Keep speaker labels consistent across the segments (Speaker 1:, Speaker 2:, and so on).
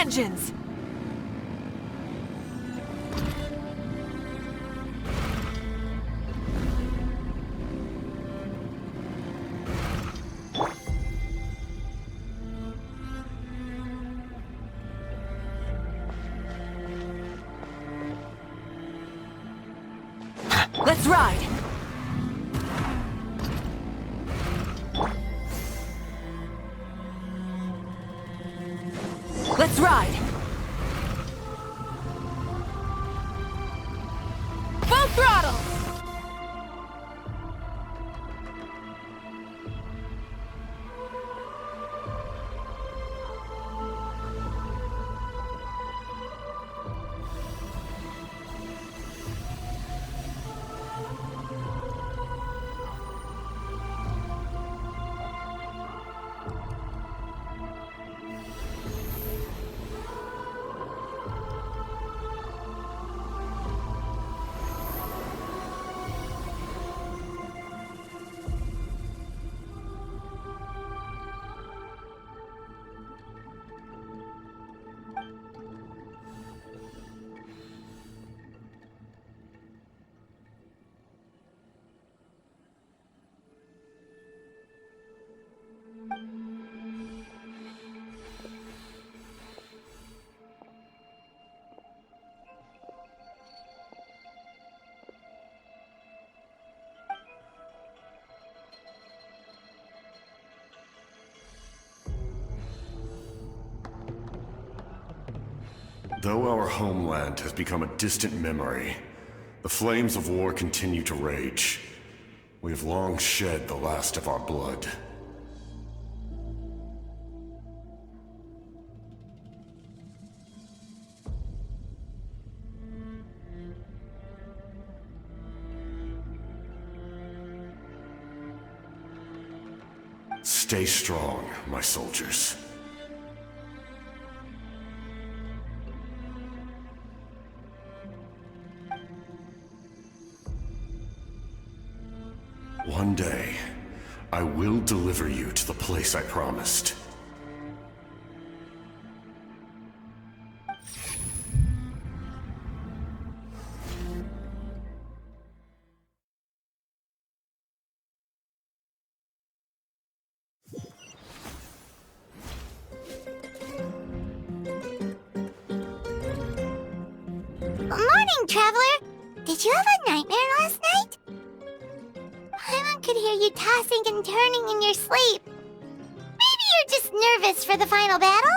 Speaker 1: engines! Let's ride! Let's ride! Full throttle!
Speaker 2: Though our homeland has become a distant memory, the flames of war continue to rage. We have long shed the last of our blood. Stay strong, my soldiers. One day, I will deliver you to the place I promised.
Speaker 3: Morning, Traveler! Did you have a nightmare last night? Paimon could hear you tossing and turning in your sleep. Maybe you're just nervous for the final battle?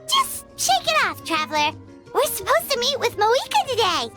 Speaker 3: Just shake it off, Traveler. We're supposed to meet with Moika today.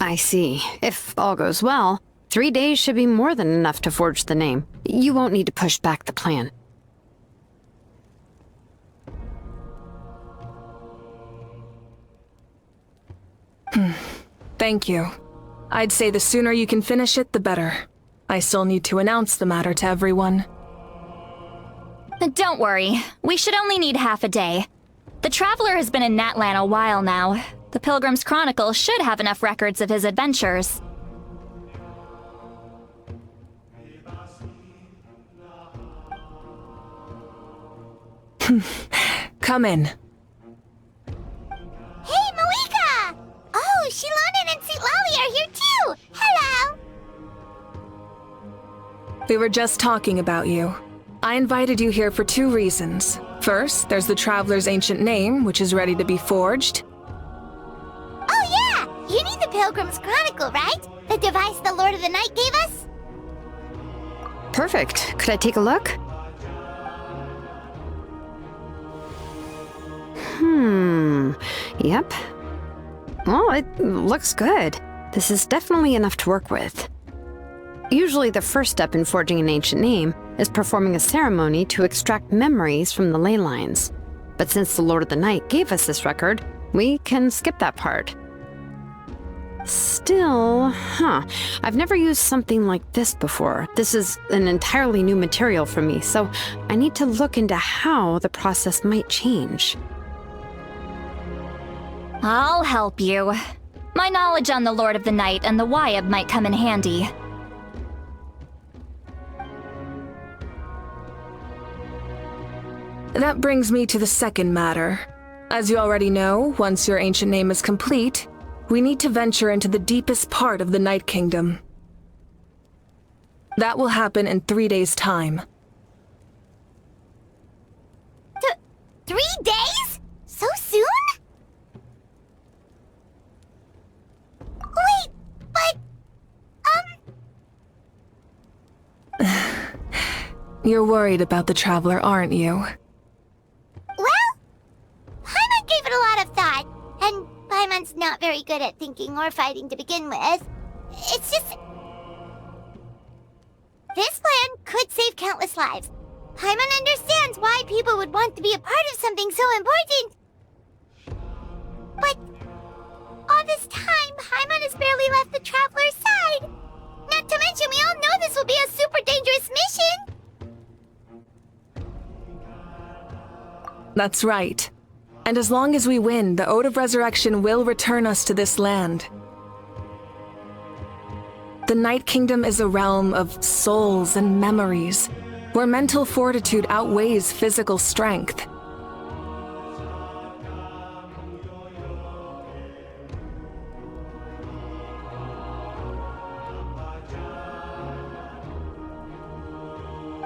Speaker 4: I see. If all goes well, 3 days should be more than enough to forge the name. You won't need to push back the plan.
Speaker 1: Thank you. I'd say the sooner you can finish it, the better. I still need to announce the matter to everyone.
Speaker 5: Don't worry. We should only need half a day. The Traveler has been in Natlan a while now. The Pilgrim's Chronicle should have enough records of his adventures.
Speaker 1: Come in.
Speaker 3: Hey, Moika!
Speaker 1: We were just talking about you. I invited you here for 2 reasons. First, there's the Traveler's ancient name, which is ready to be forged.
Speaker 3: Oh yeah! You need the Pilgrim's Chronicle, right? The device the Lord of the Night gave us?
Speaker 4: Perfect. Could I take a look? Yep. Well, it looks good. This is definitely enough to work with. Usually the first step in forging an ancient name is performing a ceremony to extract memories from the ley lines. But since the Lord of the Night gave us this record, we can skip that part. Still, I've never used something like this before. This is an entirely new material for me, so I need to look into how the process might change.
Speaker 5: I'll help you. My knowledge on the Lord of the Night and the Wyab might come in handy.
Speaker 1: That brings me to the second matter. As you already know, once your ancient name is complete, we need to venture into the deepest part of the Night Kingdom. That will happen in 3 days' time.
Speaker 3: 3 days? So soon? Wait, but...
Speaker 1: You're worried about the Traveler, aren't you?
Speaker 3: Well, Paimon gave it a lot of thought, and Paimon's not very good at thinking or fighting to begin with. It's just... This plan could save countless lives. Paimon understands why people would want to be a part of something so important. But all this time, Paimon has barely left the Traveler's side. Not to mention, we all know this will be a super dangerous mission.
Speaker 1: That's right. And as long as we win, the Ode of Resurrection will return us to this land. The Night Kingdom is a realm of souls and memories, where mental fortitude outweighs physical strength.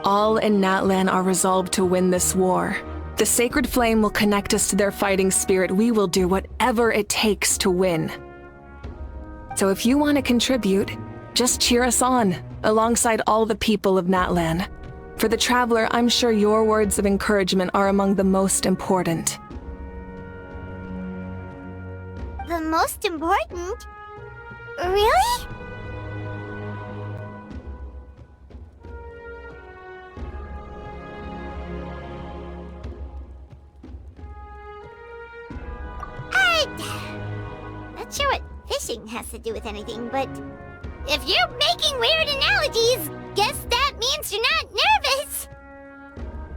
Speaker 1: All in Natlan are resolved to win this war. The sacred flame will connect us to their fighting spirit. We will do whatever it takes to win. So if you want to contribute, just cheer us on, alongside all the people of Natlan. For the Traveler, I'm sure your words of encouragement are among the most important.
Speaker 3: The most important? Really? Not sure what fishing has to do with anything, but if you're making weird analogies, guess that means you're not nervous.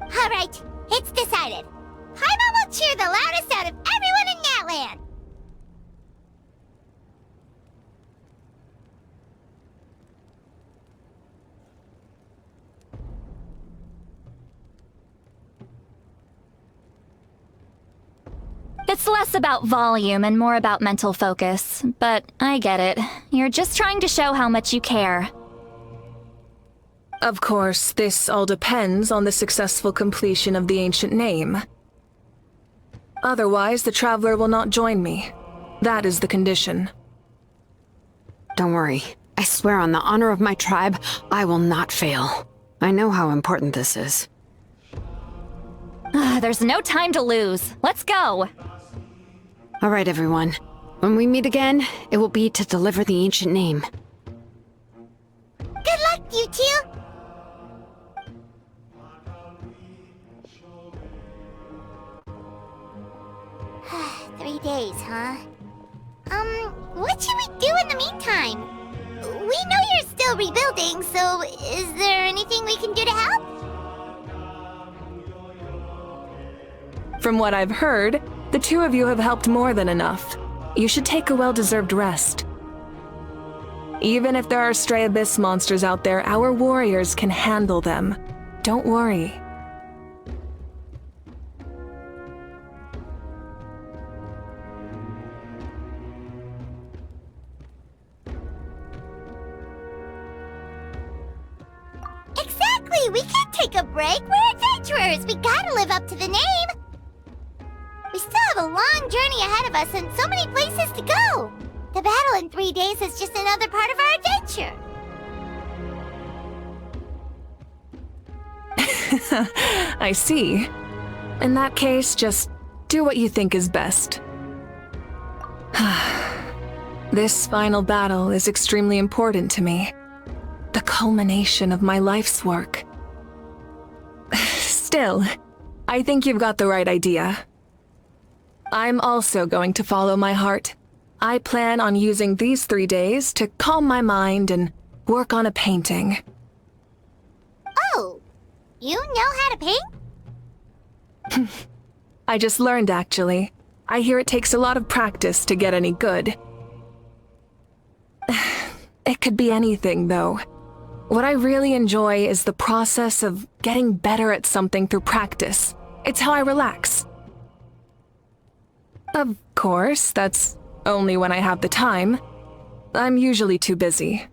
Speaker 3: All right, it's decided. Paimon will cheer the loudest out of everyone in Natlan.
Speaker 5: It's less about volume and more about mental focus, but I get it. You're just trying to show how much you care.
Speaker 1: Of course, this all depends on the successful completion of the ancient name. Otherwise, the Traveler will not join me. That is the condition.
Speaker 4: Don't worry. I swear on the honor of my tribe, I will not fail. I know how important this is.
Speaker 5: There's no time to lose. Let's go!
Speaker 4: All right, everyone. When we meet again, it will be to deliver the ancient name.
Speaker 3: Good luck, you two! Three days, huh? What should we do in the meantime? We know you're still rebuilding, so is there anything we can do to help?
Speaker 1: From what I've heard, the 2 of you have helped more than enough. You should take a well-deserved rest. Even if there are stray abyss monsters out there, our warriors can handle them. Don't worry.
Speaker 3: Hey, we can't take a break. We're adventurers. We gotta live up to the name. We still have a long journey ahead of us and so many places to go. The battle in 3 days is just another part of our adventure.
Speaker 1: I see. In that case, just do what you think is best. This final battle is extremely important to me. The culmination of my life's work. Still, I think you've got the right idea. I'm also going to follow my heart. I plan on using these 3 days to calm my mind and work on a painting.
Speaker 3: Oh, you know how to paint?
Speaker 1: I just learned, actually. I hear it takes a lot of practice to get any good. It could be anything, though. What I really enjoy is the process of getting better at something through practice. It's how I relax. Of course, that's only when I have the time. I'm usually too busy.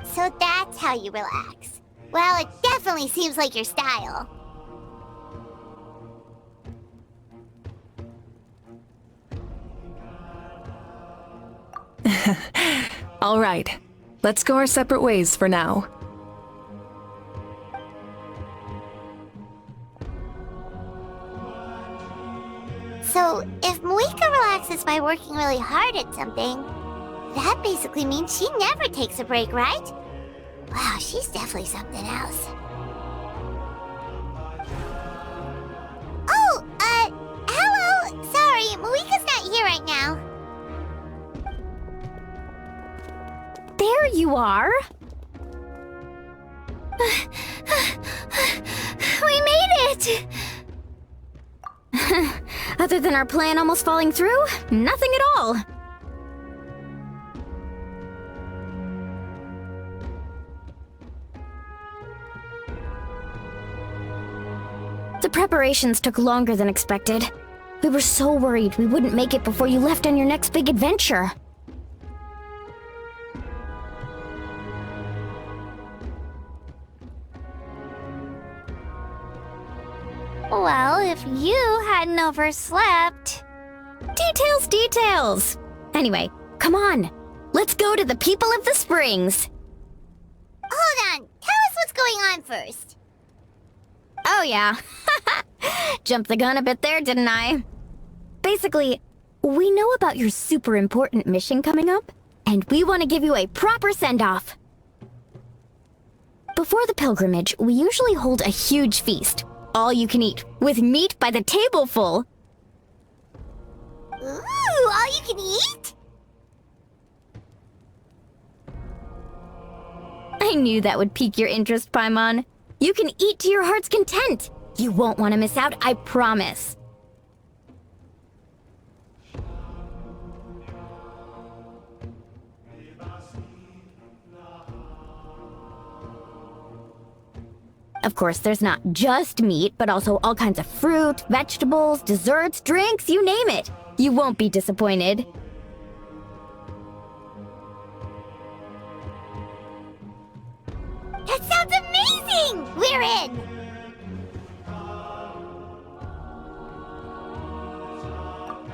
Speaker 3: So that's how you relax. Well, it definitely seems like your style.
Speaker 1: All right, let's go our separate ways for now.
Speaker 3: So, if Moika relaxes by working really hard at something, that basically means she never takes a break, right? Wow, she's definitely something else. Oh, hello! Sorry, Moika's not here right now.
Speaker 5: There you are!
Speaker 3: We made it!
Speaker 5: Other than our plan almost falling through, nothing at all. The preparations took longer than expected. We were so worried we wouldn't make it before you left on your next big adventure.
Speaker 3: Well, if you hadn't overslept...
Speaker 5: Details! Anyway, come on. Let's go to the people of the springs.
Speaker 3: Hold on, tell us what's going on first.
Speaker 5: Oh yeah. Jumped the gun a bit there, didn't I? Basically, we know about your super important mission coming up, and we want to give you a proper send-off. Before the pilgrimage, we usually hold a huge feast. All you can eat, with meat by the tableful.
Speaker 3: Ooh, all you can eat?
Speaker 5: I knew that would pique your interest, Paimon. You can eat to your heart's content. You won't want to miss out, I promise. Of course, there's not just meat, but also all kinds of fruit, vegetables, desserts, drinks, you name it. You won't be disappointed.
Speaker 3: That sounds amazing! We're in!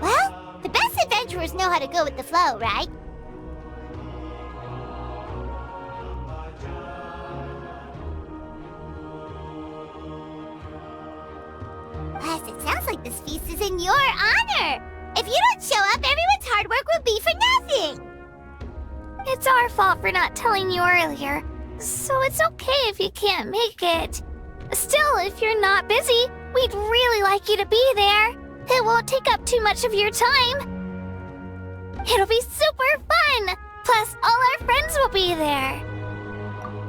Speaker 3: Well, the best adventurers know how to go with the flow, right? Plus, it sounds like this feast is in your honor! If you don't show up, everyone's hard work will be for nothing! It's our fault for not telling you earlier, so it's okay if you can't make it. Still, if you're not busy, we'd really like you to be there. It won't take up too much of your time. It'll be super fun! Plus, all our friends will be there.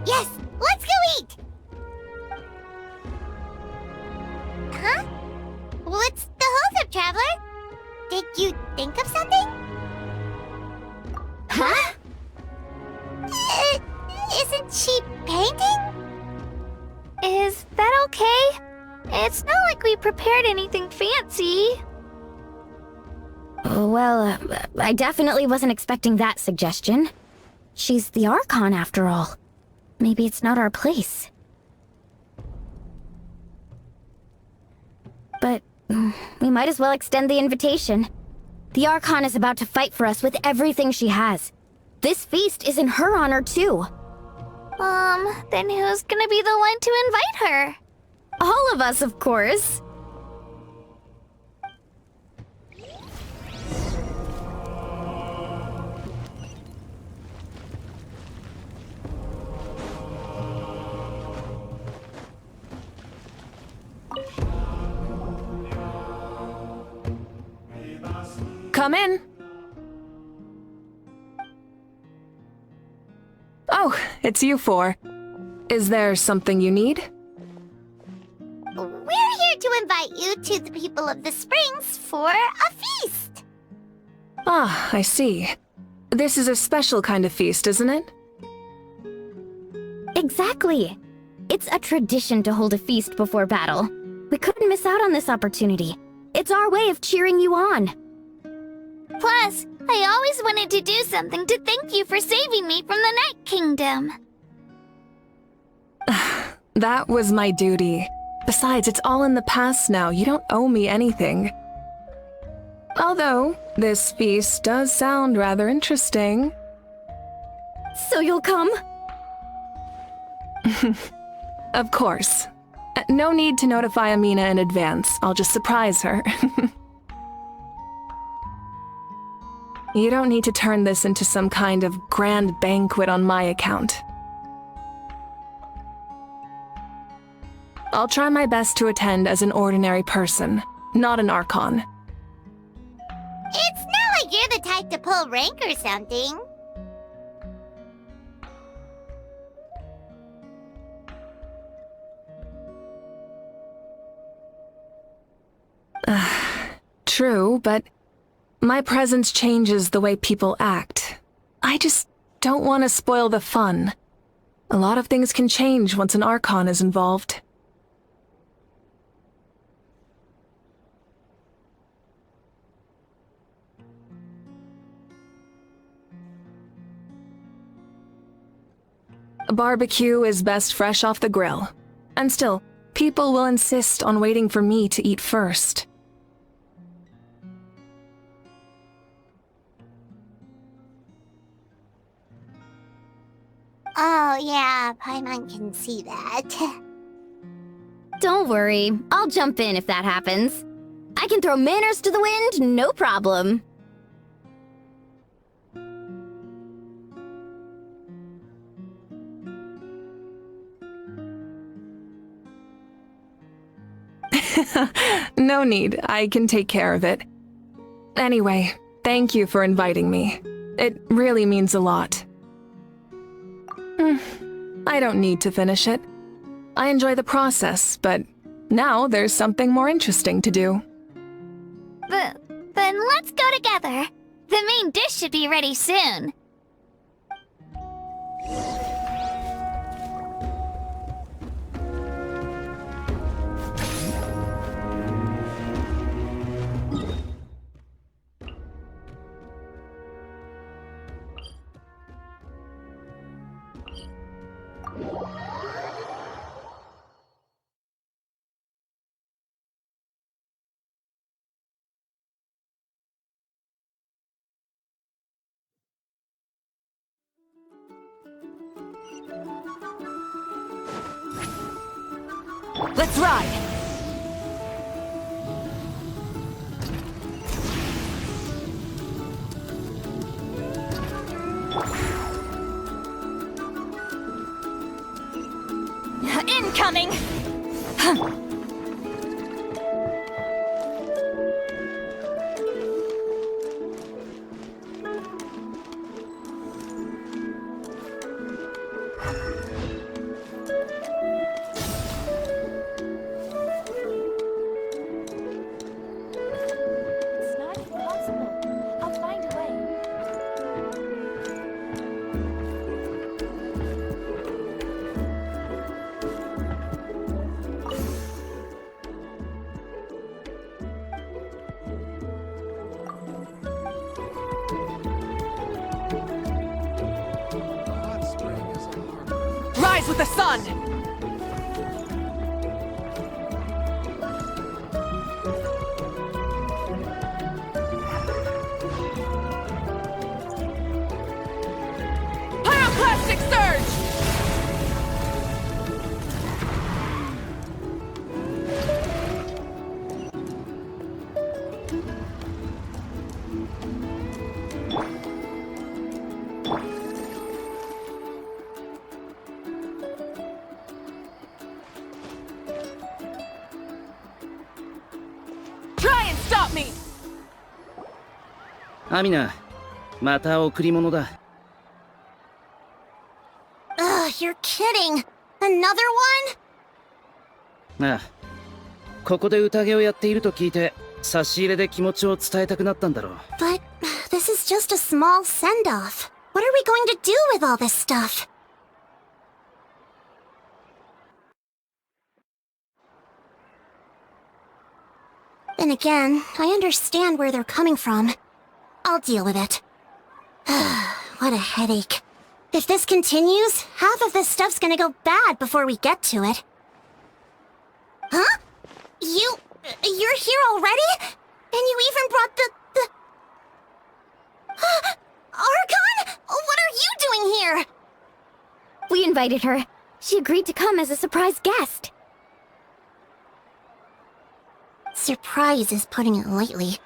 Speaker 3: Yes, let's go eat! Huh? What's the holdup, Traveler? Did you think of something? Huh? Isn't she painting? Is that okay? It's not like we prepared anything fancy.
Speaker 5: Well, I definitely wasn't expecting that suggestion. She's the Archon, after all. maybe it's not our place. But we might as well extend the invitation. The Archon is about to fight for us with everything she has. This feast is in her honor, too.
Speaker 3: Then who's gonna be the one to invite her?
Speaker 5: All of us, of course.
Speaker 1: Come in. Oh, it's you four. Is there something you need?
Speaker 3: We're here to invite you to the people of the Springs for a feast.
Speaker 1: Ah, I see. This is a special kind of feast, isn't it?
Speaker 5: Exactly. It's a tradition to hold a feast before battle. We couldn't miss out on this opportunity. It's our way of cheering you on.
Speaker 3: Plus, I always wanted to do something to thank you for saving me from the Night Kingdom.
Speaker 1: That was my duty. Besides, it's all in the past now. You don't owe me anything. Although, this feast does sound rather interesting.
Speaker 5: So you'll come?
Speaker 1: Of course. No need to notify Amina in advance. I'll just surprise her. You don't need to turn this into some kind of grand banquet on my account. I'll try my best to attend as an ordinary person, not an Archon.
Speaker 3: It's not like you're the type to pull rank or something.
Speaker 1: True, but my presence changes the way people act. I just don't want to spoil the fun. A lot of things can change once an Archon is involved. A barbecue is best fresh off the grill. And still, people will insist on waiting for me to eat first.
Speaker 3: Oh yeah, Paimon can see that.
Speaker 5: Don't worry, I'll jump in if that happens. I can throw manners to the wind, no problem.
Speaker 1: No need, I can take care of it. Anyway, thank you for inviting me. It really means a lot. I don't need to finish it. I enjoy the process, but now there's something more interesting to do.
Speaker 3: Then let's go together. The main dish should be ready soon.
Speaker 1: Let's ride!
Speaker 5: Incoming!
Speaker 3: It's not impossible. I'll find a way.
Speaker 1: with the sun! Pyroclastic surge! Try and stop me!
Speaker 6: アミナ、また贈り物だ。
Speaker 3: Ugh, you're kidding. Another one?
Speaker 6: ああ、ここで宴をやっていると聞いて、差し入れで気持ちを伝えたくなったんだろう。
Speaker 3: But this is just a small send-off. What are we going to do with all this stuff? Then again, I understand where they're coming from. I'll deal with it. What a headache. If this continues, half of this stuff's gonna go bad before we get to it. Huh? You're here already? And you even brought the... Archon? What are you doing here?
Speaker 5: We invited her. She agreed to come as a surprise guest.
Speaker 3: Surprise is putting it lightly.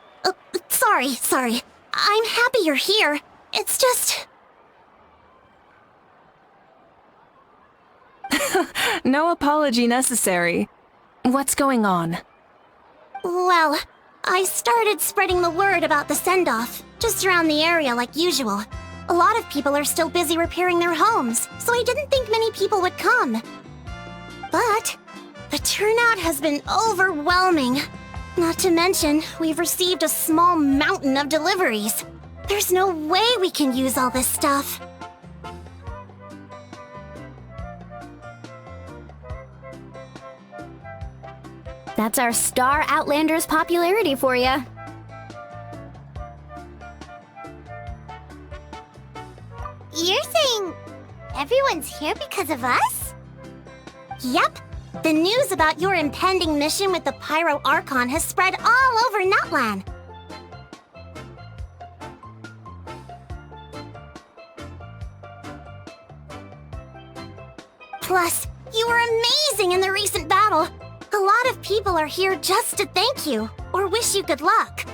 Speaker 3: Sorry. I'm happy you're here. It's just...
Speaker 1: No apology necessary. What's going on?
Speaker 3: Well, I started spreading the word about the send-off, just around the area like usual. A lot of people are still busy repairing their homes, so I didn't think many people would come. But the turnout has been overwhelming. Not to mention, we've received a small mountain of deliveries. There's no way we can use all this stuff.
Speaker 5: That's our Star Outlander's popularity for you.
Speaker 3: You're saying everyone's here because of us? Yep. The news about your impending mission with the Pyro Archon has spread all over Natlan. Plus, you were amazing in the recent battle. A lot of people are here just to thank you, or wish you good luck.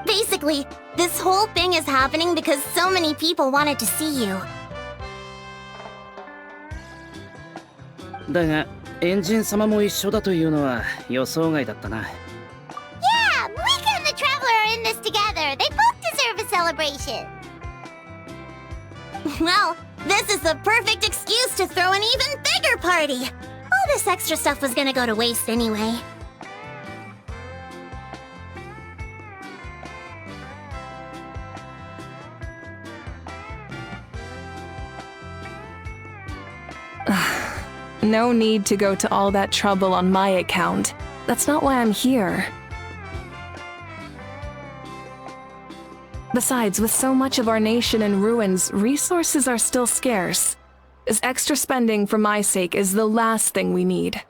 Speaker 3: Basically, this whole thing is happening because so many people wanted to see you.
Speaker 6: だが、エンジン様も一緒だというのは予想外だったな。
Speaker 3: Yeah, Mika and the Traveler are in this together. They both deserve a celebration. Well, this is the perfect excuse to throw an even bigger party. All this extra stuff was gonna go to waste anyway.
Speaker 1: No need to go to all that trouble on my account. That's not why I'm here. Besides, with so much of our nation in ruins, resources are still scarce. This extra spending for my sake is the last thing we need.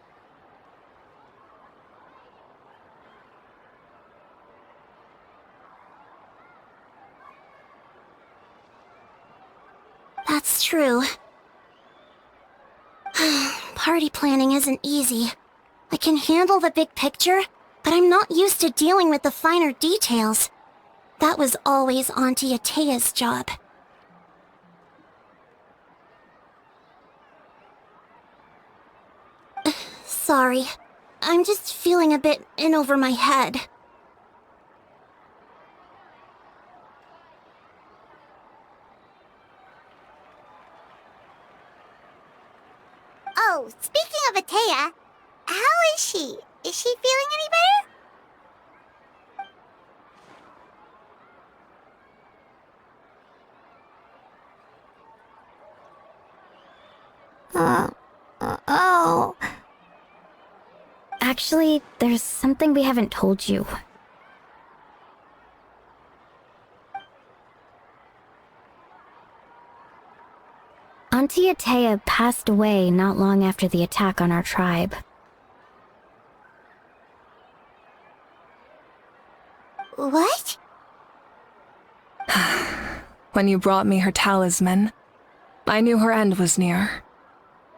Speaker 3: That's true. Party planning isn't easy. I can handle the big picture, but I'm not used to dealing with the finer details. That was always Auntie Atea's job. Sorry. I'm just feeling a bit in over my head. Oh, speaking of Atea, how is she? Is she feeling any better? Oh.
Speaker 5: Actually, there's something we haven't told you. Auntie Auntie Atea passed away not long after the attack on our tribe.
Speaker 3: What?
Speaker 1: When you brought me her talisman, I knew her end was near.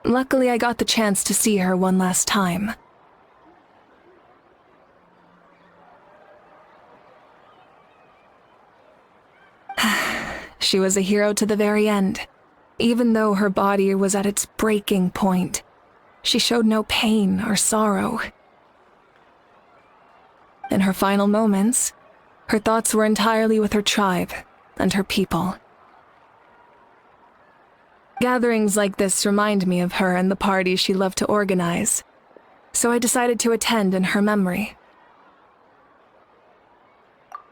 Speaker 1: Luckily, I got the chance to see her one last time. She was a hero to the very end. Even though her body was at its breaking point, she showed no pain or sorrow. In her final moments, her thoughts were entirely with her tribe and her people. Gatherings like this remind me of her and the parties she loved to organize, so I decided to attend in her memory.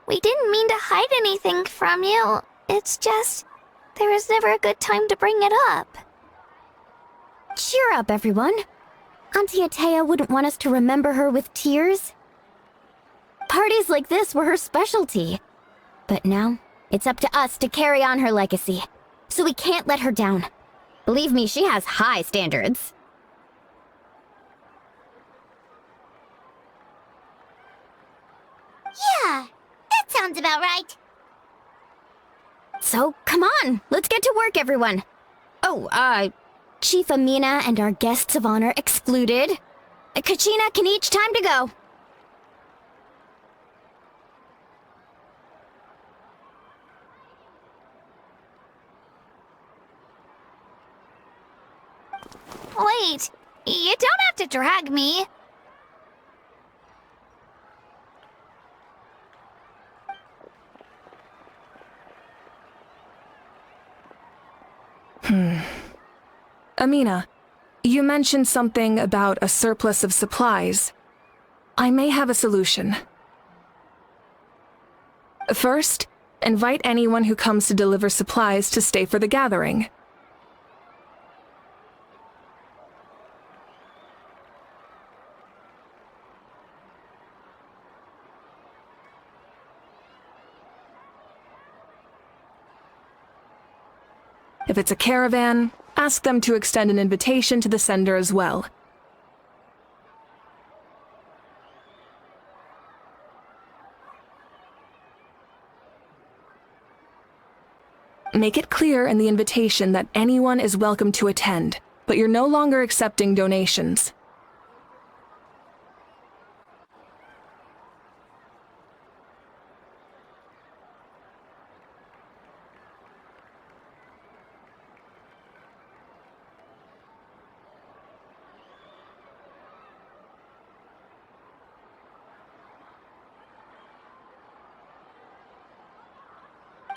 Speaker 3: We didn't mean to hide anything from you. It's just, there was never a good time to bring it up.
Speaker 5: Cheer up, everyone. Auntie Atea wouldn't want us to remember her with tears. Parties like this were her specialty. But now, it's up to us to carry on her legacy. So we can't let her down. Believe me, she has high standards.
Speaker 3: Yeah, that sounds about right.
Speaker 5: So, come on, let's get to work, everyone. Oh, Chief Amina and our guests of honor excluded. Kachina can each time to go.
Speaker 3: Wait, you don't have to drag me.
Speaker 1: Amina, you mentioned something about a surplus of supplies. I may have a solution. First, invite anyone who comes to deliver supplies to stay for the gathering. If it's a caravan, ask them to extend an invitation to the sender as well. Make it clear in the invitation that anyone is welcome to attend, but you're no longer accepting donations.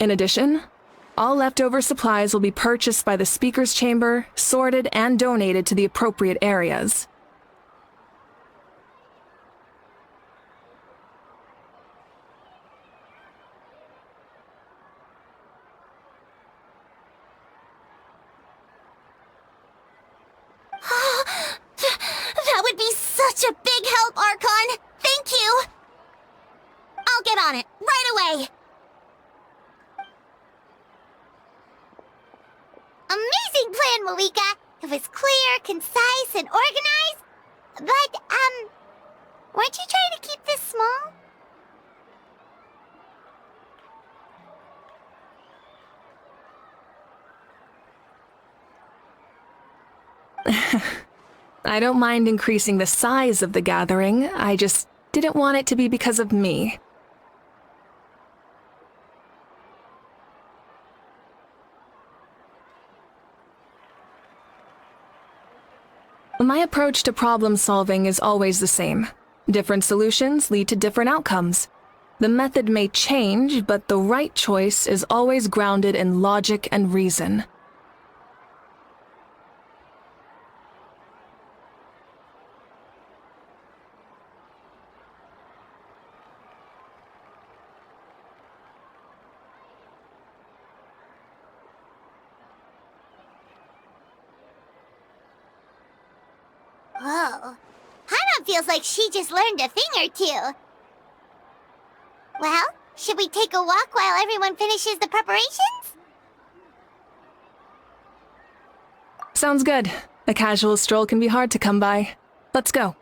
Speaker 1: In addition, all leftover supplies will be purchased by the Speaker's Chamber, sorted, and donated to the appropriate areas.
Speaker 3: That would be such a big help, Archon! Thank you! I'll get on it, right away! Amazing plan, Malika! It was clear, concise, and organized. But, weren't you trying to keep this small?
Speaker 1: I don't mind increasing the size of the gathering, I just didn't want it to be because of me. My approach to problem solving is always the same. Different solutions lead to different outcomes. The method may change, but the right choice is always grounded in logic and reason.
Speaker 3: Whoa. Hana feels like she just learned a thing or two. Well, should we take a walk while everyone finishes the preparations?
Speaker 1: Sounds good. A casual stroll can be hard to come by. Let's go.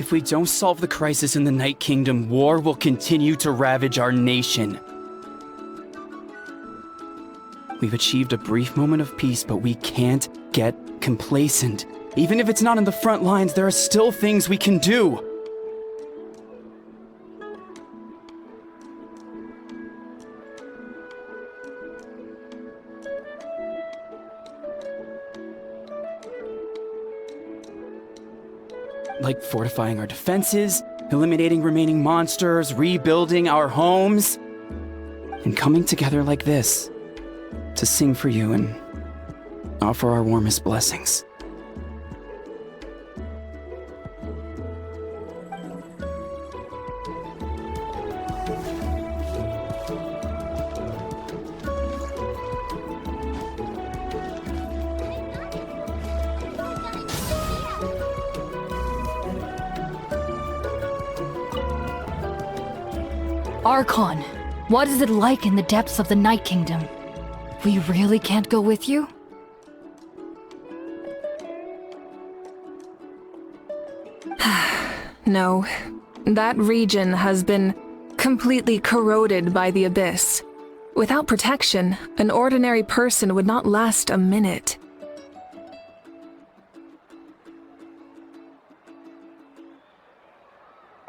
Speaker 7: If we don't solve the crisis in the Night Kingdom, war will continue to ravage our nation. We've achieved a brief moment of peace, but we can't get complacent. Even if it's not in the front lines, there are still things we can do. Like fortifying our defenses, eliminating remaining monsters, rebuilding our homes, and coming together like this to sing for you and offer our warmest blessings.
Speaker 8: Archon, what is it like in the depths of the Night Kingdom? We really can't go with you?
Speaker 1: No. That region has been completely corroded by the abyss. Without protection, an ordinary person would not last a minute.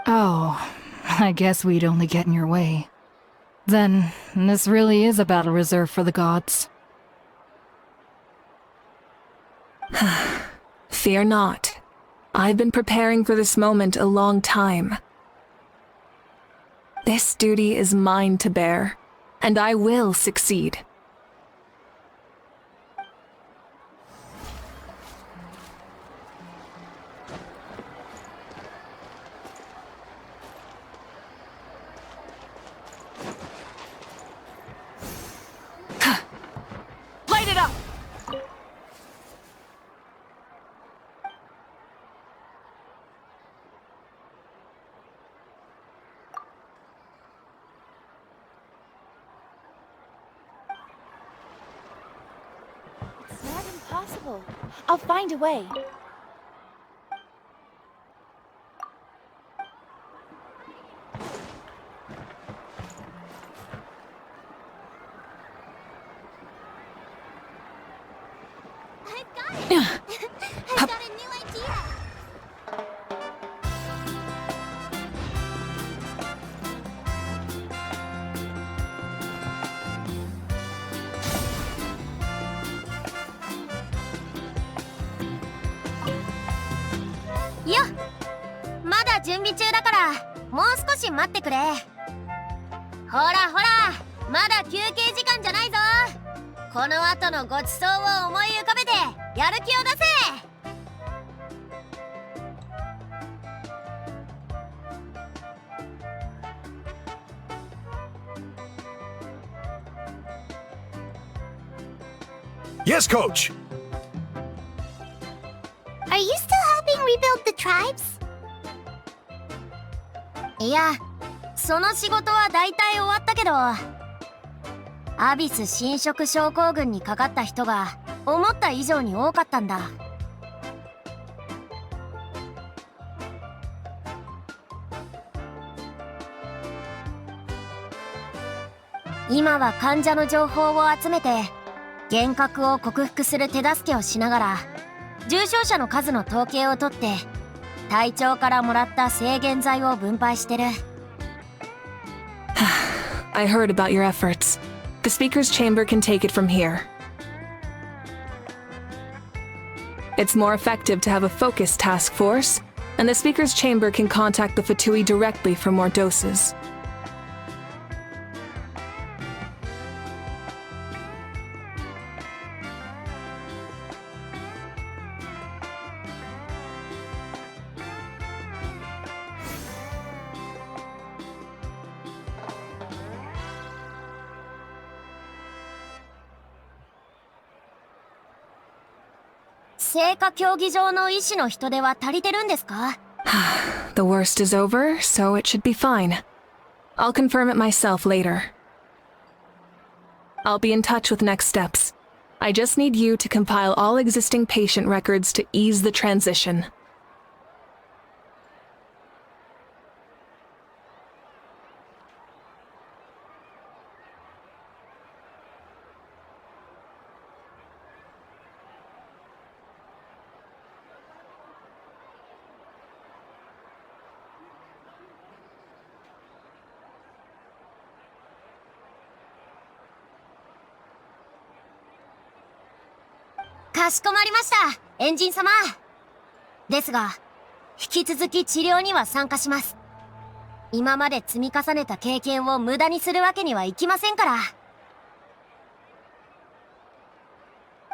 Speaker 8: Oh, I guess we'd only get in your way. Then, this really is a battle reserved for the gods.
Speaker 1: Fear not. I've been preparing for this moment a long time. This duty is mine to bear, and I will succeed.
Speaker 8: Light it up!
Speaker 9: It's not impossible. I'll find a way.
Speaker 3: I've got it! I've got a new idea!よっ！まだ準備中だから、もう少し待ってくれ。ほらほら、まだ休憩時間じゃないぞ。この後のごちそうを思い浮かべてやる気を出せ。
Speaker 10: Yes, Coach!
Speaker 3: Are you still helping rebuild the tribes? いや、その仕事は大体終わったけど、アビス侵食症候群にかかった人が思った以上に多かったんだ。今は患者の情報を集めて幻覚を克服する手助けをしながら重症者の数の統計を取って隊長からもらった制限剤を分配してる。
Speaker 1: I heard about your efforts. The speaker's chamber can take it from here. It's more effective to have a focused task force, and the speaker's chamber can contact the Fatui directly for more doses.
Speaker 5: 聖火競技場の医師の人手は足りてるんですか？
Speaker 1: The worst is over, so it should be fine. I'll confirm it myself later. I'll be in touch with next steps. I just need you to compile all existing patient records to ease the transition. .
Speaker 5: かしこまりました、エンジン様。ですが、引き続き治療には参加します。今まで積み重ねた経験を無駄にするわけにはいきませんから。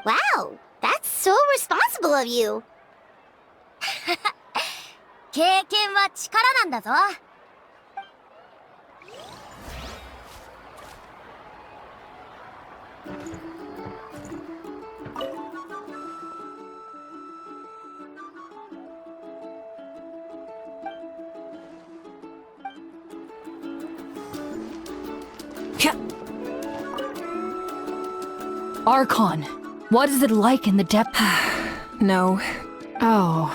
Speaker 3: Wow, that's so responsible of you.
Speaker 5: 経験は力なんだぞ。
Speaker 8: Archon, what is it like in the depth?
Speaker 1: No.
Speaker 8: Oh.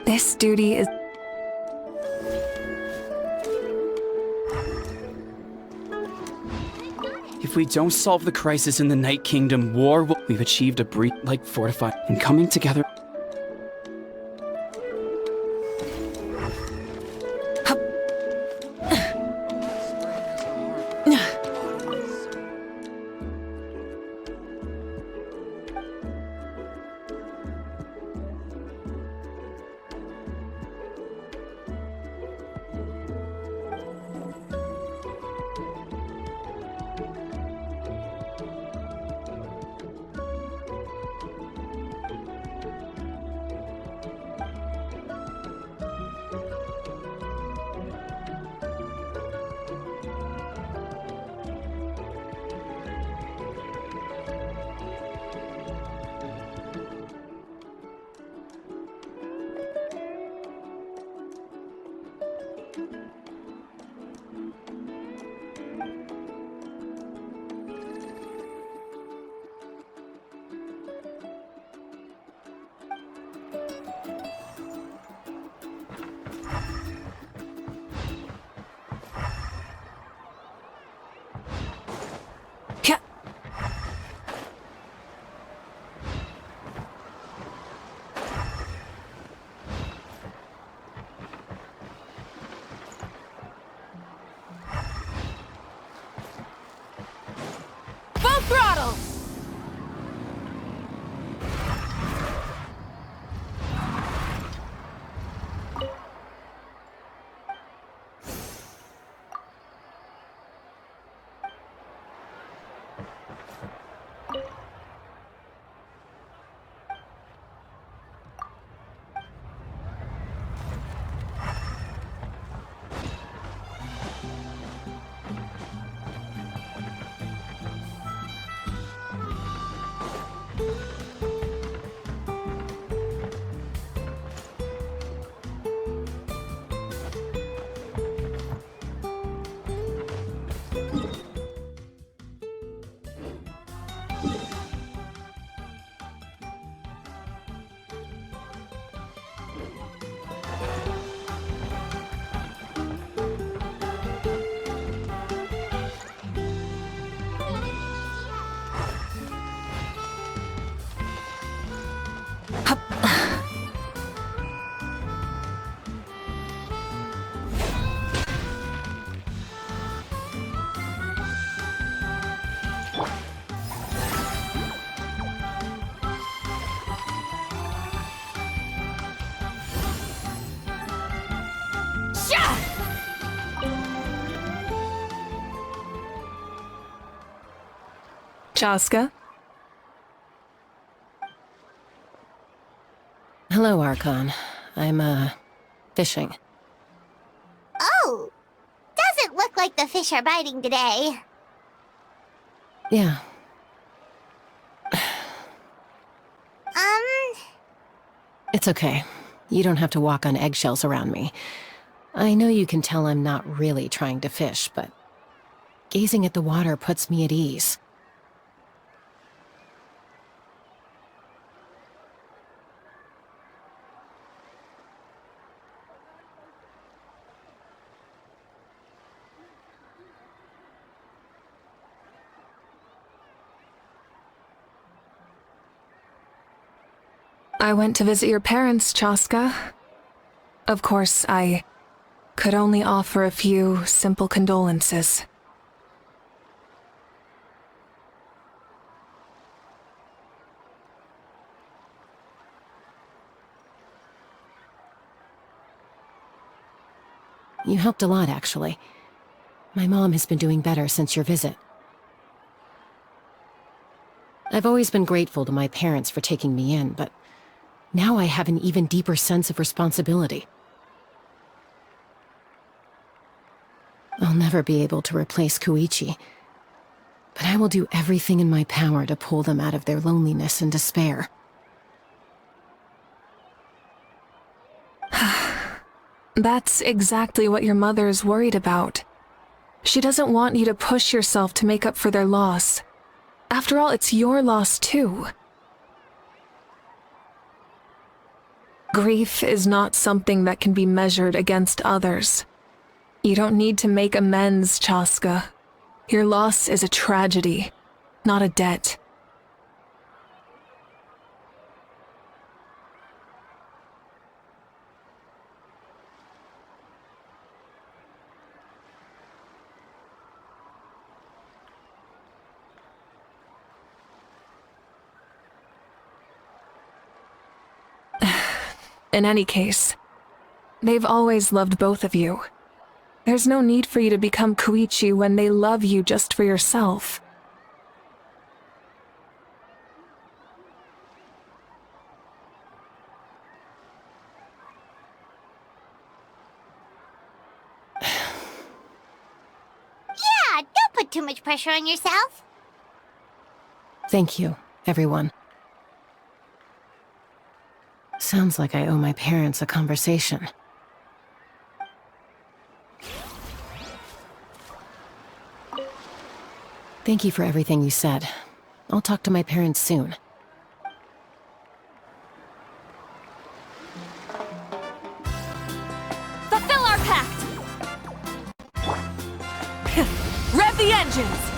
Speaker 1: This duty is...
Speaker 7: If we don't solve the crisis in the Night Kingdom, war will... We've achieved a breach like fortified and coming together.
Speaker 1: Chaska?
Speaker 10: Hello, Archon. I'm, fishing.
Speaker 3: Oh! Doesn't look like the fish are biting today.
Speaker 10: Yeah. It's okay. You don't have to walk on eggshells around me. I know you can tell I'm not really trying to fish, but gazing at the water puts me at ease.
Speaker 1: I went to visit your parents, Chaska. Of course, I could only offer a few simple condolences.
Speaker 10: You helped a lot, actually. My mom has been doing better since your visit. I've always been grateful to my parents for taking me in, but now I have an even deeper sense of responsibility. I'll never be able to replace Koichi, but I will do everything in my power to pull them out of their loneliness and despair.
Speaker 1: That's exactly what your mother is worried about. She doesn't want you to push yourself to make up for their loss. After all, it's your loss too. Grief is not something that can be measured against others. You don't need to make amends, Chaska. Your loss is a tragedy, not a debt. In any case, they've always loved both of you. There's no need for you to become Koichi when they love you just for yourself.
Speaker 3: Yeah, don't put too much pressure on yourself.
Speaker 10: Thank you, everyone. Sounds like I owe my parents a conversation. Thank you for everything you said. I'll talk to my parents soon.
Speaker 9: Fulfill our pact! Rev the engines!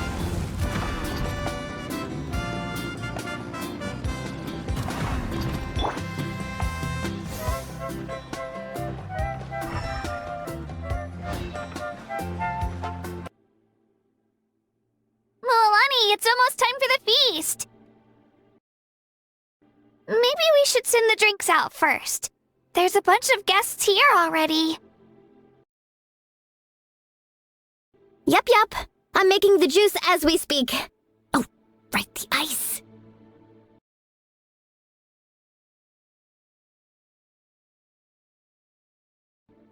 Speaker 3: Milani, it's almost time for the feast. Maybe we should send the drinks out first. There's a bunch of guests here already.
Speaker 5: Yup. I'm making the juice as we speak. Oh, right, the ice.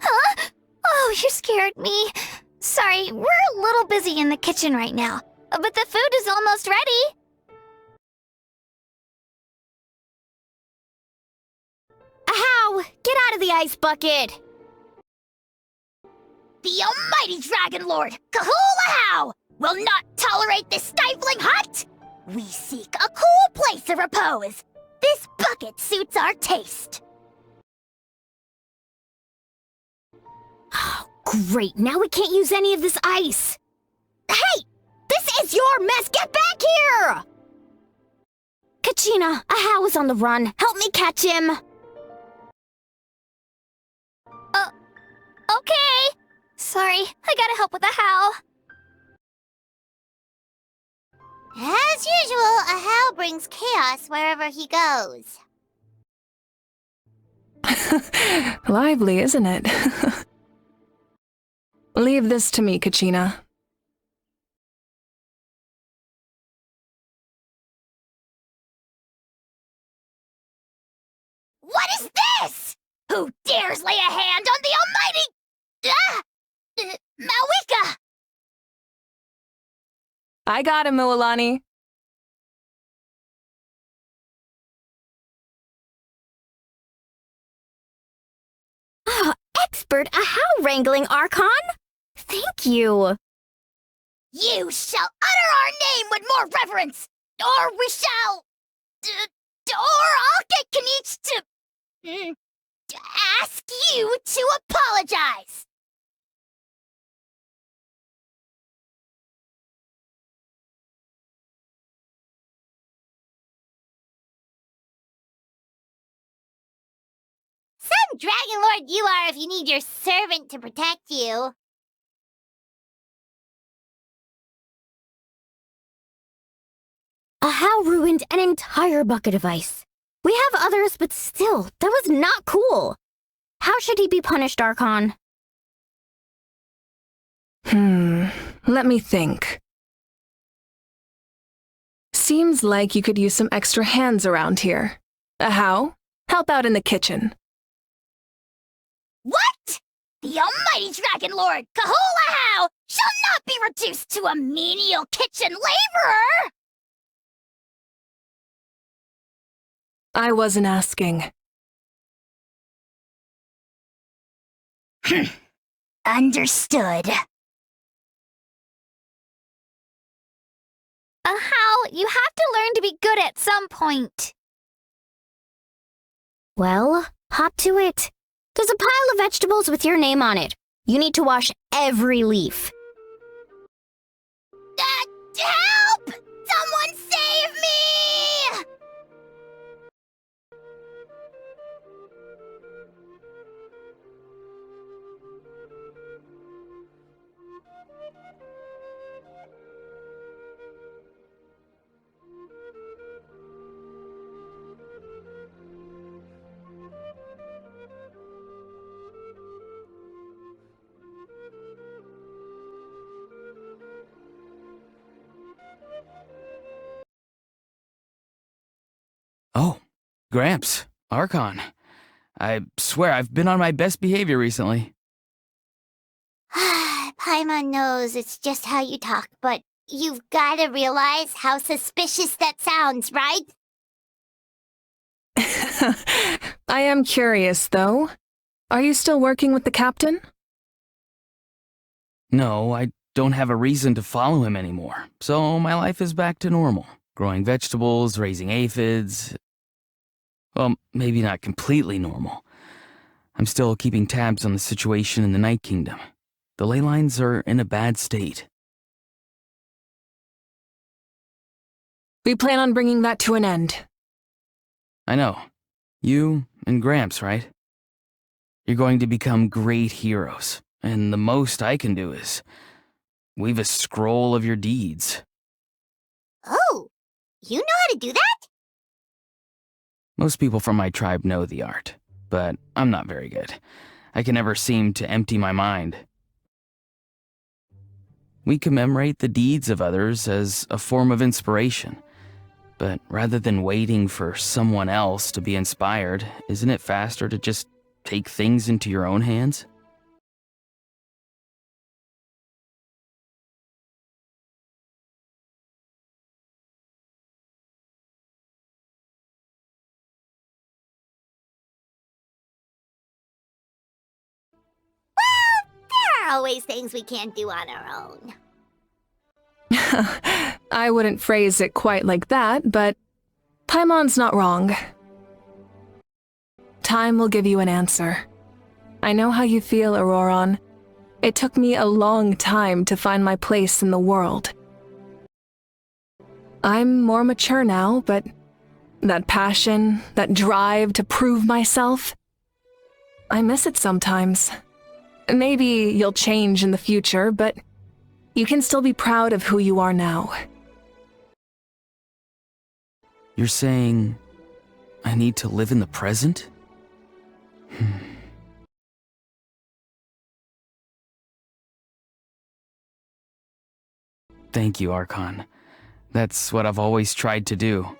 Speaker 3: Huh? Oh, you scared me. Sorry, we're a little busy in the kitchen right now, but the food is almost ready.
Speaker 5: Ahow! Get out of the ice bucket!
Speaker 3: The almighty Dragon Lord, Kahulahau, will not tolerate this stifling hut! We seek a cool place of repose. This bucket suits our taste.
Speaker 5: Oh, great. Now we can't use any of this ice. Hey! This is your mess! Get back here! Kachina, Ahow is on the run. Help me catch him!
Speaker 3: Okay. Sorry, I gotta help with the how. As usual, a how brings chaos wherever he goes.
Speaker 1: Lively, isn't it? Leave this to me, Kachina.
Speaker 3: What is this? Who dares lay a hand on the almighty... Mawika!
Speaker 1: I got him, Mualani.
Speaker 5: whispered a how wrangling Archon. Thank you.
Speaker 3: You shall utter our name with more reverence, or we shall... or I'll get Kanich to ask you to apologize. Some Dragon Lord you are if you need your servant to protect you.
Speaker 5: A how ruined an entire bucket of ice. We have others, but still, that was not cool. How should he be punished, Archon?
Speaker 1: Let me think. Seems like you could use some extra hands around here. How? Help out in the kitchen.
Speaker 3: What? The almighty Dragon Lord, Kahula How, shall not be reduced to a menial kitchen laborer!
Speaker 1: I wasn't asking.
Speaker 3: Understood. How, you have to learn to be good at some point.
Speaker 5: Well, hop to it. There's a pile of vegetables with your name on it. You need to wash every leaf.
Speaker 3: Help! Someone save me!
Speaker 7: Oh, Gramps, Archon. I swear I've been on my best behavior recently.
Speaker 3: Paimon knows it's just how you talk, but you've gotta realize how suspicious that sounds, right?
Speaker 1: I am curious, though. Are you still working with the captain?
Speaker 7: No, I don't have a reason to follow him anymore, so my life is back to normal. Growing vegetables, raising aphids. Well, maybe not completely normal. I'm still keeping tabs on the situation in the Night Kingdom. The ley lines are in a bad state.
Speaker 1: We plan on bringing that to an end.
Speaker 7: I know. You and Gramps, right? You're going to become great heroes, and the most I can do is weave a scroll of your deeds.
Speaker 3: Oh, you know how to do that?
Speaker 7: Most people from my tribe know the art, but I'm not very good. I can never seem to empty my mind. We commemorate the deeds of others as a form of inspiration. But rather than waiting for someone else to be inspired, isn't it faster to just take things into your own hands?
Speaker 3: There are always things we can't do on our own.
Speaker 1: I wouldn't phrase it quite like that, but Paimon's not wrong. Time will give you an answer. I know how you feel, Auroron. It took me a long time to find my place in the world. I'm more mature now, but that passion, that drive to prove myself, I miss it sometimes. Maybe you'll change in the future, but you can still be proud of who you are now.
Speaker 7: You're saying I need to live in the present? Thank you, Archon. That's what I've always tried to do.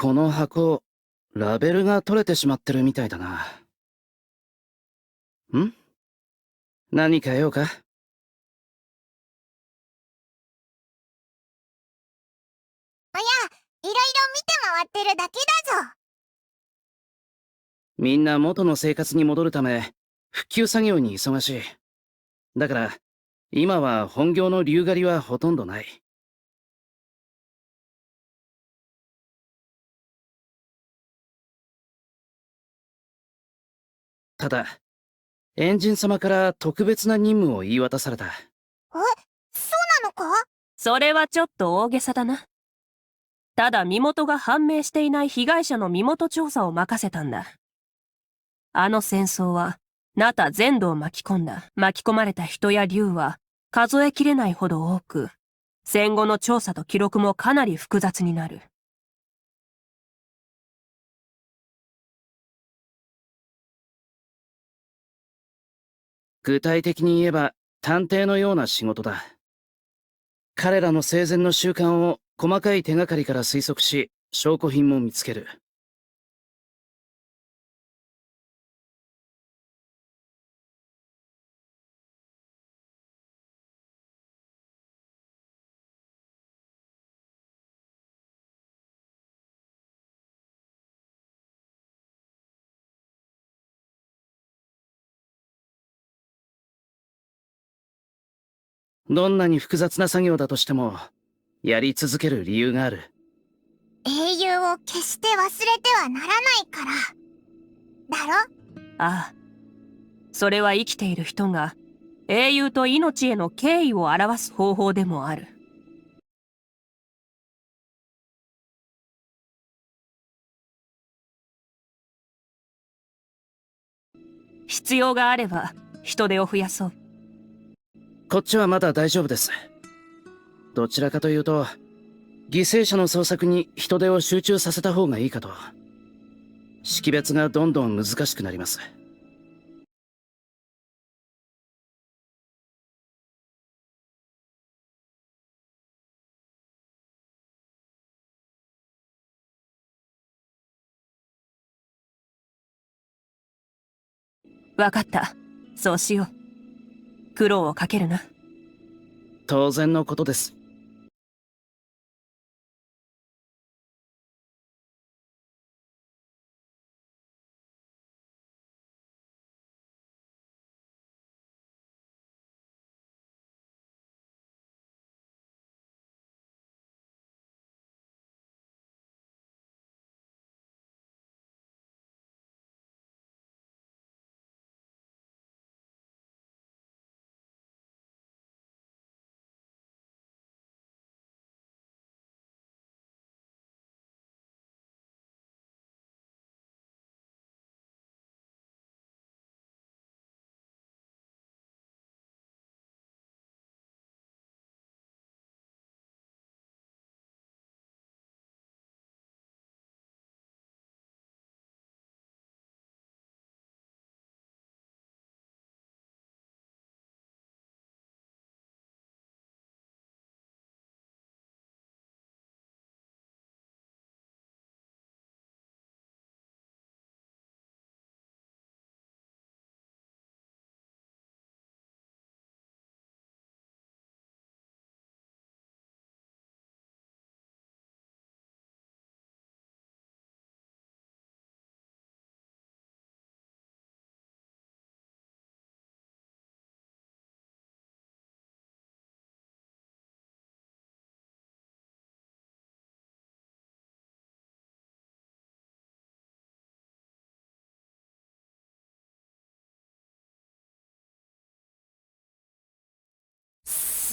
Speaker 6: この箱、ラベルが取れてしまってるみたいだな。ん？何か用か？
Speaker 3: おや、いろいろ見て回ってるだけだぞ。
Speaker 6: みんな元の生活に戻るため、復旧作業に忙しい。だから、今は本業の竜狩りはほとんどない。ただ、エンジン様から特別な任務を言い渡された。
Speaker 3: え、そうなのか？
Speaker 11: それはちょっと大げさだな。ただ身元が判明していない被害者の身元調査を任せたんだ。あの戦争は、ナタ全土を巻き込んだ。巻き込まれた人や竜は、数えきれないほど多く、戦後の調査と記録もかなり複雑になる。
Speaker 6: 具体的に言えば、探偵のような仕事だ。彼らの生前の習慣を細かい手がかりから推測し、証拠品も見つける。どんなに複雑な作業だとしても、やり続ける理由がある。
Speaker 3: 英雄を決して忘れてはならないから。だろ？
Speaker 11: ああ。それは生きている人が、英雄と命への敬意を表す方法でもある。必要があれば、人手を増やそう。
Speaker 6: こっちはまだ大丈夫です。どちらかというと、犠牲者の捜索に人手を集中させた方がいいかと。識別がどんどん難しくなります。
Speaker 11: わかった。そうしよう。苦労をかけるな。
Speaker 6: 当然のことです。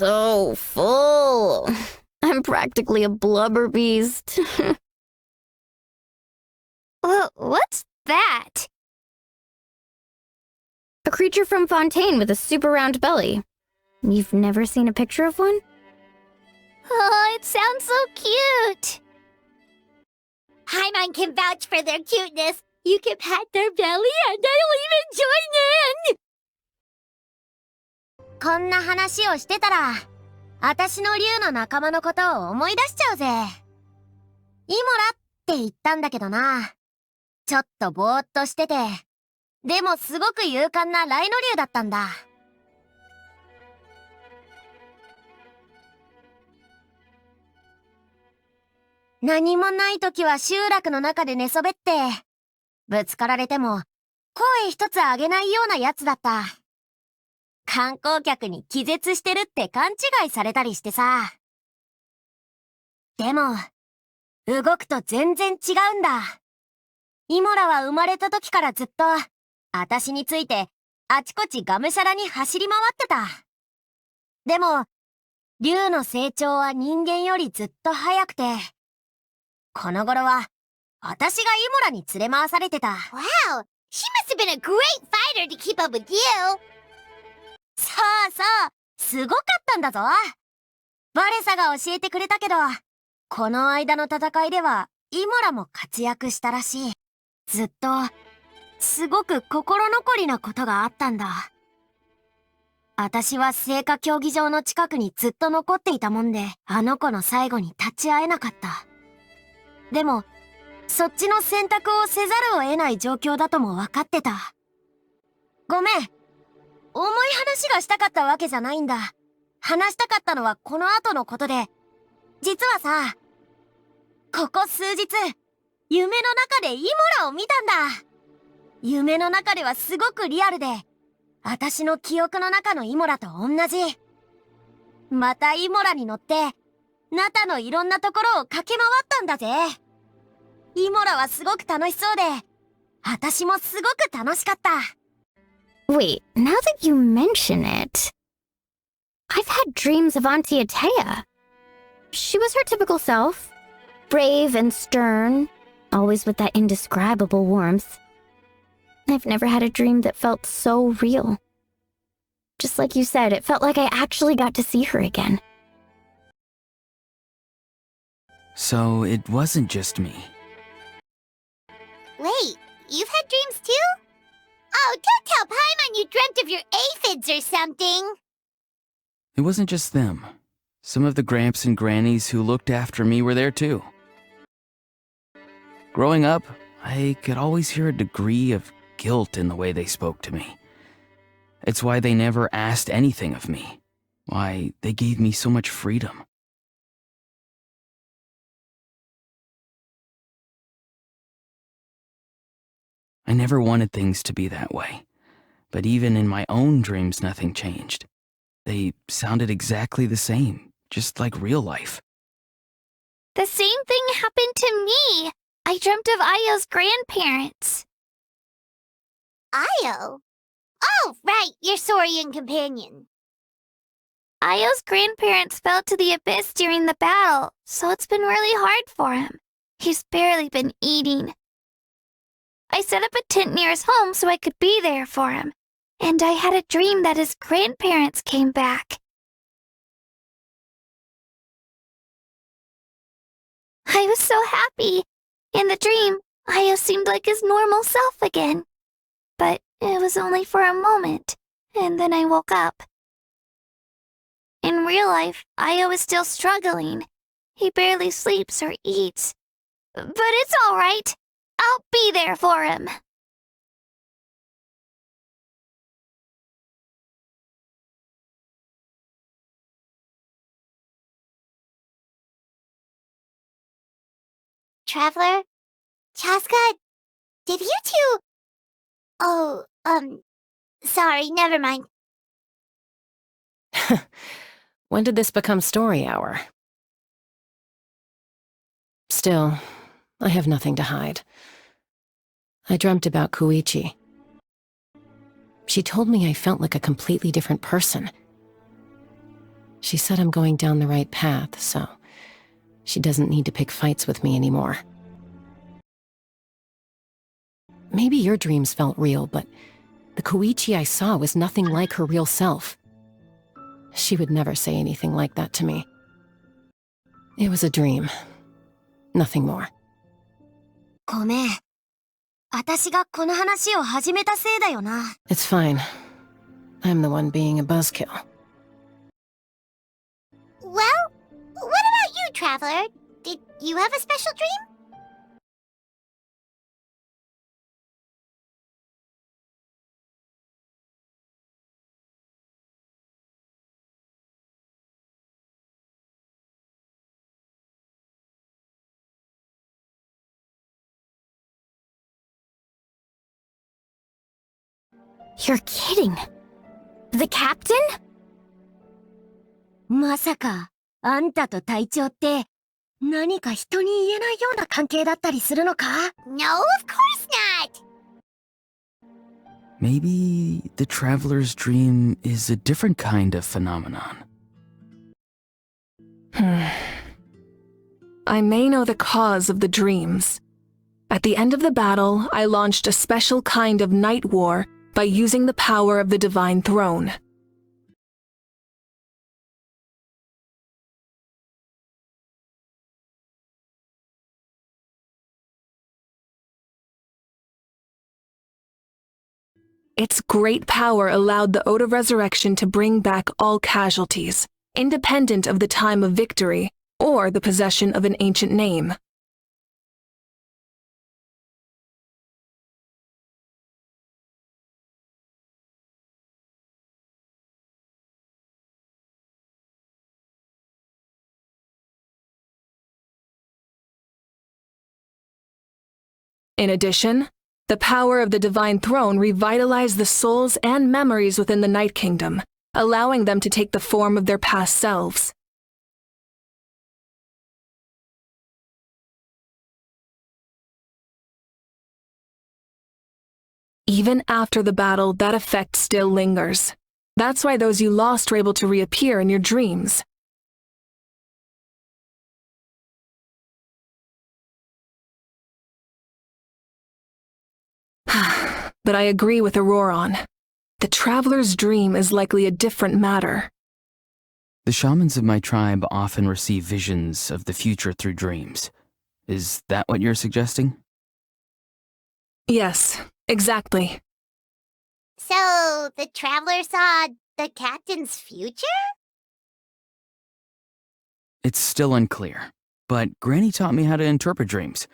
Speaker 5: So full. I'm practically a blubber beast.
Speaker 3: What's that?
Speaker 5: A creature from Fontaine with a super round belly. You've never seen a picture of one?
Speaker 3: Oh, it sounds so cute. Paimon can vouch for their cuteness. You can pat their belly and I'll even join in. こんな話をしてたら、私の竜の仲間のことを思い出しちゃうぜ。イモラっって言ったんだけどな。ちょっとぼーっとしてて、でもすごく勇敢なライノ竜だったんだ。何もない時は集落の中で寝そべって、ぶつかられても声一つ上げないようなやつだった。観光客に気絶してるって勘違いされたりしてさ。でも、動くと全然違うんだ。イモラは生まれた時からずっと、あたしについて、あちこちがむしゃらに走り回ってた。でも、竜の成長は人間よりずっと早くて、この頃は、あたしがイモラに連れ回されてた。
Speaker 12: Wow, she must have been a great fighter to keep up with you.
Speaker 3: そうそう、すごかったんだぞ。バレサが教えてくれたけど、この間の戦いでは、イモラも活躍したらしい。ずっと、すごく心残りなことがあったんだ。あたしは聖火競技場の近くにずっと残っていたもんで、あの子の最後に立ち会えなかった。でも、そっちの選択をせざるを得ない状況だとも分かってた。ごめん。重い話がしたかったわけじゃないんだ。話したかったのはこの後のことで、実はさ、ここ数日、夢の中でイモラを見たんだ。夢の中ではすごくリアルで、あたしの記憶の中のイモラと同じ。またイモラに乗って、ナタのいろんなところを駆け回ったんだぜ。イモラはすごく楽しそうで、あたしもすごく楽しかった。
Speaker 5: Wait, now that you mention it, I've had dreams of Auntie Atea. She was her typical self, brave and stern, always with that indescribable warmth. I've never had a dream that felt so real. Just like you said, it felt like I actually got to see her again.
Speaker 7: So it wasn't just me.
Speaker 12: Wait, you've had dreams too? Oh, don't tell Paimon you dreamt of your aphids or something.
Speaker 7: It wasn't just them. Some of the Gramps and Grannies who looked after me were there too. Growing up, I could always hear a degree of guilt in the way they spoke to me. It's why they never asked anything of me. Why they gave me so much freedom. I never wanted things to be that way. But even in my own dreams, nothing changed. They sounded exactly the same, just like real life.
Speaker 3: The same thing happened to me. I dreamt of Ayo's grandparents.
Speaker 12: Io? Oh, right, your Saurian companion.
Speaker 3: Ayo's grandparents fell to the abyss during the battle, so it's been really hard for him. He's barely been eating. I set up a tent near his home so I could be there for him, and I had a dream that his grandparents came back. I was so happy. In the dream, Ayo seemed like his normal self again. But it was only for a moment, and then I woke up. In real life, Ayo is still struggling. He barely sleeps or eats. But it's all right. I'll be there for him.
Speaker 12: Traveler? Chaska? Did you two... Oh, sorry, never mind.
Speaker 10: When did this become story hour? Still, I have nothing to hide. I dreamt about Koichi. She told me I felt like a completely different person. She said I'm going down the right path, so she doesn't need to pick fights with me anymore. Maybe your dreams felt real, but the Koichi I saw was nothing like her real self. She would never say anything like that to me. It was a dream. Nothing more.
Speaker 3: ごめん。私がこの話を始めたせいだよな。
Speaker 10: It's fine. I'm the one being a buzzkill.
Speaker 12: Well, what about you, Traveler? Did you have a special dream?
Speaker 5: You're kidding. The captain?
Speaker 12: まさか、あんたと隊長って、何か人に言えないような関係だったりするのか？ No, of course not!
Speaker 7: Maybe the traveler's dream is a different kind of phenomenon.
Speaker 1: I may know the cause of the dreams. At the end of the battle, I launched a special kind of night war by using the power of the Divine Throne. Its great power allowed the Ode of Resurrection to bring back all casualties, independent of the time of victory or the possession of an ancient name. In addition, the power of the Divine Throne revitalized the souls and memories within the Night Kingdom, allowing them to take the form of their past selves. Even after the battle, that effect still lingers. That's why those you lost were able to reappear in your dreams. But I agree with Auroron. The traveler's dream is likely a different matter.
Speaker 7: The shamans of my tribe often receive visions of the future through dreams. Is that what you're suggesting?
Speaker 1: Yes, exactly.
Speaker 3: So, the traveler saw the captain's future?
Speaker 7: It's still unclear, but Granny taught me how to interpret dreams.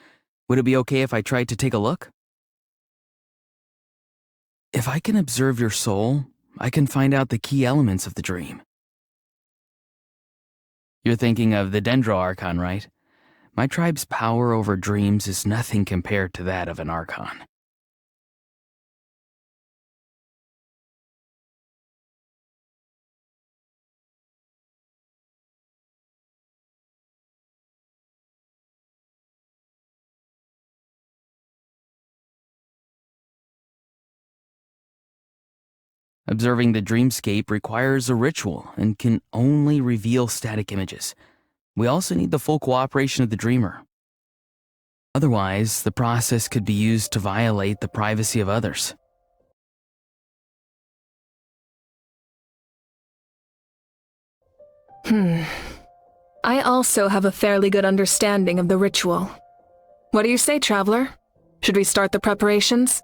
Speaker 7: Would it be okay if I tried to take a look? If I can observe your soul, I can find out the key elements of the dream. You're thinking of the Dendro Archon, right? My tribe's power over dreams is nothing compared to that of an Archon. Observing the dreamscape requires a ritual and can only reveal static images. We also need the full cooperation of the dreamer. Otherwise, the process could be used to violate the privacy of others.
Speaker 1: I also have a fairly good understanding of the ritual. What do you say, Traveler? Should we start the preparations?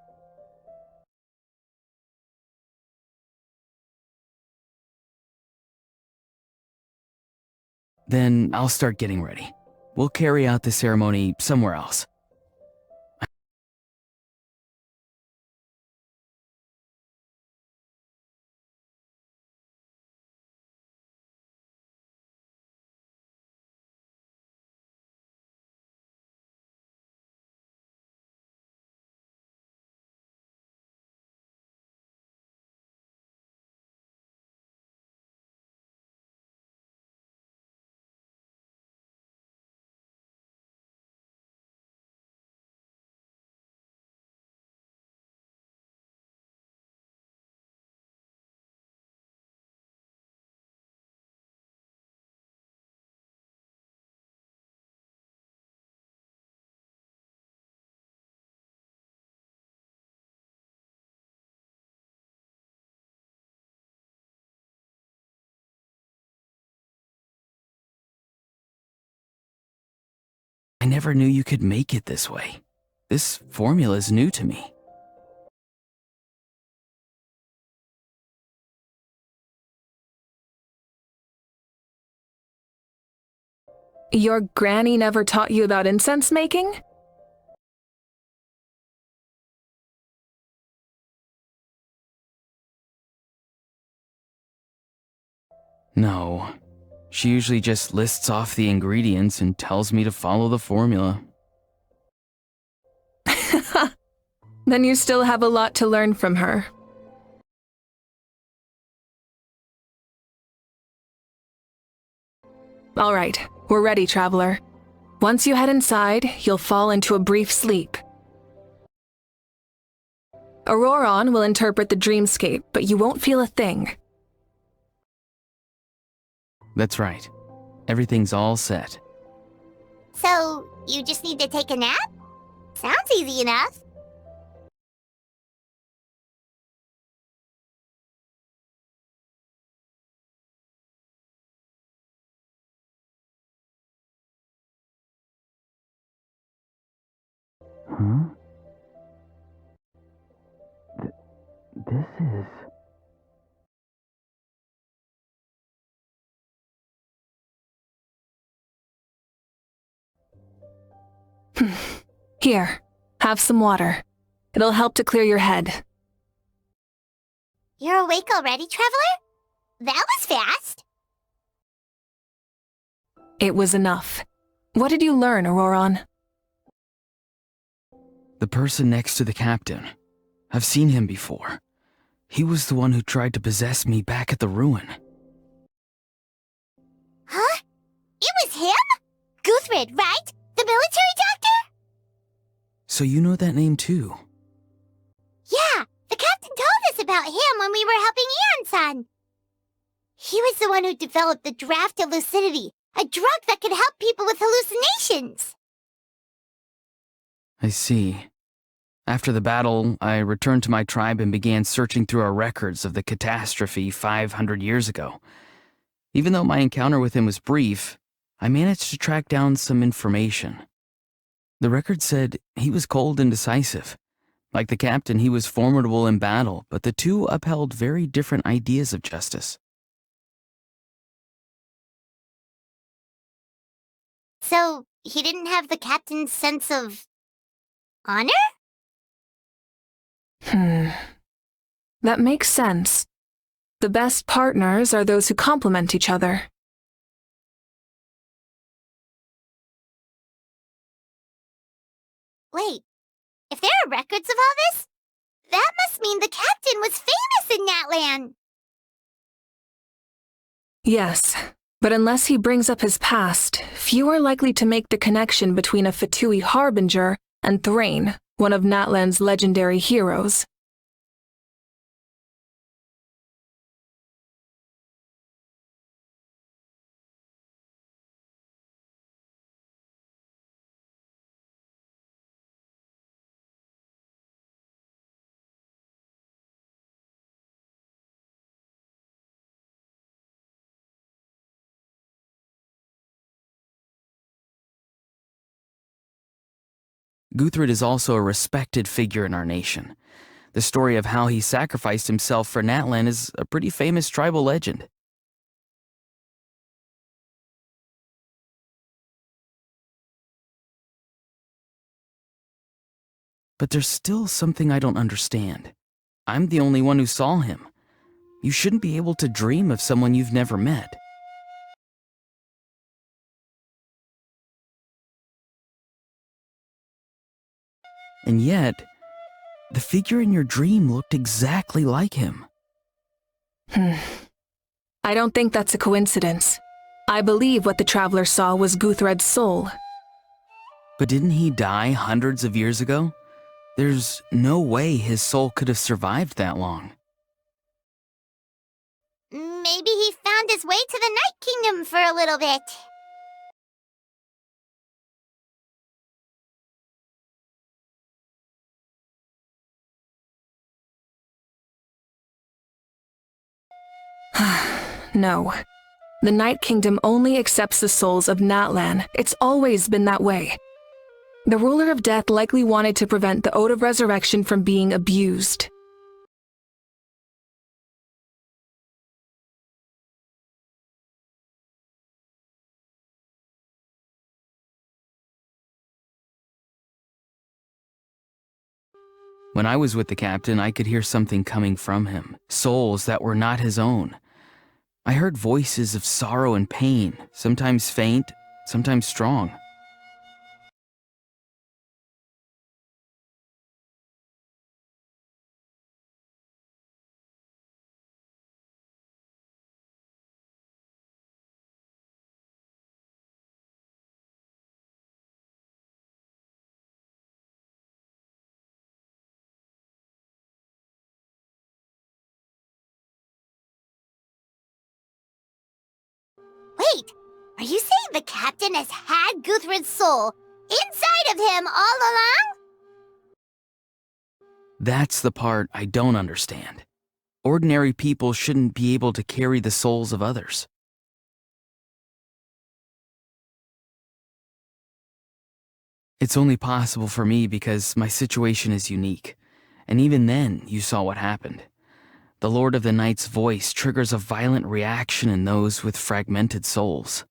Speaker 7: Then I'll start getting ready. We'll carry out the ceremony somewhere else. I never knew you could make it this way. This formula is new to me.
Speaker 1: Your granny never taught you about incense making?
Speaker 7: No. She usually just lists off the ingredients and tells me to follow the formula.
Speaker 1: Then you still have a lot to learn from her. All right, we're ready, Traveler. Once you head inside, you'll fall into a brief sleep. Auroron will interpret the dreamscape, but you won't feel a thing.
Speaker 7: That's right. Everything's all set.
Speaker 3: So, you just need to take a nap? Sounds easy enough.
Speaker 7: Huh? This is...
Speaker 1: Here, have some water. It'll help to clear your head.
Speaker 3: You're awake already, Traveler? That was fast.
Speaker 1: It was enough. What did you learn, Auroron?
Speaker 7: The person next to the captain. I've seen him before. He was the one who tried to possess me back at the ruin.
Speaker 3: Huh? It was him? Guthred, right? The military doctor?
Speaker 7: So you know that name too?
Speaker 3: Yeah, the captain told us about him when we were helping Eon-san. He was the one who developed the draft of lucidity, a drug that could help people with hallucinations.
Speaker 7: I see. After the battle, I returned to my tribe and began searching through our records of the catastrophe 500 years ago. Even though my encounter with him was brief, I managed to track down some information. The record said he was cold and decisive. Like the captain, he was formidable in battle, but the two upheld very different ideas of justice.
Speaker 3: So, he didn't have the captain's sense of... honor?
Speaker 1: That makes sense. The best partners are those who complement each other.
Speaker 3: Wait, if there are records of all this, that must mean the captain was famous in Natlan.
Speaker 1: Yes, but unless he brings up his past, few are likely to make the connection between a Fatui harbinger and Thrain, one of Natlan's legendary heroes.
Speaker 7: Guthred is also a respected figure in our nation. The story of how he sacrificed himself for Natlan is a pretty famous tribal legend. But there's still something I don't understand. I'm the only one who saw him. You shouldn't be able to dream of someone you've never met. And yet, the figure in your dream looked exactly like him.
Speaker 1: I don't think that's a coincidence. I believe what the Traveler saw was Guthred's soul.
Speaker 7: But didn't he die hundreds of years ago? There's no way his soul could have survived that long.
Speaker 3: Maybe he found his way to the Night Kingdom for a little bit.
Speaker 1: No. The Night Kingdom only accepts the souls of Natlan. It's always been that way. The Ruler of Death likely wanted to prevent the Ode of Resurrection from being abused.
Speaker 7: When I was with the captain, I could hear something coming from him, souls that were not his own. I heard voices of sorrow and pain, sometimes faint, sometimes strong.
Speaker 3: Wait! Are you saying the captain has had Guthred's soul inside of him all along?
Speaker 7: That's the part I don't understand. Ordinary people shouldn't be able to carry the souls of others. It's only possible for me because my situation is unique. And even then, you saw what happened. The Lord of the Night's voice triggers a violent reaction in those with fragmented souls.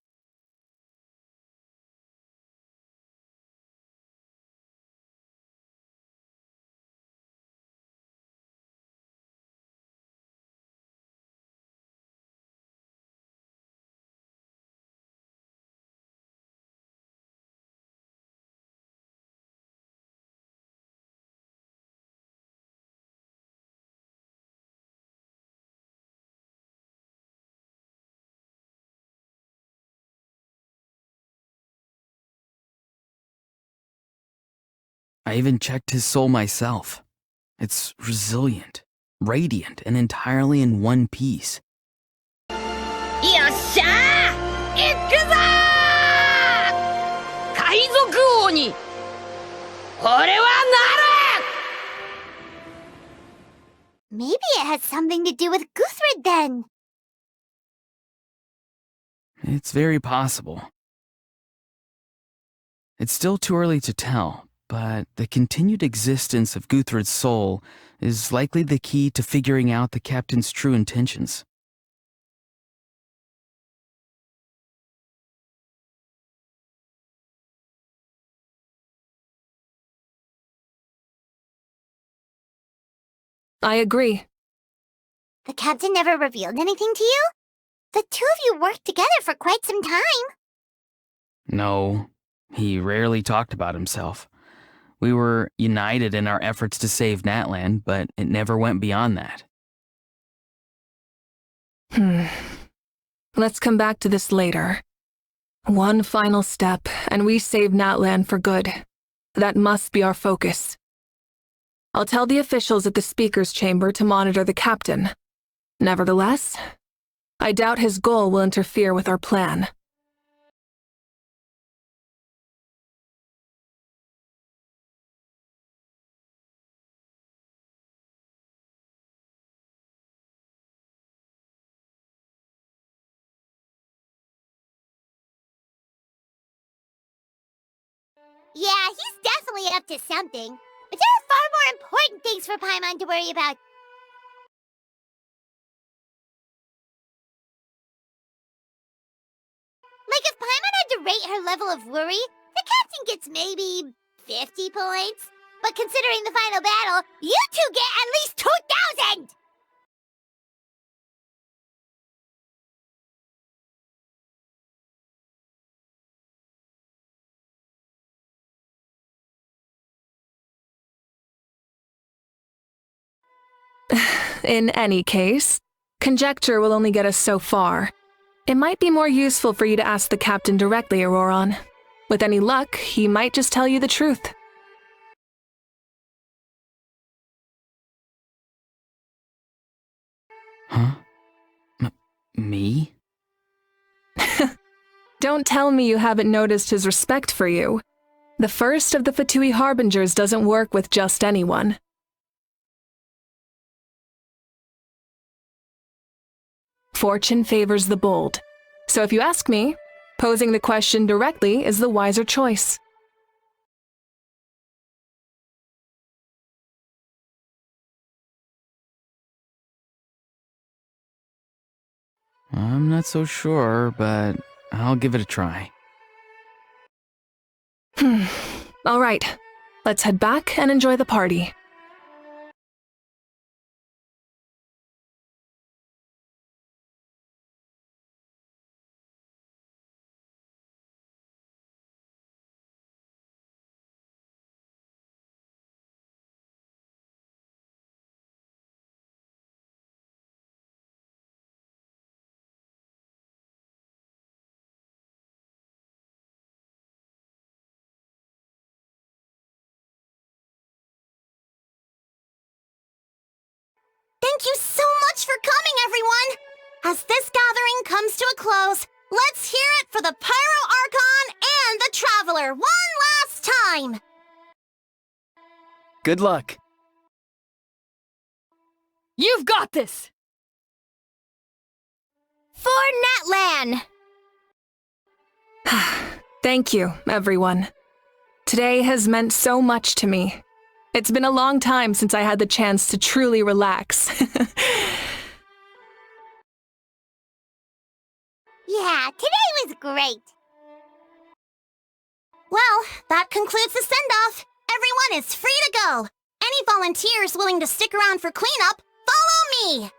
Speaker 7: I even checked his soul myself. It's resilient, radiant, and entirely in one piece.
Speaker 3: Maybe it has something to do with Guthred then.
Speaker 7: It's very possible. It's still too early to tell, but the continued existence of Guthred's soul is likely the key to figuring out the captain's true intentions.
Speaker 1: I agree.
Speaker 3: The captain never revealed anything to you? The two of you worked together for quite some time.
Speaker 7: No, he rarely talked about himself. We were united in our efforts to save Natlan, but it never went beyond that.
Speaker 1: Let's come back to this later. One final step, and we save Natlan for good. That must be our focus. I'll tell the officials at the speaker's chamber to monitor the captain. Nevertheless, I doubt his goal will interfere with our plan.
Speaker 3: Yeah, he's definitely up to something. But there are far more important things for Paimon to worry about. Like if Paimon had to rate her level of worry, the captain gets maybe 50 points. But considering the final battle, you two get at least 2,000!
Speaker 1: In any case, conjecture will only get us so far. It might be more useful for you to ask the captain directly, Auroron. With any luck, he might just tell you the truth.
Speaker 7: Huh? Me?
Speaker 1: Don't tell me you haven't noticed his respect for you. The first of the Fatui Harbingers doesn't work with just anyone. Fortune favors the bold. So if you ask me, posing the question directly is the wiser choice.
Speaker 7: I'm not so sure, but I'll give it a try.
Speaker 1: All right, let's head back and enjoy the party.
Speaker 3: Thank you so much for coming, everyone! As this gathering comes to a close, let's hear
Speaker 12: time!
Speaker 7: Good luck.
Speaker 8: You've got this!
Speaker 5: For Natlan!
Speaker 1: Thank you, everyone. Today has meant so much to me. It's been a long time since I had the chance to truly relax.
Speaker 3: Yeah, today was great. Well, that concludes the send-off. Everyone is free to go. Any volunteers willing to stick around for cleanup, follow me!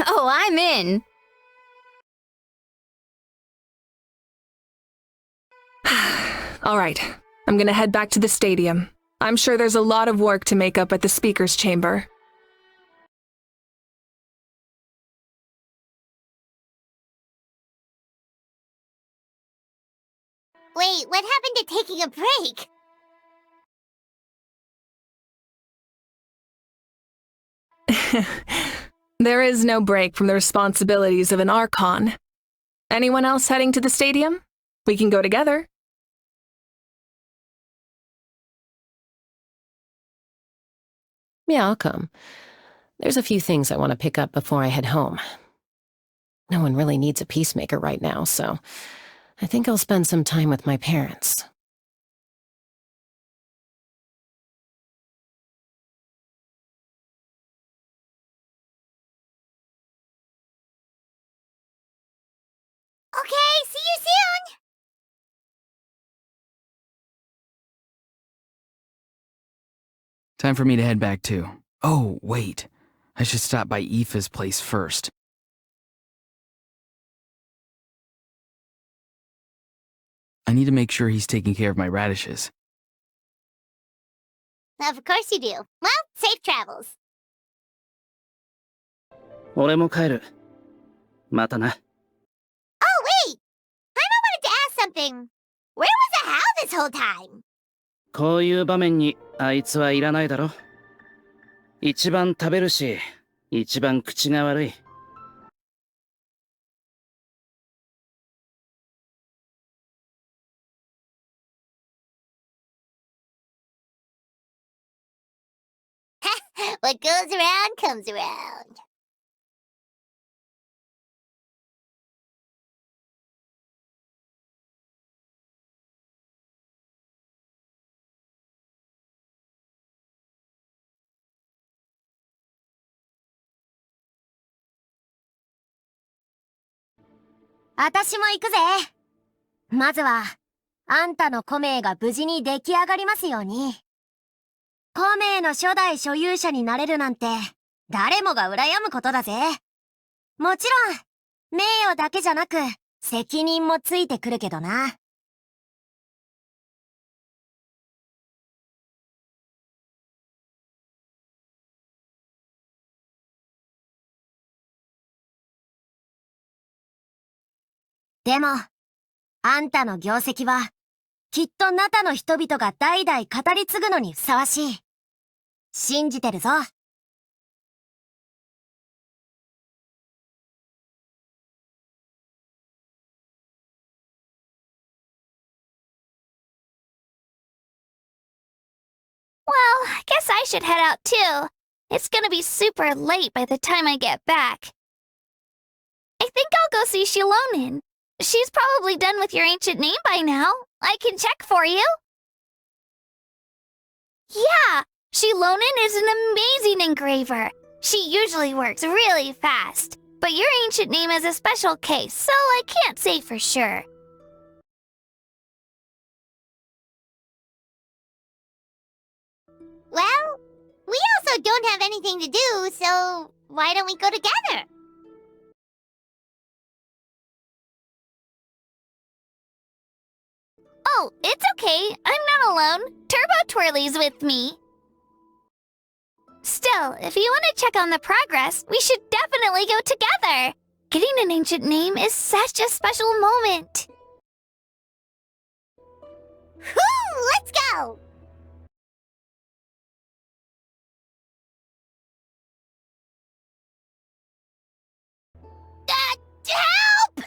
Speaker 5: Oh, I'm in!
Speaker 1: All right, I'm gonna head back to the stadium. I'm sure there's a lot of work to make up at the speaker's chamber.
Speaker 3: Wait, what happened to taking a break?
Speaker 1: There is no break from the responsibilities of an Archon. Anyone else heading to the stadium? We can go together.
Speaker 10: Yeah, I'll come. There's a few things I want to pick up before I head home. No one really needs a peacemaker right now, so I think I'll spend some time with my parents.
Speaker 3: Okay, see you soon!
Speaker 7: Time for me to head back too. Oh, wait. I should stop by Aoife's place first. I need to make sure he's taking care of my radishes.
Speaker 3: Of course you do. Well, safe travels.
Speaker 6: 俺も帰る。またな。
Speaker 3: Oh, wait! I wanted to ask something. Where was the Hal this whole time?
Speaker 6: こういう場面にあいつはいらないだろ。一番食べるし、一番口が悪い。
Speaker 3: What goes around comes around.
Speaker 12: "私も行くぜ。まずは、あんたのコメが無事に出来上がりますように。コメの初代所有者になれるなんて、誰もが羨むことだぜ。もちろん、名誉だけじゃなく、責任もついてくるけどな。でも、あんたの業績は、きっとナタの人々が代々語り継ぐのにふさわしい。信じてるぞ。
Speaker 3: Well, I guess I should head out too. It's gonna be super late by the time I get back. I think I'll go see Shilonin. She's probably done with your ancient name by now. I can check for you. Yeah, Shilonin is an amazing engraver. She usually works really fast. But your ancient name is a special case, so I can't say for sure. Well, we also don't have anything to do, so why don't we go together? Oh, it's okay. I'm not alone. Turbo Twirly's with me. Still, if you want to check on the progress, we should definitely go together. Getting an ancient name is such a special moment. Whoo! Let's go! Help!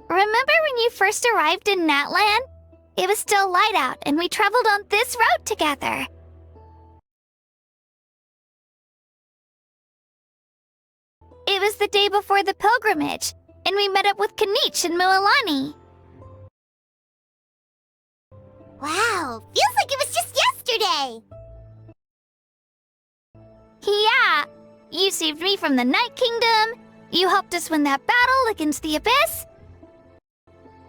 Speaker 3: Remember when you first arrived in Natlan? It was still light out, and we traveled on this road together. It was the day before the pilgrimage, and we met up with Kanich and Mualani. Wow, feels like it was just yesterday! Yeah, you saved me from the Night Kingdom, you helped us win that battle against the Abyss,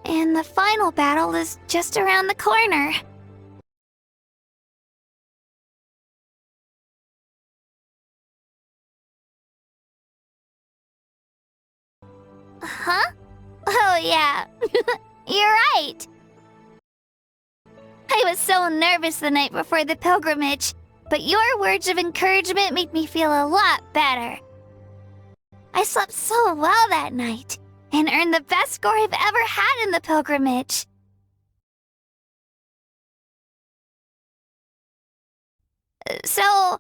Speaker 3: and the final battle is just around the corner. Huh? Oh yeah, you're right. I was so nervous the night before the pilgrimage, but your words of encouragement made me feel a lot better. I slept so well that night, and earned the best score I've ever had in the pilgrimage. So,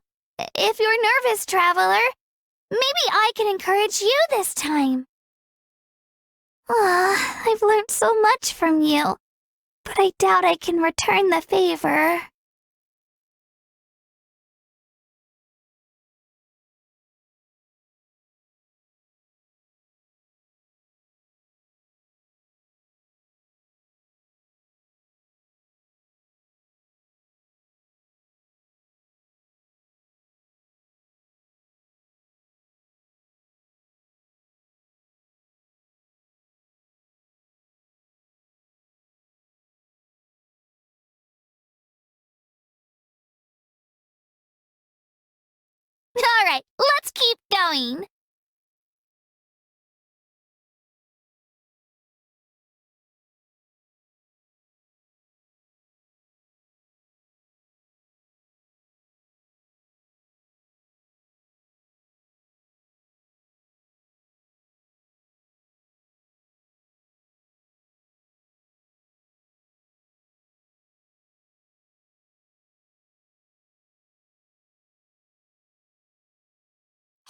Speaker 3: if you're nervous, traveler, maybe I can encourage you this time. I've learned so much from you, but I doubt I can return the favor. Alright, let's keep going.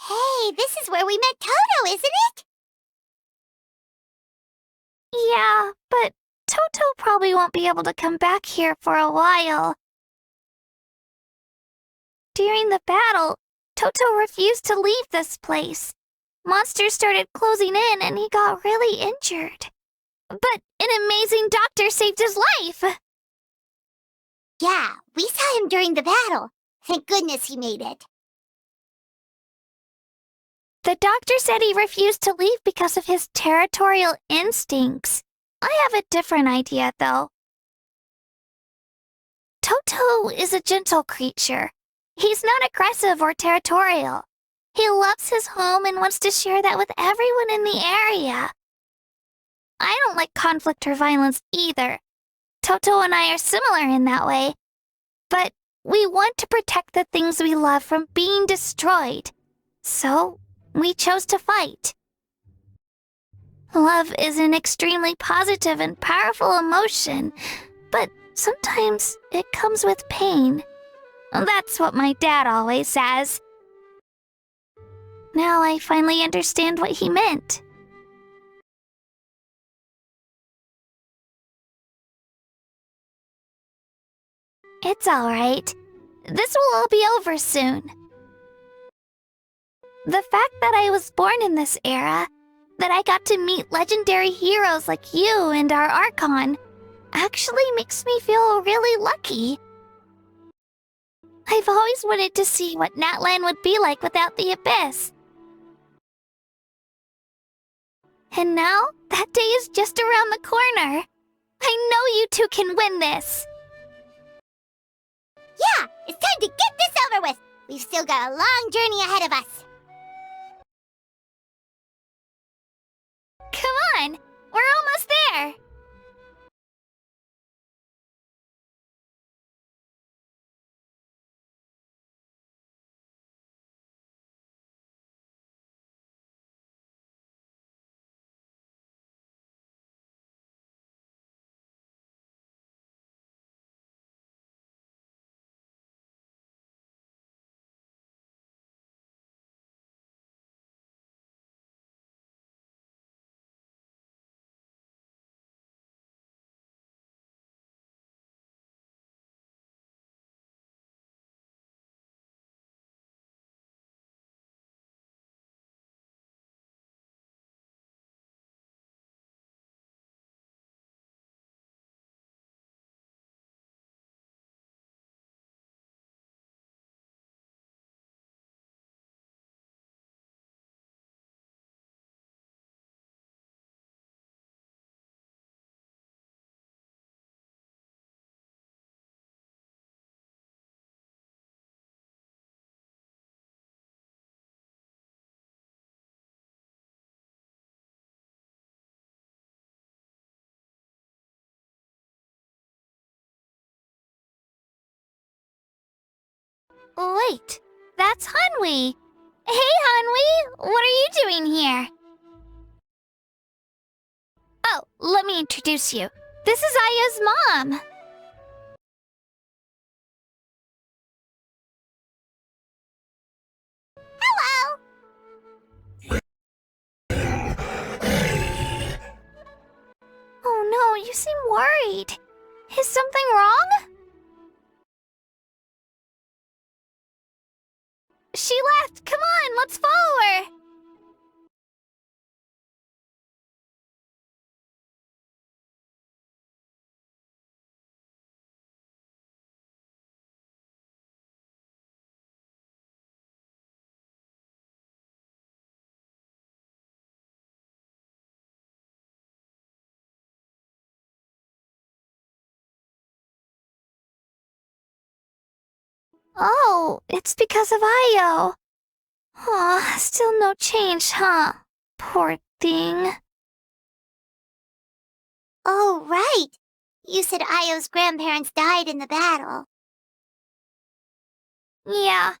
Speaker 3: Hey, this is where we met Toto, isn't it? Yeah, but Toto probably won't be able to come back here for a while. During the battle, Toto refused to leave this place. Monsters started closing in and he got really injured. But an amazing doctor saved his life! Yeah, we saw him during the battle. Thank goodness he made it. The doctor said he refused to leave because of his territorial instincts. I have a different idea, though. Toto is a gentle creature. He's not aggressive or territorial. He loves his home and wants to share that with everyone in the area. I don't like conflict or violence either. Toto and I are similar in that way. But we want to protect the things we love from being destroyed. So, we chose to fight. Love is an extremely positive and powerful emotion, but sometimes it comes with pain. That's what my dad always says. Now I finally understand what he meant. It's alright. This will all be over soon. The fact that I was born in this era, that I got to meet legendary heroes like you and our Archon, actually makes me feel really lucky. I've always wanted to see what Natlan would be like without the Abyss. And now, that day is just around the corner. I know you two can win this. Yeah, it's time to get this over with. We've still got a long journey ahead of us. Come on, we're almost there. Wait, that's Hanwi. Hey, Hanwi, what are you doing here? Oh, let me introduce you. This is Aya's mom. Hello. Oh no, you seem worried. Is something wrong? She left. Come on, let's follow her. Oh, it's because of Io. Aw, still no change, huh? Poor thing. Oh, right. You said Io's grandparents died in the battle. Yeah.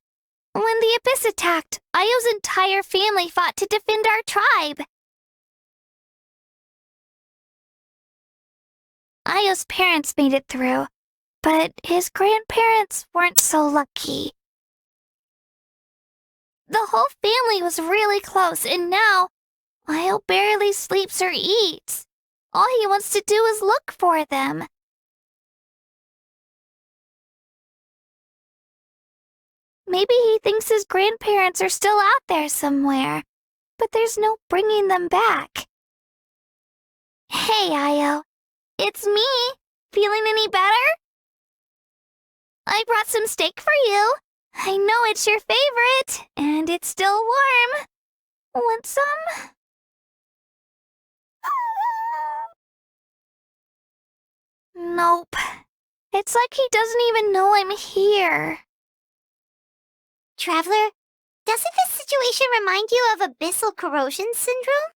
Speaker 3: When the Abyss attacked, Io's entire family fought to defend our tribe. Io's parents made it through, but his grandparents weren't so lucky. The whole family was really close, and now Io barely sleeps or eats. All he wants to do is look for them. Maybe he thinks his grandparents are still out there somewhere, but there's no bringing them back. Hey, Io. It's me. Feeling any better? I brought some steak for you. I know it's your favorite, and it's still warm. Want some? Nope. It's like he doesn't even know I'm here. Traveler, doesn't this situation remind you of abyssal corrosion syndrome?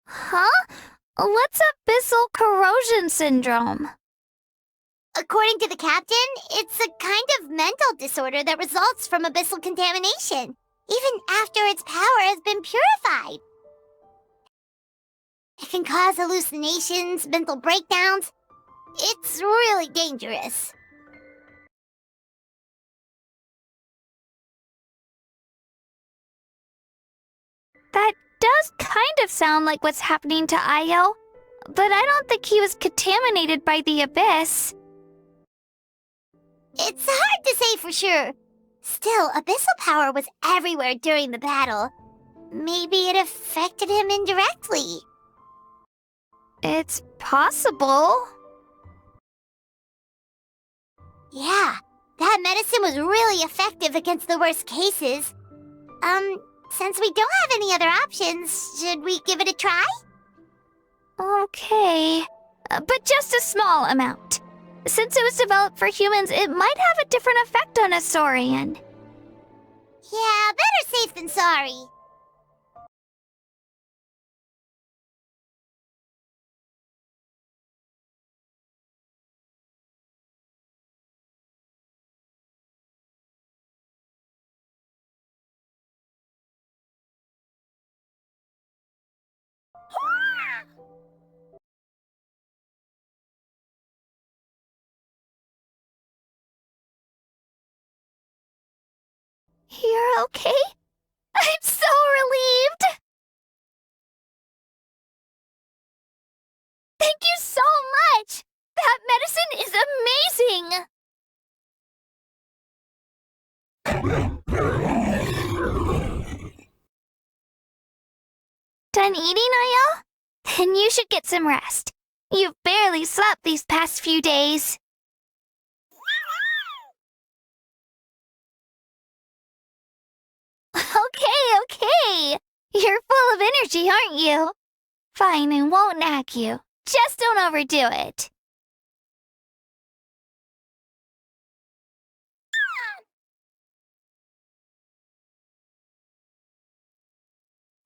Speaker 3: Huh? What's abyssal corrosion syndrome? According to the captain, it's a kind of mental disorder that results from abyssal contamination, even after its power has been purified. It can cause hallucinations, mental breakdowns. It's really dangerous. That does kind of sound like what's happening to Io, but I don't think he was contaminated by the Abyss. It's hard to say for sure. Still, abyssal power was everywhere during the battle. Maybe it affected him indirectly. It's possible. Yeah, that medicine was really effective against the worst cases. Since we don't have any other options, should we give it a try? Okay, but just a small amount. Since it was developed for humans, it might have a different effect on a Saurian. Yeah, better safe than sorry. You're okay? I'm so relieved! Thank you so much! That medicine is amazing! Done eating, Io? Then you should get some rest. You've barely slept these past few days. Okay. You're full of energy, aren't you? Fine, I won't nag you. Just don't overdo it.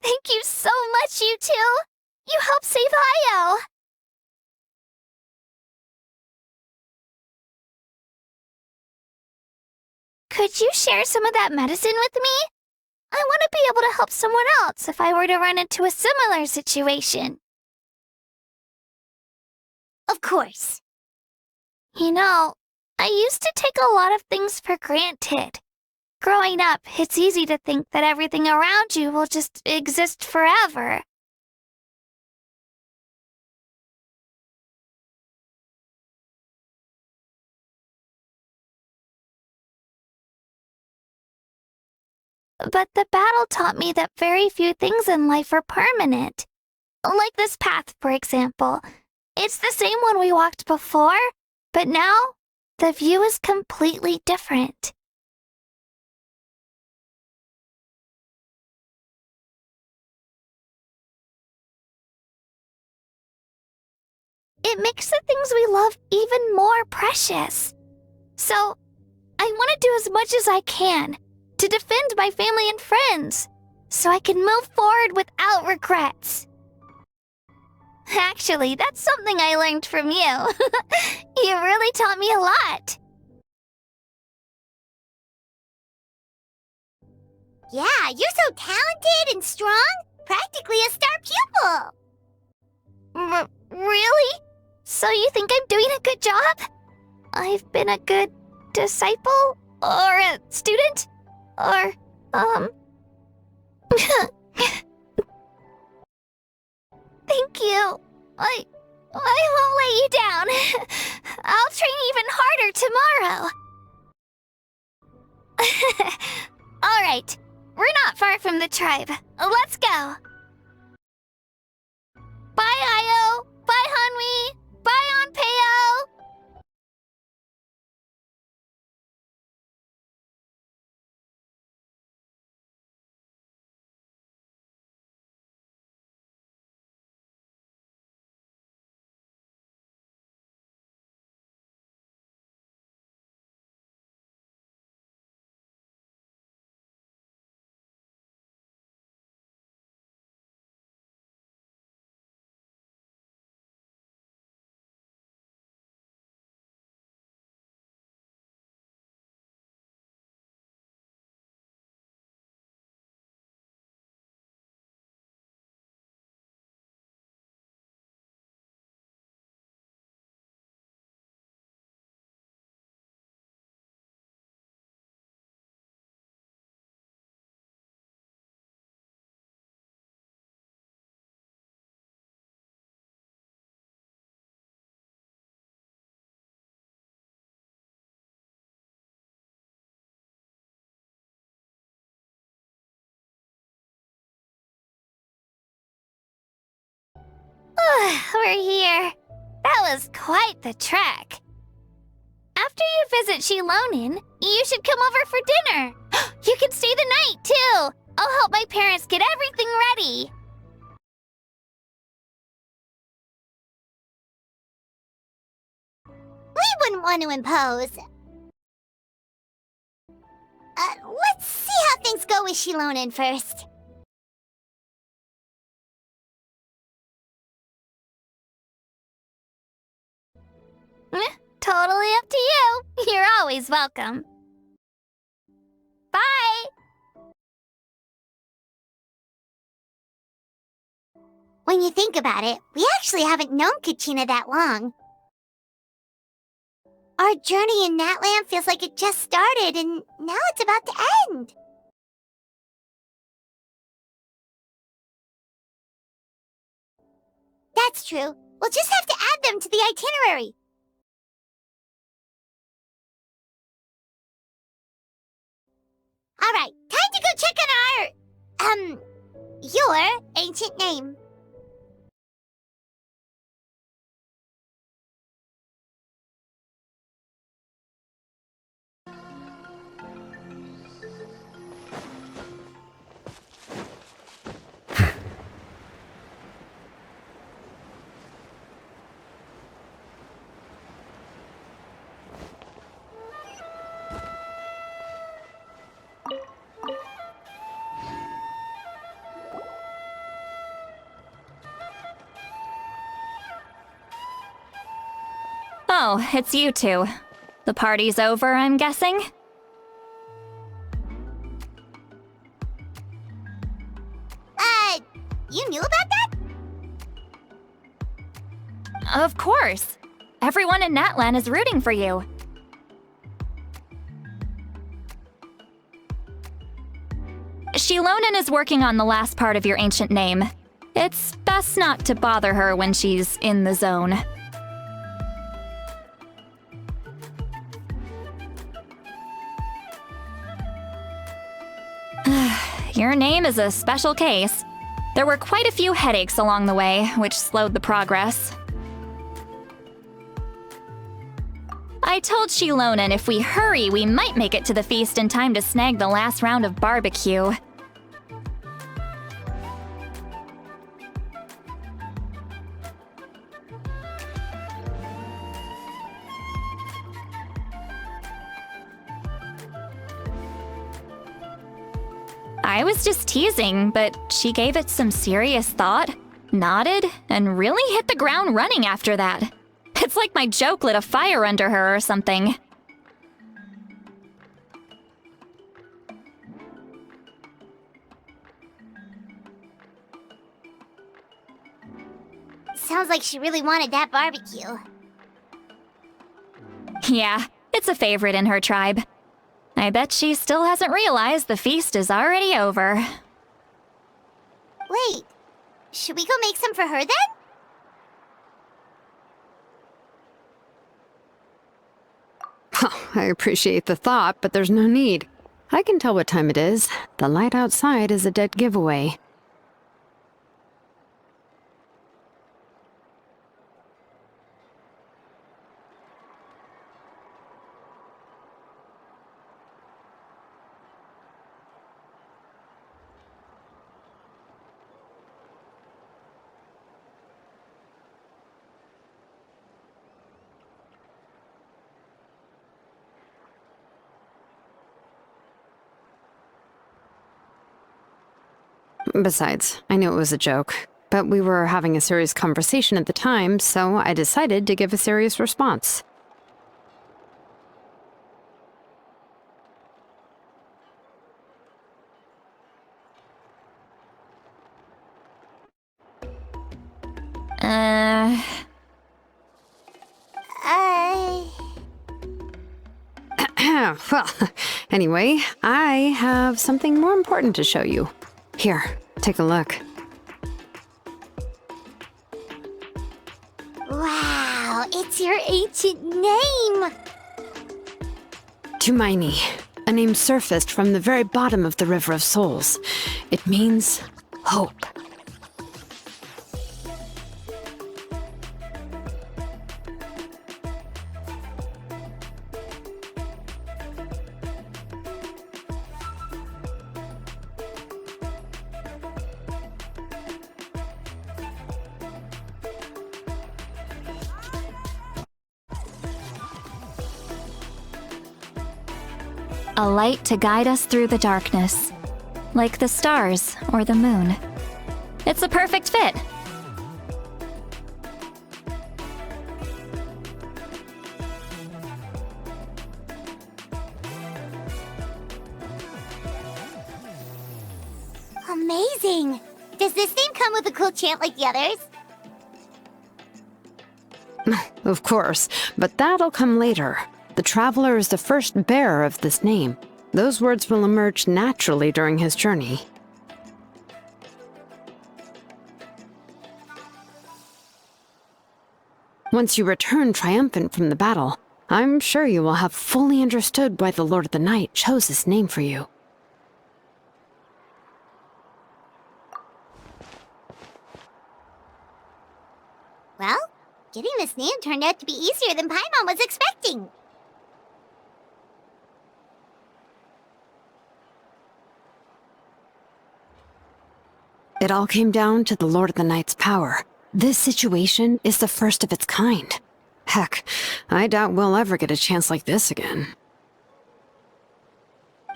Speaker 3: Thank you so much, you two. You helped save Io. Could you share some of that medicine with me? I want to be able to help someone else if I were to run into a similar situation. Of course. You know, I used to take a lot of things for granted. Growing up, it's easy to think that everything around you will just exist forever. But the battle taught me that very few things in life are permanent. Like this path, for example. It's the same one we walked before, but now the view is completely different. It makes the things we love even more precious. So, I want to do as much as I can to defend my family and friends, so I can move forward without regrets. Actually, that's something I learned from you. You really taught me a lot. Yeah, you're so talented and strong. Practically a star pupil. Really? So you think I'm doing a good job? I've been a good disciple? Or a student? Or, Thank you. I won't let you down. I'll train even harder tomorrow. Alright, we're not far from the tribe. Let's go. Bye, Io. Bye, Hanwi. Bye, Onpeo. We're here. That was quite the trek. After you visit Shilonin, you should come over for dinner. You can stay the night, too. I'll help my parents get everything ready. We wouldn't want to impose. Let's see how things go with Shilonin first. Totally up to you. You're always welcome. Bye! When you think about it, we actually haven't known Kachina that long. Our journey in Natlan feels like it just started, and now it's about to end. That's true. We'll just have to add them to the itinerary. Alright, time to go check on your ancient name.
Speaker 5: Oh, it's you two. The party's over, I'm guessing?
Speaker 3: You knew about that?
Speaker 5: Of course. Everyone in Natlan is rooting for you. Shilonen is working on the last part of your ancient name. It's best not to bother her when she's in the zone. Your name is a special case. There were quite a few headaches along the way, which slowed the progress. I told Shilonen if we hurry, we might make it to the feast in time to snag the last round of barbecue. I was just teasing, but she gave it some serious thought, nodded, and really hit the ground running after that. It's like my joke lit a fire under her or something.
Speaker 3: Sounds like she really wanted that barbecue.
Speaker 5: Yeah, it's a favorite in her tribe. I bet she still hasn't realized the feast is already over.
Speaker 3: Wait, should we go make some for her then?
Speaker 4: I appreciate the thought, but there's no need. I can tell what time it is. The light outside is a dead giveaway. Besides, I knew it was a joke, but we were having a serious conversation at the time, so I decided to give a serious response. Well, anyway, I have something more important to show you. Here, take a look.
Speaker 3: Wow, it's your ancient name!
Speaker 4: Tumaini, a name surfaced from the very bottom of the River of Souls. It means hope.
Speaker 5: A light to guide us through the darkness, like the stars or the moon. It's a perfect fit.
Speaker 3: Amazing! Does this name come with a cool chant like the others?
Speaker 4: Of course, but that'll come later. The Traveler is the first bearer of this name. Those words will emerge naturally during his journey. Once you return triumphant from the battle, I'm sure you will have fully understood why the Lord of the Night chose this name for you.
Speaker 3: Well, getting this name turned out to be easier than Paimon was expecting.
Speaker 4: It all came down to the Lord of the Night's power. This situation is the first of its kind. Heck, I doubt we'll ever get a chance like this again.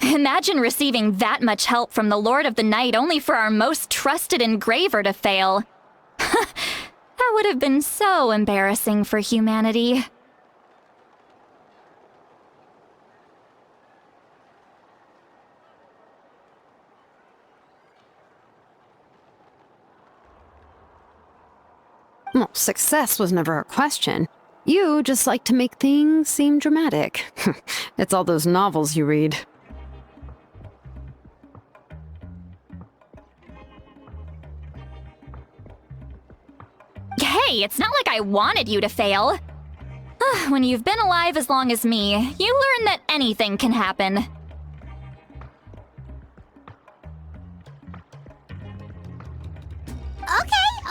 Speaker 5: Imagine receiving that much help from the Lord of the Night only for our most trusted engraver to fail. That would have been so embarrassing for humanity.
Speaker 4: Well, success was never a question. You just like to make things seem dramatic. It's all those novels you read.
Speaker 5: Hey, it's not like I wanted you to fail. When you've been alive as long as me, you learn that anything can happen.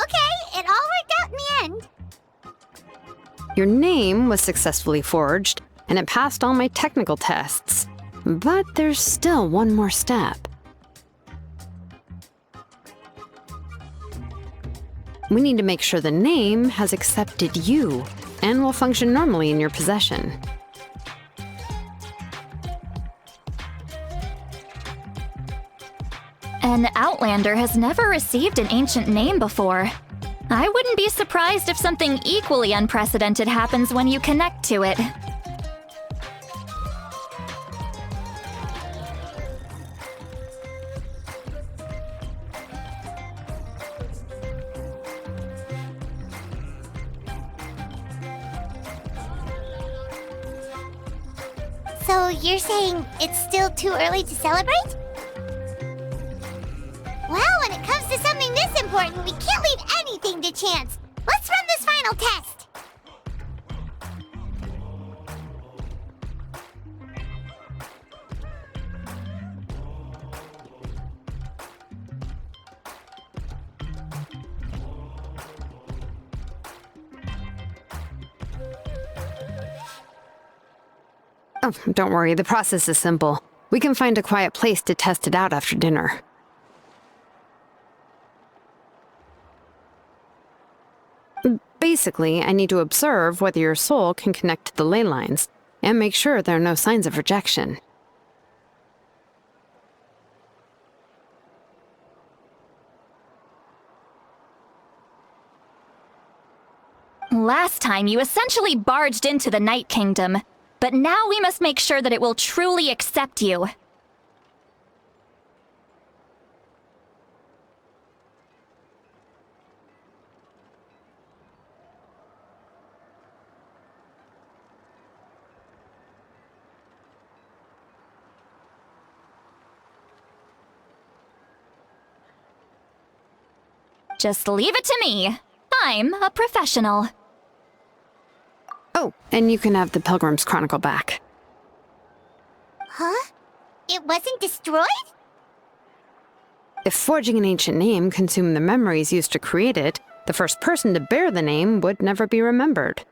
Speaker 3: Okay, it all worked out in the end.
Speaker 4: Your name was successfully forged, and it passed all my technical tests. But there's still one more step. We need to make sure the name has accepted you and will function normally in your possession.
Speaker 5: An Outlander has never received an ancient name before. I wouldn't be surprised if something equally unprecedented happens when you connect to it.
Speaker 3: So you're saying it's still too early to celebrate? Well, when it comes to something this important, we can't leave anything to chance. Let's run this final test.
Speaker 4: Oh, don't worry, the process is simple. We can find a quiet place to test it out after dinner. Basically, I need to observe whether your soul can connect to the ley lines, and make sure there are no signs of rejection.
Speaker 5: Last time, you essentially barged into the Night Kingdom, but now we must make sure that it will truly accept you. Just leave it to me. I'm a professional.
Speaker 4: Oh, and you can have the Pilgrim's Chronicle back.
Speaker 3: Huh? It wasn't destroyed?
Speaker 4: If forging an ancient name consumed the memories used to create it, the first person to bear the name would never be remembered.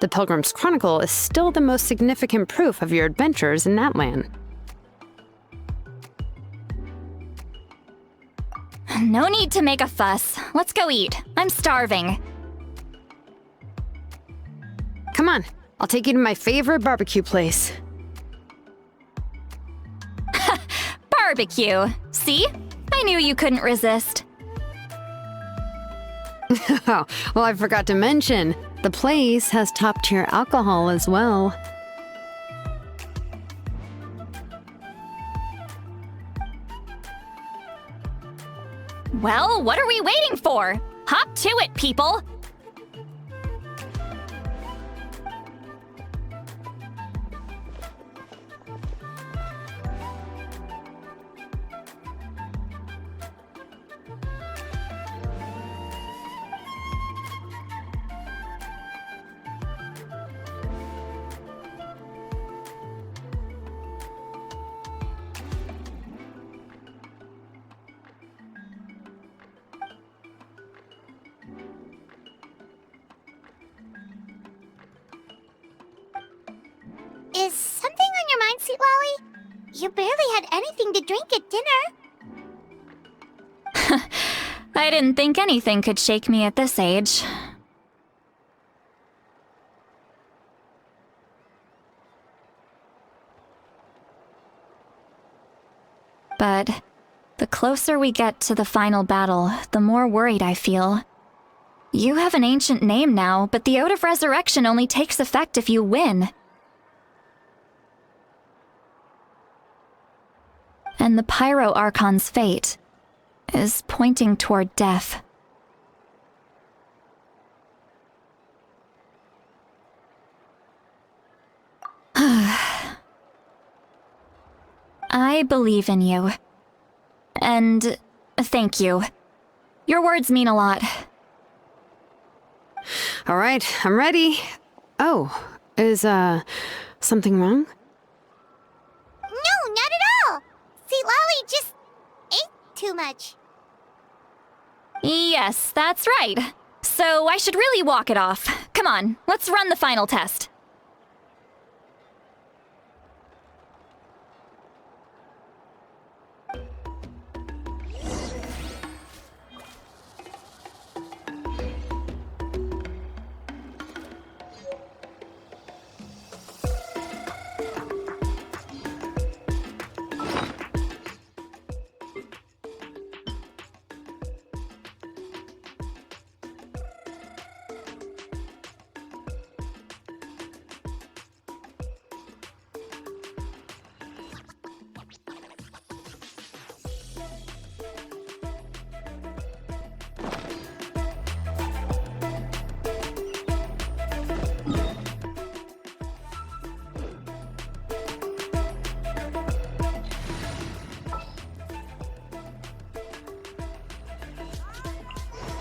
Speaker 4: The Pilgrim's Chronicle is still the most significant proof of your adventures in Natlan.
Speaker 5: No need to make a fuss. Let's go eat. I'm starving.
Speaker 4: Come on, I'll take you to my favorite barbecue place.
Speaker 5: Barbecue. See? I knew you couldn't resist.
Speaker 4: Oh, well, I forgot to mention, the place has top-tier alcohol as well.
Speaker 5: Well, what are we waiting for? Hop to it, people!
Speaker 3: Is something on your mind, Sweet Lolly? You barely had anything to drink at dinner.
Speaker 5: I didn't think anything could shake me at this age. But the closer we get to the final battle, the more worried I feel. You have an ancient name now, but the Ode of Resurrection only takes effect if you win. And the Pyro Archon's fate is pointing toward death. I believe in you. And thank you. Your words mean a lot.
Speaker 4: All right, I'm ready. Oh, is, something wrong?
Speaker 3: No, not at all. See, Lolly just ate too much.
Speaker 5: Yes, that's right. So I should really walk it off. Come on, let's run the final test.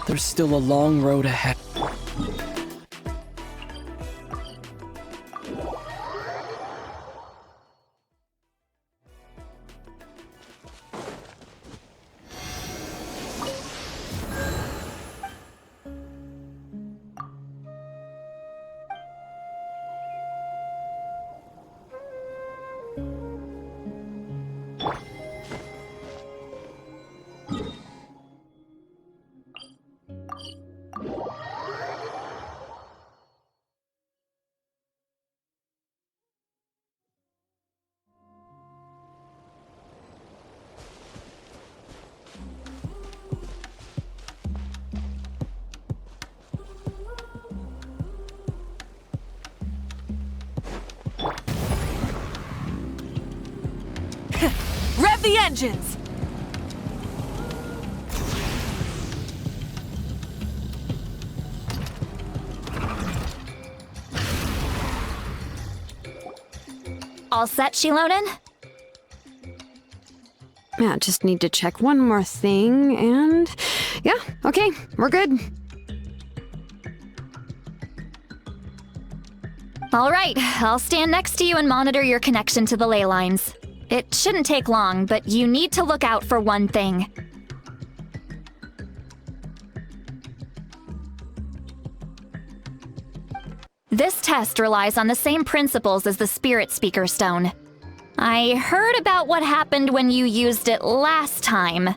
Speaker 7: There's still a long road ahead.
Speaker 1: Rev the engines!
Speaker 5: All set, Shilonen?
Speaker 4: Yeah, just need to check one more thing, and... yeah, okay, we're good.
Speaker 5: All right, I'll stand next to you and monitor your connection to the ley lines. It shouldn't take long, but you need to look out for one thing. This test relies on the same principles as the Spirit Speaker Stone. I heard about what happened when you used it last time.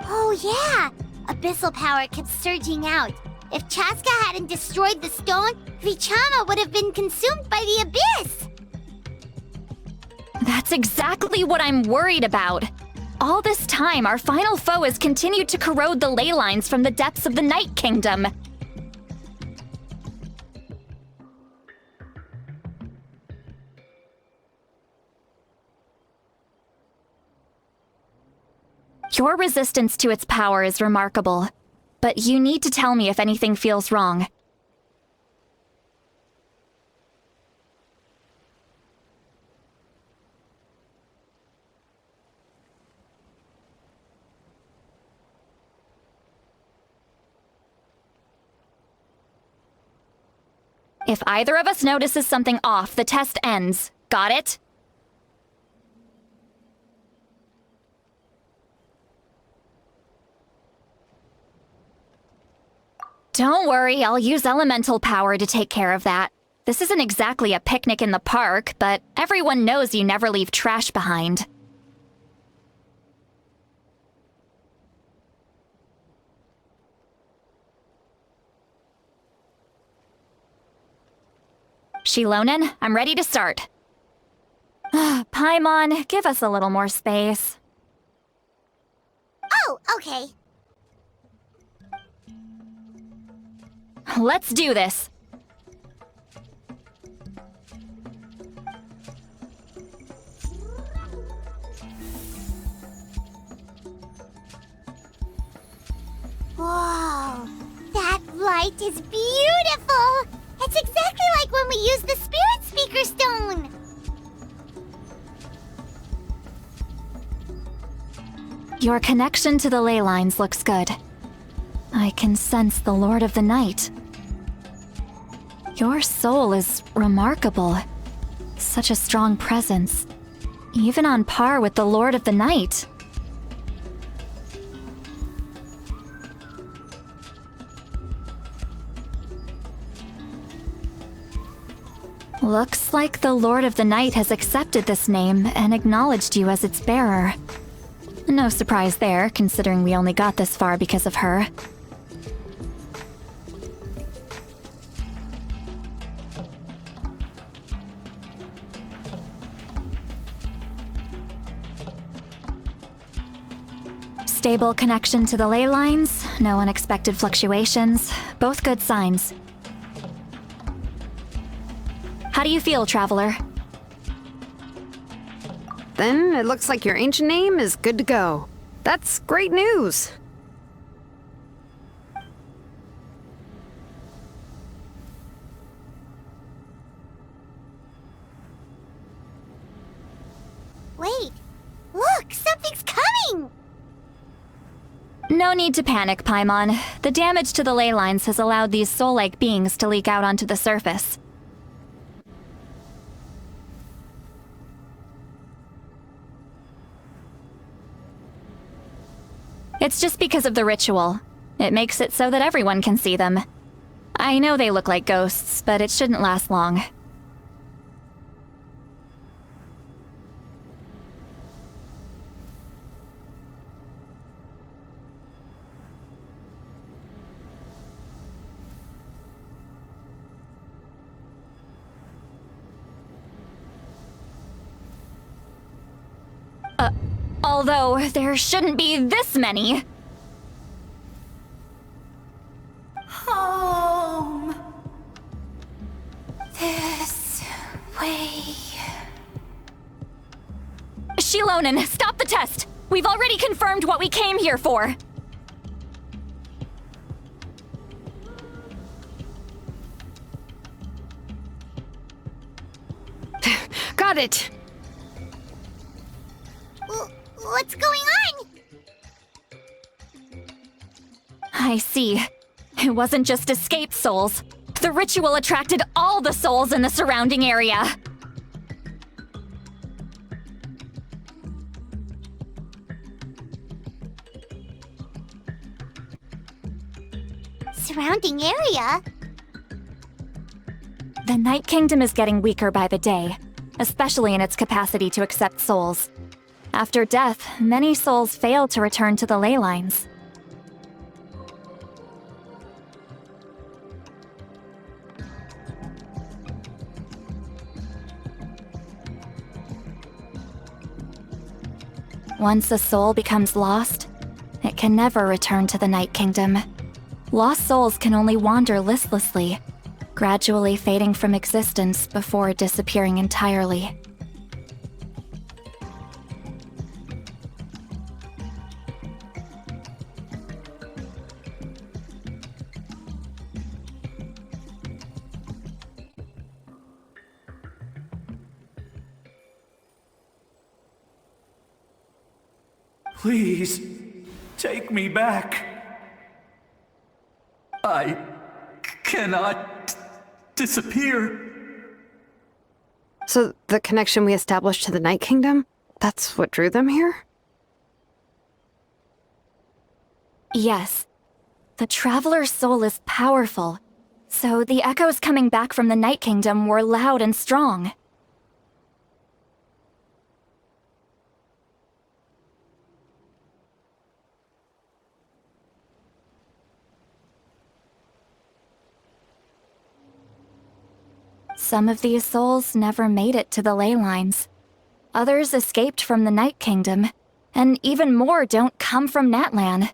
Speaker 3: Oh yeah! Abyssal power kept surging out. If Chaska hadn't destroyed the stone, Vichama would have been consumed by the abyss!
Speaker 5: That's exactly what I'm worried about. All this time, our final foe has continued to corrode the ley lines from the depths of the Night Kingdom. Your resistance to its power is remarkable, but you need to tell me if anything feels wrong. If either of us notices something off, the test ends. Got it? Don't worry, I'll use elemental power to take care of that. This isn't exactly a picnic in the park, but everyone knows you never leave trash behind. Shilonen, I'm ready to start. Paimon, give us a little more space.
Speaker 3: Oh, okay.
Speaker 5: Let's do this.
Speaker 3: Whoa, that light is beautiful! It's exactly like when we used the Spirit Speaker Stone!
Speaker 5: Your connection to the ley lines looks good. I can sense the Lord of the Night. Your soul is remarkable. Such a strong presence. Even on par with the Lord of the Night. Looks like the Lord of the Night has accepted this name and acknowledged you as its bearer. No surprise there, considering we only got this far because of her. Stable connection to the ley lines, no unexpected fluctuations, both good signs. How do you feel, Traveler?
Speaker 4: Then it looks like your ancient name is good to go. That's great news.
Speaker 3: Wait, look, something's coming!
Speaker 5: No need to panic, Paimon. The damage to the ley lines has allowed these soul-like beings to leak out onto the surface. It's just because of the ritual. It makes it so that everyone can see them. I know they look like ghosts, but it shouldn't last long. Although, there shouldn't be this many.
Speaker 9: Home. This way.
Speaker 5: Shilonen, stop the test! We've already confirmed what we came here for!
Speaker 4: Got it!
Speaker 3: What's going on?
Speaker 5: I see. It wasn't just escaped souls. The ritual attracted all the souls in the surrounding area.
Speaker 3: Surrounding area?
Speaker 5: The Night Kingdom is getting weaker by the day, especially in its capacity to accept souls. After death, many souls fail to return to the ley lines. Once a soul becomes lost, it can never return to the Night Kingdom. Lost souls can only wander listlessly, gradually fading from existence before disappearing entirely.
Speaker 13: Please, take me back. I cannot disappear.
Speaker 4: So the connection we established to the Night Kingdom, that's what drew them here?
Speaker 5: Yes. The Traveler's soul is powerful, so the echoes coming back from the Night Kingdom were loud and strong. Some of these souls never made it to the ley lines. Others escaped from the Night Kingdom, and even more don't come from Natlan.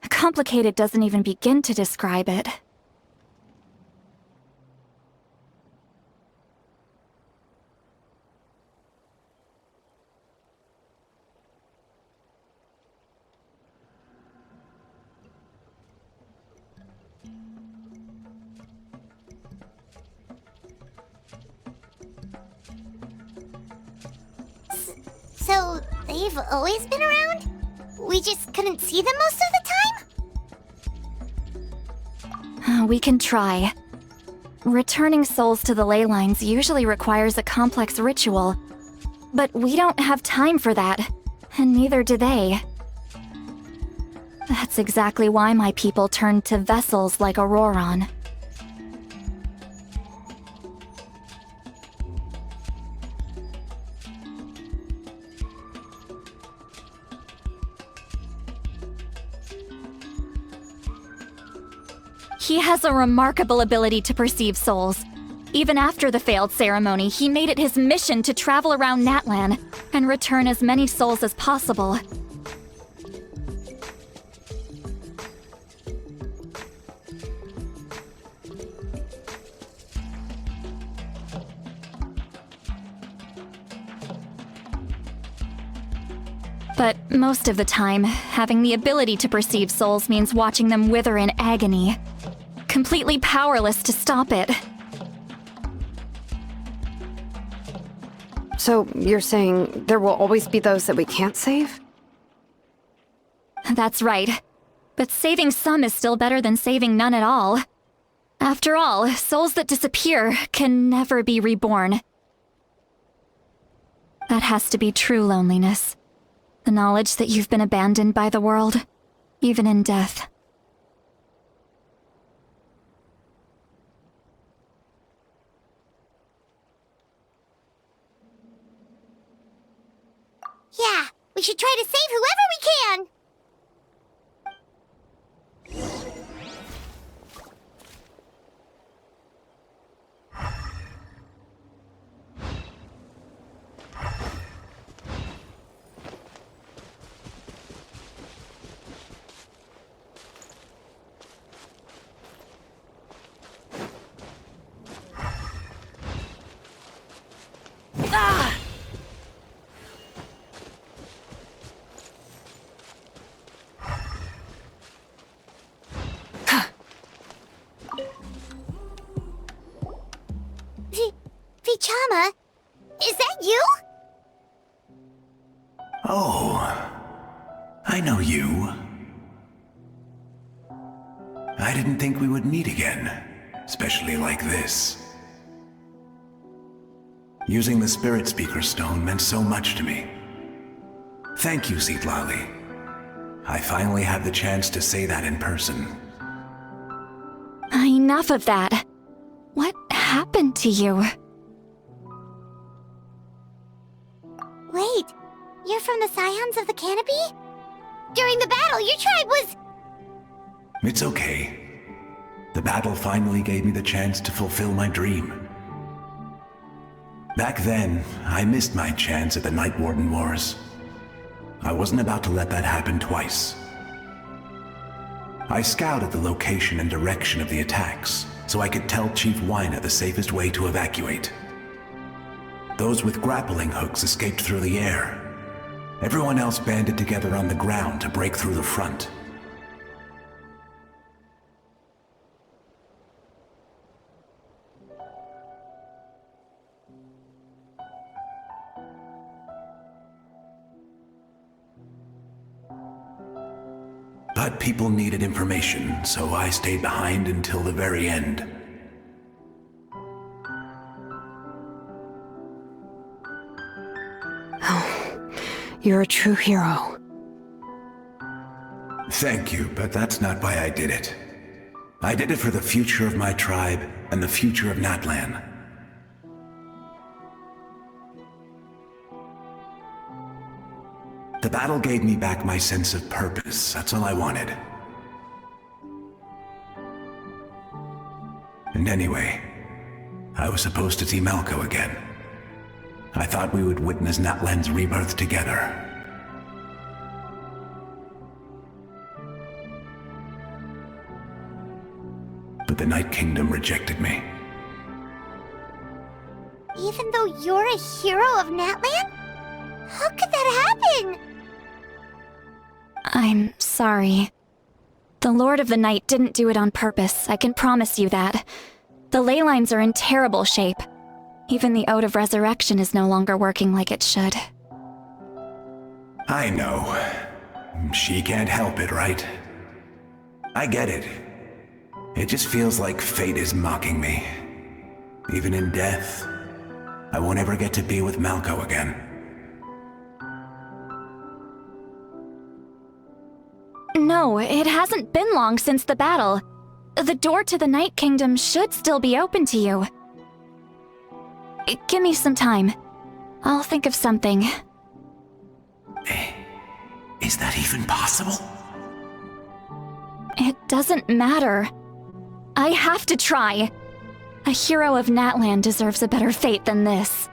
Speaker 5: Complicated doesn't even begin to describe it.
Speaker 3: So, they've always been around? We just couldn't see them most of the time?
Speaker 5: We can try. Returning souls to the ley lines usually requires a complex ritual. But we don't have time for that, and neither do they. That's exactly why my people turned to vessels like Auroron. He has a remarkable ability to perceive souls. Even after the failed ceremony, he made it his mission to travel around Natlan and return as many souls as possible. But most of the time, having the ability to perceive souls means watching them wither in agony. Completely powerless to stop it.
Speaker 4: So, you're saying there will always be those that we can't save?
Speaker 5: That's right. But saving some is still better than saving none at all. After all, souls that disappear can never be reborn. That has to be true loneliness. The knowledge that you've been abandoned by the world, even in death.
Speaker 3: Yeah, we should try to save whoever we can! Vichama, is that you?
Speaker 13: Oh, I know you. I didn't think we would meet again, especially like this. Using the Spirit Speaker Stone meant so much to me. Thank you, Zitlali. I finally had the chance to say that in person.
Speaker 5: Enough of that. What happened to you?
Speaker 3: Wait, you're from the Scions of the Canopy? During the battle, your tribe was...
Speaker 13: It's okay. The battle finally gave me the chance to fulfill my dream. Back then, I missed my chance at the Night Warden Wars. I wasn't about to let that happen twice. I scouted the location and direction of the attacks, so I could tell Chief Wyna the safest way to evacuate. Those with grappling hooks escaped through the air. Everyone else banded together on the ground to break through the front. But people needed information, so I stayed behind until the very end.
Speaker 4: Oh, you're a true hero.
Speaker 13: Thank you, but that's not why I did it. I did it for the future of my tribe and the future of Natlan. The battle gave me back my sense of purpose. That's all I wanted. And anyway, I was supposed to see Malco again. I thought we would witness Natlan's rebirth together. But the Night Kingdom rejected me.
Speaker 3: Even though you're a hero of Natlan? How could that happen?
Speaker 5: I'm sorry. The Lord of the Night didn't do it on purpose, I can promise you that. The ley lines are in terrible shape. Even the Ode of Resurrection is no longer working like it should.
Speaker 13: I know. She can't help it, right? I get it. It just feels like fate is mocking me. Even in death, I won't ever get to be with Malco again.
Speaker 5: No, it hasn't been long since the battle. The door to the Night Kingdom should still be open to you. Give me some time. I'll think of something.
Speaker 13: Is that even possible?
Speaker 5: It doesn't matter. I have to try. A hero of Natlan deserves a better fate than this.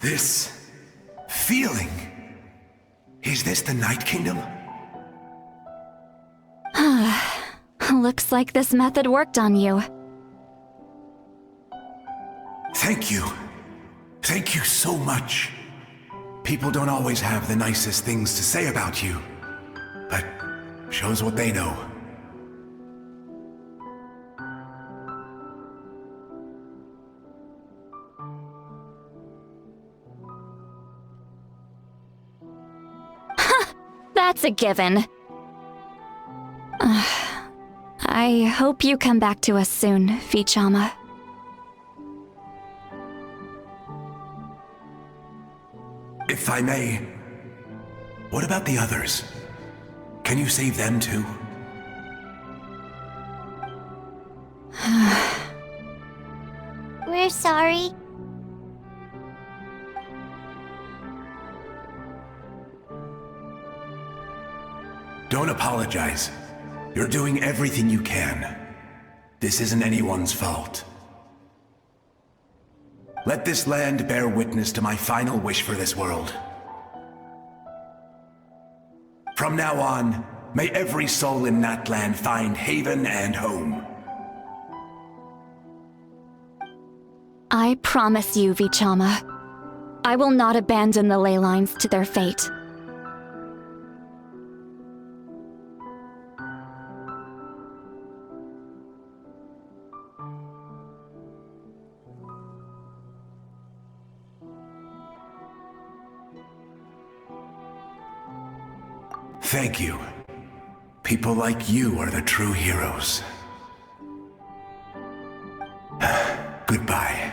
Speaker 13: This feeling. Is this the Night Kingdom?
Speaker 5: Looks like this method worked on you.
Speaker 13: Thank you. Thank you so much. People don't always have the nicest things to say about you, but shows what they know.
Speaker 5: That's a given. I hope you come back to us soon, Vichama.
Speaker 13: If I may, what about the others? Can you save them too?
Speaker 3: We're sorry.
Speaker 13: Don't apologize. You're doing everything you can. This isn't anyone's fault. Let this land bear witness to my final wish for this world. From now on, may every soul in Natlan find haven and home.
Speaker 5: I promise you, Vichama. I will not abandon the ley lines to their fate.
Speaker 13: Thank you. People like you are the true heroes. Goodbye.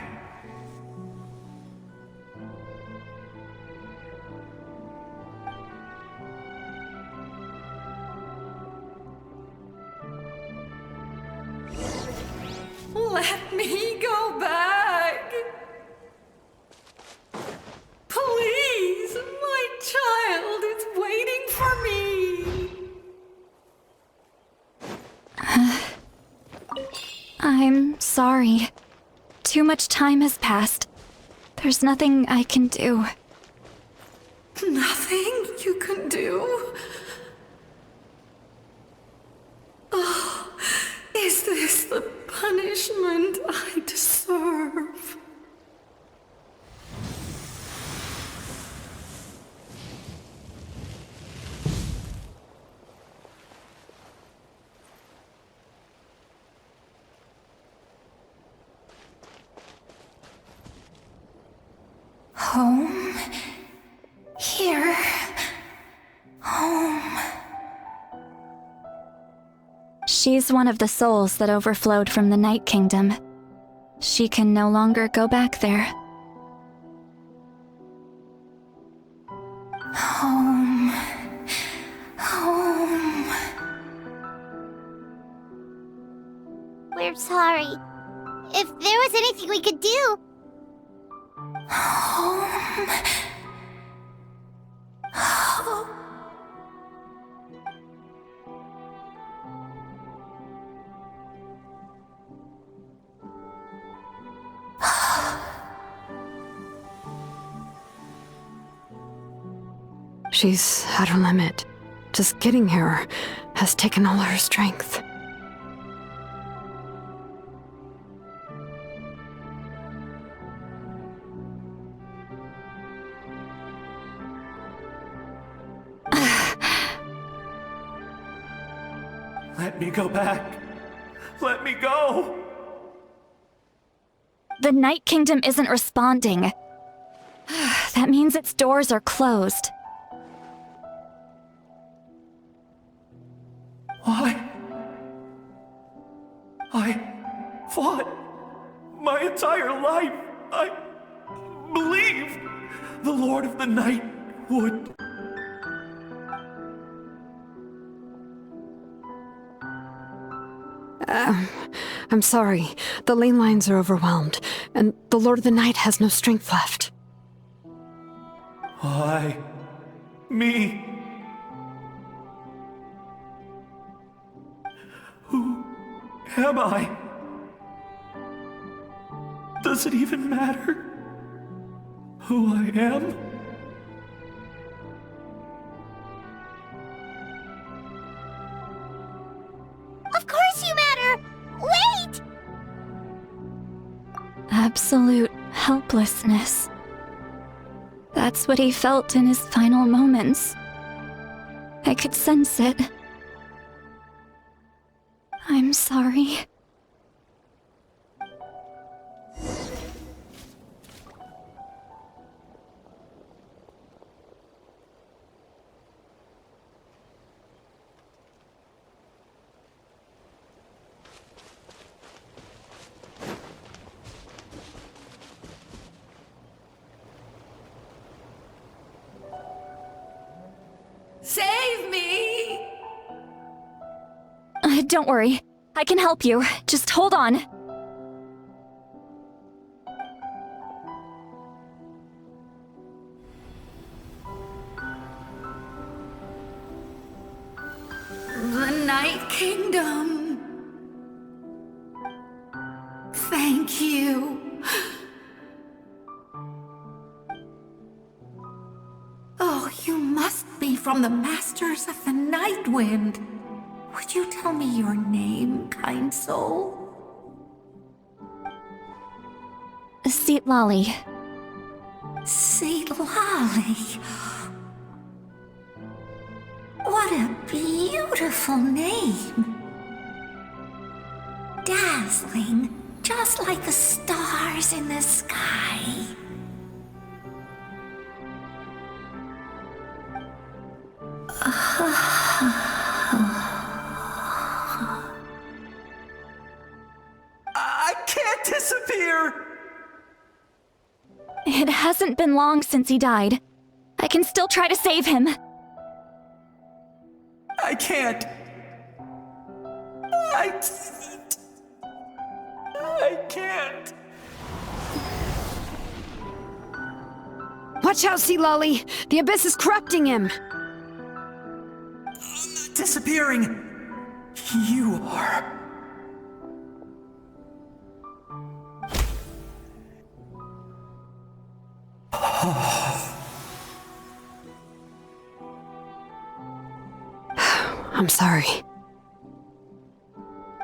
Speaker 1: Let me go back. Please, my child is waiting for me.
Speaker 5: I'm sorry. Too much time has passed. There's nothing I can do.
Speaker 1: Nothing you can do? Oh, is this the punishment I deserve? Home? Here? Home?
Speaker 5: She's one of the souls that overflowed from the Night Kingdom. She can no longer go back there.
Speaker 1: Home. Home.
Speaker 3: sorry. If there was anything we could do...
Speaker 4: She's at her limit. Just getting here has taken all her strength.
Speaker 13: Let me go back. Let me go.
Speaker 5: The Night Kingdom isn't responding. That means its doors are closed.
Speaker 13: Why? I fought my entire life. I believed the Lord of the Night would.
Speaker 4: I'm sorry. The lane lines are overwhelmed, and the Lord of the Night has no strength left.
Speaker 13: Why? Me? Who am I? Does it even matter who I am?
Speaker 3: Of course you matter! Wait!
Speaker 5: Absolute helplessness. That's what he felt in his final moments. I could sense it. I'm sorry.
Speaker 14: Save me!
Speaker 5: Don't worry. I can help you. Just hold on.
Speaker 14: The Night Kingdom. Thank you. Oh, you must be from the Masters of the Night Wind. Would you tell me your name, kind soul?
Speaker 5: Seat Lolly.
Speaker 14: Seat Lolly. What a beautiful name. Dazzling, just like the stars in the sky.
Speaker 13: I can't disappear!
Speaker 5: It hasn't been long since he died. I can still try to save him.
Speaker 13: I can't. I can't.
Speaker 4: Watch out, Sea Lolly! The Abyss is corrupting him!
Speaker 13: Disappearing. You are.
Speaker 4: I'm sorry.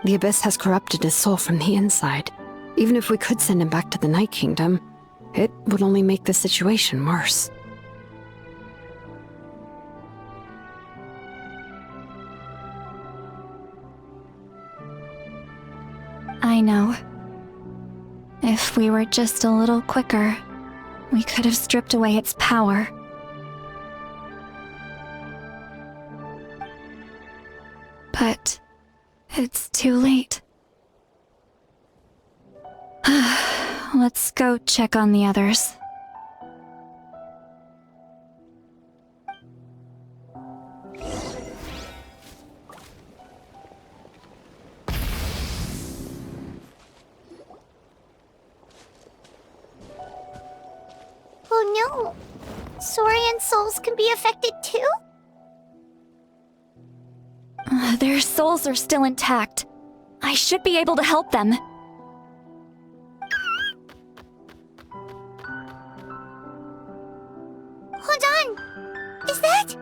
Speaker 4: The Abyss has corrupted his soul from the inside. Even if we could send him back to the Night Kingdom, it would only make the situation worse.
Speaker 5: I know. If we were just a little quicker, we could have stripped away its power. But it's too late. Let's go check on the others.
Speaker 3: know Saurian souls can be affected too?
Speaker 5: Their souls are still intact. I should be able to help them.
Speaker 3: Hold on! Is that...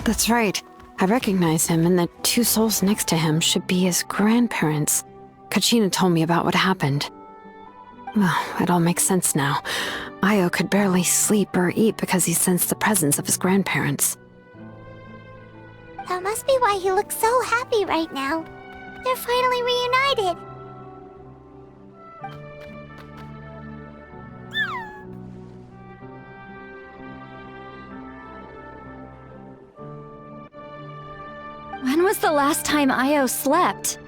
Speaker 4: That's right. I recognize him, and the two souls next to him should be his grandparents. Kachina told me about what happened. Well, it all makes sense now. Io could barely sleep or eat because he sensed the presence of his grandparents.
Speaker 3: That must be why he looks so happy right now. They're finally reunited.
Speaker 5: When was the last time Io slept?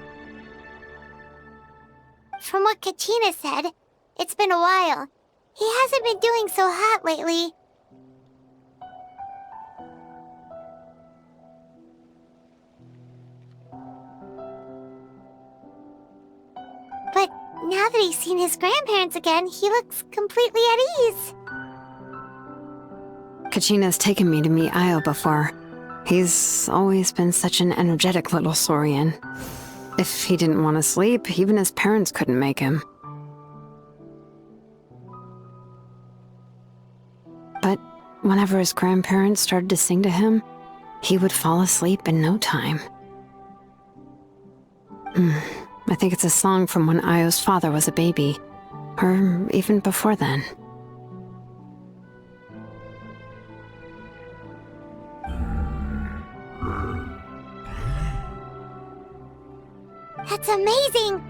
Speaker 3: From what Kachina said, it's been a while. He hasn't been doing so hot lately. But now that he's seen his grandparents again, he looks completely at ease.
Speaker 4: Kachina's taken me to meet Io before. He's always been such an energetic little Saurian. If he didn't want to sleep, even his parents couldn't make him. But whenever his grandparents started to sing to him, he would fall asleep in no time. I think it's a song from when Io's father was a baby, or even before then.
Speaker 3: That's amazing!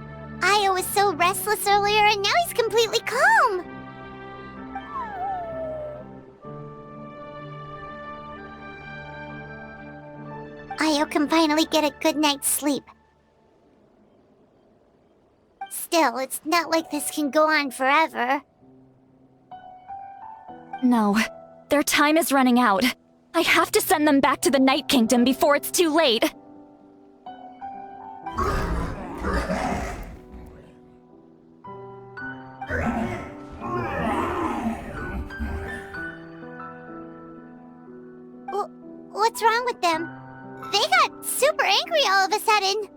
Speaker 3: Io was so restless earlier and now he's completely calm! Io can finally get a good night's sleep. Still, it's not like this can go on forever.
Speaker 5: No, their time is running out. I have to send them back to the Night Kingdom before it's too late.
Speaker 3: What's wrong with them? They got super angry all of a sudden.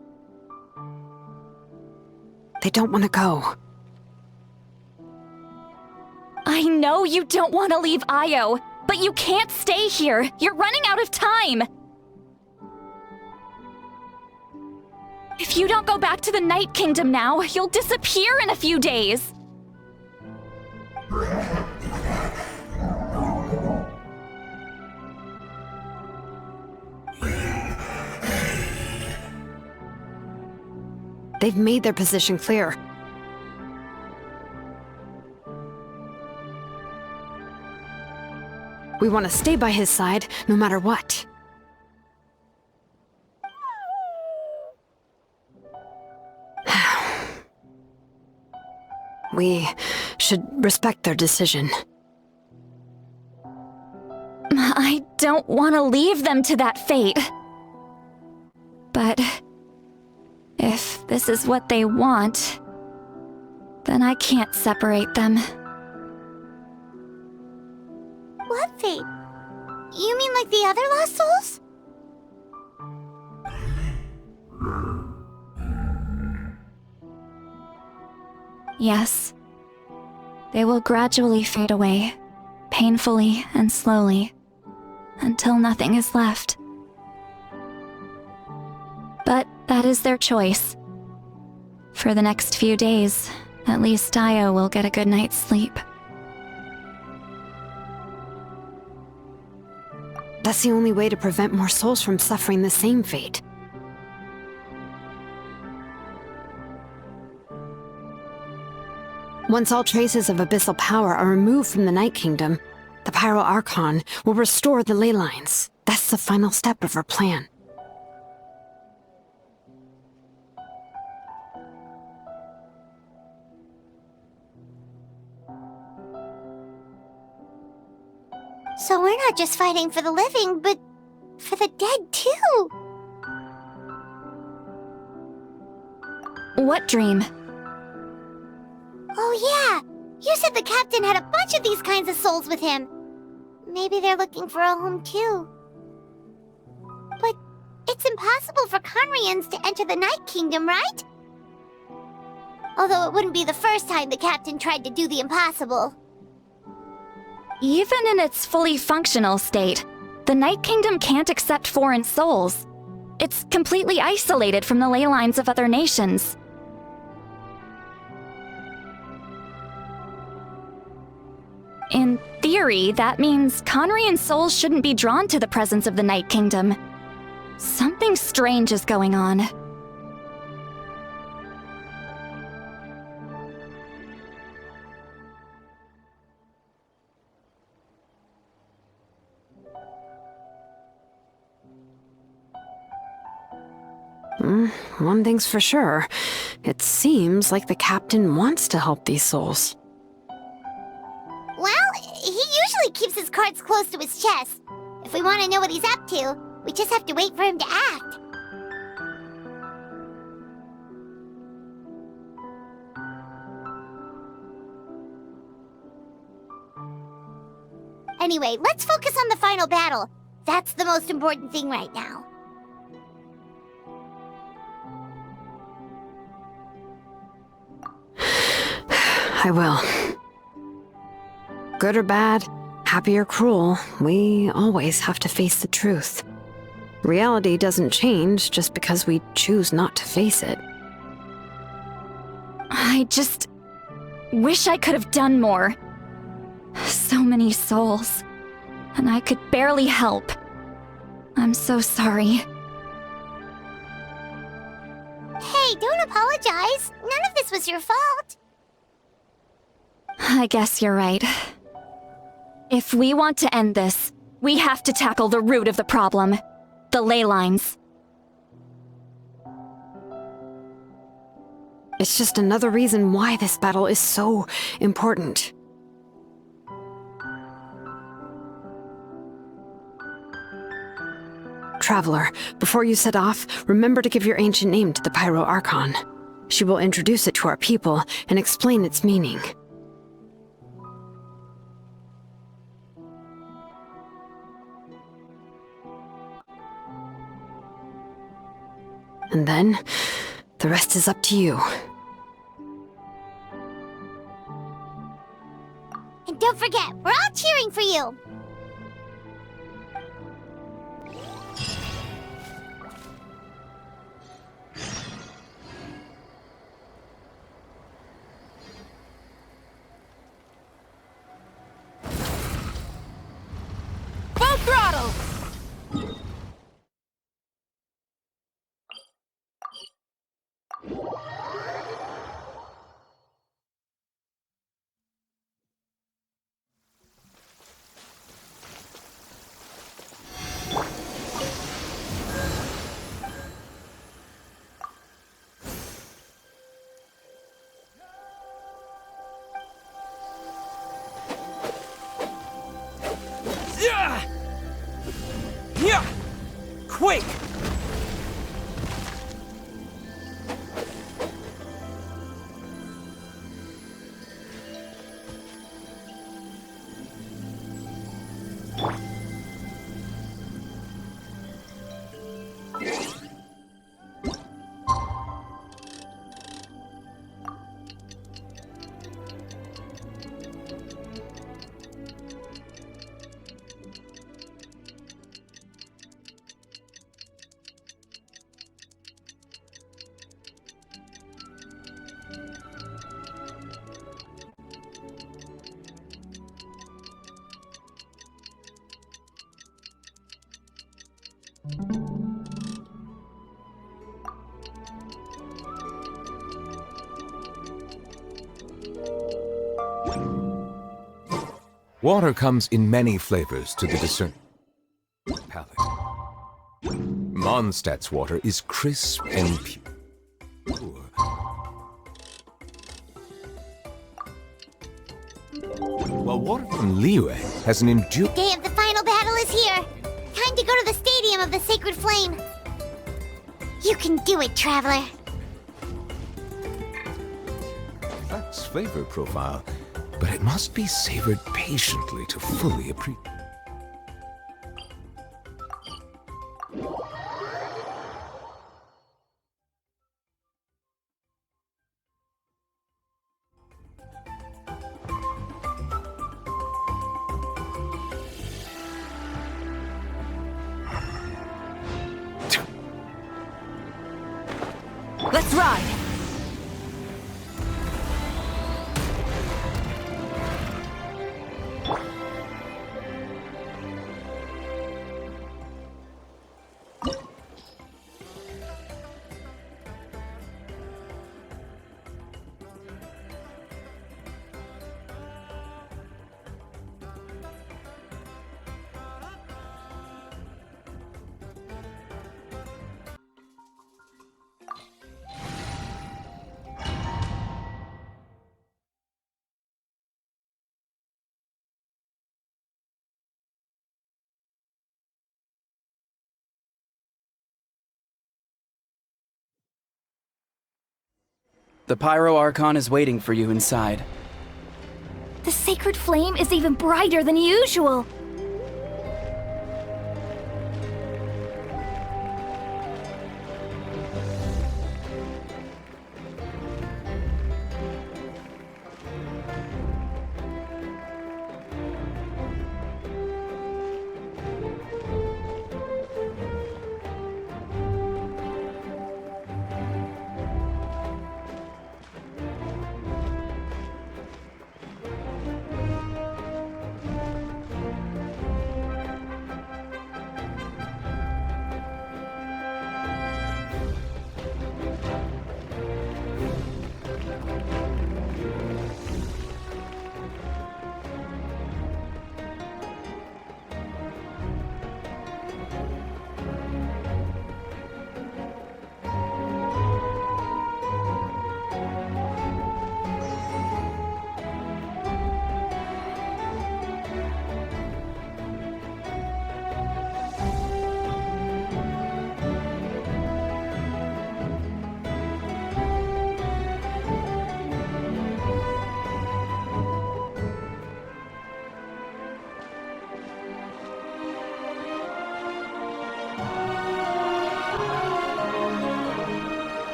Speaker 4: They don't want to go.
Speaker 5: I know you don't want to leave Io, but you can't stay here. You're running out of time. If you don't go back to the Night Kingdom now, you'll disappear in a few days.
Speaker 4: They've made their position clear. We want to stay by his side, no matter what. We should respect their decision.
Speaker 5: I don't want to leave them to that fate. But if this is what they want, then I can't separate them.
Speaker 3: What fate? You mean like the other lost souls?
Speaker 5: Yes. They will gradually fade away, painfully and slowly, until nothing is left. But that is their choice. For the next few days, at least Io will get a good night's sleep.
Speaker 4: That's the only way to prevent more souls from suffering the same fate. Once all traces of abyssal power are removed from the Night Kingdom, the Pyro Archon will restore the ley lines. That's the final step of our plan.
Speaker 3: So we're not just fighting for the living, but for the dead, too.
Speaker 5: What dream?
Speaker 3: Oh, yeah. You said the captain had a bunch of these kinds of souls with him. Maybe they're looking for a home, too. But it's impossible for Conrians to enter the Night Kingdom, right? Although it wouldn't be the first time the captain tried to do the impossible.
Speaker 5: Even in its fully functional state, the Night Kingdom can't accept foreign souls. It's completely isolated from the ley lines of other nations. In theory, that means Conrian souls shouldn't be drawn to the presence of the Night Kingdom. Something strange is going on.
Speaker 4: One thing's for sure. It seems like the captain wants to help these souls.
Speaker 3: Well, he usually keeps his cards close to his chest. If we want to know what he's up to, we just have to wait for him to act. Anyway, let's focus on the final battle. That's the most important thing right now.
Speaker 4: I will. Good or bad, happy or cruel, we always have to face the truth. Reality doesn't change just because we choose not to face it.
Speaker 5: I just wish I could have done more. So many souls, and I could barely help. I'm so sorry.
Speaker 3: Hey, don't apologize. None of this was your fault.
Speaker 5: I guess you're right. If we want to end this, we have to tackle the root of the problem. The ley lines.
Speaker 4: It's just another reason why this battle is so important. Traveler, before you set off, remember to give your ancient name to the Pyro Archon. She will introduce it to our people and explain its meaning. And then, the rest is up to you.
Speaker 3: And don't forget, we're all cheering for you.
Speaker 9: Full throttle!
Speaker 15: Yeah! Quick!
Speaker 16: Water comes in many flavors to the discerned palate. Mondstadt's water is crisp and pure. While water from Liyue has an enduring...
Speaker 3: The day of the final battle is here. Time to go to the Stadium of the Sacred Flame. You can do it, Traveler.
Speaker 16: That's flavor profile, but it must be savored patiently to fully appreciate.
Speaker 9: Let's ride!
Speaker 7: The Pyro Archon is waiting for you inside.
Speaker 5: The sacred flame is even brighter than usual.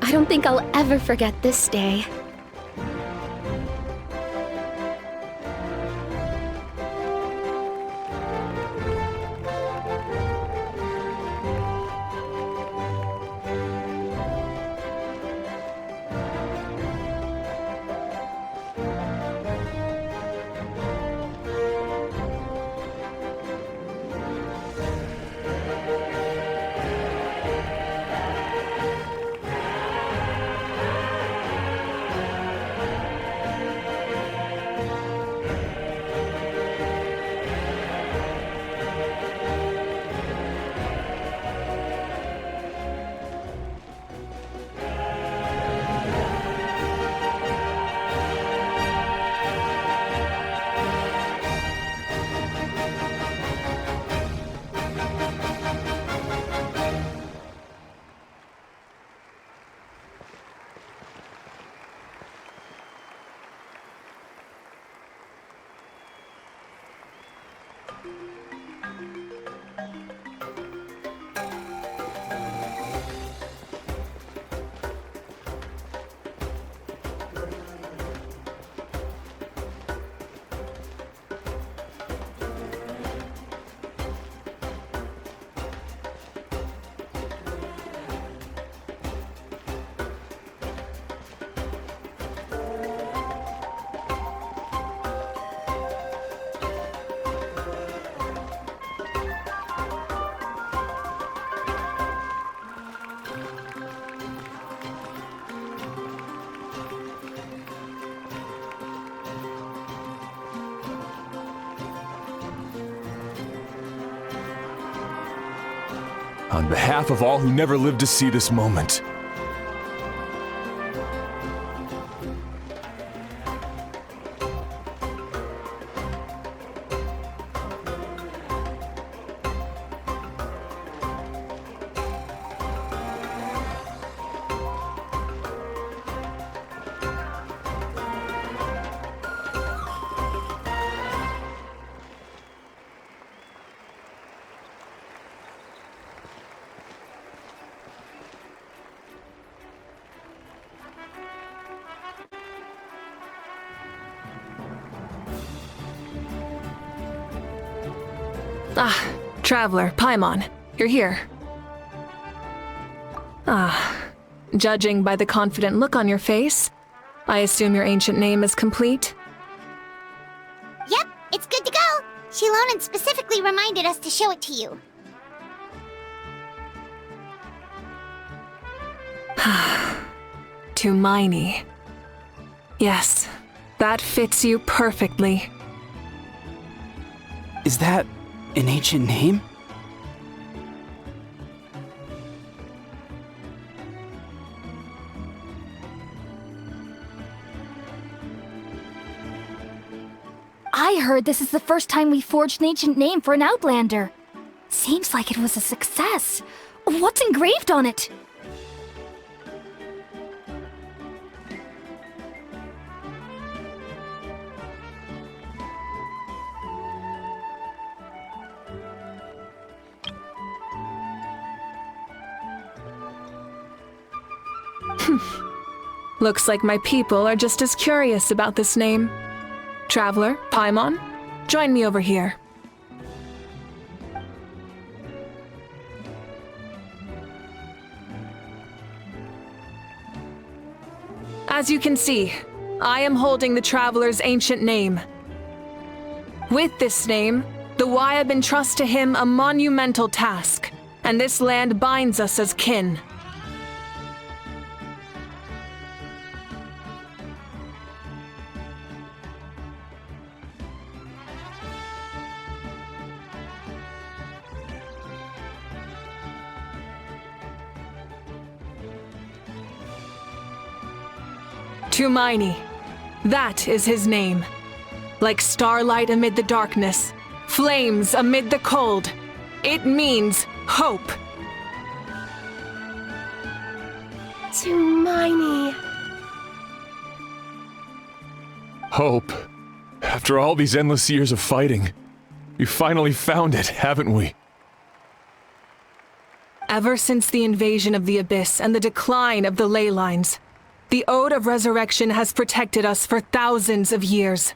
Speaker 5: I don't think I'll ever forget this day.
Speaker 17: On behalf of all who never lived to see this moment,
Speaker 1: Ah, Traveler, Paimon, you're here. Ah, judging by the confident look on your face, I assume your ancient name is complete?
Speaker 3: Yep, it's good to go. Shilonen specifically reminded us to show it to you.
Speaker 1: Tumaini. Yes, that fits you perfectly.
Speaker 7: Is that an ancient name?
Speaker 5: I heard this is the first time we forged an ancient name for an Outlander. Seems like it was a success. What's engraved on it?
Speaker 1: Looks like my people are just as curious about this name. Traveler, Paimon, join me over here. As you can see, I am holding the Traveler's ancient name. With this name, the Wyab entrust to him a monumental task, and this land binds us as kin. Tumaini. That is his name. Like starlight amid the darkness, flames amid the cold. It means hope.
Speaker 3: Tumaini.
Speaker 17: Hope. After all these endless years of fighting, we finally found it, haven't we?
Speaker 1: Ever since the invasion of the Abyss and the decline of the ley lines, the Ode of Resurrection has protected us for thousands of years.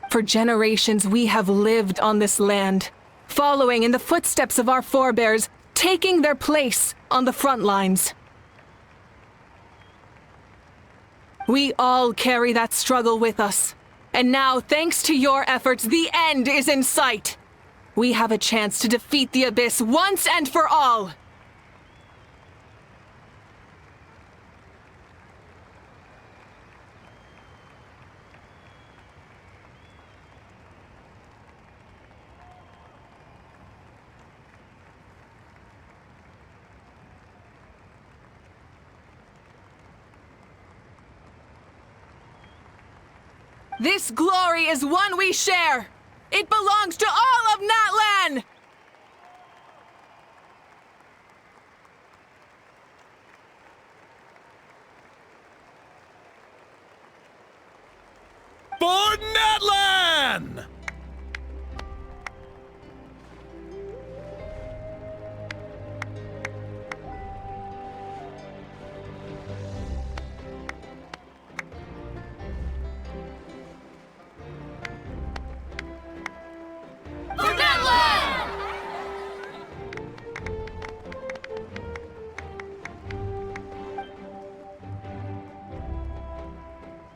Speaker 1: For generations, we have lived on this land, following in the footsteps of our forebears, taking their place on the front lines. We all carry that struggle with us, and now, thanks to your efforts, the end is in sight. We have a chance to defeat the Abyss once and for all. This glory is one we share! It belongs to all of Natlan!
Speaker 17: For Natlan!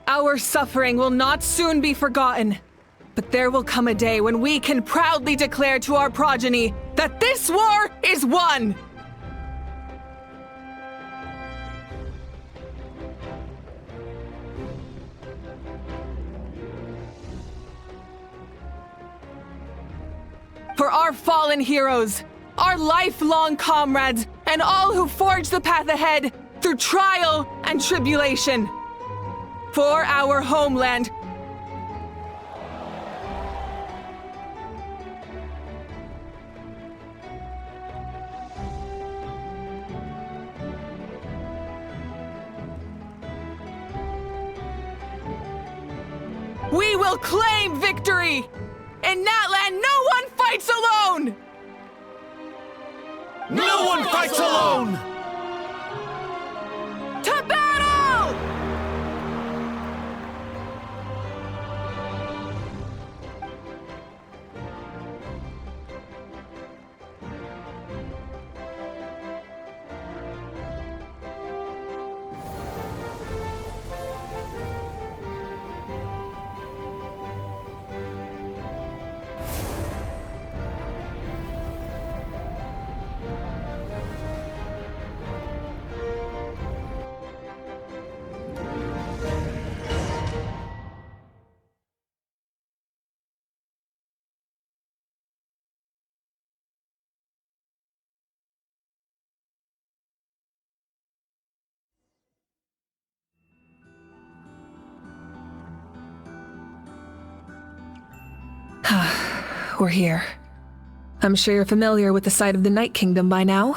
Speaker 1: Our suffering will not soon be forgotten, but there will come a day when we can proudly declare to our progeny that this war is won! For our fallen heroes, our lifelong comrades, and all who forge the path ahead through trial and tribulation. For our homeland. We will claim victory! In Natlan, no one fights alone!
Speaker 17: No one fights alone!
Speaker 1: To battle! we're here. I'm sure you're familiar with the site of the Night Kingdom by now.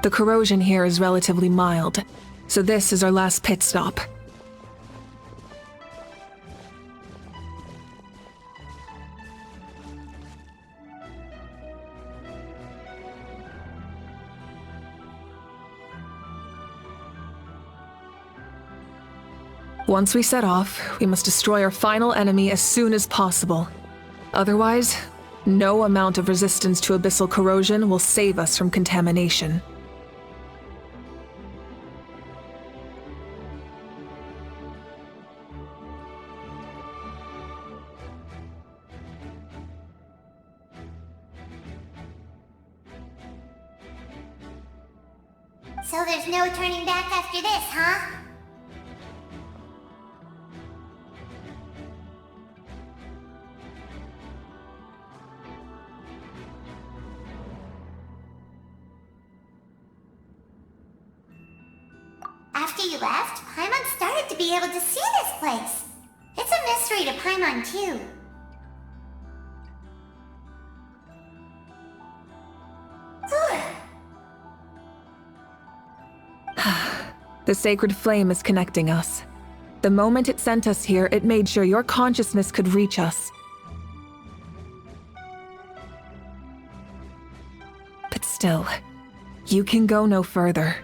Speaker 1: The corrosion here is relatively mild, so this is our last pit stop. Once we set off, we must destroy our final enemy as soon as possible. Otherwise, no amount of resistance to abyssal corrosion will save us from contamination.
Speaker 3: So there's no turning back after this, huh? After you left, Paimon started to be able to see this place. It's a mystery to Paimon, too.
Speaker 1: The sacred flame is connecting us. The moment it sent us here, it made sure your consciousness could reach us. But still, you can go no further.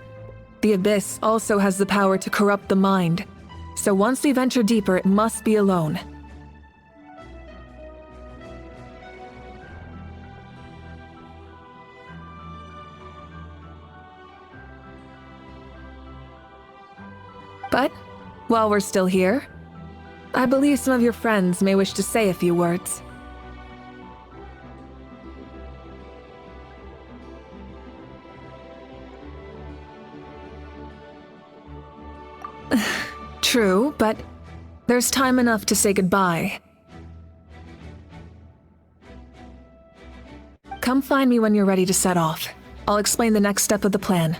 Speaker 1: The Abyss also has the power to corrupt the mind, so once we venture deeper, it must be alone. But, while we're still here, I believe some of your friends may wish to say a few words. True, but there's time enough to say goodbye. Come find me when you're ready to set off. I'll explain the next step of the plan.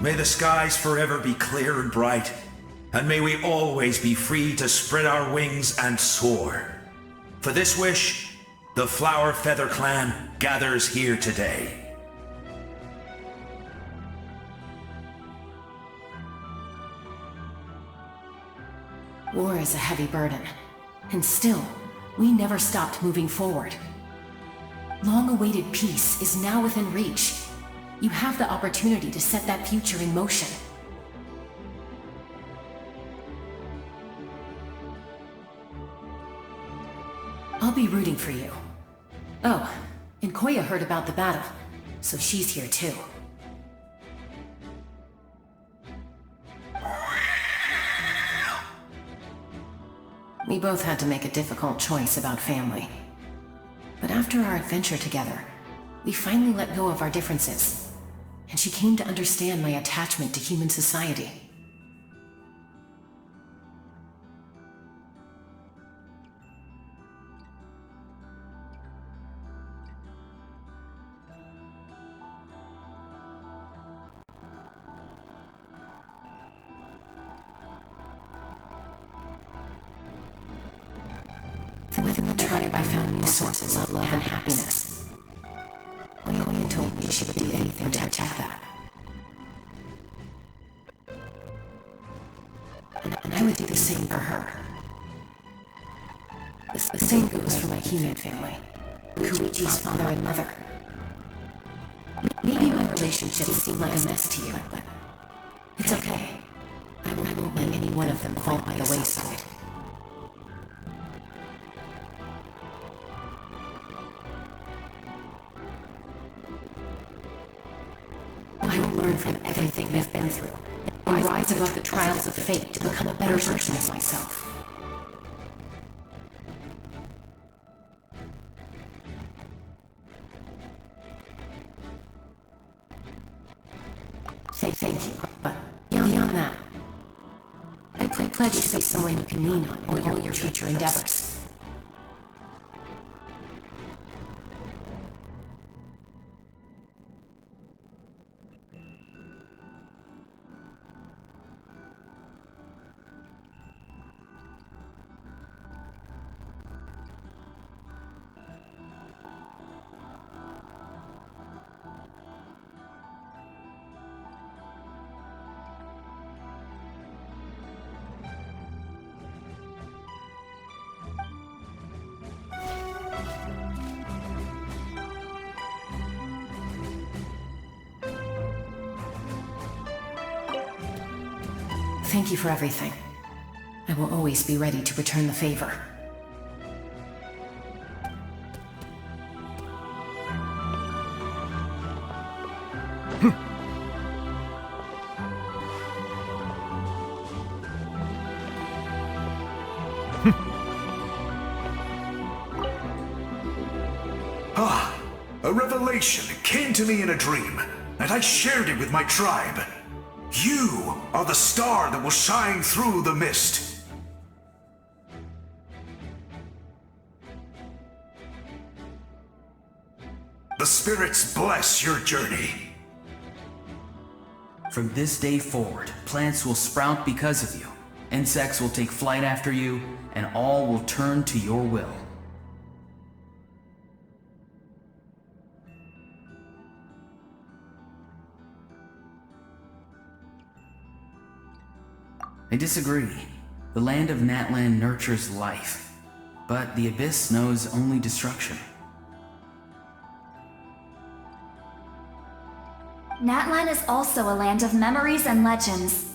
Speaker 13: May the skies forever be clear and bright, and may we always be free to spread our wings and soar. For this wish, the Flower Feather Clan gathers here today.
Speaker 10: War is a heavy burden, and still, we never stopped moving forward. Long-awaited peace is now within reach. You have the opportunity to set that future in motion. I'll be rooting for you. Oh, and Koya heard about the battle, so she's here too. We both had to make a difficult choice about family. But after our adventure together, we finally let go of our differences. And she came to understand my attachment to human society. Within the tribe, I found new sources of love and happiness. Koya told me she would do anything to protect that. And I would do the same for her. The same goes for my human family, Koichi's father and mother. Maybe my relationship seemed like a mess to you, but it's okay. I won't let any one of them fall by the wayside. I will learn from everything they've been through, and rise above the trials of fate to become a better version of myself. Say thank you, but beyond that, I pledge to be someone you can lean on all your future endeavors. Thank you for everything. I will always be ready to return the favor.
Speaker 13: A revelation came to me in a dream, and I shared it with my tribe. You are the star that will shine through the mist. The spirits bless your journey.
Speaker 18: From this day forward, plants will sprout because of you, insects will take flight after you, and all will turn to your will. I disagree. The land of Natlan nurtures life, but the Abyss knows only destruction.
Speaker 19: Natlan is also a land of memories and legends.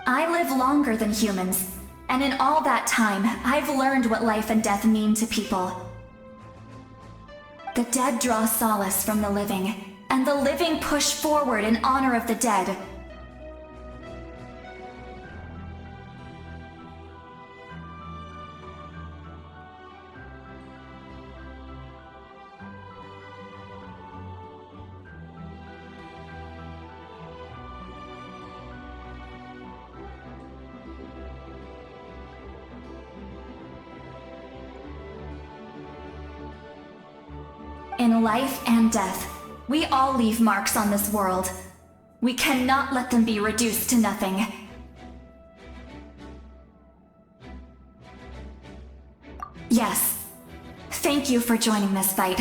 Speaker 19: I live longer than humans, and in all that time, I've learned what life and death mean to people. The dead draw solace from the living, and the living push forward in honor of the dead. In life and death, we all leave marks on this world. We cannot let them be reduced to nothing. Yes, thank you for joining this fight.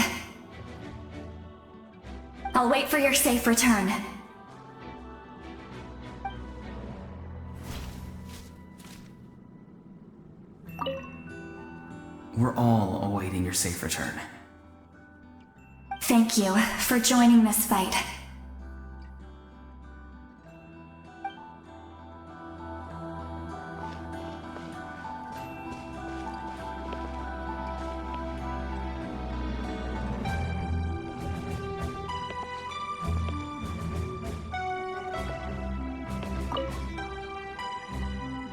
Speaker 19: I'll wait for your safe return.
Speaker 18: We're all awaiting your safe return.
Speaker 19: Thank you for joining this fight.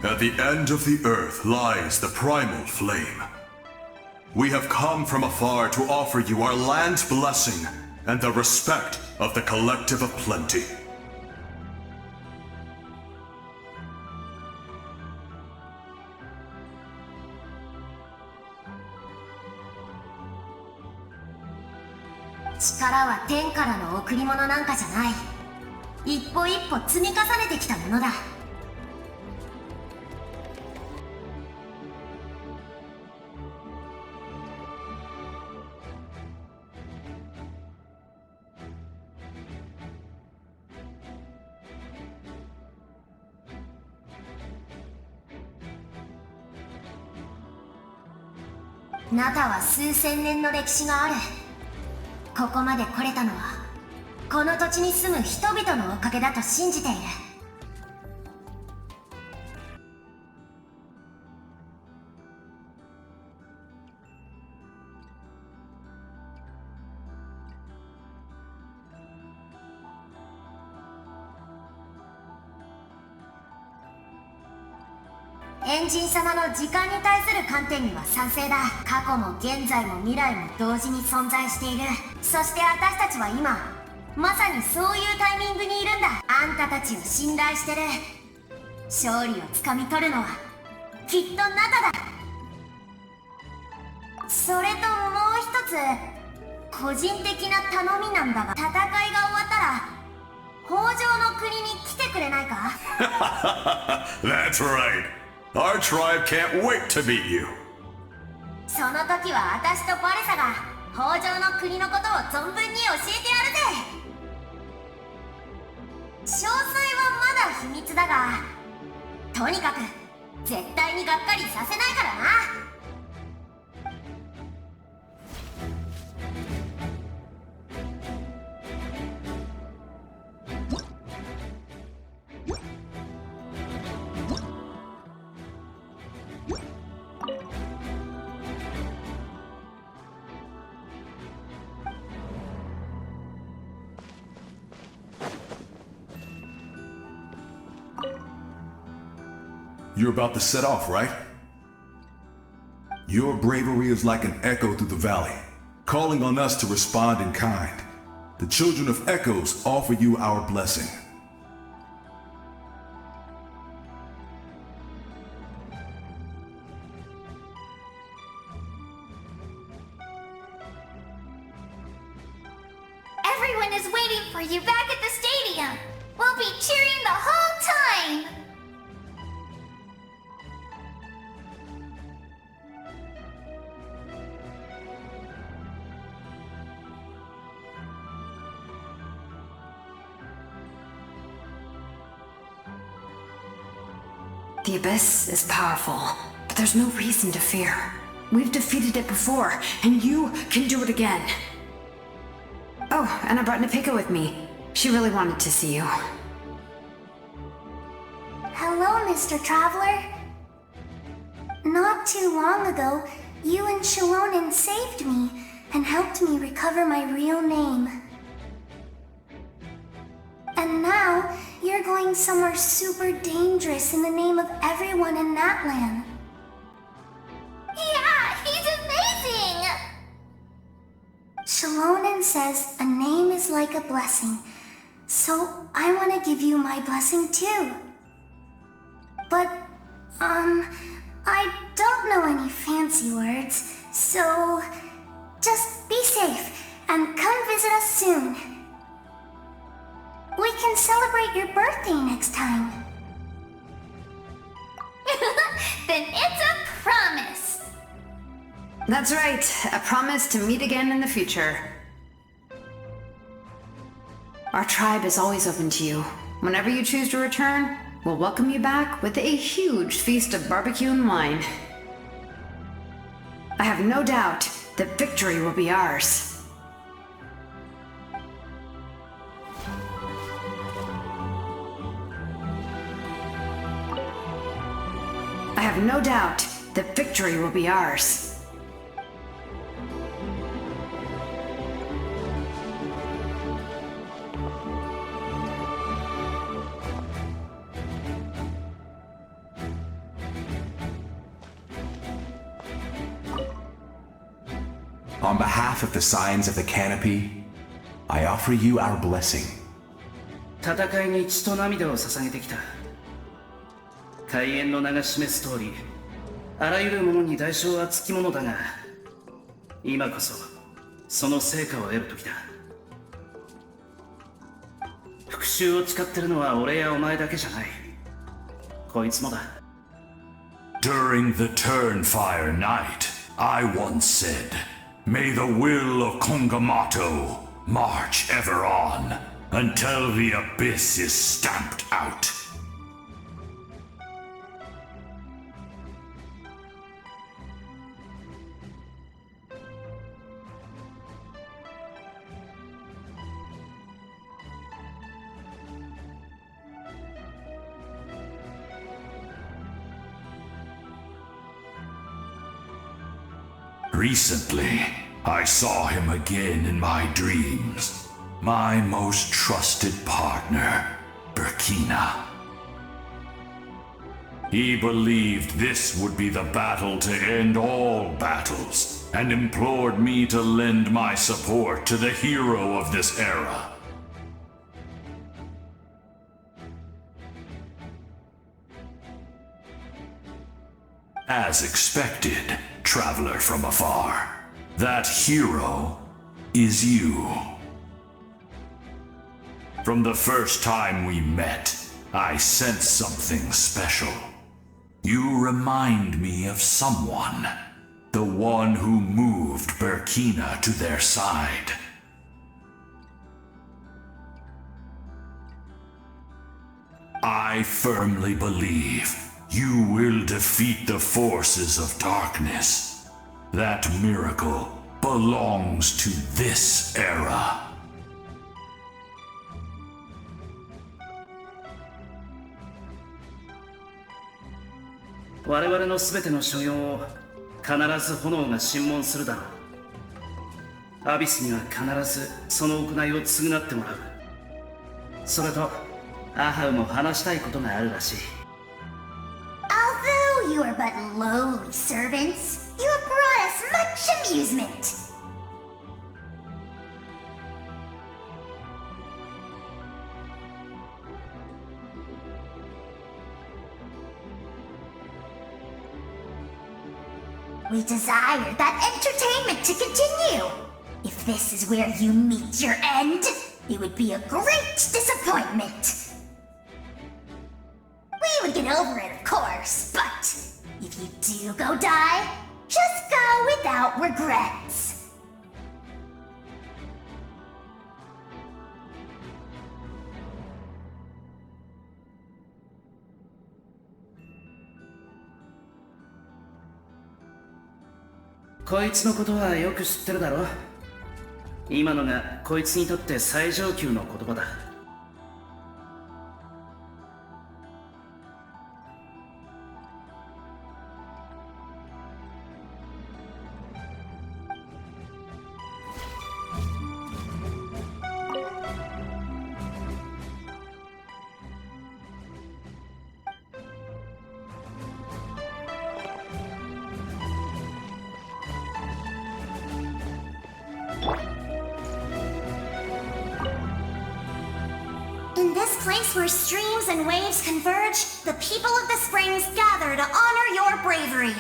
Speaker 2: At the end of the earth lies the primal flame. We have come from afar to offer you our land's blessing and the respect of the Collective of Plenty.
Speaker 12: 力は天からの贈り物なんかじゃない。一歩一歩積み重ねてきたものだ。ナタは数千年の歴史がある。ここまで来れたのはこの土地に住む人々のおかげだと信じている。エンジン様の時間に対する観点には賛成だ。過去も現在も未来も同時に存在している。そして私たちは今まさにそういうタイミングにいるんだ。あんたたちを信頼してる。勝利をつかみ取るのはきっとナタだ。それともう一つ個人的な頼みなんだが、戦いが終わったら北条の国に来てくれないか？
Speaker 2: That's right. Our tribe can't wait to meet you.
Speaker 12: その時は私とバレサが北条の国のことを存分に教えてやるぜ。詳細はまだ秘密だが、とにかく絶対にがっかりさせないからな。
Speaker 2: You're about to set off, right? Your bravery is like an echo through the valley, calling on us to respond in kind. The children of Echoes offer you our blessing.
Speaker 19: Everyone is waiting for you back at the stadium. We'll be cheering the whole time.
Speaker 4: The Abyss is powerful, but there's no reason to fear. We've defeated it before, and you can do it again. Oh, and I brought Nepika with me. She really wanted to see you.
Speaker 3: Hello, Mr. Traveler. Not too long ago, you and Shilonen saved me and helped me recover my real name. And now, you're going somewhere super dangerous in the name of everyone in Natlan.
Speaker 19: Yeah, he's amazing!
Speaker 3: Shilonen says a name is like a blessing, so I want to give you my blessing too. But, I don't know any fancy words, so just be safe and come visit us soon. We can celebrate your birthday next time.
Speaker 19: Then it's a promise.
Speaker 4: That's right, a promise to meet again in the future. Our tribe is always open to you. Whenever you choose to return, we'll welcome you back with a huge feast of barbecue and wine. I have no doubt that victory will be ours. I have no doubt that victory will be ours.
Speaker 13: On behalf of the Scions of the Canopy, I offer you our blessing.
Speaker 6: 戦いに血と涙を捧げてきた。開演の名が示す通り、あらゆるものに代償はつきものだが、今こそその成果を得る時だ。復讐を誓ってるのは俺やお前だけじゃない。こいつもだ。
Speaker 2: During the Turnfire Night, I once said, "May the will of Kongamato march ever on until the abyss is stamped out." Recently, I saw him again in my dreams. My most trusted partner, Burkina. He believed this would be the battle to end all battles, and implored me to lend my support to the hero of this era. As expected, traveler from afar, that hero is you. From the first time we met, I sensed something special. You remind me of someone, the one who moved Burkina to their side. I firmly believe you will defeat the forces of darkness. That miracle belongs to this era.
Speaker 6: 我々の全ての所用を必ず炎が審問するだろう。アビスには必ずその行いを償ってもらう。それとアハウも話したいことがあるらしい。
Speaker 3: Although you are but lowly servants, you have brought us much amusement. We desire that entertainment to continue. If this is where you meet your end, it would be a great disappointment. We would get over it, of course, but if you do go die, just go without regrets.
Speaker 6: 「こいつのことはよく知ってるだろ。今のがこいつにとって最上級の言葉だ。
Speaker 3: In this place where streams and waves converge, the people of the springs gather to honor your bravery.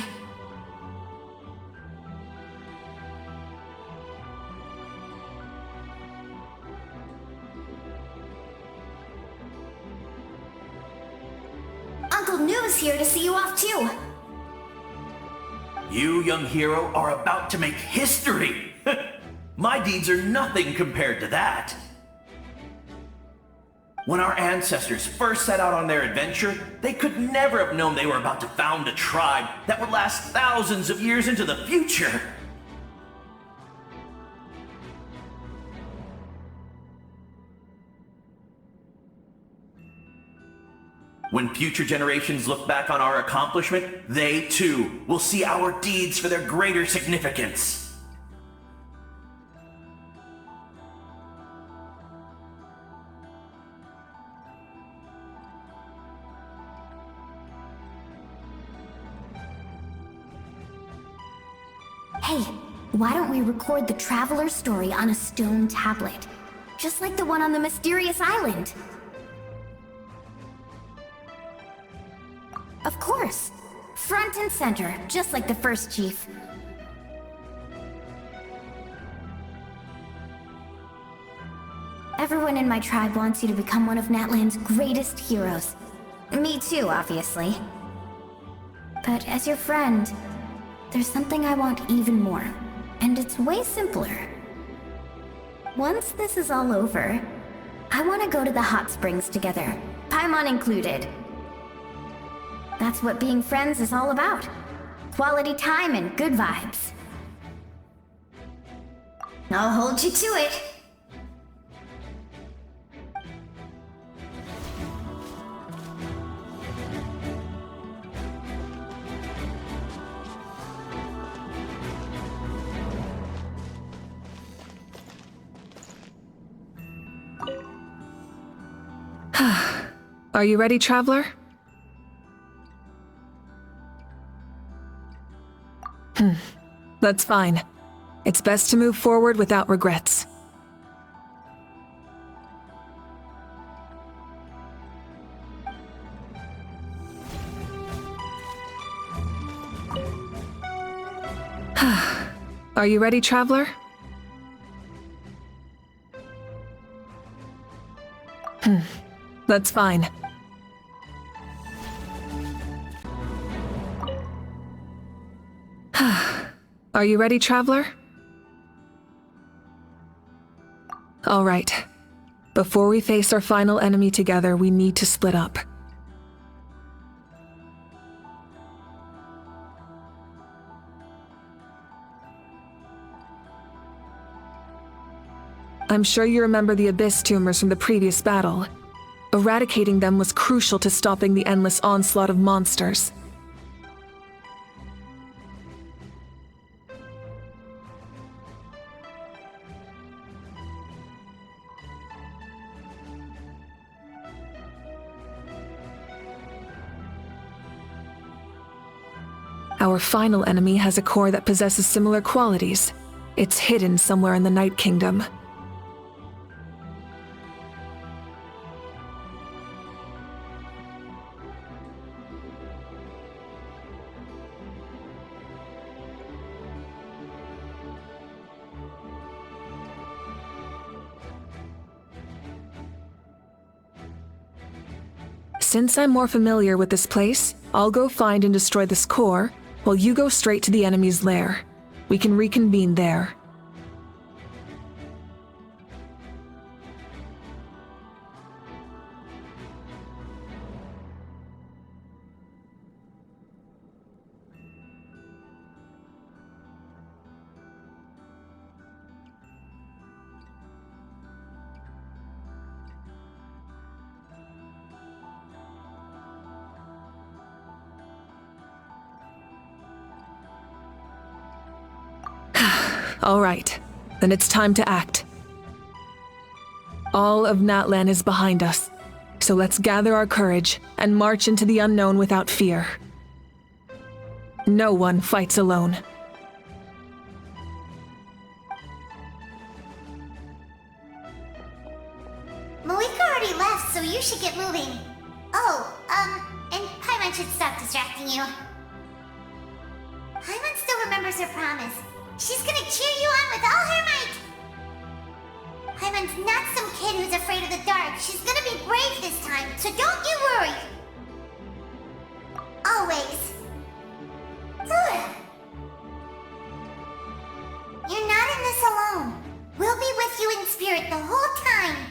Speaker 3: Uncle Noo's here to see you off too.
Speaker 20: You, young hero, are about to make history! My deeds are nothing compared to that. When our ancestors first set out on their adventure, they could never have known they were about to found a tribe that would last thousands of years into the future. When future generations look back on our accomplishment, they too will see our deeds for their greater significance.
Speaker 5: Hey, why don't we record the traveler's story on a stone tablet? Just like the one on the mysterious island. Of course. Front and center, just like the first chief. Everyone in my tribe wants you to become one of Natlan's greatest heroes. Me too, obviously. But as your friend, there's something I want even more, and it's way simpler. Once this is all over, I want to go to the hot springs together, Paimon included. That's what being friends is all about. Quality time and good vibes. I'll hold you to it.
Speaker 1: Are you ready, Traveler? That's fine. It's best to move forward without regrets. Are you ready, Traveler? That's fine. Are you ready, Traveler? All right. Before we face our final enemy together, we need to split up. I'm sure you remember the Abyss tumors from the previous battle. Eradicating them was crucial to stopping the endless onslaught of monsters. Our final enemy has a core that possesses similar qualities. It's hidden somewhere in the Night Kingdom. Since I'm more familiar with this place, I'll go find and destroy this core, while you go straight to the enemy's lair. We can reconvene there. All right, then it's time to act. All of Natlan is behind us, so let's gather our courage and march into the unknown without fear. No one fights alone.
Speaker 3: Malika already left, so you should get moving. Oh, and Paimon should stop distracting you. Paimon still remembers her promise. She's gonna cheer you on with all her might! Paimon's not some kid who's afraid of the dark. She's gonna be brave this time, so don't you worry! Always. You're not in this alone. We'll be with you in spirit the whole time.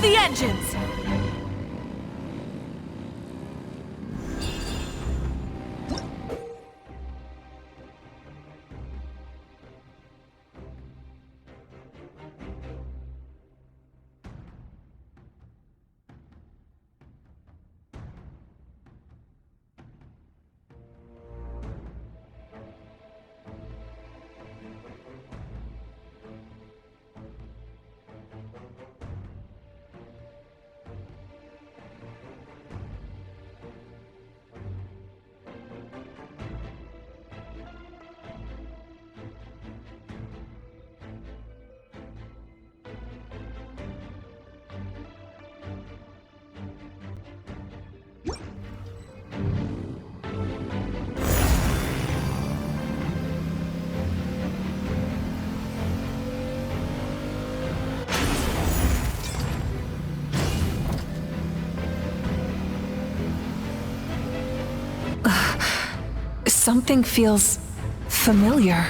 Speaker 1: Rev the engines! Something feels familiar.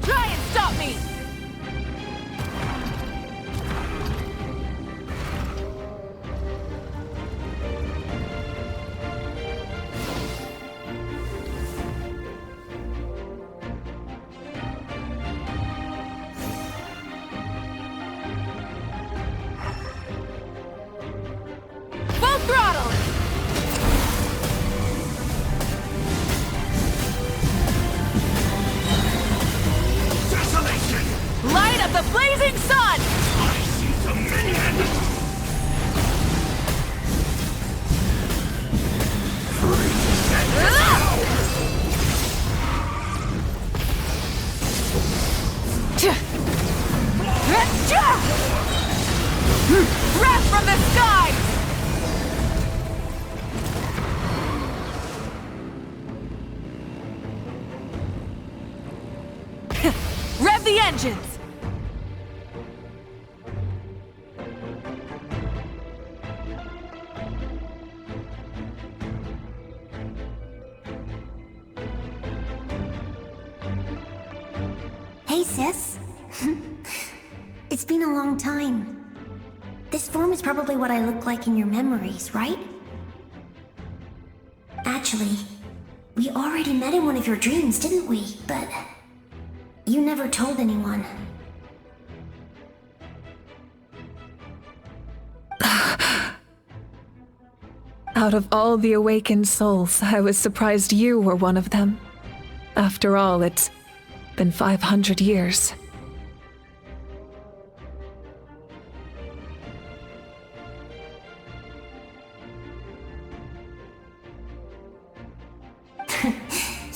Speaker 1: Try and stop me! Full throttle! Light of the blazing sun! I see dominion! Breath from the sky! Rev the engines!
Speaker 12: Hey, sis. It's been a long time. This form is probably what I look like in your memories, right? Actually, we already met in one of your dreams, didn't we? But you never told anyone.
Speaker 1: Out of all the awakened souls, I was surprised you were one of them. After all, it's been 500 years.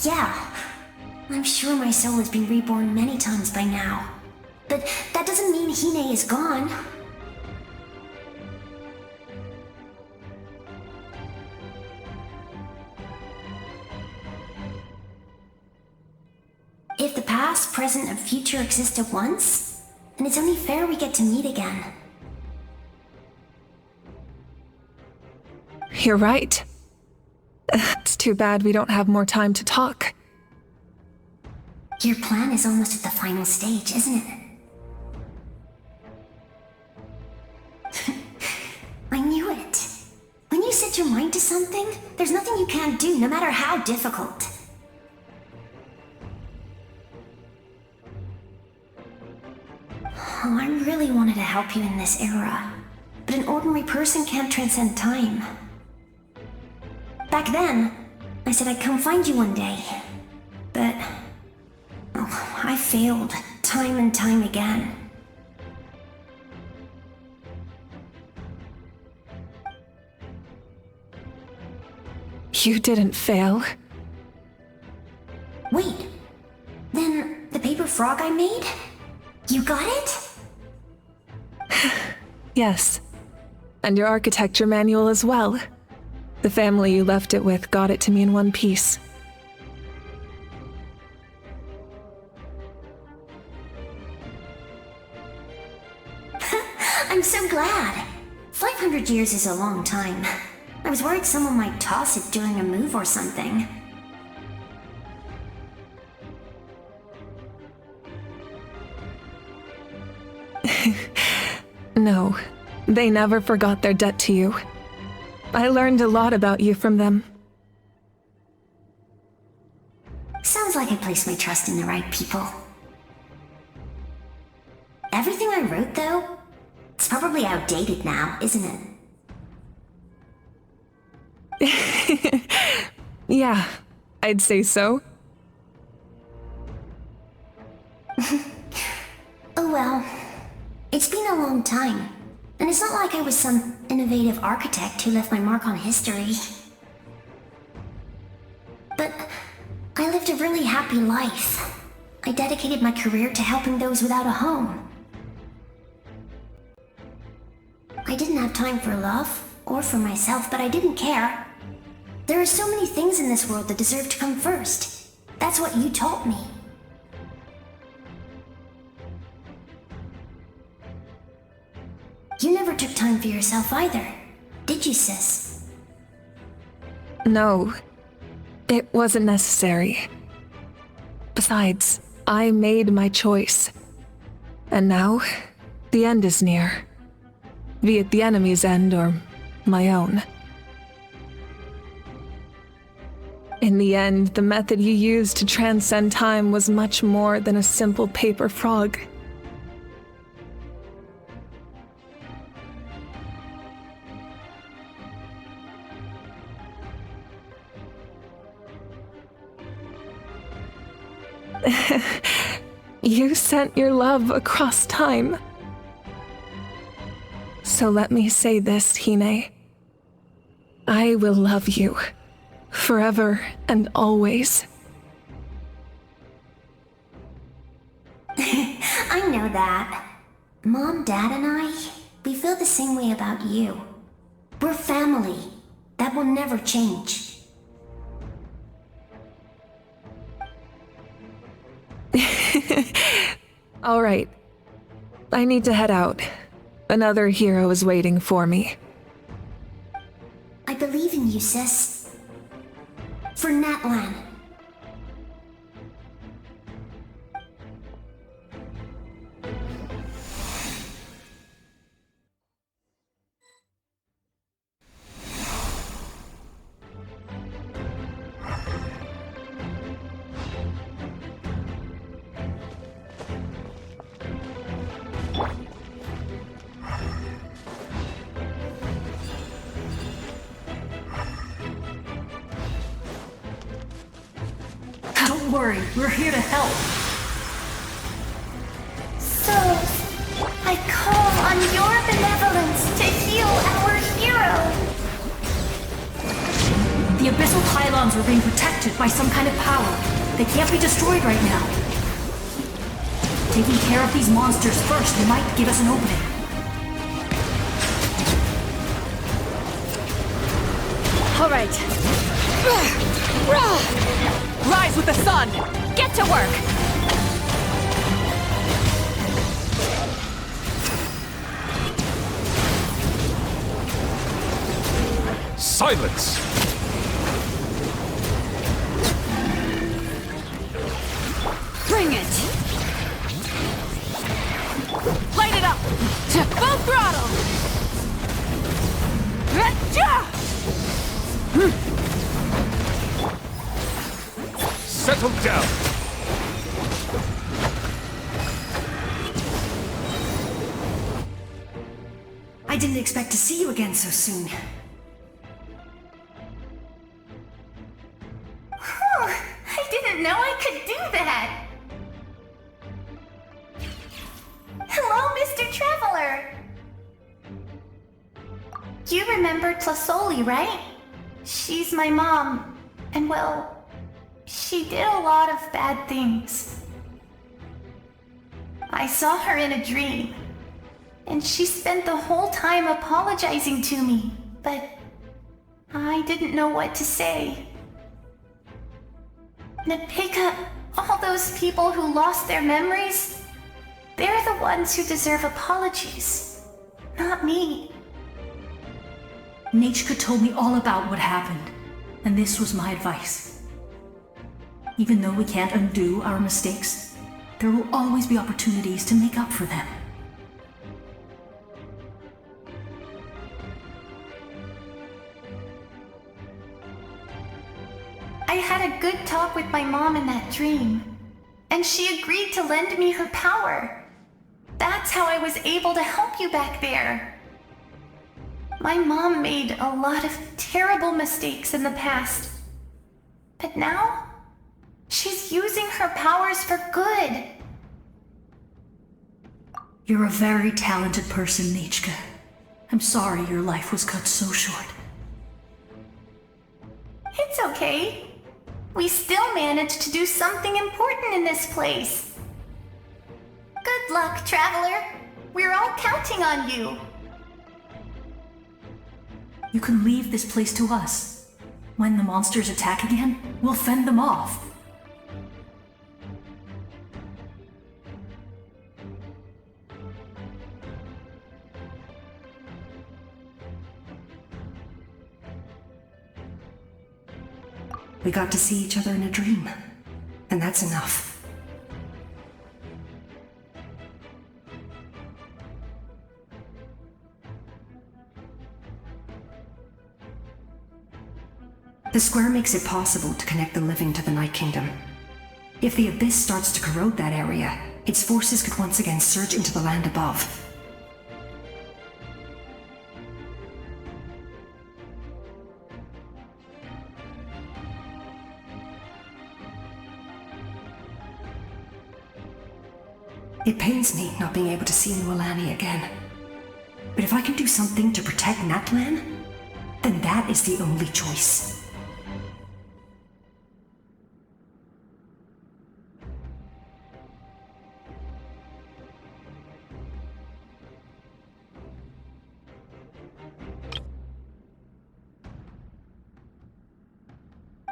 Speaker 12: Yeah, I'm sure my soul has been reborn many times by now. But that doesn't mean Hine is gone. If the past, present, and future exist at once, then it's only fair we get to meet again.
Speaker 1: You're right. It's too bad we don't have more time to talk.
Speaker 12: Your plan is almost at the final stage, isn't it? I knew it. When you set your mind to something, there's nothing you can't do, no matter how difficult. Oh, I really wanted to help you in this era, but an ordinary person can't transcend time. Back then, I said I'd come find you one day, but I failed time and time again.
Speaker 1: You didn't fail.
Speaker 12: Wait, then the paper frog I made? You got it?
Speaker 1: Yes. And your architecture manual as well. The family you left it with got it to me in one piece.
Speaker 12: I'm so glad. 500 years is a long time. I was worried someone might toss it during a move or something.
Speaker 1: No, they never forgot their debt to you. I learned a lot about you from them.
Speaker 21: Sounds like I placed my trust in the right people. Everything I wrote, though, it's probably outdated now, isn't
Speaker 1: it? Yeah, I'd say so.
Speaker 21: Oh well. It's been a long time, and it's not like I was some innovative architect who left my mark on history. But I lived a really happy life. I dedicated my career to helping those without a home. I didn't have time for love, or for myself, but I didn't care. There are so many things in this world that deserve to come first. That's what you taught me. You never took time for yourself either, did you, sis?
Speaker 1: No, it wasn't necessary. Besides, I made my choice. And now, the end is near. Be it the enemy's end or my own. In the end, the method you used to transcend time was much more than a simple paper frog. You sent your love across time. So let me say this, Hine. I will love you, forever and always.
Speaker 21: I know that. Mom, Dad, and I, we feel the same way about you. We're family. That will never change.
Speaker 1: All right. I need to head out. Another hero is waiting for me.
Speaker 21: I believe in you, sis. For Natlan.
Speaker 14: Don't worry, we're here to help.
Speaker 19: So, I call on your benevolence to heal our hero.
Speaker 14: The abyssal pylons are being protected by some kind of power. They can't be destroyed right now. Taking care of these monsters first might give us an opening.
Speaker 8: All right. Rise with the sun! Get to work!
Speaker 17: Silence!
Speaker 8: Bring it! Light it up! Full throttle!
Speaker 17: Settle down!
Speaker 14: I didn't expect to see you again so soon.
Speaker 19: I didn't know I could do that. Hello, Mr. Traveler. You remember Tlasoli, right? She's my mom, and well, she did a lot of bad things. I saw her in a dream, and she spent the whole time apologizing to me, but I didn't know what to say. Napika, all those people who lost their memories, they're the ones who deserve apologies, not me.
Speaker 14: Nachka told me all about what happened, and this was my advice. Even though we can't undo our mistakes, there will always be opportunities to make up for them.
Speaker 19: good talk with my mom in that dream, and she agreed to lend me her power. That's how I was able to help you back there. My mom made a lot of terrible mistakes in the past, but now she's using her powers for good.
Speaker 11: You're a very talented person, Nichka. I'm sorry your life was cut so short.
Speaker 19: It's okay. We still managed to do something important in this place. Good luck, Traveler. We're all counting on you.
Speaker 11: You can leave this place to us. When the monsters attack again, we'll fend them off. We got to see each other in a dream, and that's enough. The square makes it possible to connect the living to the Night Kingdom. If the Abyss starts to corrode that area, its forces could once again surge into the land above. It pains me not being able to see Natlan again. But if I can do something to protect Natlan, then that is the only choice.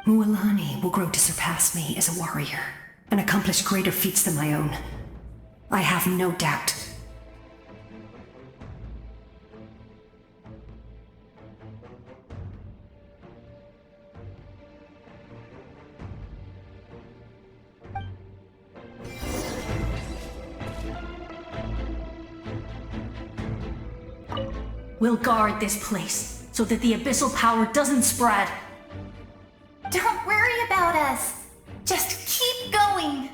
Speaker 11: Mualani will grow to surpass me as a warrior and accomplish greater feats than my own. I have no doubt. We'll guard this place so that the abyssal power doesn't spread.
Speaker 19: Don't worry about us. Just keep going.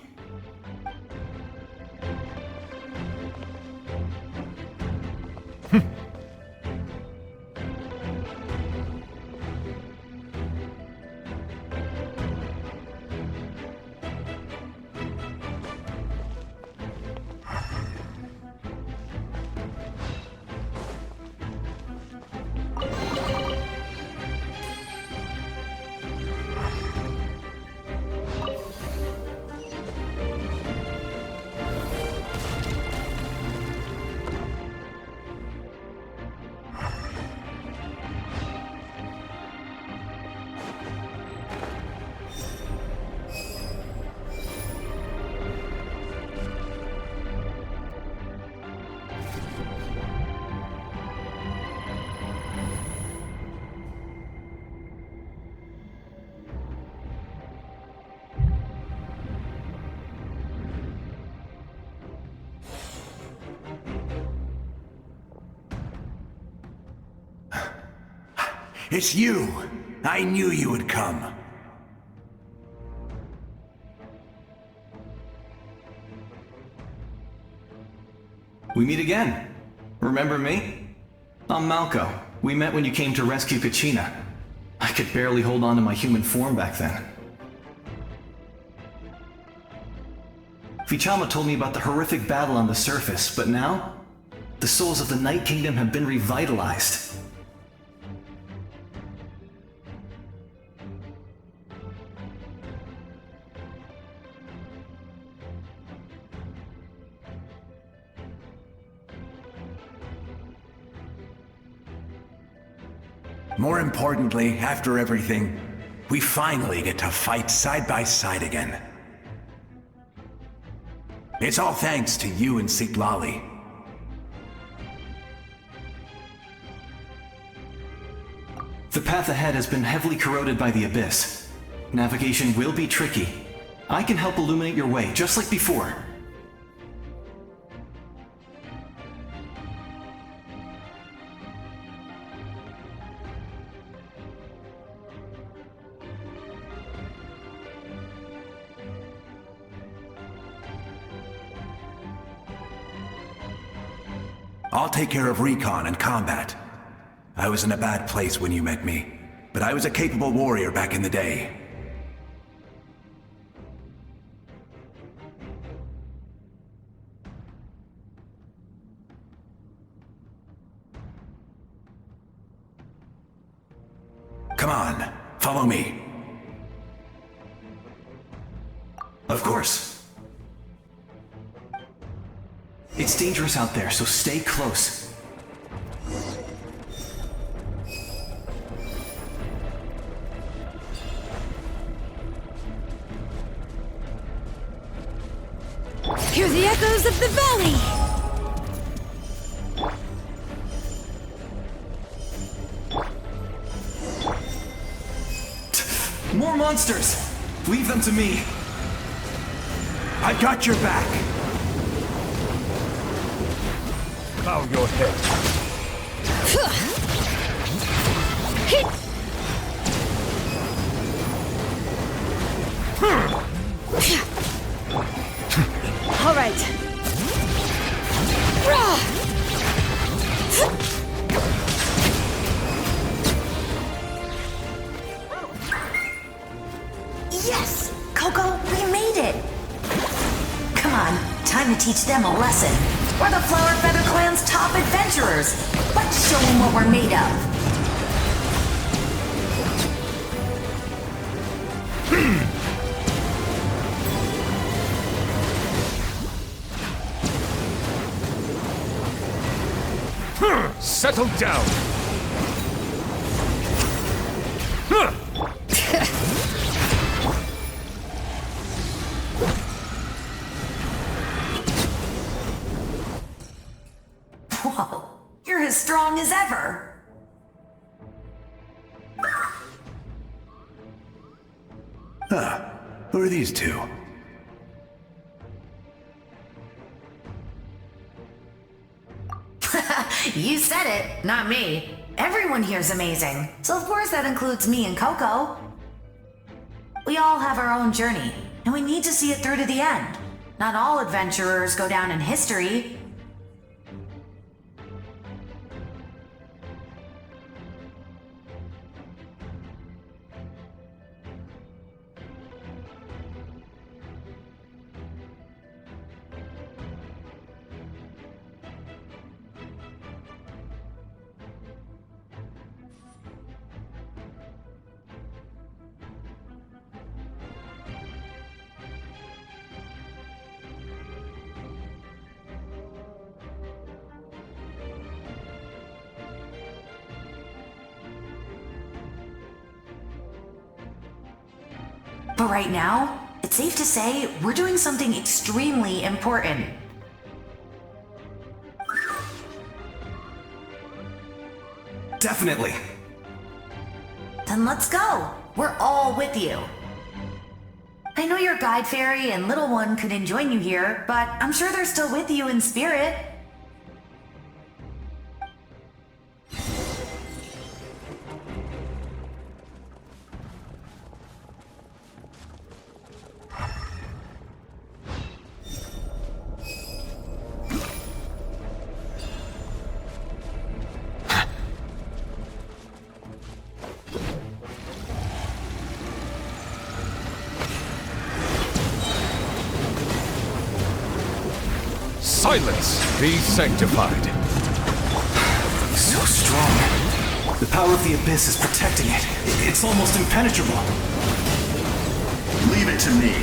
Speaker 13: It's you! I knew you would come.
Speaker 20: We meet again. Remember me? I'm Malco. We met when you came to rescue Kachina. I could barely hold on to my human form back then. Vichama told me about the horrific battle on the surface, but now, the souls of the Night Kingdom have been revitalized.
Speaker 13: More importantly, after everything, we finally get to fight side by side again. It's all thanks to you and Sitlali.
Speaker 20: The path ahead has been heavily corroded by the Abyss. Navigation will be tricky. I can help illuminate your way, just like before.
Speaker 13: I'll take care of recon and combat. I was in a bad place when you met me, but I was a capable warrior back in the day. Come on, follow me.
Speaker 20: Of course. It's dangerous out there, so stay close.
Speaker 12: Hear the echoes of the valley!
Speaker 20: More monsters! Leave them to me!
Speaker 13: I've got your back!
Speaker 17: Bow your head.
Speaker 12: Hit! All right.
Speaker 15: Yes! Coco, we made it! Come on, time to teach them a lesson. We're the Flower Feather Clan's top adventurers. Let's show them what we're made of.
Speaker 17: Settle down!
Speaker 15: Whoa, you're as strong as ever.
Speaker 13: Huh, who are these two?
Speaker 15: You said it, not me. Everyone here's amazing, so of course that includes me and Coco. We all have our own journey, and we need to see it through to the end. Not all adventurers go down in history. But right now, it's safe to say we're doing something extremely important.
Speaker 20: Definitely.
Speaker 15: Then let's go. We're all with you. I know your guide fairy and little one couldn't join you here, but I'm sure they're still with you in spirit.
Speaker 17: Silence! Be sanctified.
Speaker 20: So strong. The power of the Abyss is protecting it. It's almost impenetrable.
Speaker 22: Leave it to me.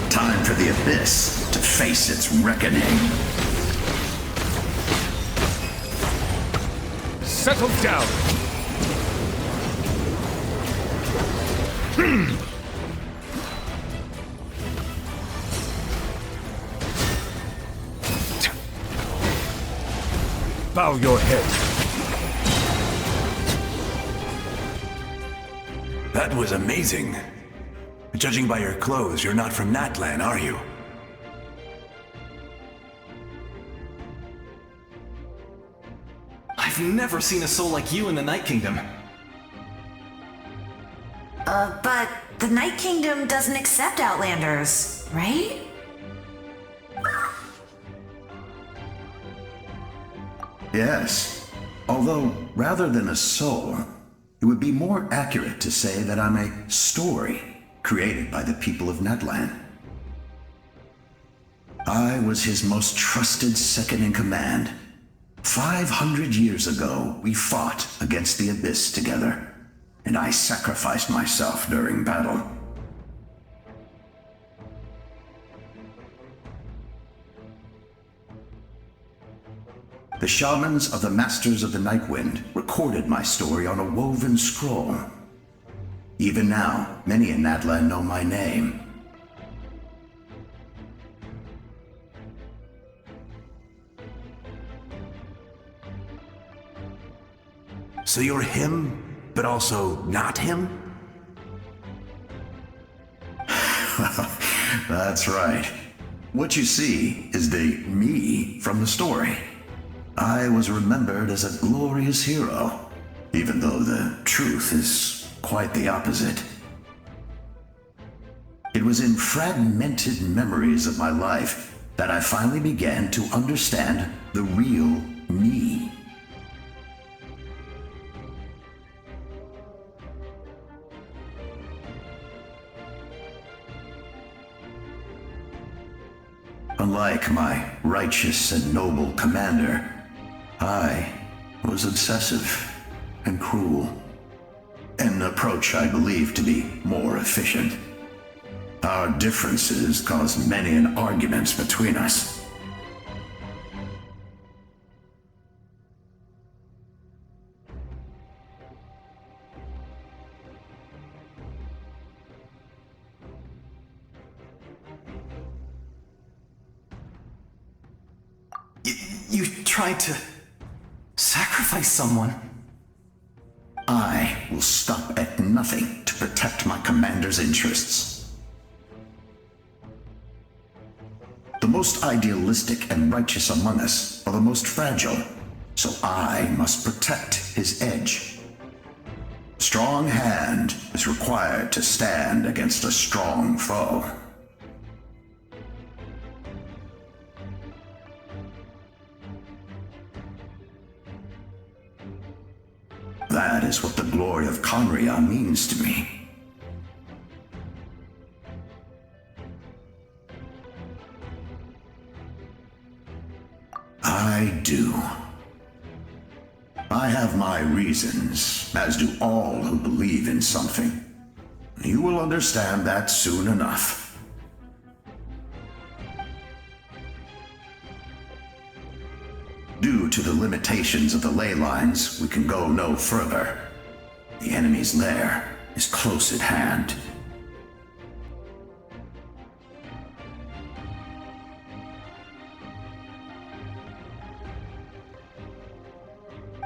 Speaker 22: Time for the Abyss to face its reckoning.
Speaker 17: Settle down! Bow your head.
Speaker 13: That was amazing. Judging by your clothes, you're not from Natlan, are you?
Speaker 20: I've never seen a soul like you in the Night Kingdom.
Speaker 15: But the Night Kingdom doesn't accept Outlanders, right?
Speaker 22: Yes. Although, rather than a soul, it would be more accurate to say that I'm a story created by the people of Natlan. I was his most trusted second-in-command. 500 years ago, we fought against the Abyss together, and I sacrificed myself during battle. The shamans of the Masters of the Nightwind recorded my story on a woven scroll. Even now, many in Natlan know my name.
Speaker 13: So you're him, but also not him?
Speaker 22: That's right. What you see is the me from the story. I was remembered as a glorious hero, even though the truth is quite the opposite. It was in fragmented memories of my life that I finally began to understand the real me. Unlike my righteous and noble commander, I was obsessive and cruel, an approach I believe to be more efficient. Our differences caused many an arguments between us.
Speaker 20: You tried to sacrifice someone.
Speaker 22: I will stop at nothing to protect my commander's interests. The most idealistic and righteous among us are the most fragile, so I must protect his edge. A strong hand is required to stand against a strong foe. That is what the glory of Conria means to me. I do. I have my reasons, as do all who believe in something. You will understand that soon enough. Due to the limitations of the ley lines, we can go no further. The enemy's lair is close at hand.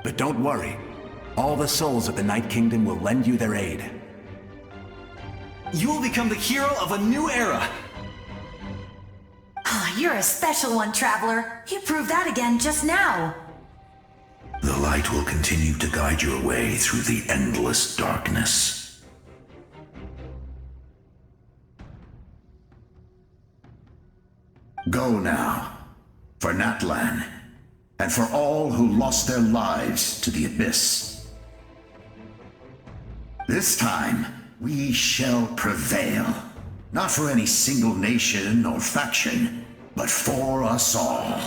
Speaker 13: But don't worry. All the souls of the Night Kingdom will lend you their aid.
Speaker 20: You will become the hero of a new era!
Speaker 15: You're a special one, Traveler. You proved that again just now.
Speaker 22: The light will continue to guide your way through the endless darkness. Go now, for Natlan, and for all who lost their lives to the Abyss. This time, we shall prevail, not for any single nation or faction, but for us all.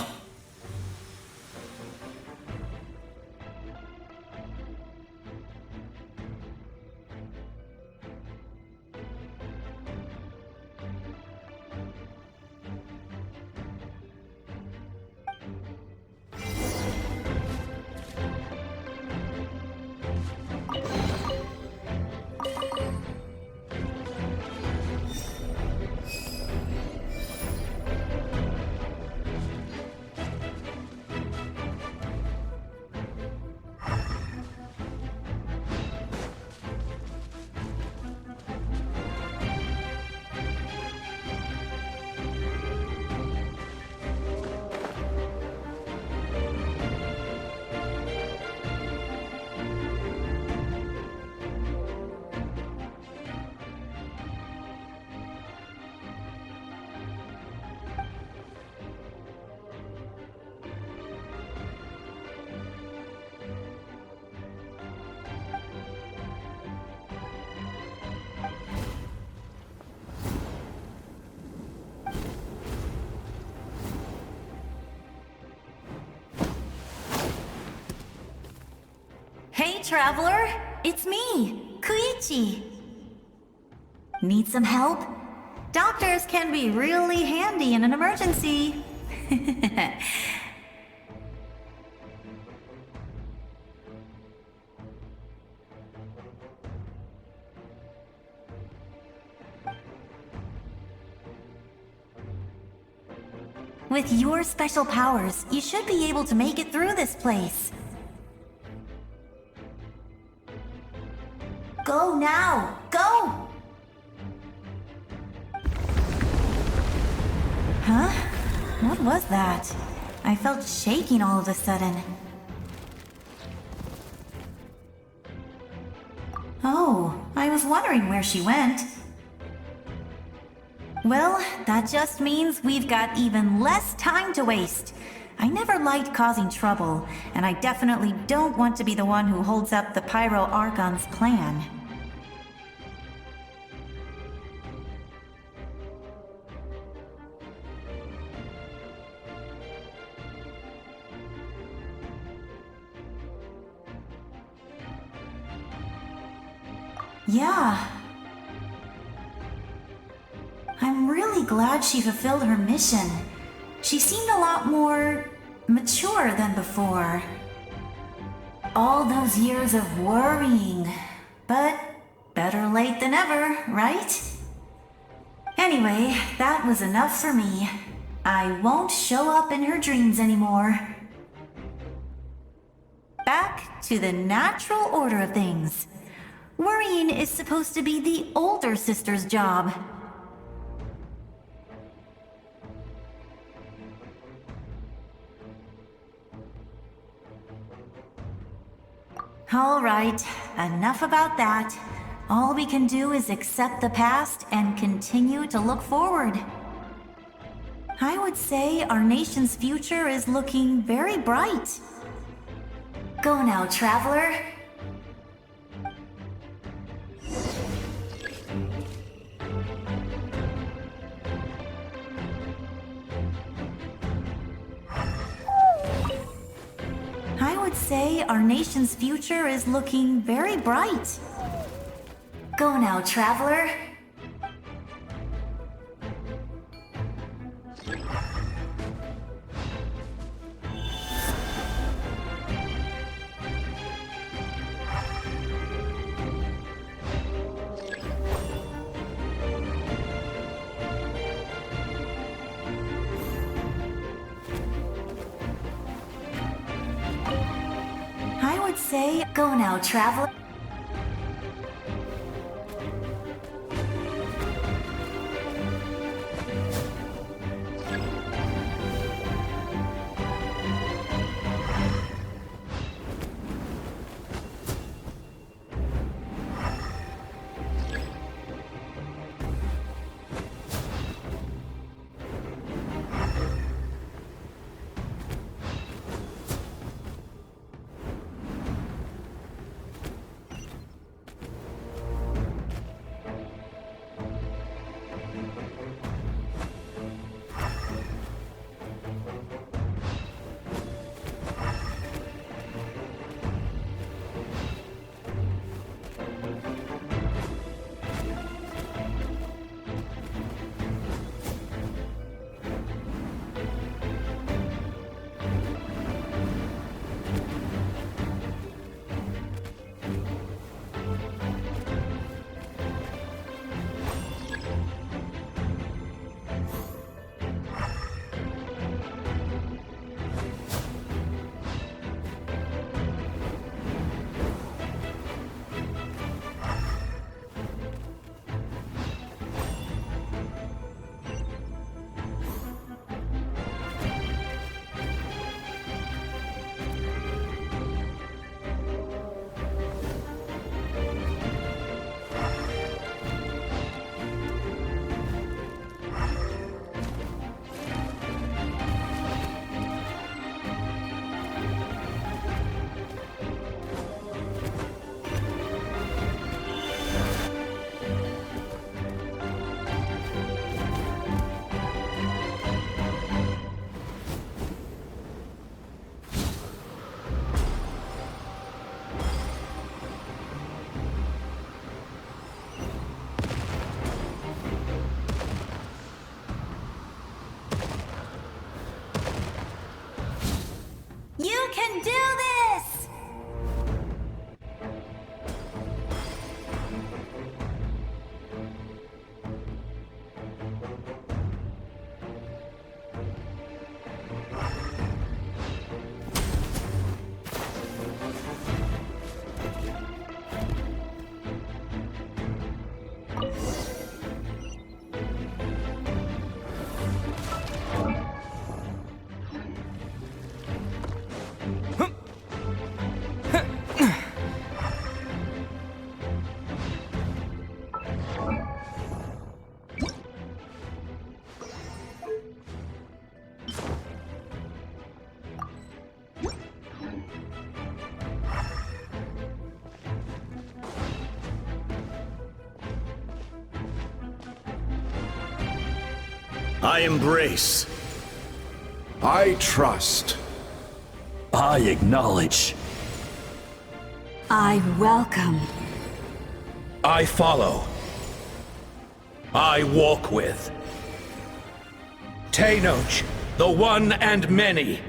Speaker 9: Hey, traveler! It's me, Koichi. Need some help? Doctors can be really handy in an emergency. With your special powers, you should be able to make it through this place. Go now! Go! Huh? What was that? I felt shaking all of a sudden. Oh, I was wondering where she went. Well, that just means we've got even less time to waste. I never liked causing trouble, and I definitely don't want to be the one who holds up the Pyro Archon's plan. Yeah. I'm really glad she fulfilled her mission. She seemed a lot more mature than before. All those years of worrying, but better late than ever, right? Anyway, that was enough for me. I won't show up in her dreams anymore. Back to the natural order of things. Worrying is supposed to be the older sister's job. All right, enough about that. All we can do is accept the past and continue to look forward. I would say our nation's future is looking very bright. Go now, traveler. I would say our nation's future is looking very bright. Go now, traveler. I would say, go now, traveler.
Speaker 7: I embrace.
Speaker 16: I trust.
Speaker 7: I acknowledge.
Speaker 14: I welcome.
Speaker 7: I follow. I walk with. Tenoch, the one and many.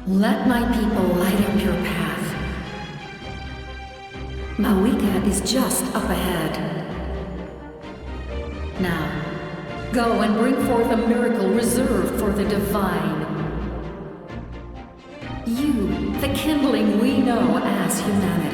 Speaker 11: Let my people light up your path. Mawika is just up ahead. Now, go and bring forth a miracle reserved for the divine. You, the kindling we know as humanity.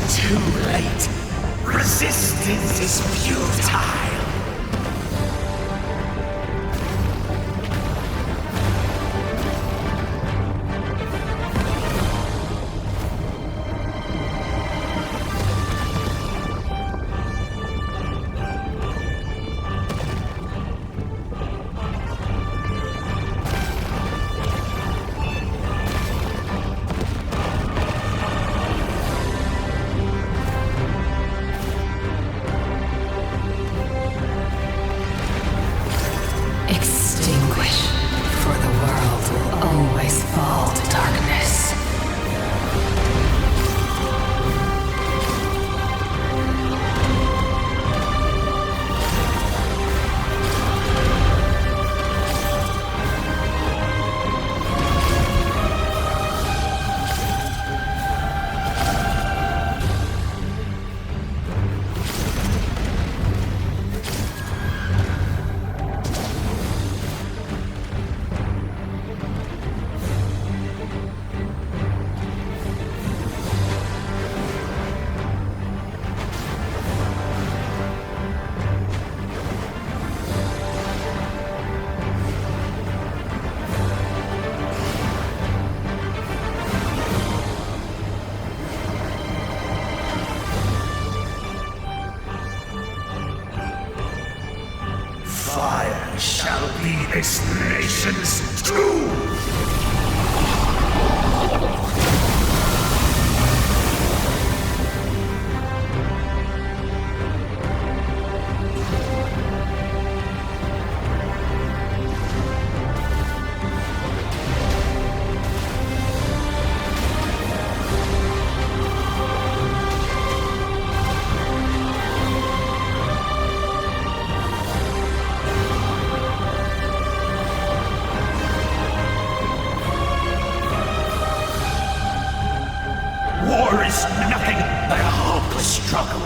Speaker 7: Too late. Resistance is futile. is nothing but a hopeless struggle.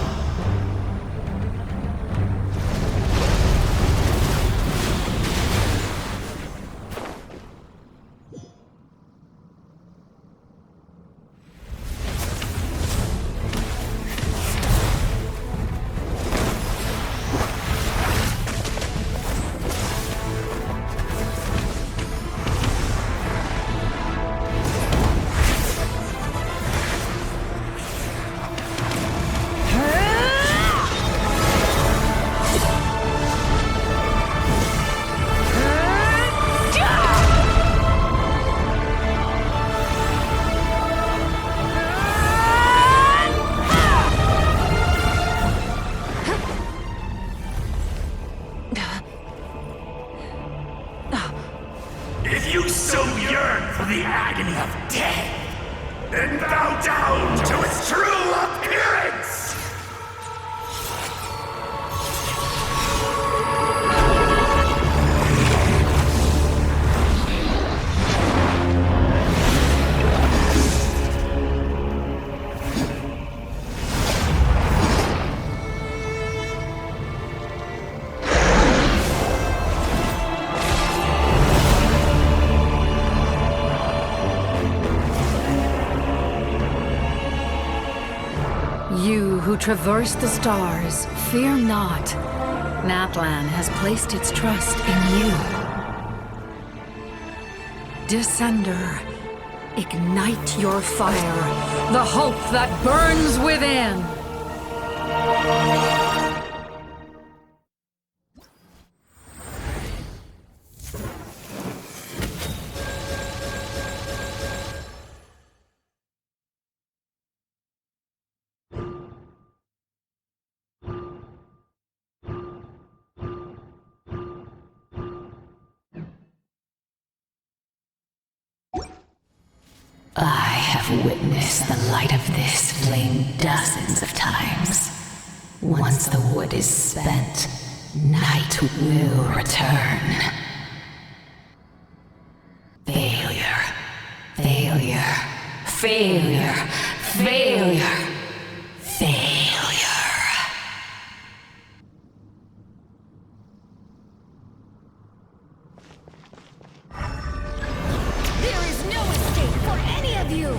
Speaker 7: If you so yearn for the agony of death, then bow down to its true appearance!
Speaker 8: You who traverse the stars, fear not. Natlan has placed its trust in you. Descender, ignite your fire, the hope that burns within!
Speaker 10: I have witnessed the light of this flame dozens of times. Once the wood is spent, night will return. Failure. Failure. Failure. Failure. Failure.
Speaker 5: There is no escape for any of you!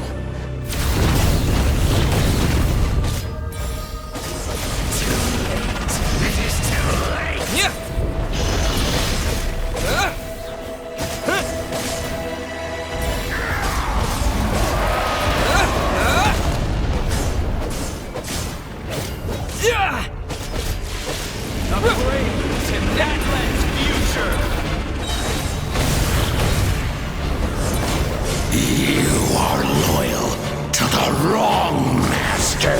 Speaker 7: Upgrade to Natlan's future!
Speaker 18: You are loyal to the wrong master.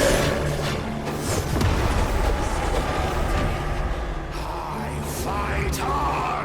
Speaker 7: I fight on!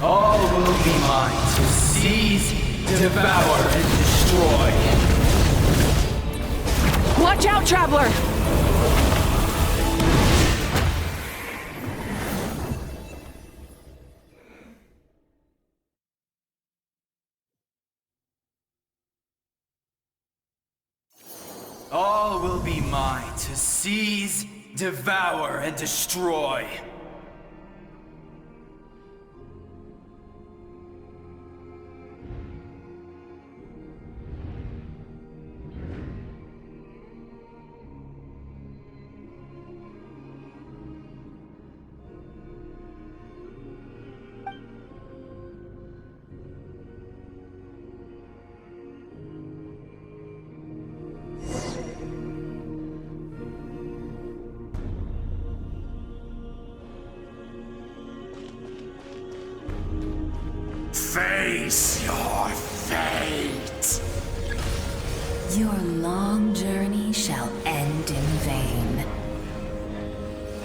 Speaker 7: All will be mine to seize, devour, and destroy.
Speaker 1: Watch out, Traveler!
Speaker 20: All will be mine to seize, devour, and destroy.
Speaker 7: Face your fate.
Speaker 10: Your long journey shall end in vain.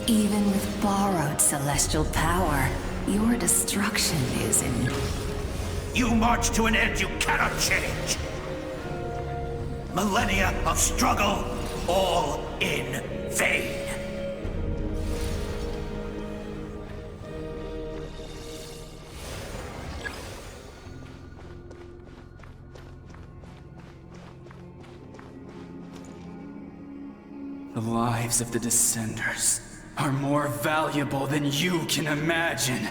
Speaker 10: Even with borrowed celestial power, your destruction is in...
Speaker 7: You march to an end you cannot change. Millennia of struggle, all in vain.
Speaker 2: The lives of the Descenders are more valuable than you can imagine.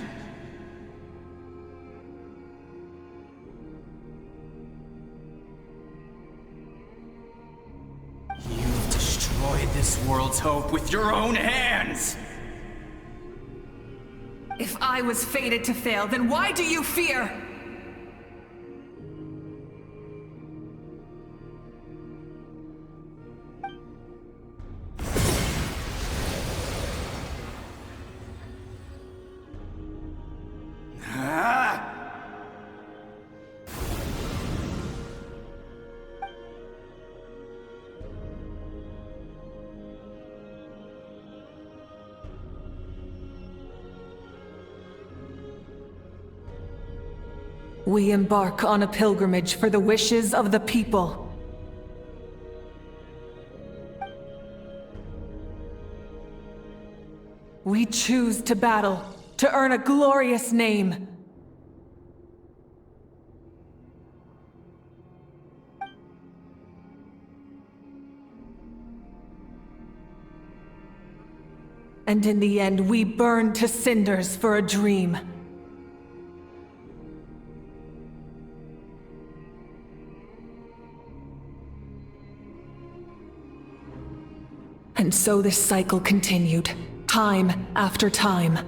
Speaker 2: You've destroyed this world's hope with your own hands!
Speaker 1: If I was fated to fail, then why do you fear? We embark on a pilgrimage for the wishes of the people. We choose to battle, to earn a glorious name. And in the end, we burn to cinders for a dream. And so this cycle continued, time after time.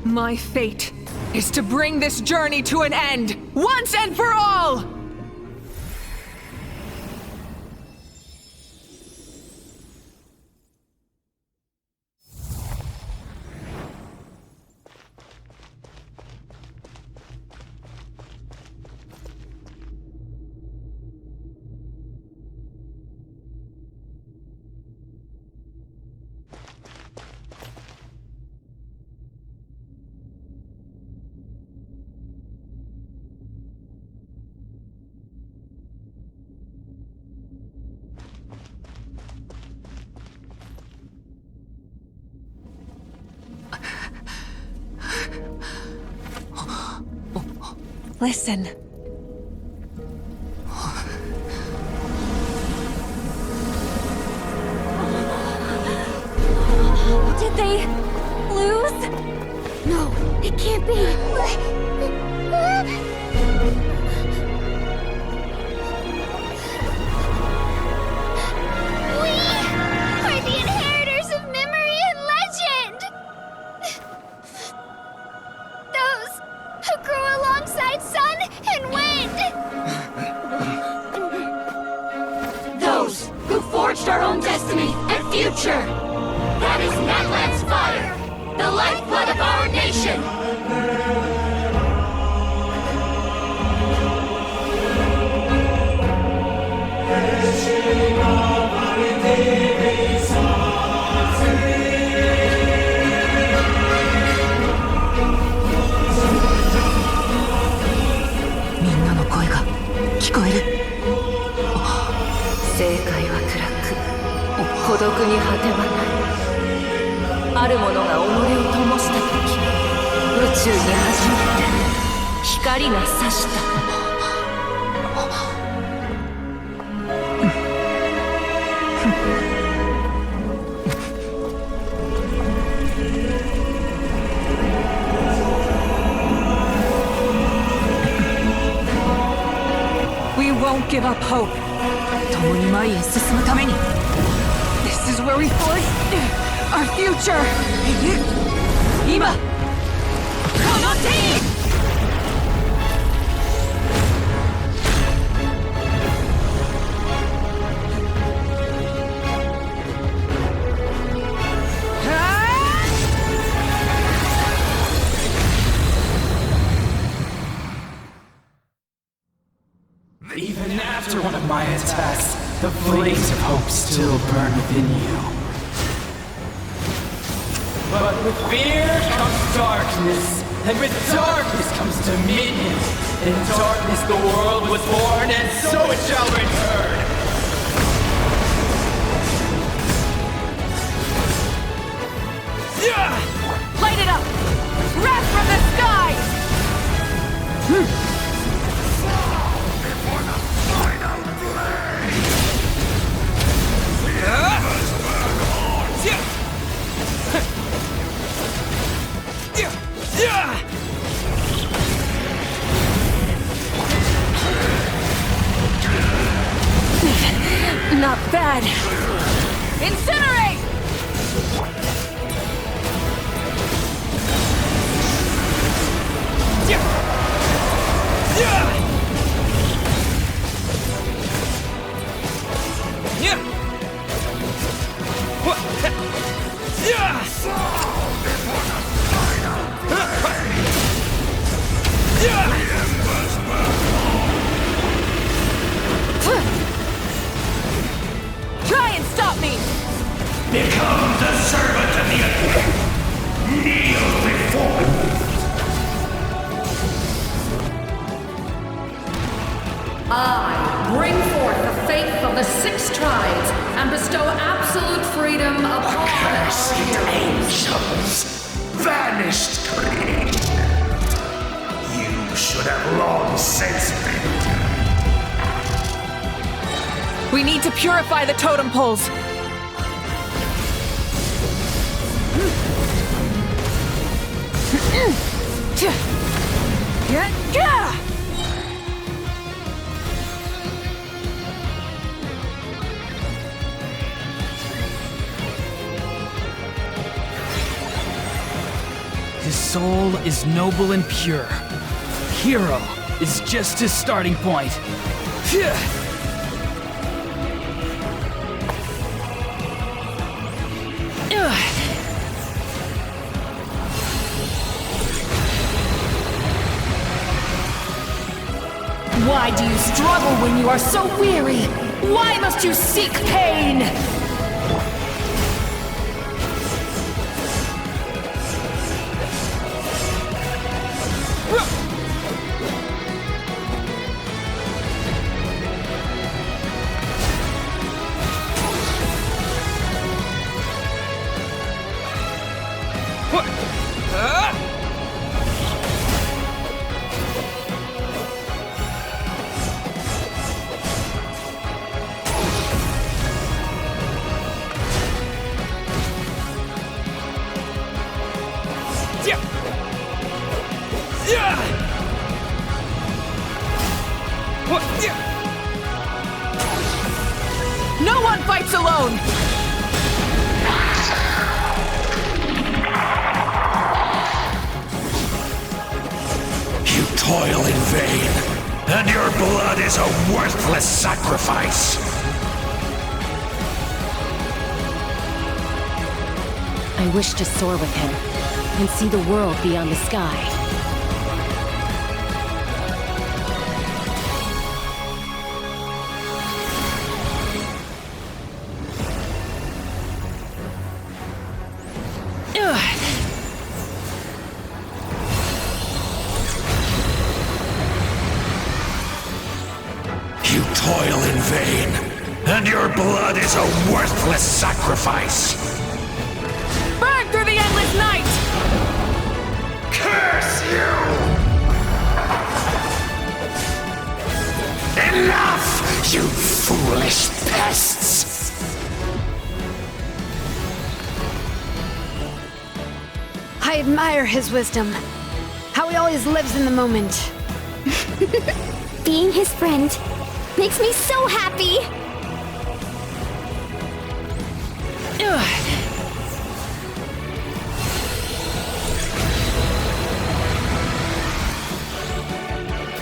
Speaker 1: My fate is to bring this journey to an end, once and for all! Listen.
Speaker 5: Did they lose? No, it can't be.
Speaker 3: We are the inheritors of memory and legend! Those who grew alongside sun and wind!
Speaker 4: Those who forged our own destiny and future! That is Natlan's fire, the lifeblood of our nation!
Speaker 6: 正解は暗く、孤独に果てはない。あるものが己を灯したとき、宇宙に初めて光が差した。
Speaker 1: We won't give up hope.
Speaker 6: 共に前へ進むために。
Speaker 1: This is where we forge our future.
Speaker 6: 今、この手に。
Speaker 2: Even after one of my attacks, the flames of hope still burn within you. But with fear comes darkness, and with darkness comes dominion. In darkness the world was born, and so it shall return.
Speaker 1: Light it up! Wrath from the sky! Not bad. Incinerate! Try and stop me!
Speaker 7: Become the servant of the Earth. Kneel before me.
Speaker 21: I bring forth the faith of the 6 tribes and bestow absolute freedom upon
Speaker 7: Accursed angels, vanished creed. You should have long since been.
Speaker 1: We need to purify the totem poles.
Speaker 2: His soul is noble and pure. Hero is just his starting point.
Speaker 1: Why do you struggle when you are so weary? Why must you seek pain? No one fights alone!
Speaker 7: You toil in vain, and your blood is a worthless sacrifice.
Speaker 23: I wish to soar with him and see the world beyond the sky.
Speaker 18: And your blood is a worthless sacrifice!
Speaker 1: Burn through the endless night!
Speaker 18: Curse you! Enough, you foolish pests!
Speaker 12: I admire his wisdom. How he always lives in the moment.
Speaker 5: Being his friend makes me so happy!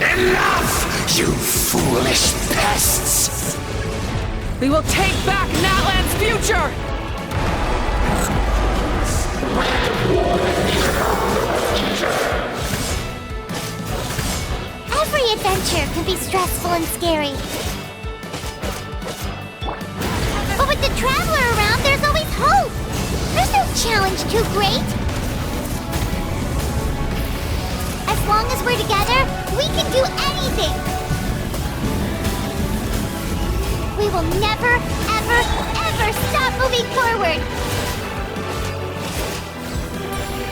Speaker 18: Enough, you foolish pests!
Speaker 1: We will take back Natlan's future!
Speaker 3: Every adventure can be stressful and scary. But with the Traveler around, there's always hope! There's no challenge too great! As long as we're together, we can do anything! We will never, ever, ever stop moving forward!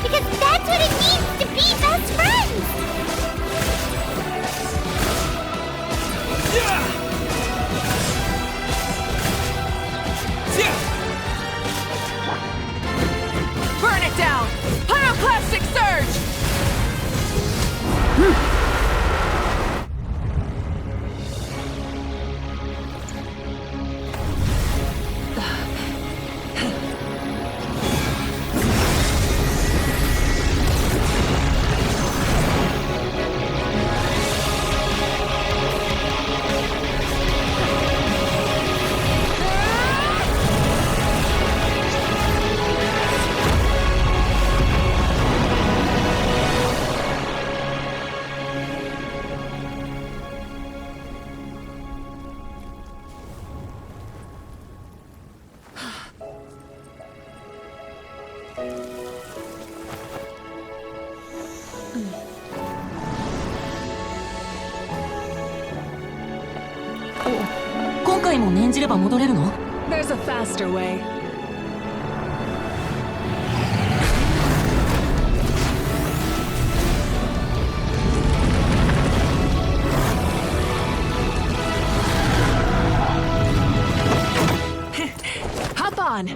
Speaker 3: Because that's what it means to be best friends!
Speaker 1: Burn it down! Pyroclastic surge! There's a faster way. Hop on!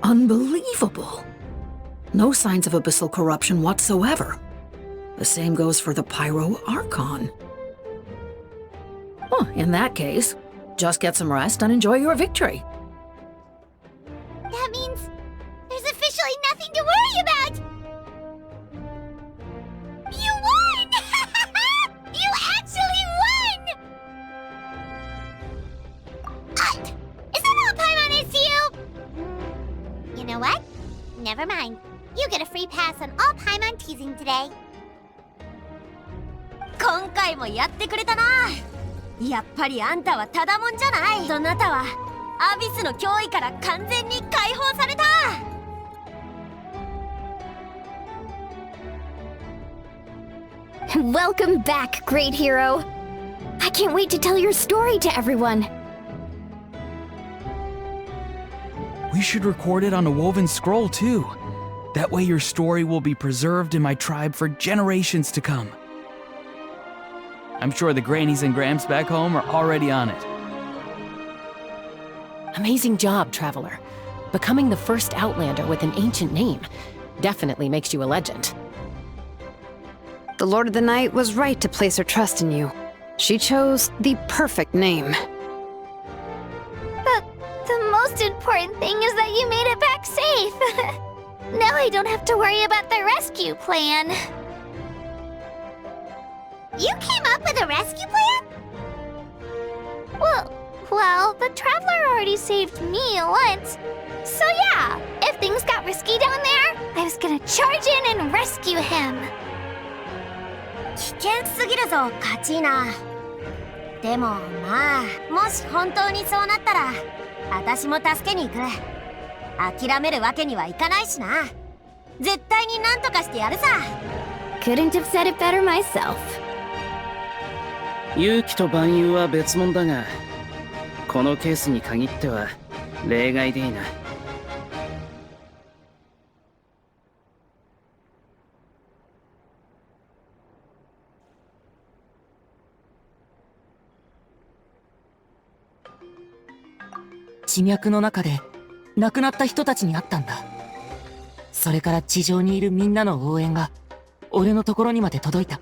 Speaker 17: Unbelievable! No signs of abyssal corruption whatsoever. The same goes for the Pyro Archon. Oh, in that case, just get some rest and enjoy your victory.
Speaker 3: That means there's officially nothing to worry about! You won! You actually won! Is that all Paimon is to you? You know what? Never mind. You get a free pass on all Paimon teasing today.
Speaker 19: 今回もやってくれたな。やっぱりあんたはただもんじゃない。そなたはアビスの脅威から完全に解放された。
Speaker 5: Welcome back, great hero. I can't wait to tell your story to everyone.
Speaker 2: We should record it on a woven scroll, too. That way your story will be preserved in my tribe for generations to come. I'm sure the grannies and gramps back home are already on it.
Speaker 23: Amazing job, Traveler. Becoming the first Outlander with an ancient name definitely makes you a legend.
Speaker 12: The Lord of the Night was right to place her trust in you. She chose the perfect name.
Speaker 3: But the most important thing is that you made it back safe. Now I don't have to worry about the rescue plan. You came up with a rescue plan? Well, the Traveler already saved me once. So yeah, if things got risky down there, I was gonna charge in and rescue him.
Speaker 19: 危険すぎるぞ、カチーナ。でもまあ、もし本当にそうなったら、私も助けに行く。諦めるわけにはいかないしな。絶対に何とかしてやるさ。
Speaker 5: Couldn't have said it better myself.
Speaker 13: 勇気と万有は別物だが、このケースに限っては例外でいいな。
Speaker 15: 地脈の中で亡くなった人たちに会ったんだ。それから地上にいるみんなの応援が俺のところにまで届いた。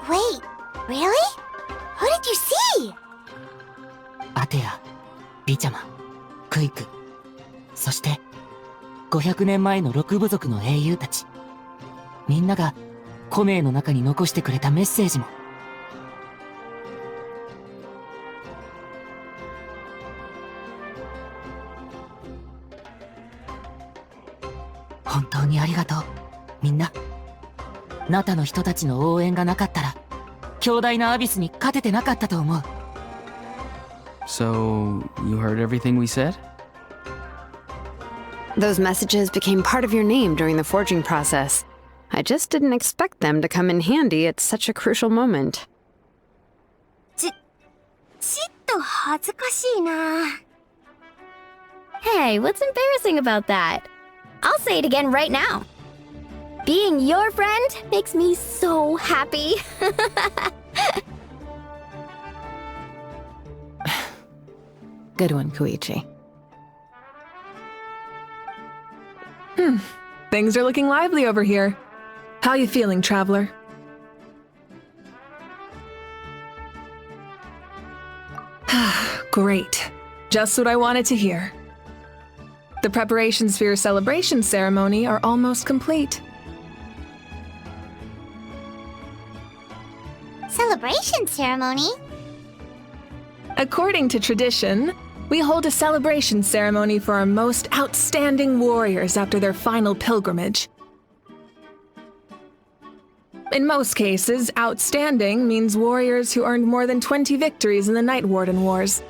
Speaker 3: Wait, really? Who did you see?
Speaker 15: アテア、ビチャマ、クイク、そして500年前の六部族の英雄たち。みんながコメイの中に残してくれたメッセージも。本当にありがとう、みんな。ナタの人たちの応援がなかったら強大なアビスに勝ててなかったと思う。
Speaker 2: So, you heard everything we said?
Speaker 12: Those messages became part of your name during the forging process. I just didn't expect them to come in handy at such a crucial moment.
Speaker 19: ちっと恥ずかしいな。
Speaker 5: Hey, what's embarrassing about that? I'll say it again right now. Being your friend makes me so happy.
Speaker 17: Good one, Koichi.
Speaker 1: Things are looking lively over here. How you feeling, Traveler? Great. Just what I wanted to hear. The preparations for your celebration ceremony are almost complete.
Speaker 3: Celebration ceremony?
Speaker 1: According to tradition, we hold a celebration ceremony for our most outstanding warriors after their final pilgrimage. In most cases, outstanding means warriors who earned more than 20 victories in the Night Warden Wars.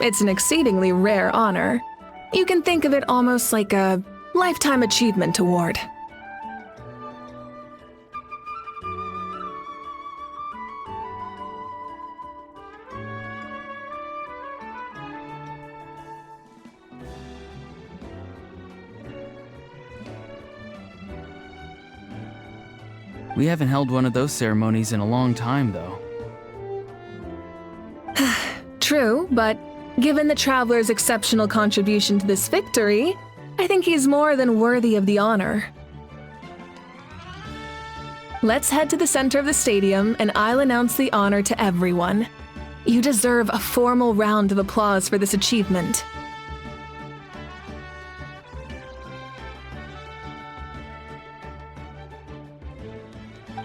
Speaker 1: It's an exceedingly rare honor. You can think of it almost like a Lifetime Achievement Award.
Speaker 2: We haven't held one of those ceremonies in a long time, though.
Speaker 1: True, but given the Traveler's exceptional contribution to this victory, I think he's more than worthy of the honor. Let's head to the center of the stadium and I'll announce the honor to everyone. You deserve a formal round of applause for this achievement.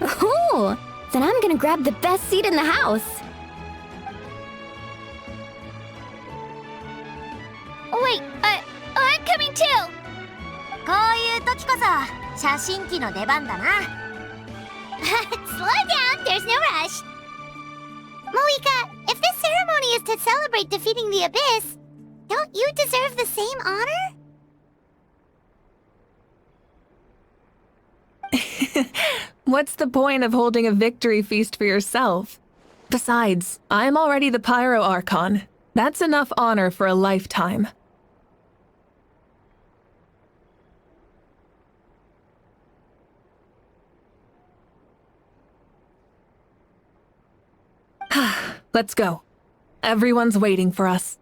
Speaker 5: Ooh, then I'm gonna grab the best seat in the house.
Speaker 19: too! こういう時こそ写真機の出番だな。Slow down, there's no rush. Moika, if this ceremony is to celebrate defeating the Abyss, don't you deserve the same honor?
Speaker 1: What's the point of holding a victory feast for yourself? Besides, I'm already the Pyro Archon. That's enough honor for a lifetime. Let's go. Everyone's waiting for us.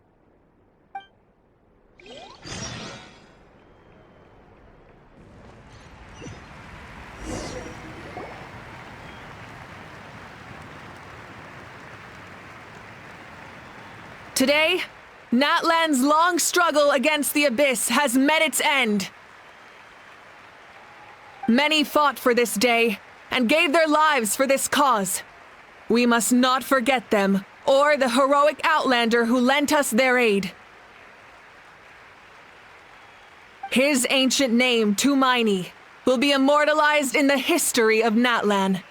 Speaker 1: Today, Natlan's long struggle against the Abyss has met its end. Many fought for this day and gave their lives for this cause. We must not forget them, or the heroic Outlander who lent us their aid. His ancient name, Tumaini, will be immortalized in the history of Natlan.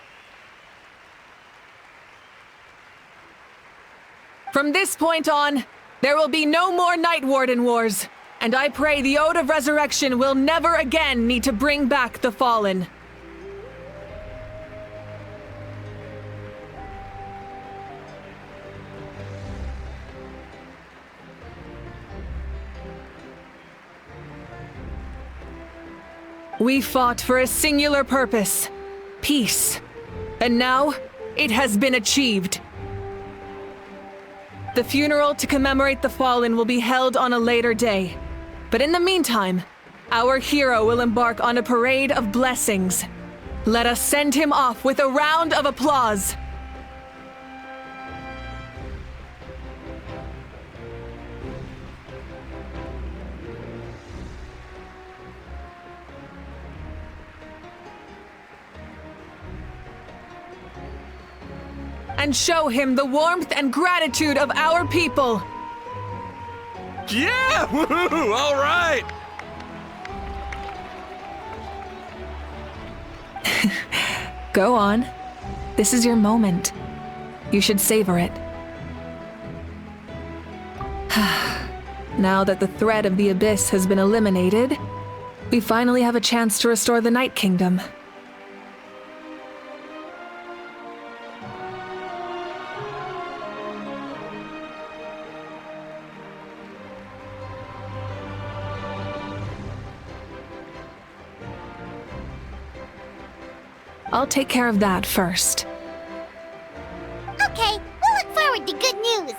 Speaker 1: From this point on, there will be no more Night Warden wars, and I pray the Ode of Resurrection will never again need to bring back the Fallen. We fought for a singular purpose, peace, and now it has been achieved. The funeral to commemorate the fallen will be held on a later day. But in the meantime, our hero will embark on a parade of blessings. Let us send him off with a round of applause. And show him the warmth and gratitude of our people.
Speaker 9: Yeah! Woohoo! All right!
Speaker 1: Go on. This is your moment. You should savor it. Now that the threat of the Abyss has been eliminated, we finally have a chance to restore the Night Kingdom. I'll take care of that first.
Speaker 19: Okay, we'll look forward to good news.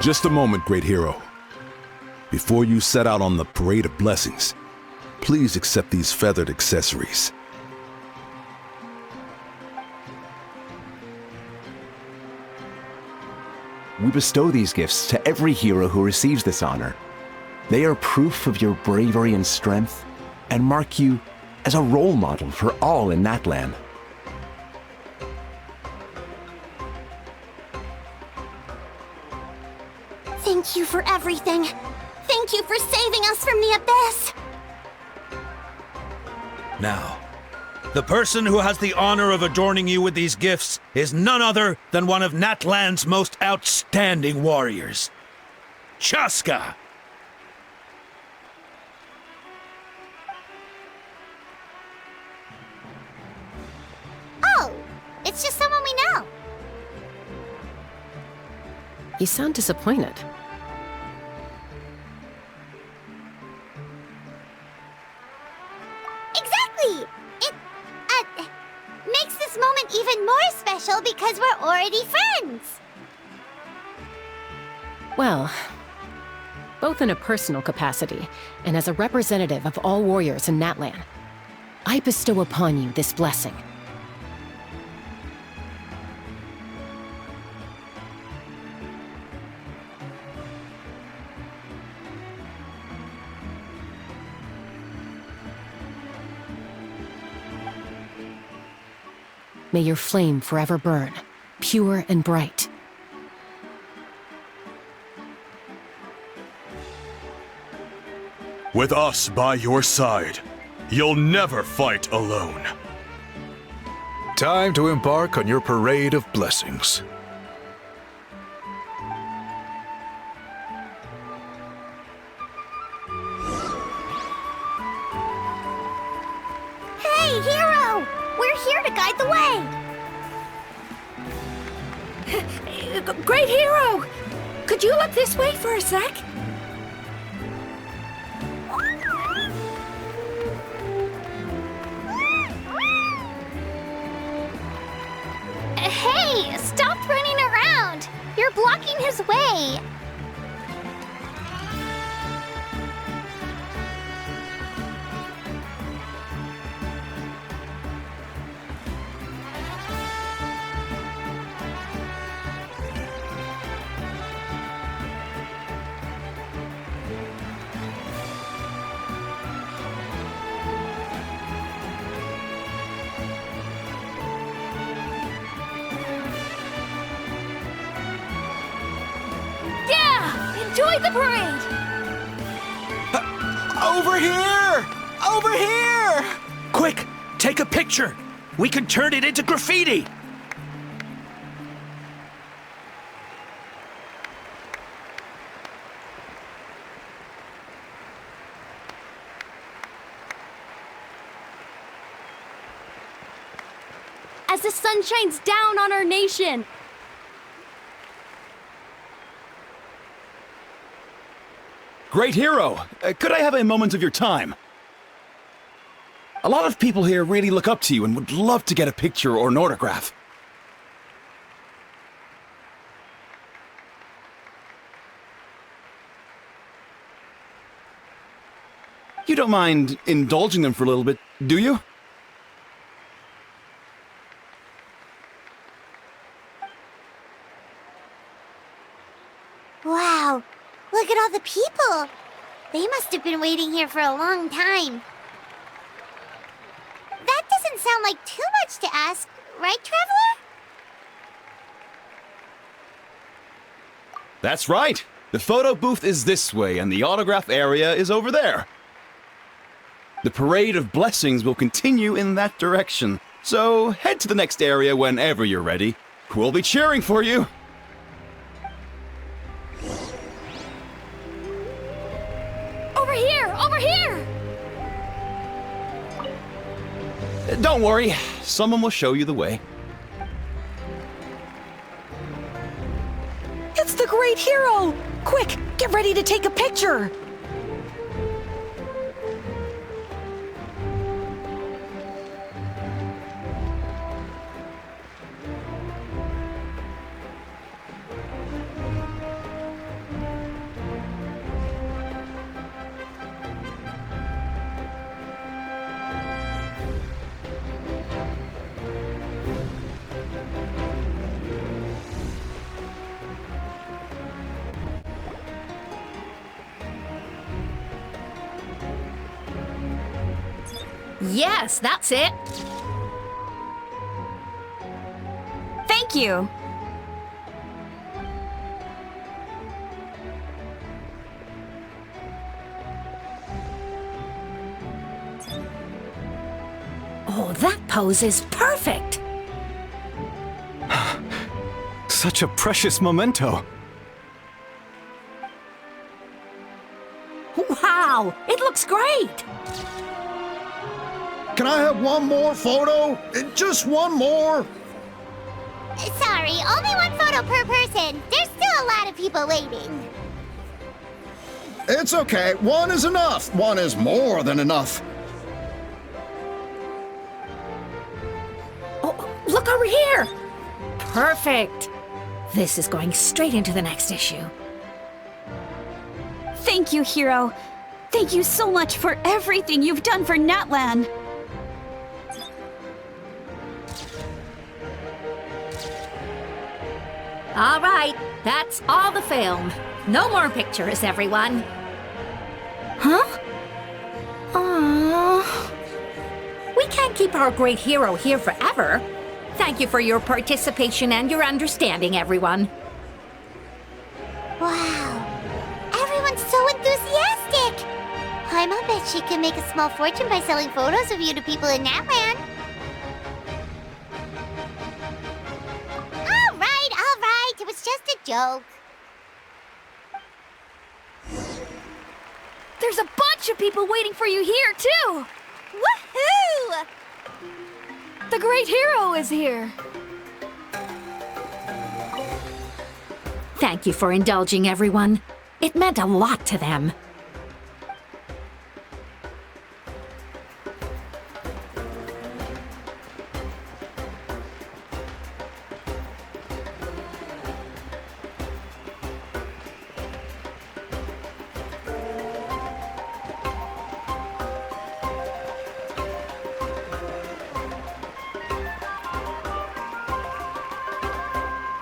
Speaker 16: Just a moment, great hero. Before you set out on the parade of blessings, please accept these feathered accessories.
Speaker 11: We bestow these gifts to every hero who receives this honor. They are proof of your bravery and strength, and mark you as a role model for all in Natlan.
Speaker 3: Thank you for everything. Thank you for saving us from the abyss.
Speaker 9: Now, the person who has the honor of adorning you with these gifts is none other than one of Natlan's most outstanding warriors, Chaska.
Speaker 3: Oh, it's just someone we know.
Speaker 23: You sound disappointed.
Speaker 3: Exactly! It, makes this moment even more special because we're already friends!
Speaker 23: Well, both in a personal capacity and as a representative of all warriors in Natlan, I bestow upon you this blessing. May your flame forever burn, pure and bright.
Speaker 14: With us by your side, you'll never fight alone.
Speaker 22: Time to embark on your parade of blessings.
Speaker 3: Hey, hero! We're here to guide the way!
Speaker 19: Great hero! Could you look this way for a sec?
Speaker 3: Hey, stop running around! You're blocking his way!
Speaker 19: Enjoy the parade!
Speaker 2: Over here! Over here! Quick, take a picture. We can turn it into graffiti.
Speaker 19: As the sun shines down on our nation!
Speaker 24: Great hero! Could I have a moment of your time? A lot of people here really look up to you and would love to get a picture or an autograph. You don't mind indulging them for a little bit, do you?
Speaker 3: Wow, look at all the people! They must have been waiting here for a long time. That doesn't sound like too much to ask, right, Traveler?
Speaker 24: That's right! The photo booth is this way, and the autograph area is over there. The parade of blessings will continue in that direction, so head to the next area whenever you're ready. We'll be cheering for you!
Speaker 19: Over here! Over here!
Speaker 24: Don't worry, someone will show you the way.
Speaker 1: It's the great hero! Quick, get ready to take a picture!
Speaker 17: Yes, that's it.
Speaker 4: Thank you.
Speaker 17: Oh, that pose is perfect.
Speaker 8: Such a precious memento.
Speaker 17: Wow, it looks great.
Speaker 10: Can I have one more photo? Just one more?
Speaker 3: Sorry, only one photo per person. There's still a lot of people waiting.
Speaker 10: It's okay. One is enough. One is more than enough.
Speaker 17: Oh, look over here. Perfect. This is going straight into the next issue.
Speaker 4: Thank you, Hero. Thank you so much for everything you've done for Natlan.
Speaker 17: All right, that's all the film. No more pictures, everyone.
Speaker 4: Huh?
Speaker 17: Aww. We can't keep our great hero here forever. Thank you for your participation and your understanding, everyone.
Speaker 3: Wow. Everyone's so enthusiastic. I'll bet she can make a small fortune by selling photos of you to people in Natlan. All right. It was just a joke.
Speaker 4: There's a bunch of people waiting for you here, too! Woohoo! The great hero is here.
Speaker 17: Thank you for indulging, everyone. It meant a lot to them.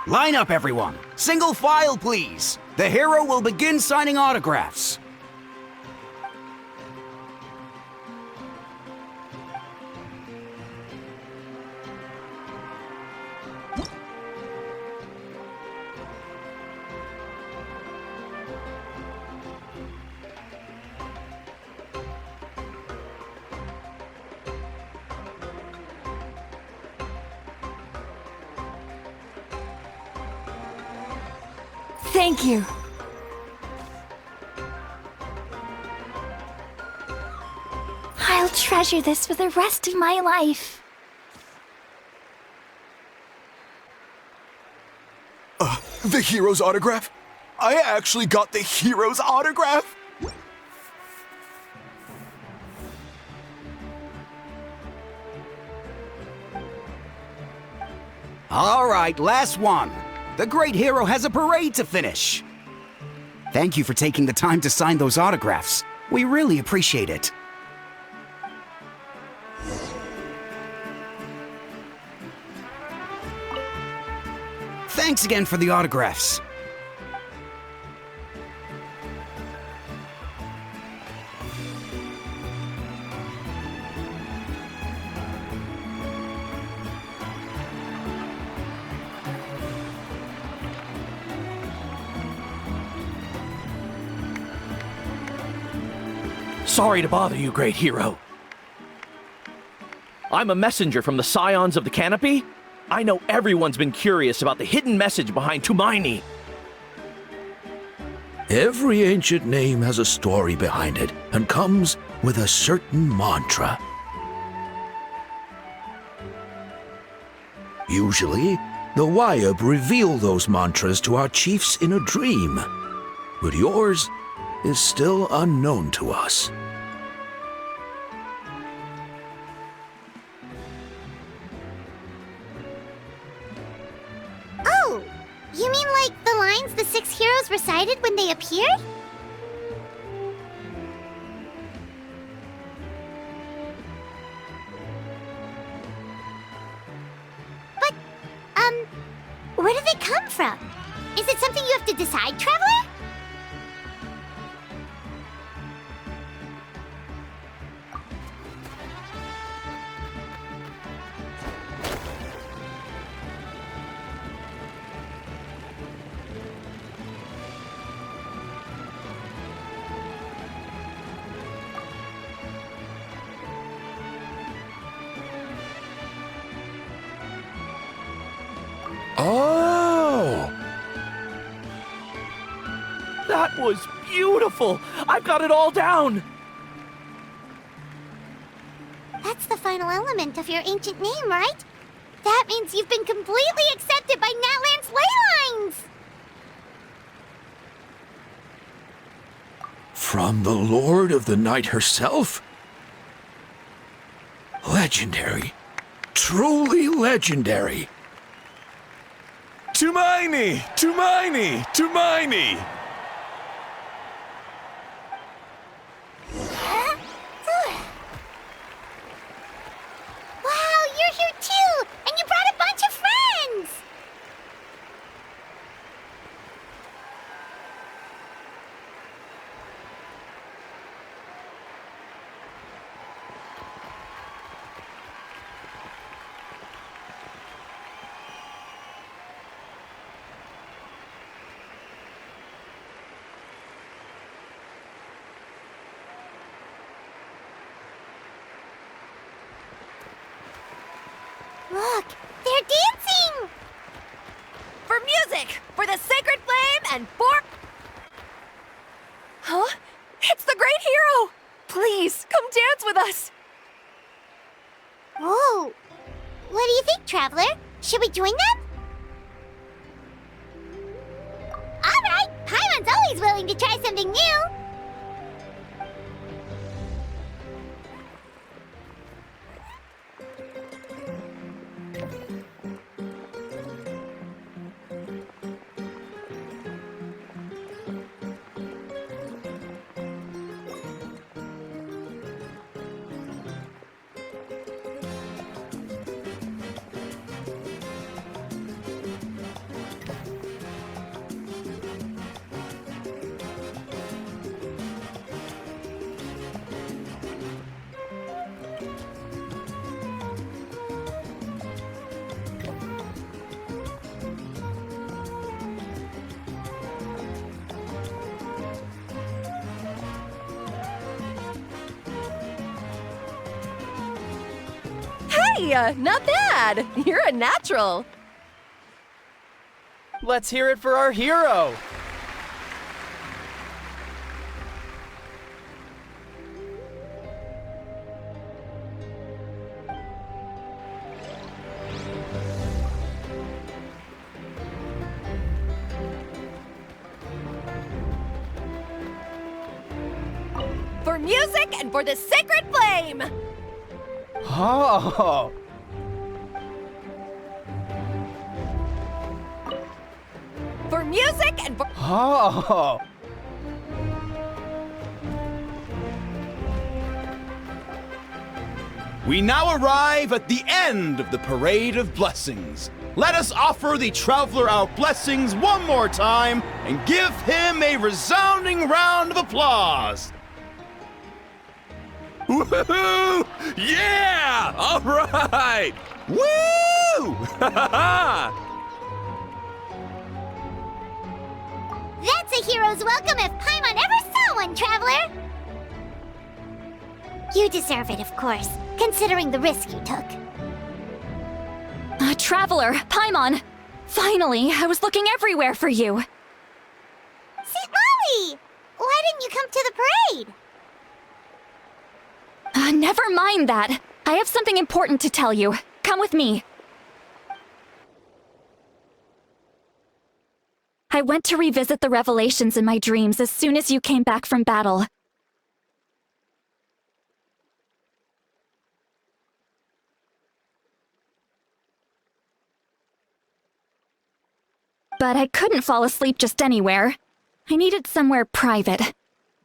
Speaker 20: Line up, everyone. Single file, please. The hero will begin signing autographs.
Speaker 4: Thank you. I'll treasure this for the rest of my life.
Speaker 14: The hero's autograph? I actually got the hero's autograph?
Speaker 20: All right, last one. The great hero has a parade to finish. Thank you for taking the time to sign those autographs. We really appreciate it. Thanks again for the autographs.
Speaker 25: Sorry to bother you, great hero. I'm a messenger from the Scions of the Canopy. I know everyone's been curious about the hidden message behind Tumaini.
Speaker 9: Every ancient name has a story behind it and comes with a certain mantra. Usually, the Wayab reveal those mantras to our chiefs in a dream, but yours is still unknown to us.
Speaker 3: Oh, you mean like the lines the 6 heroes recited when they appeared? But, where do they come from? Is it something you have to decide, Traveler?
Speaker 25: That was beautiful! I've got it all down!
Speaker 3: That's the final element of your ancient name, right? That means you've been completely accepted by Natlan's ley lines!
Speaker 9: From the Lord of the Night herself? Legendary. Truly legendary.
Speaker 14: Tumaini! Tumaini! Tumaini!
Speaker 3: Wow, you're here too! And you brought a bunch of friends! Look, they're dancing!
Speaker 4: For music! For the sacred flame and for... Huh? It's the great hero! Please, come dance with us!
Speaker 3: Whoa! What do you think, Traveler? Should we join them? Alright! Paimon's always willing to try something new!
Speaker 4: Hey, not bad! You're a natural!
Speaker 25: Let's hear it for our hero!
Speaker 4: For music and for the sacred flame!
Speaker 25: Oh!
Speaker 4: For music and for...
Speaker 25: Oh!
Speaker 24: We now arrive at the end of the Parade of Blessings. Let us offer the Traveler our blessings one more time and give him a resounding round of applause.
Speaker 14: Woohoo! Yeah! All right! Woo!
Speaker 3: That's a hero's welcome if Paimon ever saw one, Traveler! You deserve it, of course, considering the risk you took.
Speaker 5: Traveler, Paimon! Finally, I was looking everywhere for you.
Speaker 3: St. Molly! Why didn't you come to the parade?
Speaker 5: Never mind that. I have something important to tell you. Come with me. I went to revisit the revelations in my dreams as soon as you came back from battle. But I couldn't fall asleep just anywhere. I needed somewhere private.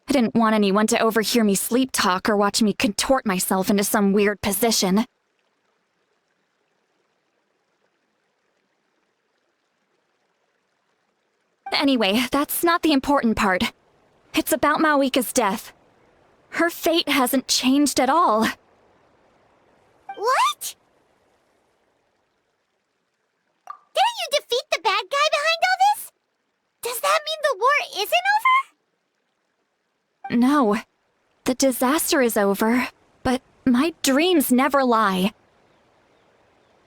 Speaker 5: I didn't want anyone to overhear me sleep talk or watch me contort myself into some weird position. Anyway, that's not the important part. It's about Mawika's death. Her fate hasn't changed at all.
Speaker 3: What? Didn't you defeat the bad guy behind all this? Does that mean the war isn't over?
Speaker 5: No. The disaster is over, but my dreams never lie.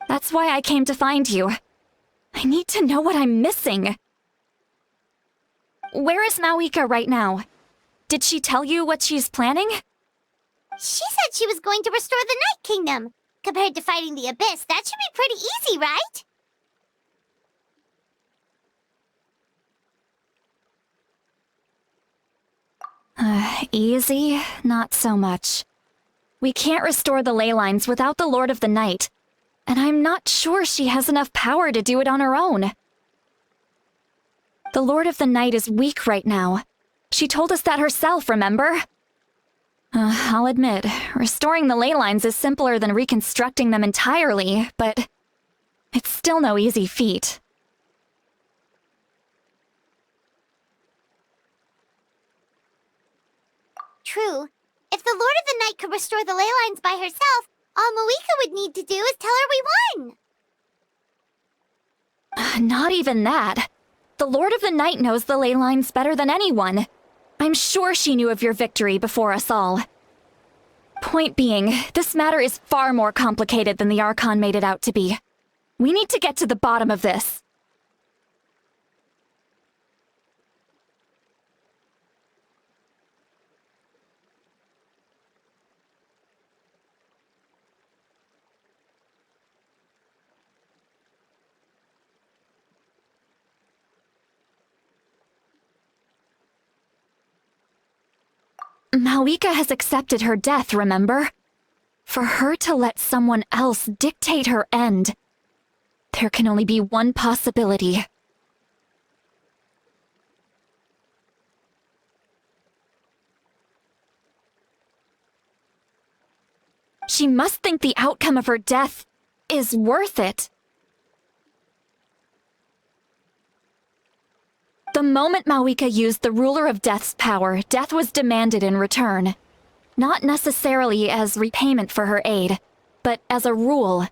Speaker 5: That's why I came to find you. I need to know what I'm missing.
Speaker 4: Where is Mauika right now? Did she tell you what she's planning?
Speaker 3: She said she was going to restore the Night Kingdom. Compared to fighting the Abyss, that should be pretty easy, right?
Speaker 4: Easy? Not so much. We can't restore the ley lines without the Lord of the Night, and I'm not sure she has enough power to do it on her own. The Lord of the Night is weak right now. She told us that herself, remember? I'll admit, restoring the ley lines is simpler than reconstructing them entirely, but it's still no easy feat.
Speaker 3: True. If the Lord of the Night could restore the ley lines by herself, all Mauika would need to do is tell her we won.
Speaker 4: Not even that. The Lord of the Night knows the ley lines better than anyone. I'm sure she knew of your victory before us all. Point being, this matter is far more complicated than the Archon made it out to be. We need to get to the bottom of this. Mauika has accepted her death, remember? For her to let someone else dictate her end, there can only be one possibility. She must think the outcome of her death is worth it. The moment Mauika used the Ruler of Death's power, death was demanded in return. Not necessarily as repayment for her aid, but as a rule.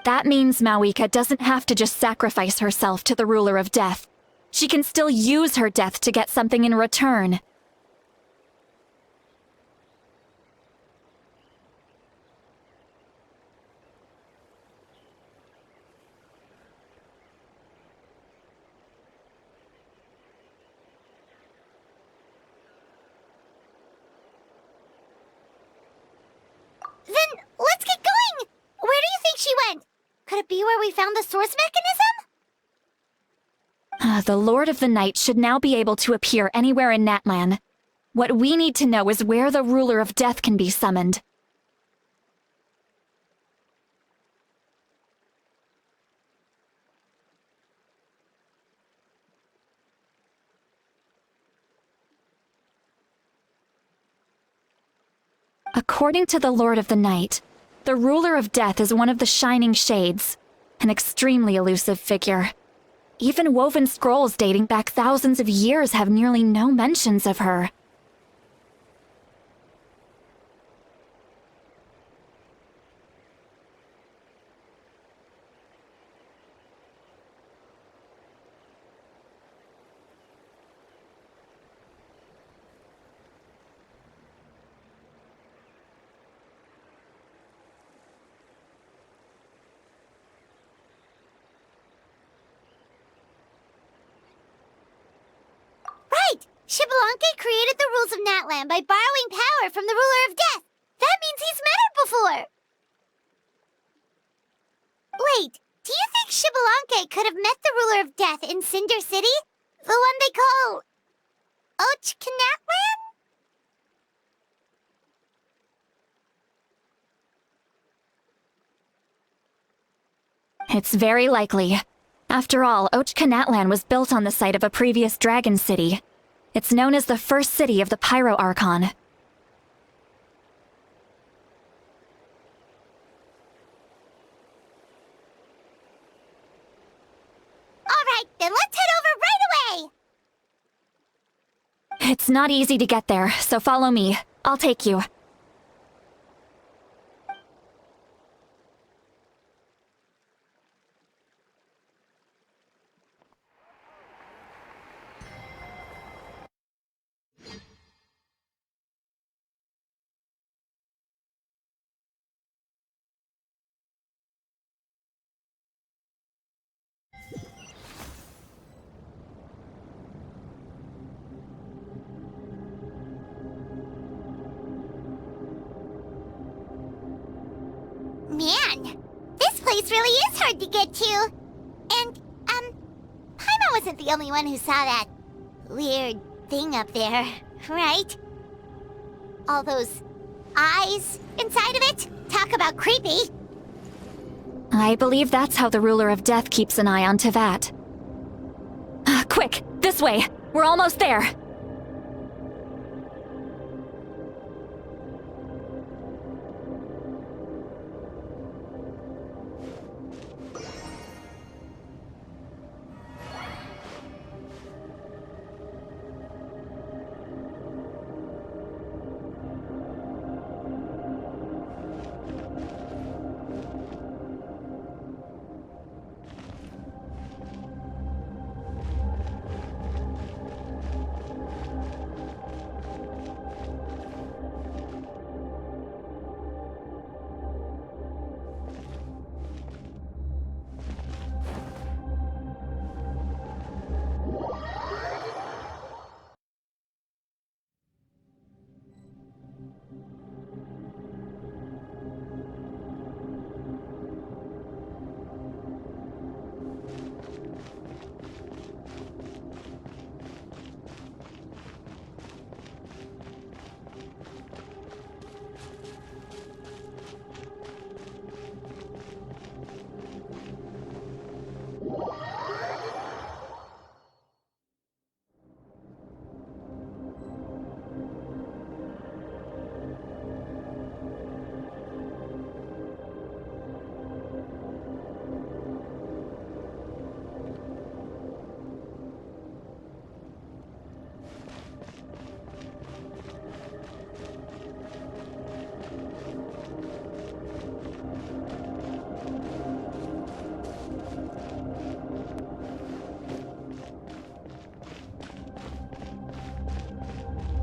Speaker 4: That means Mauika doesn't have to just sacrifice herself to the Ruler of Death. She can still use her death to get something in return.
Speaker 3: Then let's get going! Where do you think she went? Could it be where we found the source mechanism?
Speaker 4: The Lord of the Night should now be able to appear anywhere in Natlan. What we need to know is where the Ruler of Death can be summoned. According to the Lord of the Night, the Ruler of Death is one of the Shining Shades, an extremely elusive figure. Even woven scrolls dating back thousands of years have nearly no mentions of her.
Speaker 3: Right! Shibalanke created the rules of Natlan by borrowing power from the Ruler of Death. That means he's met her before! Wait, do you think Shibalanke could have met the Ruler of Death in Cinder City? The one they call... Natlan?
Speaker 4: It's very likely. After all, Natlan was built on the site of a previous dragon city. It's known as the first city of the Pyro Archon.
Speaker 3: Alright, then let's head over right away!
Speaker 4: It's not easy to get there, so follow me. I'll take you.
Speaker 3: place really is hard to get to. And, Paimon wasn't the only one who saw that weird thing up there, right? All those eyes inside of it? Talk about creepy.
Speaker 4: I believe that's how the ruler of death keeps an eye on Tevat. Quick, this way! We're almost there!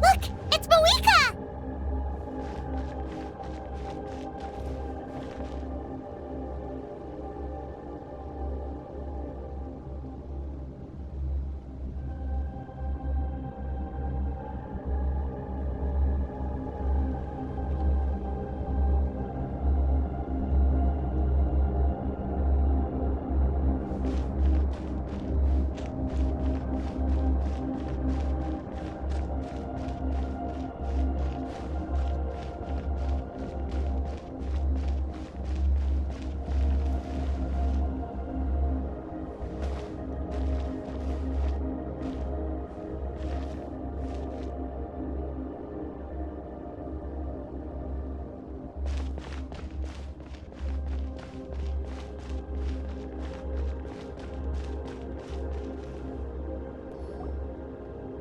Speaker 3: Look! It's Moika!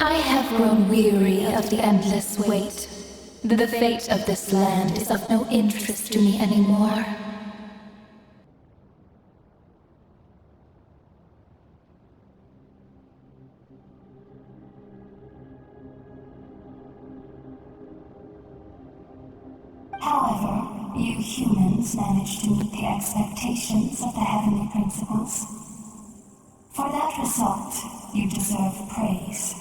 Speaker 6: I have grown weary of the endless wait. The fate of this land is of no interest to me anymore. However, you humans managed to meet the expectations of the heavenly principles. For that result, you deserve praise.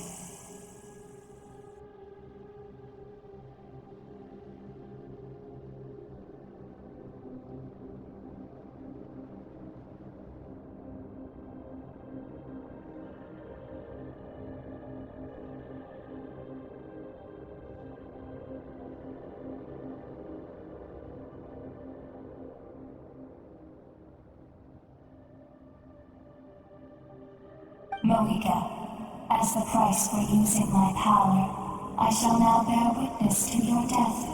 Speaker 6: Moika, as the price for using my power, I shall now bear witness to your death.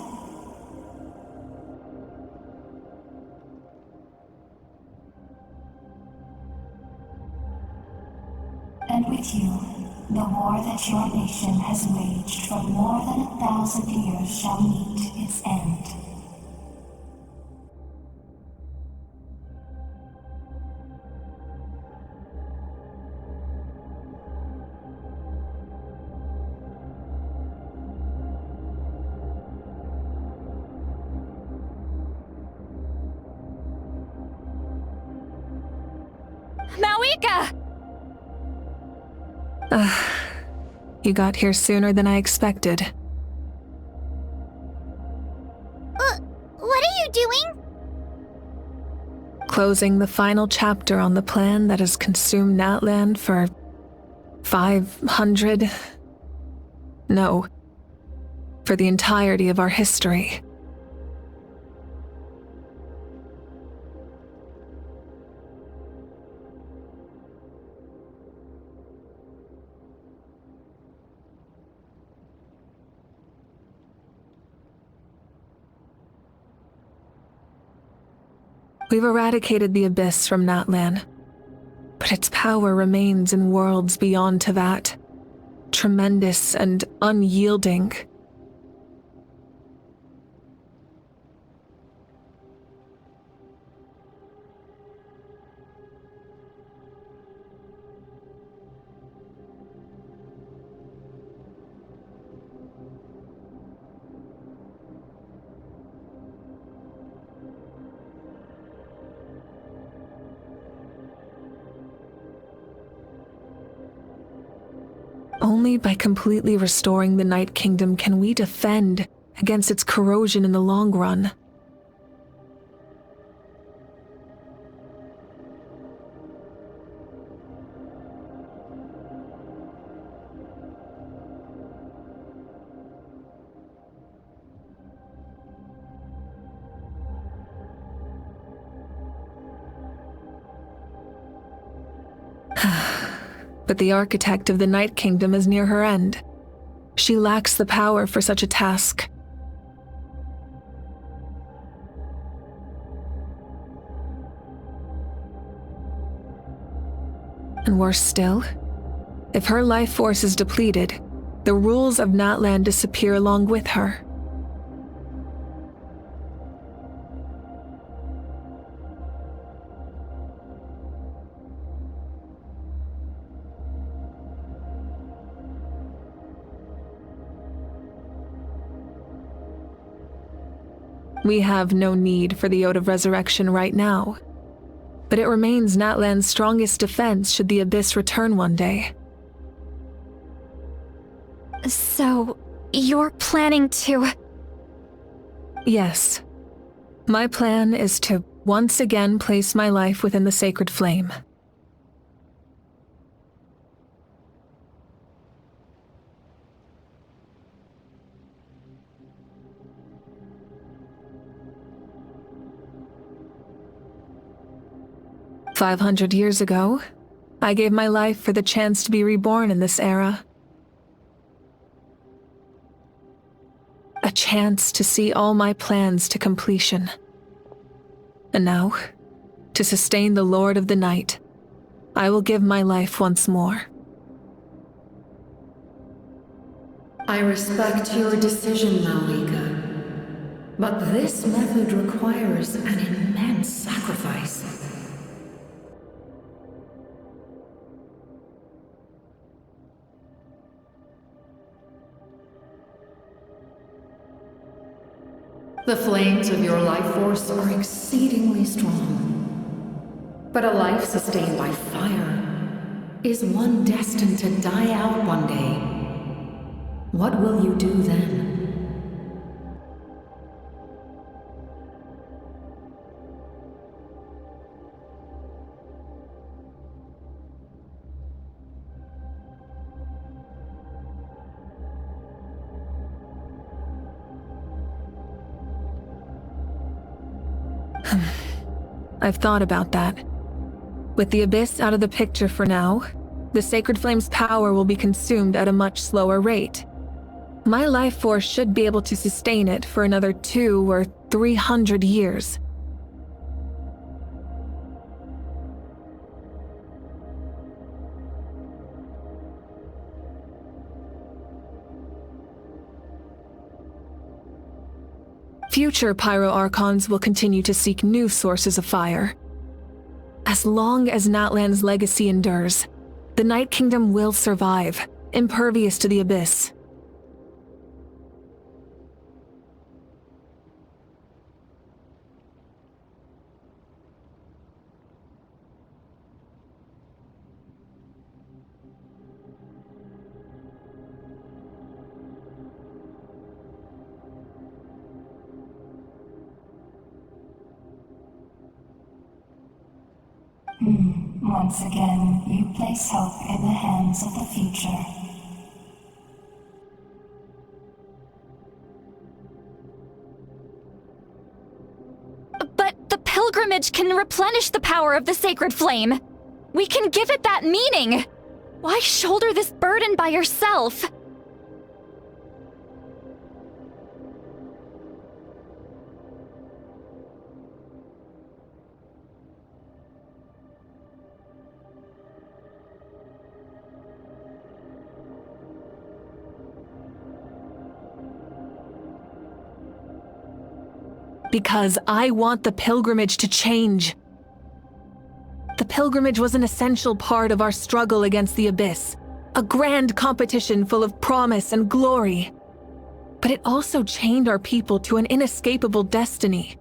Speaker 6: And with you, the war that your nation has waged for more than 1,000 years shall meet its end.
Speaker 4: Mawika!
Speaker 1: You got here sooner than I expected.
Speaker 3: What are you doing?
Speaker 1: closing the final chapter on the plan that has consumed Natlan for 500... No, for the entirety of our history. We've eradicated the Abyss from Natlan, but its power remains in worlds beyond Tevat, tremendous and unyielding. Only by completely restoring the Night Kingdom can we defend against its corrosion in the long run. But the architect of the Night Kingdom is near her end. She lacks the power for such a task. And worse still, if her life force is depleted, the rules of Natlan disappear along with her. We have no need for the Ode of Resurrection right now, but it remains Natlan's strongest defense should the Abyss return one day.
Speaker 4: So, you're planning to...
Speaker 1: Yes. My plan is to once again place my life within the sacred flame. "500 years ago, I gave my life for the chance to be reborn in this era. A chance to see all my plans to completion. And now, to sustain the Lord of the Night, I will give my life once more."
Speaker 17: I respect your decision, Malika. But this method requires an immense sacrifice. The flames of your life force are exceedingly strong. But a life sustained by fire is one destined to die out one day. What will you do then?
Speaker 1: I've thought about that. With the Abyss out of the picture for now, the Sacred Flame's power will be consumed at a much slower rate. My life force should be able to sustain it for another 200 or 300 years. Future Pyro Archons will continue to seek new sources of fire. As long as Natlan's legacy endures, the Night Kingdom will survive, impervious to the Abyss.
Speaker 6: Once again, you place hope in the hands of the future.
Speaker 4: But the pilgrimage can replenish the power of the sacred flame. We can give it that meaning. Why shoulder this burden by yourself?
Speaker 1: Because I want the pilgrimage to change. The pilgrimage was an essential part of our struggle against the Abyss, a grand competition full of promise and glory. But it also chained our people to an inescapable destiny.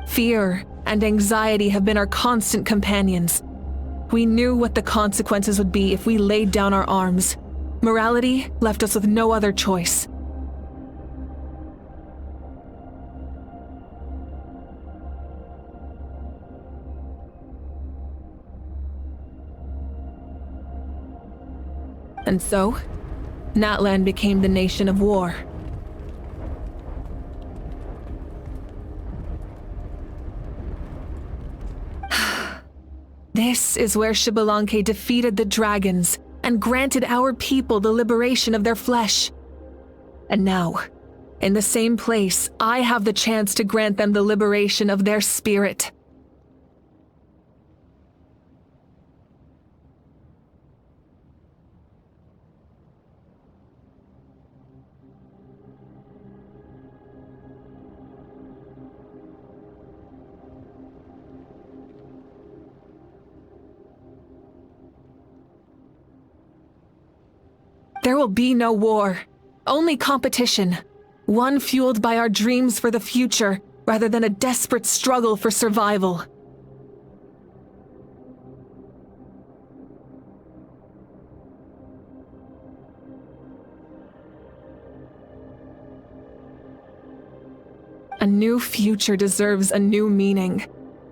Speaker 1: Fear and anxiety have been our constant companions. We knew what the consequences would be if we laid down our arms. Morality left us with no other choice. And so, Natlan became the nation of war. This is where Xbalanque defeated the dragons and granted our people the liberation of their flesh. And now, in the same place, I have the chance to grant them the liberation of their spirit. There will be no war, only competition. One fueled by our dreams for the future, rather than a desperate struggle for survival. A new future deserves a new meaning,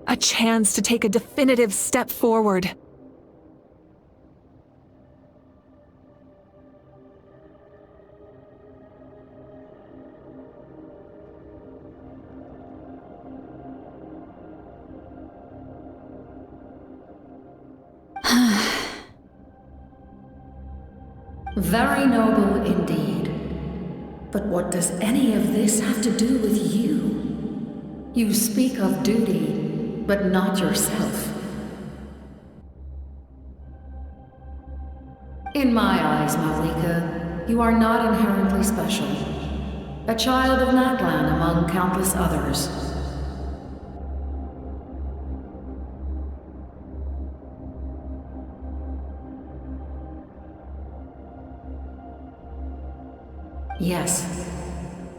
Speaker 1: a chance to take a definitive step forward.
Speaker 17: Very noble indeed. But what does any of this have to do with you? You speak of duty, but not yourself. In my eyes, Malika, you are not inherently special. A child of Natlan among countless others. Yes.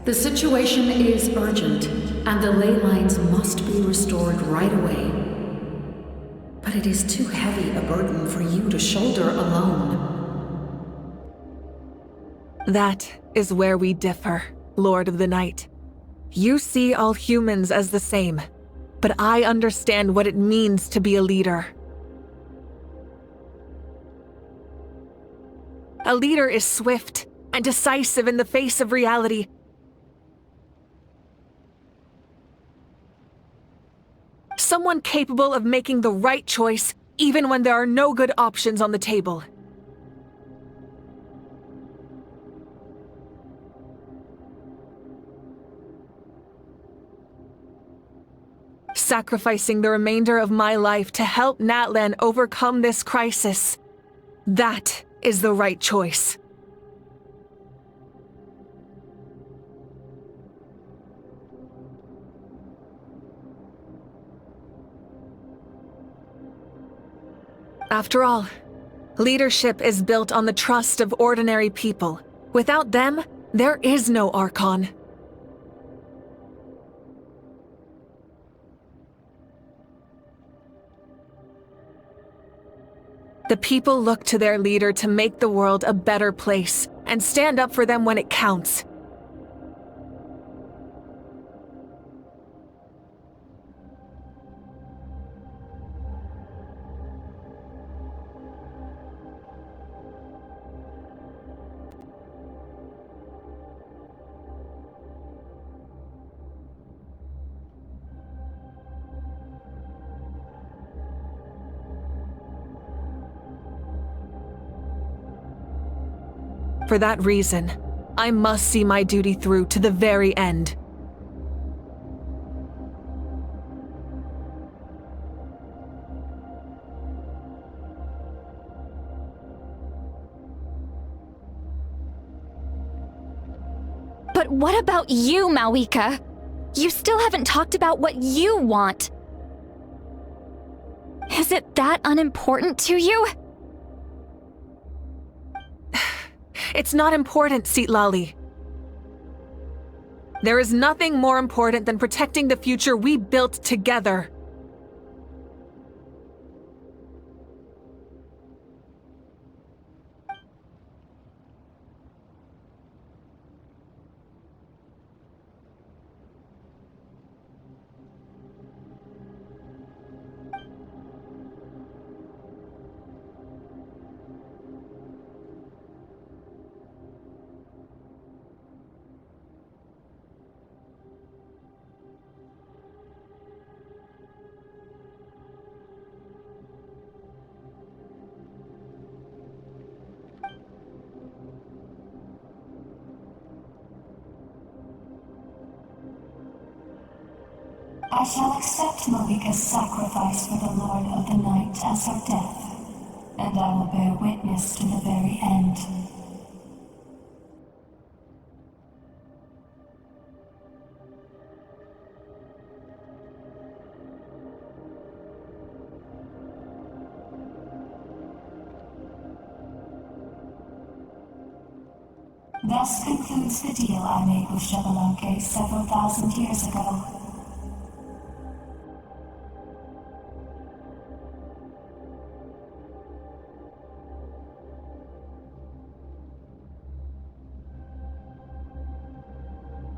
Speaker 17: The situation is urgent, and the ley lines must be restored right away. But it is too heavy a burden for you to shoulder alone.
Speaker 1: That is where we differ, Lord of the Night. You see all humans as the same, but I understand what it means to be a leader. A leader is swift and decisive in the face of reality. Someone capable of making the right choice, even when there are no good options on the table. Sacrificing the remainder of my life to help Natlan overcome this crisis. That is the right choice. After all, leadership is built on the trust of ordinary people. Without them, there is no Archon. The people look to their leader to make the world a better place and stand up for them when it counts. For that reason, I must see my duty through to the very end.
Speaker 4: But what about you, Mawika? You still haven't talked about what you want. Is it that unimportant to you?
Speaker 1: It's not important, Citlali. There is nothing more important than protecting the future we built together.
Speaker 6: I shall accept Mawika's sacrifice for the Lord of the Night as her death, and I will bear witness to the very end. Thus concludes the deal I made with Xbalanque several thousand years ago.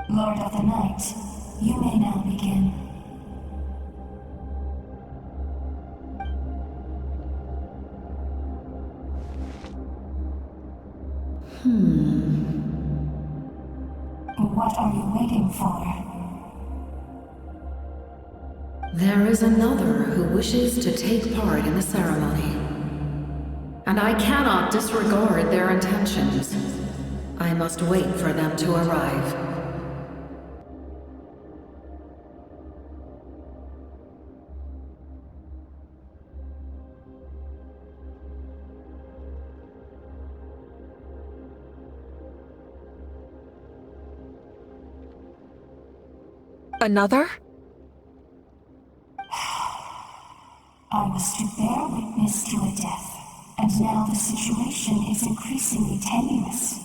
Speaker 6: Lord of the Night, you may now begin. What are you waiting for?
Speaker 17: There is another who wishes to take part in the ceremony. And I cannot disregard their intentions. I must wait for them to arrive.
Speaker 1: Another?
Speaker 6: I was to bear witness to a death, and now the situation is increasingly tenuous.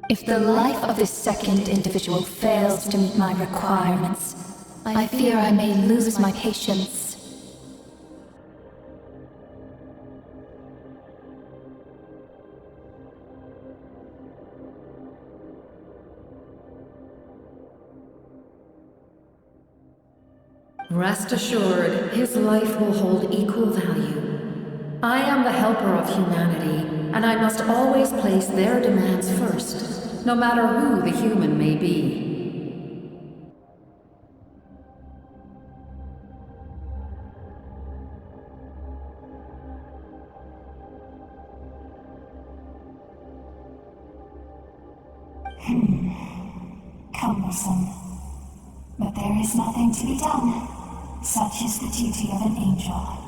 Speaker 7: If the life of this second individual fails to meet my requirements, I fear I may lose my patience.
Speaker 17: Rest assured, his life will hold equal value. I am the helper of humanity, and I must always place their demands first, no matter who the human may be.
Speaker 6: Cumbersome. But there is nothing to be done. Such is the duty of an angel.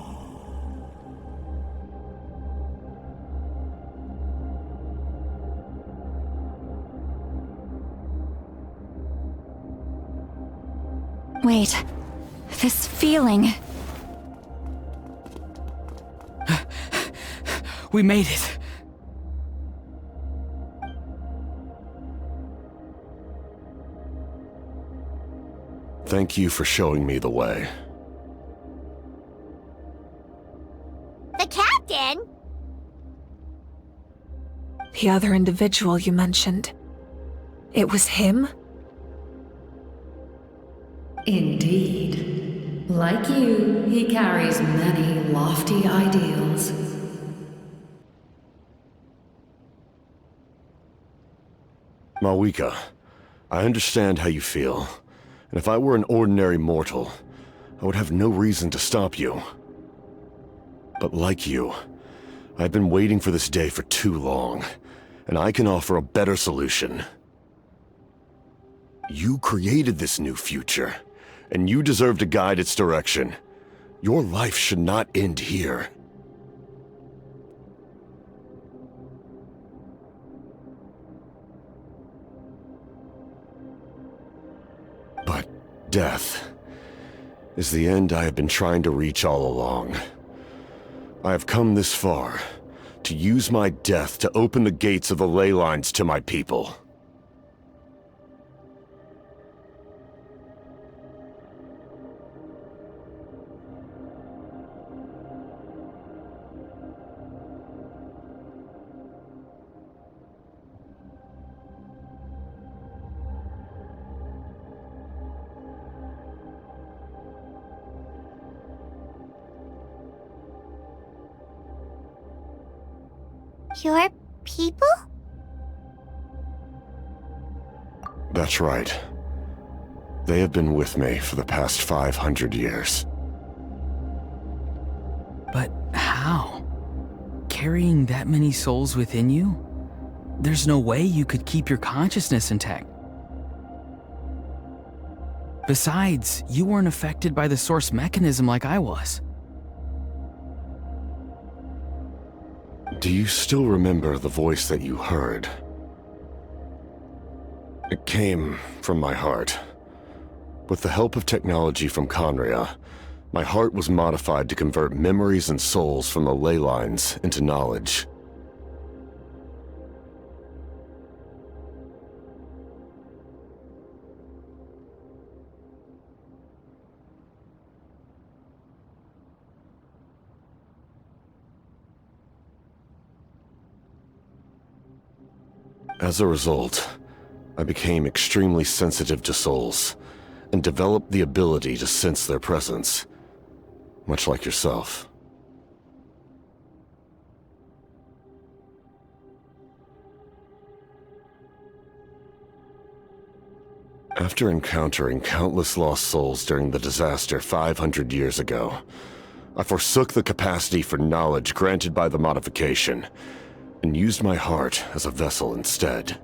Speaker 4: Wait, this feeling.
Speaker 2: We made it.
Speaker 13: Thank you for showing me the way.
Speaker 3: The captain?
Speaker 1: The other individual you mentioned. It was him?
Speaker 17: Indeed. Like you, he carries many lofty ideals.
Speaker 13: Malwika, I understand how you feel, and if I were an ordinary mortal, I would have no reason to stop you. But like you, I've been waiting for this day for too long, and I can offer a better solution. You created this new future, and you deserve to guide its direction. Your life should not end here. But death is the end I have been trying to reach all along. I have come this far to use my death to open the gates of the ley lines to my people.
Speaker 3: Your people?
Speaker 13: That's right. They have been with me for the past 500 years.
Speaker 2: But how? Carrying that many souls within you? There's no way you could keep your consciousness intact. Besides, you weren't affected by the source mechanism like I was.
Speaker 13: Do you still remember the voice that you heard? It came from my heart. With the help of technology from Conria, my heart was modified to convert memories and souls from the ley lines into knowledge. As a result, I became extremely sensitive to souls, and developed the ability to sense their presence, much like yourself. After encountering countless lost souls during the disaster 500 years ago, I forsook the capacity for knowledge granted by the modification, and used my heart as a vessel instead.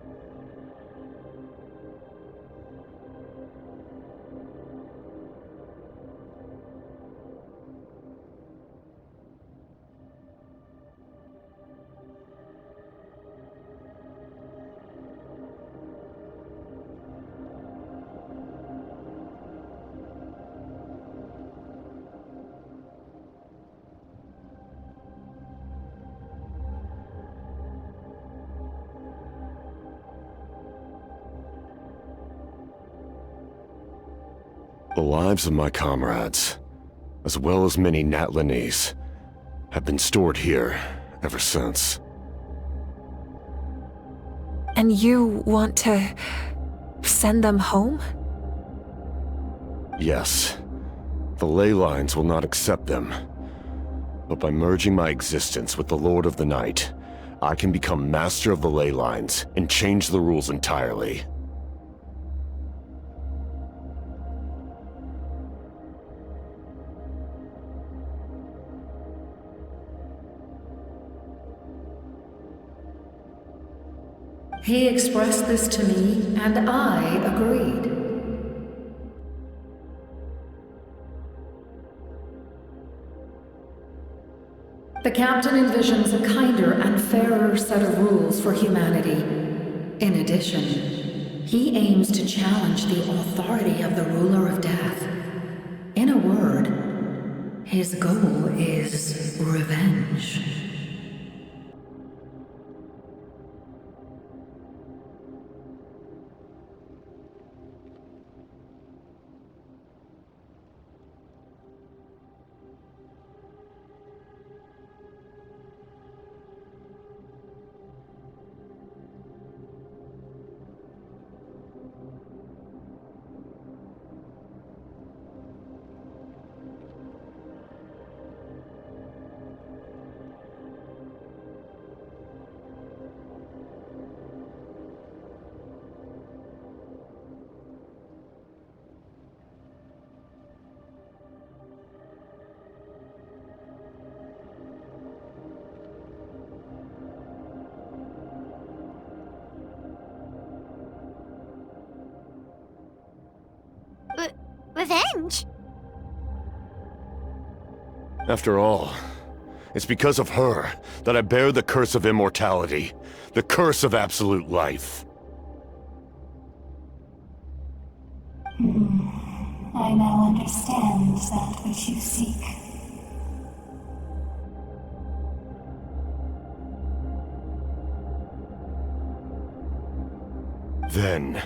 Speaker 13: The lives of my comrades, as well as many Natlanese, have been stored here ever since.
Speaker 1: And you want to send them home?
Speaker 13: Yes. The ley lines will not accept them. But by merging my existence with the Lord of the Night, I can become master of the ley lines and change the rules entirely.
Speaker 17: He expressed this to me, and I agreed. The captain envisions a kinder and fairer set of rules for humanity. In addition, he aims to challenge the authority of the ruler of death. In a word, his goal is revenge.
Speaker 3: revenge.
Speaker 13: After all, it's because of her that I bear the curse of immortality, the curse of absolute life.
Speaker 6: I now understand that which you seek.
Speaker 13: Then,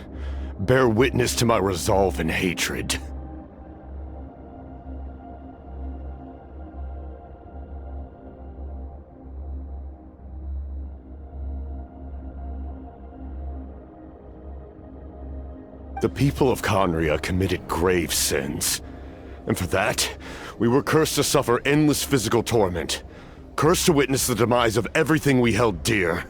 Speaker 13: bear witness to my resolve and hatred. The people of Conria committed grave sins. And for that, we were cursed to suffer endless physical torment. Cursed to witness the demise of everything we held dear.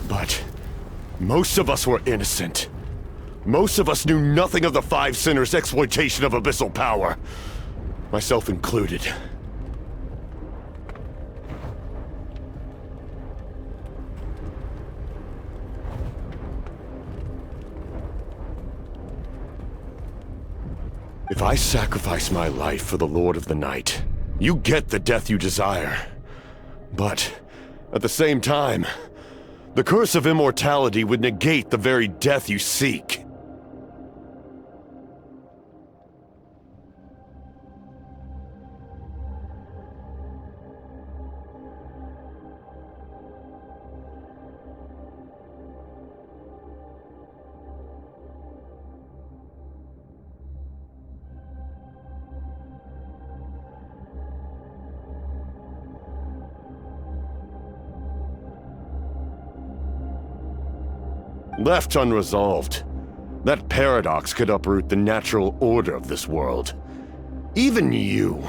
Speaker 13: But most of us were innocent. Most of us knew nothing of the Five Sinners' exploitation of abyssal power. Myself included. If I sacrifice my life for the Lord of the Night, you get the death you desire. But, at the same time, the curse of immortality would negate the very death you seek. Left unresolved, that paradox could uproot the natural order of this world. Even you,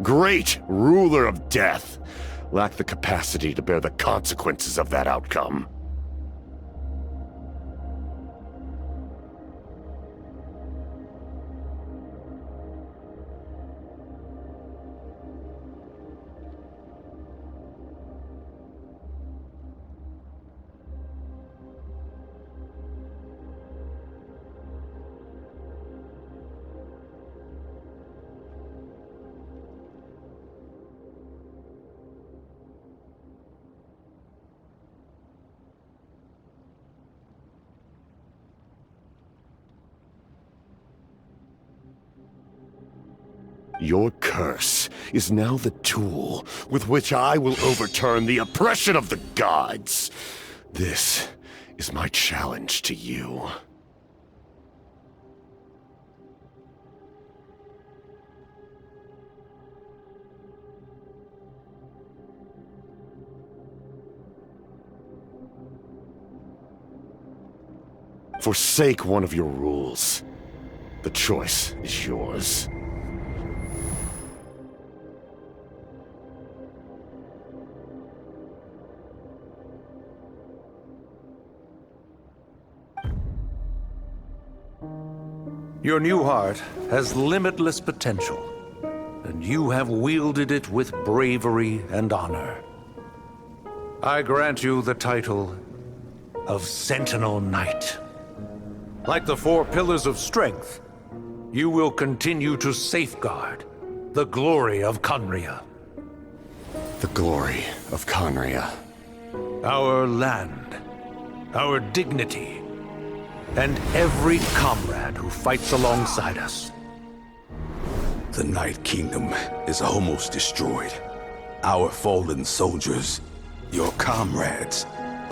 Speaker 13: great ruler of death, lack the capacity to bear the consequences of that outcome. Your curse is now the tool with which I will overturn the oppression of the gods. This is my challenge to you. Forsake one of your rules. The choice is yours.
Speaker 12: Your new heart has limitless potential, and you have wielded it with bravery and honor. I grant you the title of Sentinel Knight. Like the four pillars of strength, you will continue to safeguard the glory of Conria.
Speaker 13: The glory of Conria.
Speaker 12: Our land, our dignity, and every comrade who fights alongside us.
Speaker 15: The Night Kingdom is almost destroyed. Our fallen soldiers, your comrades,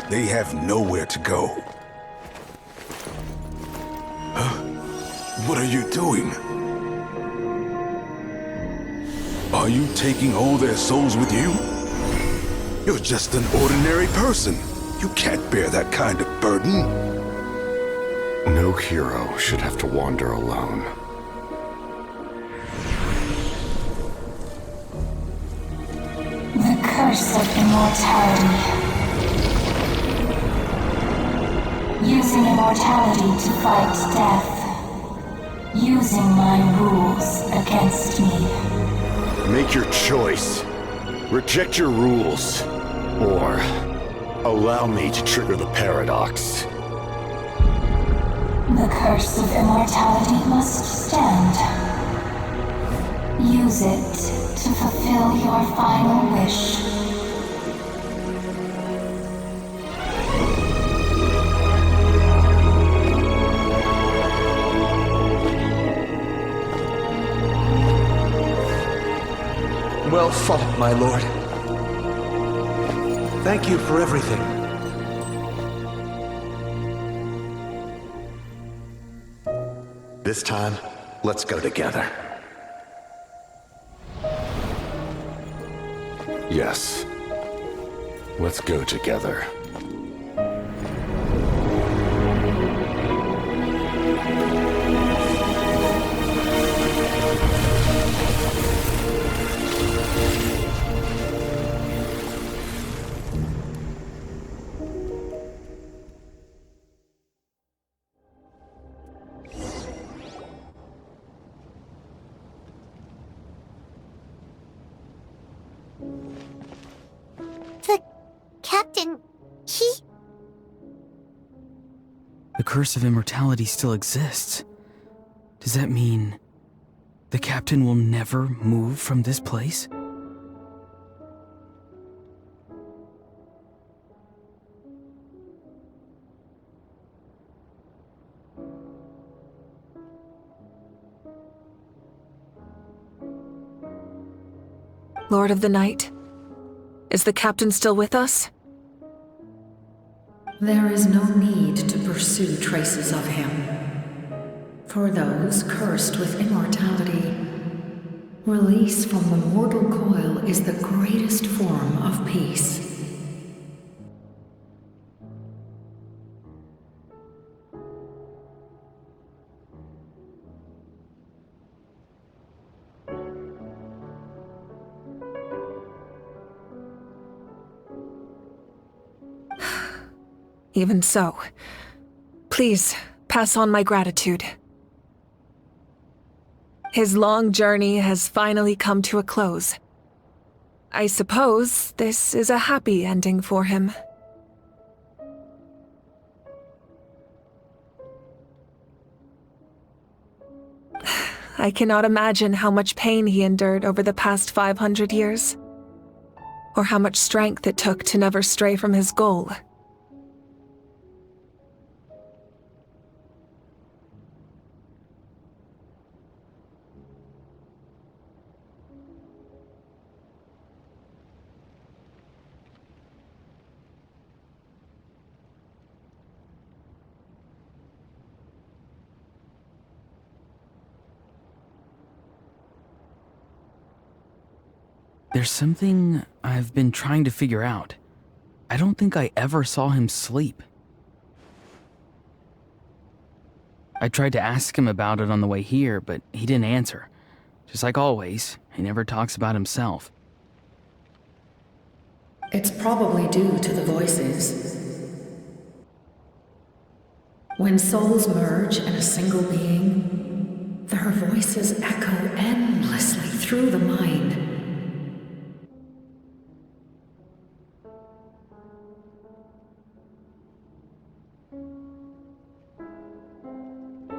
Speaker 15: they have nowhere to go. Huh? What are you doing? Are you taking all their souls with you? You're just an ordinary person. You can't bear that kind of burden.
Speaker 13: No hero should have to wander alone.
Speaker 6: The curse of immortality. Using immortality to fight death. Using my rules against me.
Speaker 13: Make your choice. Reject your rules. Or allow me to trigger the paradox.
Speaker 6: The curse of immortality must stand. Use it to fulfill your final wish.
Speaker 12: Well fought, my lord. Thank you for everything.
Speaker 13: This time, let's go together. Yes. Let's go together.
Speaker 3: The captain, he...
Speaker 2: The curse of immortality still exists. Does that mean the captain will never move from this place?
Speaker 1: Lord of the Night, is the captain still with us?
Speaker 17: There is no need to pursue traces of him. For those cursed with immortality, release from the mortal coil is the greatest form of peace.
Speaker 1: Even so, please pass on my gratitude. His long journey has finally come to a close. I suppose this is a happy ending for him. I cannot imagine how much pain he endured over the past 500 years, or how much strength it took to never stray from his goal.
Speaker 2: There's something I've been trying to figure out. I don't think I ever saw him sleep. I tried to ask him about it on the way here, but he didn't answer. Just like always, he never talks about himself.
Speaker 17: It's probably due to the voices. When souls merge in a single being, their voices echo endlessly through the mind.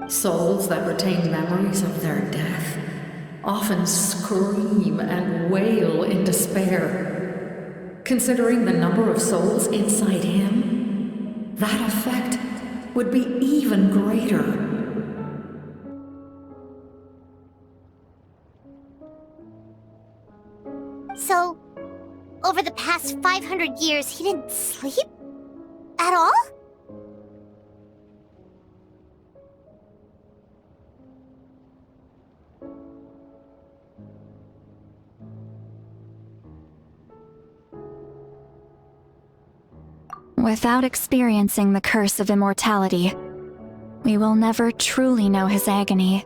Speaker 17: Souls that retain memories of their death often scream and wail in despair. Considering the number of souls inside him, that effect would be even greater.
Speaker 3: So, over the past 500 years, he didn't sleep? At all?
Speaker 4: Without experiencing the curse of immortality, we will never truly know his agony.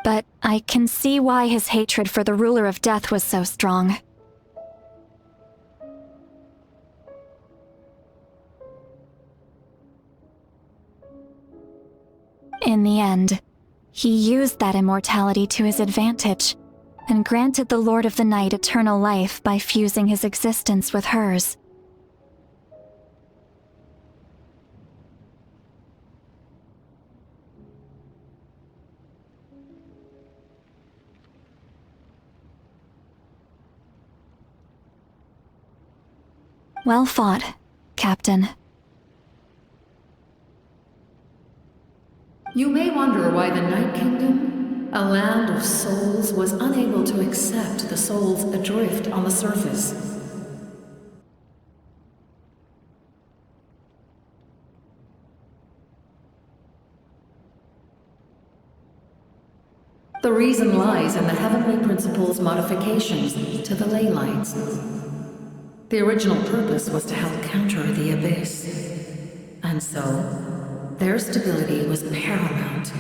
Speaker 4: But I can see why his hatred for the ruler of death was so strong. In the end, he used that immortality to his advantage, and granted the Lord of the Night eternal life by fusing his existence with hers. Well fought, Captain.
Speaker 17: You may wonder why the Night Kingdom, a land of souls, was unable to accept the souls adrift on the surface. The reason lies in the Heavenly Principle's modifications to the ley lines. The original purpose was to help counter the Abyss. And so, their stability was paramount.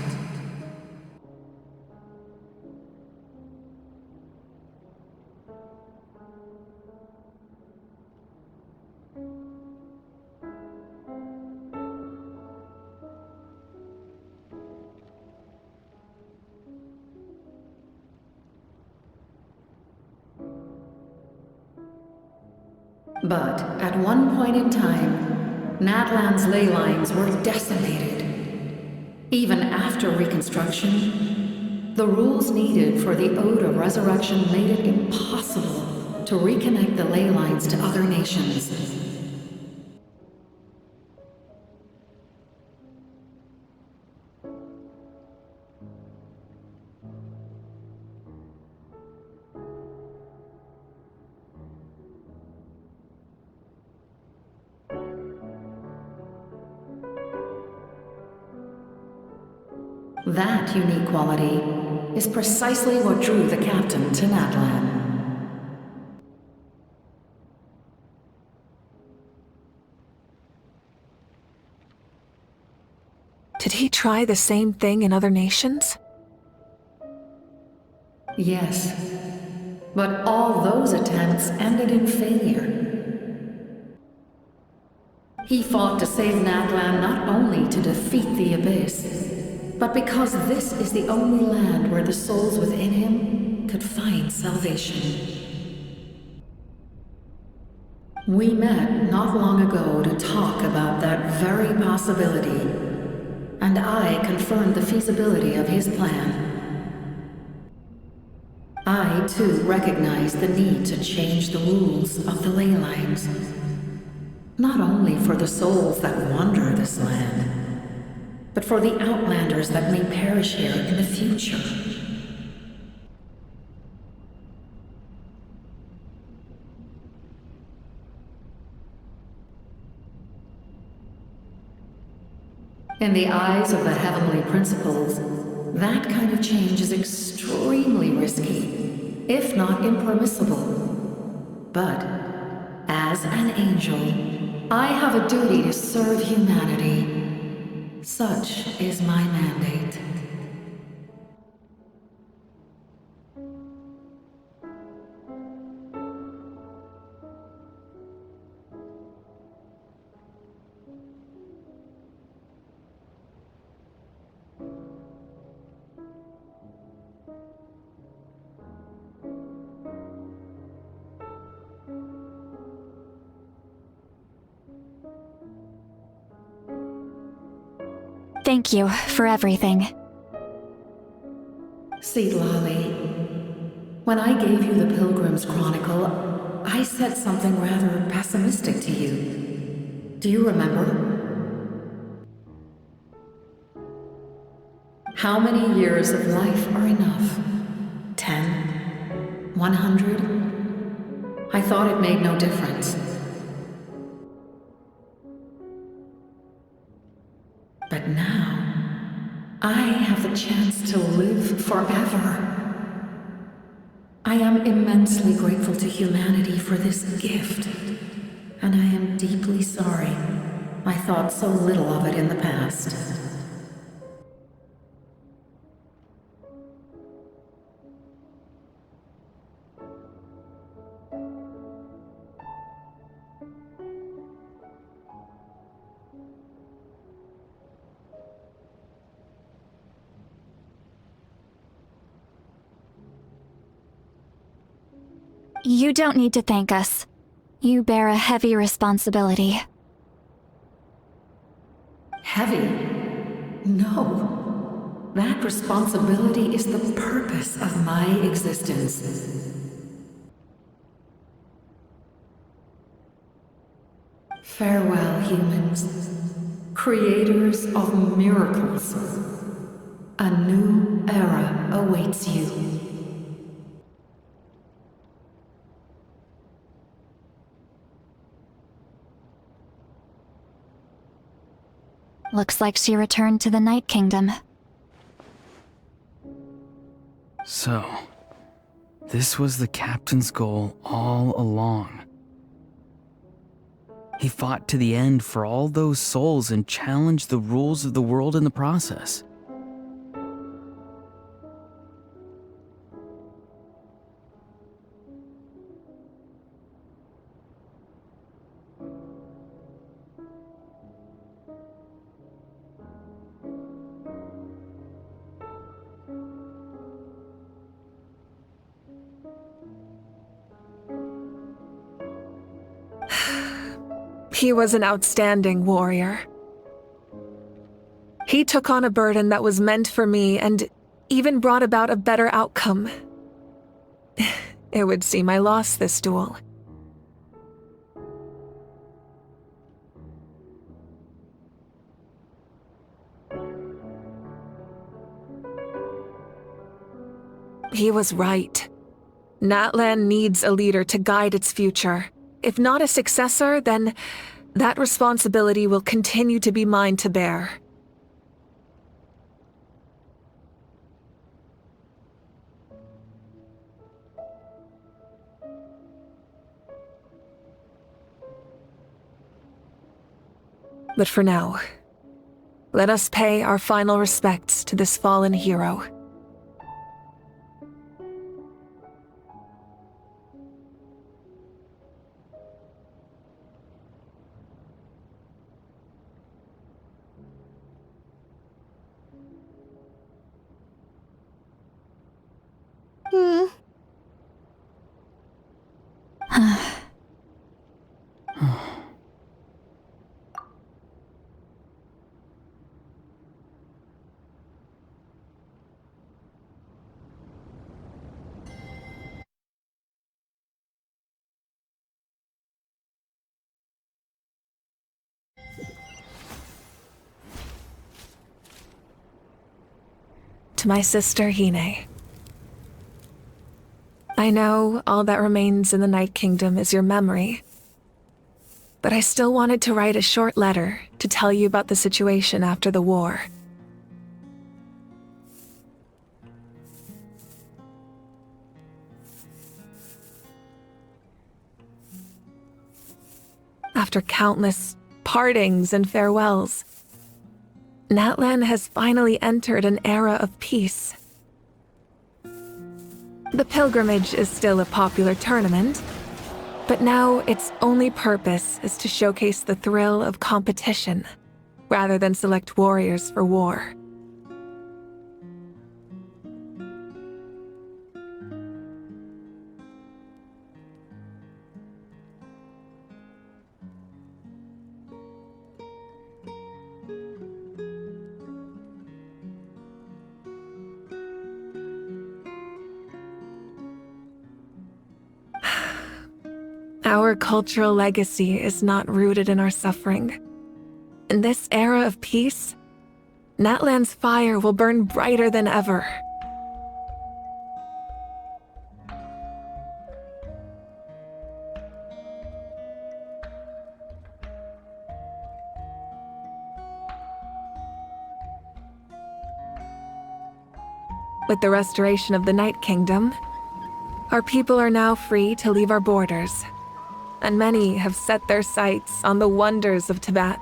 Speaker 17: But at one point in time, Natlan's ley lines were decimated. Even after reconstruction, the rules needed for the Ode of Resurrection made it impossible to reconnect the ley lines to other nations. That unique quality is precisely what drew the captain to Natlan.
Speaker 1: Did he try the same thing in other nations?
Speaker 17: Yes, but all those attempts ended in failure. He fought to save Natlan not only to defeat the Abyss, but because this is the only land where the souls within him could find salvation. We met not long ago to talk about that very possibility, and I confirmed the feasibility of his plan. I, too, recognize the need to change the rules of the ley lines, not only for the souls that wander this land, but for the outlanders that may perish here in the future. In the eyes of the Heavenly Principles, that kind of change is extremely risky, if not impermissible. But, as an angel, I have a duty to serve humanity. Such is my mandate.
Speaker 4: Thank you for everything.
Speaker 17: Seed Lolly, when I gave you the Pilgrim's Chronicle, I said something rather pessimistic to you. Do you remember? How many years of life are enough? 10? 100? I thought it made no difference. But now, I have the chance to live forever. I am immensely grateful to humanity for this gift, and I am deeply sorry I thought so little of it in the past.
Speaker 4: You don't need to thank us. You bear a heavy responsibility.
Speaker 17: Heavy? No. That responsibility is the purpose of my existence. Farewell, humans. Creators of miracles. A new era awaits you.
Speaker 4: Looks like she returned to the Night Kingdom.
Speaker 2: So, this was the captain's goal all along. He fought to the end for all those souls and challenged the rules of the world in the process.
Speaker 1: He was an outstanding warrior. He took on a burden that was meant for me and even brought about a better outcome. It would seem I lost this duel. He was right. Natlan needs a leader to guide its future. If not a successor, then that responsibility will continue to be mine to bear. But for now, let us pay our final respects to this fallen hero. To my sister Hine. I know all that remains in the Night Kingdom is your memory, but I still wanted to write a short letter to tell you about the situation after the war. After countless partings and farewells, Natlan has finally entered an era of peace. The pilgrimage is still a popular tournament, but now its only purpose is to showcase the thrill of competition, rather than select warriors for war. Our cultural legacy is not rooted in our suffering. In this era of peace, Natlan's fire will burn brighter than ever. With the restoration of the Night Kingdom, our people are now free to leave our borders, and many have set their sights on the wonders of Tibet.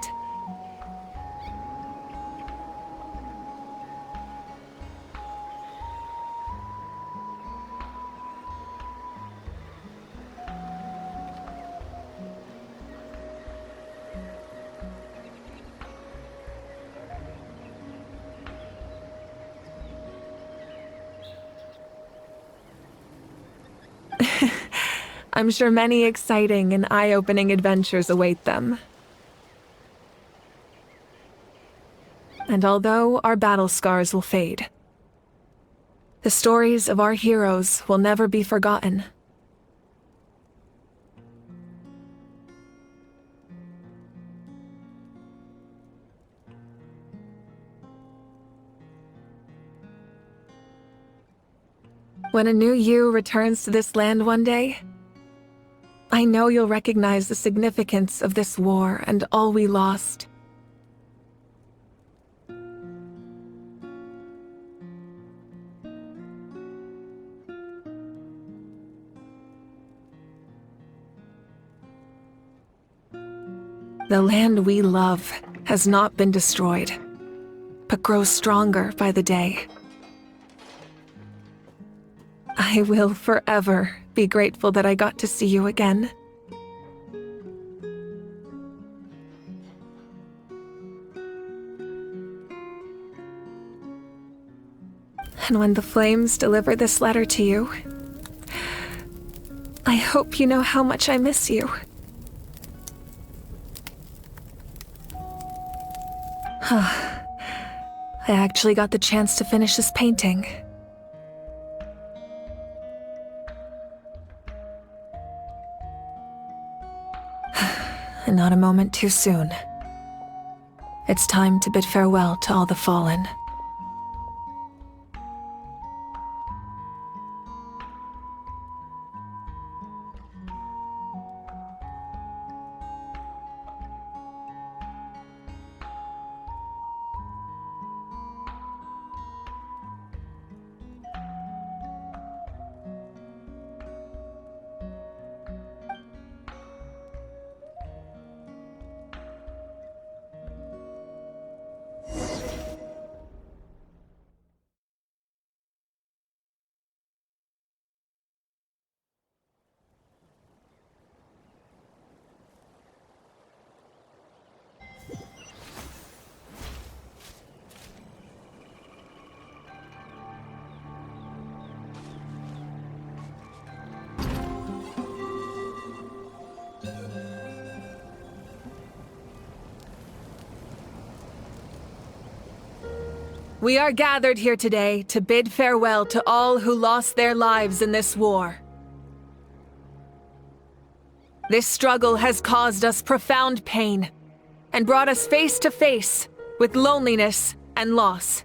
Speaker 1: I'm sure many exciting and eye-opening adventures await them. And although our battle scars will fade, the stories of our heroes will never be forgotten. When a new you returns to this land one day, I know you'll recognize the significance of this war and all we lost. The land we love has not been destroyed, but grows stronger by the day. I will forever be grateful that I got to see you again. And when the flames deliver this letter to you, I hope you know how much I miss you. I actually got the chance to finish this painting. And not a moment too soon. It's time to bid farewell to all the fallen. We are gathered here today to bid farewell to all who lost their lives in this war. This struggle has caused us profound pain and brought us face to face with loneliness and loss.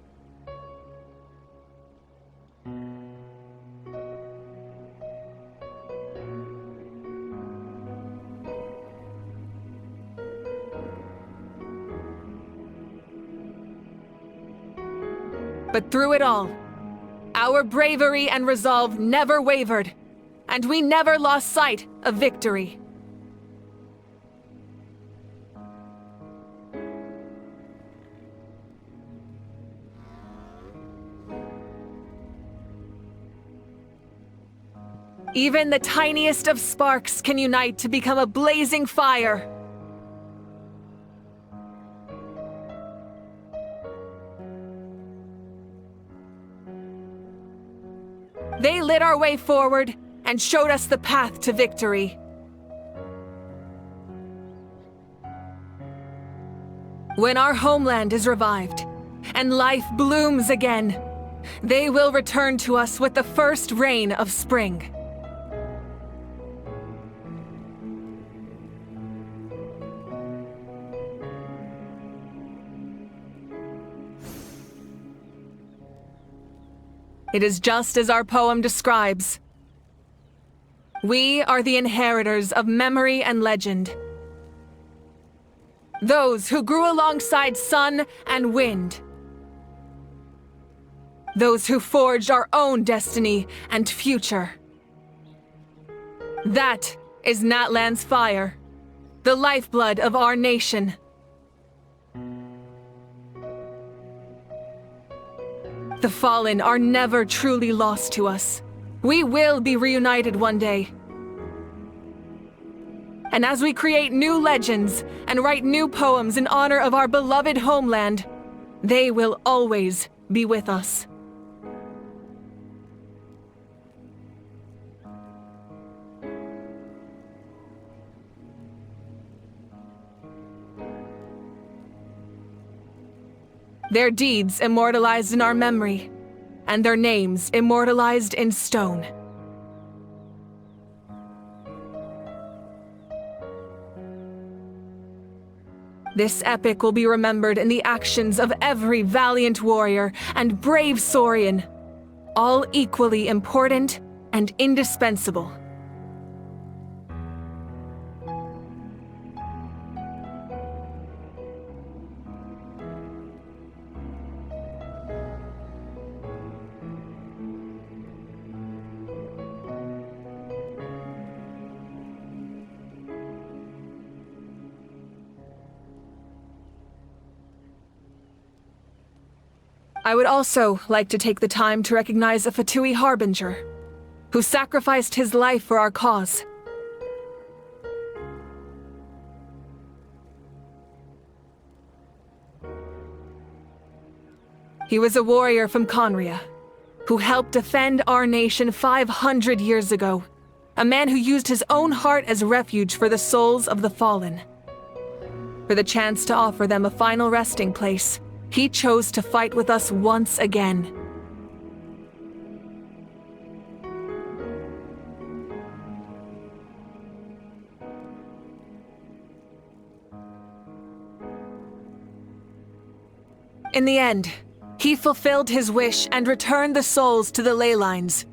Speaker 1: But through it all, our bravery and resolve never wavered, and we never lost sight of victory. Even the tiniest of sparks can unite to become a blazing fire. They lit our way forward and showed us the path to victory. When our homeland is revived and life blooms again, they will return to us with the first rain of spring. It is just as our poem describes. We are the inheritors of memory and legend. Those who grew alongside sun and wind. those who forged our own destiny and future. That is Natlan's fire, the lifeblood of our nation. The fallen are never truly lost to us. We will be reunited one day. And as we create new legends and write new poems in honor of our beloved homeland, they will always be with us. Their deeds immortalized in our memory, and their names immortalized in stone. This epic will be remembered in the actions of every valiant warrior and brave Saurian, all equally important and indispensable. I would also like to take the time to recognize a Fatui Harbinger, who sacrificed his life for our cause. He was a warrior from Conria, who helped defend our nation 500 years ago, a man who used his own heart as refuge for the souls of the fallen. For the chance to offer them a final resting place, he chose to fight with us once again. In the end, he fulfilled his wish and returned the souls to the ley lines.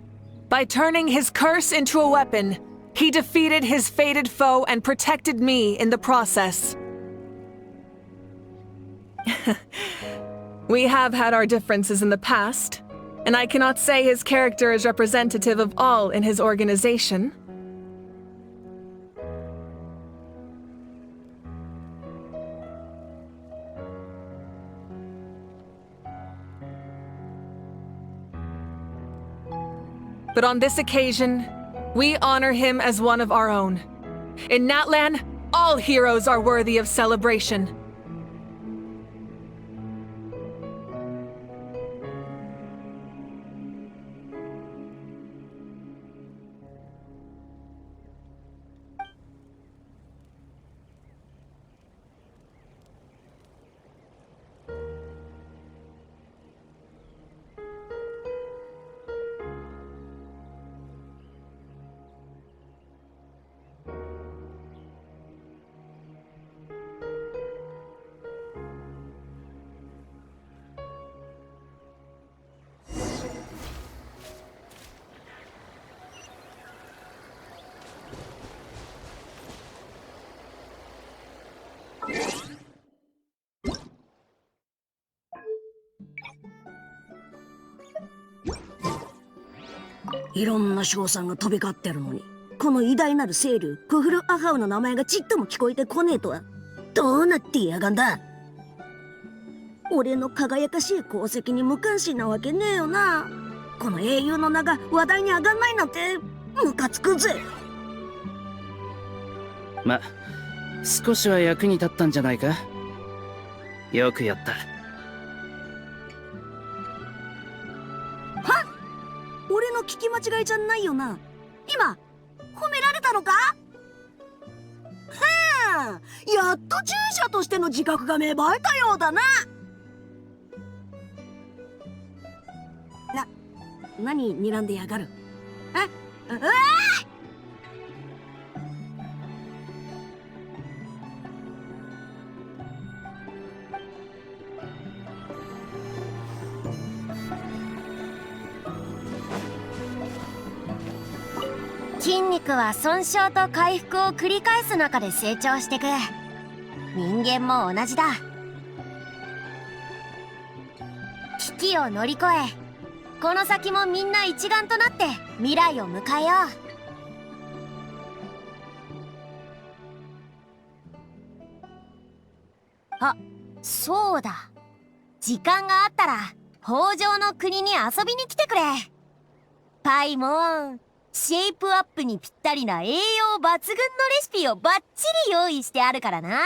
Speaker 1: By turning his curse into a weapon, he defeated his fated foe and protected me in the process. We have had our differences in the past, and I cannot say his character is representative of all in his organization. But on this occasion, we honor him as one of our own. In Natlan, all heroes are worthy of celebration.
Speaker 11: いろんな賞賛が飛び交ってるのに、この偉大なる聖竜クフル・アハウの名前がちっとも聞こえてこねえとはどうなってやがんだ。俺の輝かしい功績に無関心なわけねえよな。この英雄の名が話題に上がんないなんてムカつくぜ。
Speaker 16: ま、少しは役に立ったんじゃないか。よくやった。
Speaker 11: はっ、俺の聞き間違いじゃないよな。今褒められたのか。はあ、やっと従者としての自覚が芽生えたようだな。何睨んでやがる。
Speaker 19: 筋肉は損傷と回復を繰り返す中で成長してく。人間も同じだ。危機を乗り越えこの先もみんな一丸となって未来を迎えよう。あ、そうだ。時間があったら北条の国に遊びに来てくれ。パイモン、シェイプアップにぴったりな栄養抜群のレシピをバッチリ用意してあるからな。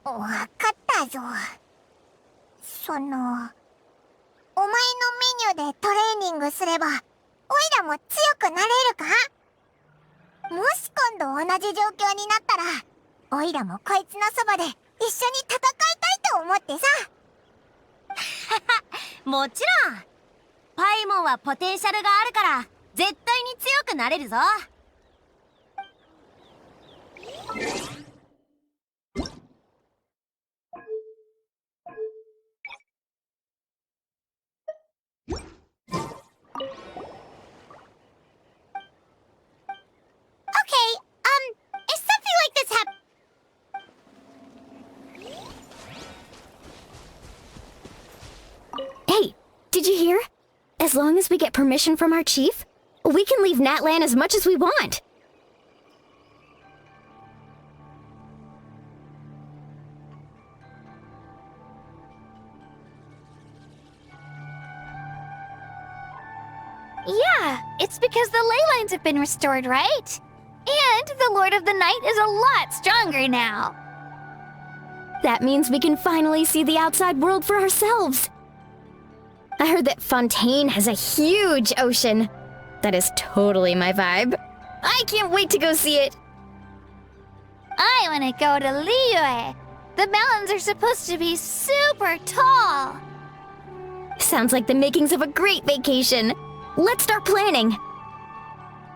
Speaker 3: わかったぞ。お前のメニューでトレーニングすれば、オイラも強くなれるか？もし今度同じ状況になったら、オイラもこいつのそばで一緒に戦いたいと思ってさ。
Speaker 19: もちろん。パイモンはポテンシャルがあるから絶対に強くなれるぞ。
Speaker 3: If something like this
Speaker 5: Hey, did you hear? As long as we get permission from our chief, we can leave Natlan as much as we want.
Speaker 3: Yeah, it's because the ley lines have been restored, right? And the Lord of the Night is a lot stronger now.
Speaker 5: That means we can finally see the outside world for ourselves. I heard that Fontaine has a huge ocean. That is totally my vibe. I can't wait to go see it.
Speaker 3: I want to go to Liyue. The mountains are supposed to be super tall.
Speaker 5: Sounds like the makings of a great vacation. Let's start planning.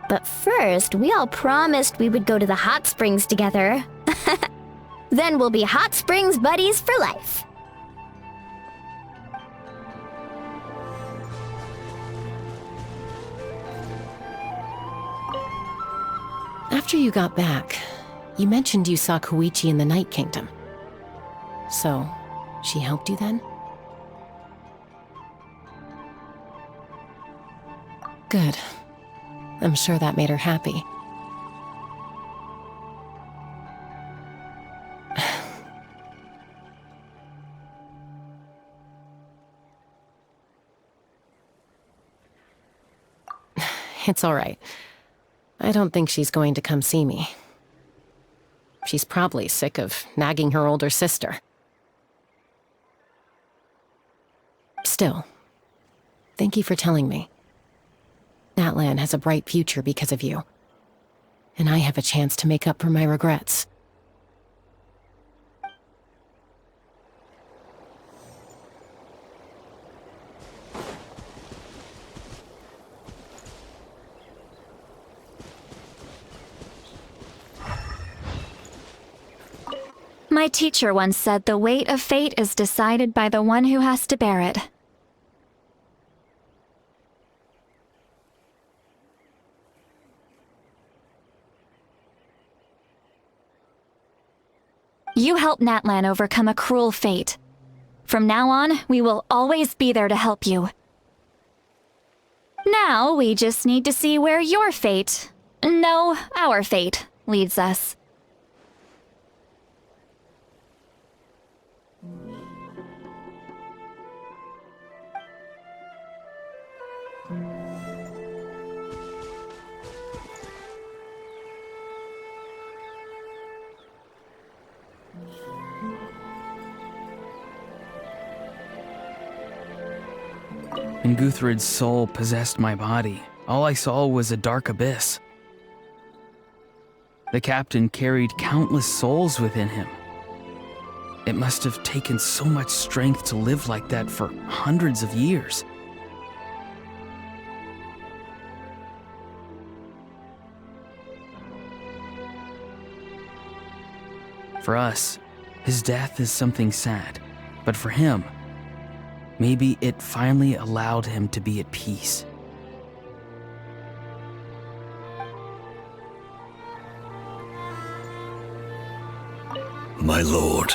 Speaker 5: But first, we all promised we would go to the hot springs together. Then we'll be hot springs buddies for life.
Speaker 8: After you got back, you mentioned you saw Koichi in the Night Kingdom. So, she helped you then? Good. I'm sure that made her happy. It's all right. I don't think she's going to come see me. She's probably sick of nagging her older sister. Still, thank you for telling me. Natlan has a bright future because of you. And I have a chance to make up for my regrets.
Speaker 4: My teacher once said the weight of fate is decided by the one who has to bear it. You helped Natlan overcome a cruel fate. From now on, we will always be there to help you. Now, we just need to see where your fate, no, our fate, leads us.
Speaker 2: When Guthred's soul possessed my body, all I saw was a dark abyss. The captain carried countless souls within him. It must have taken so much strength to live like that for hundreds of years. For us, his death is something sad, but for him, maybe it finally allowed him to be at peace.
Speaker 10: My lord,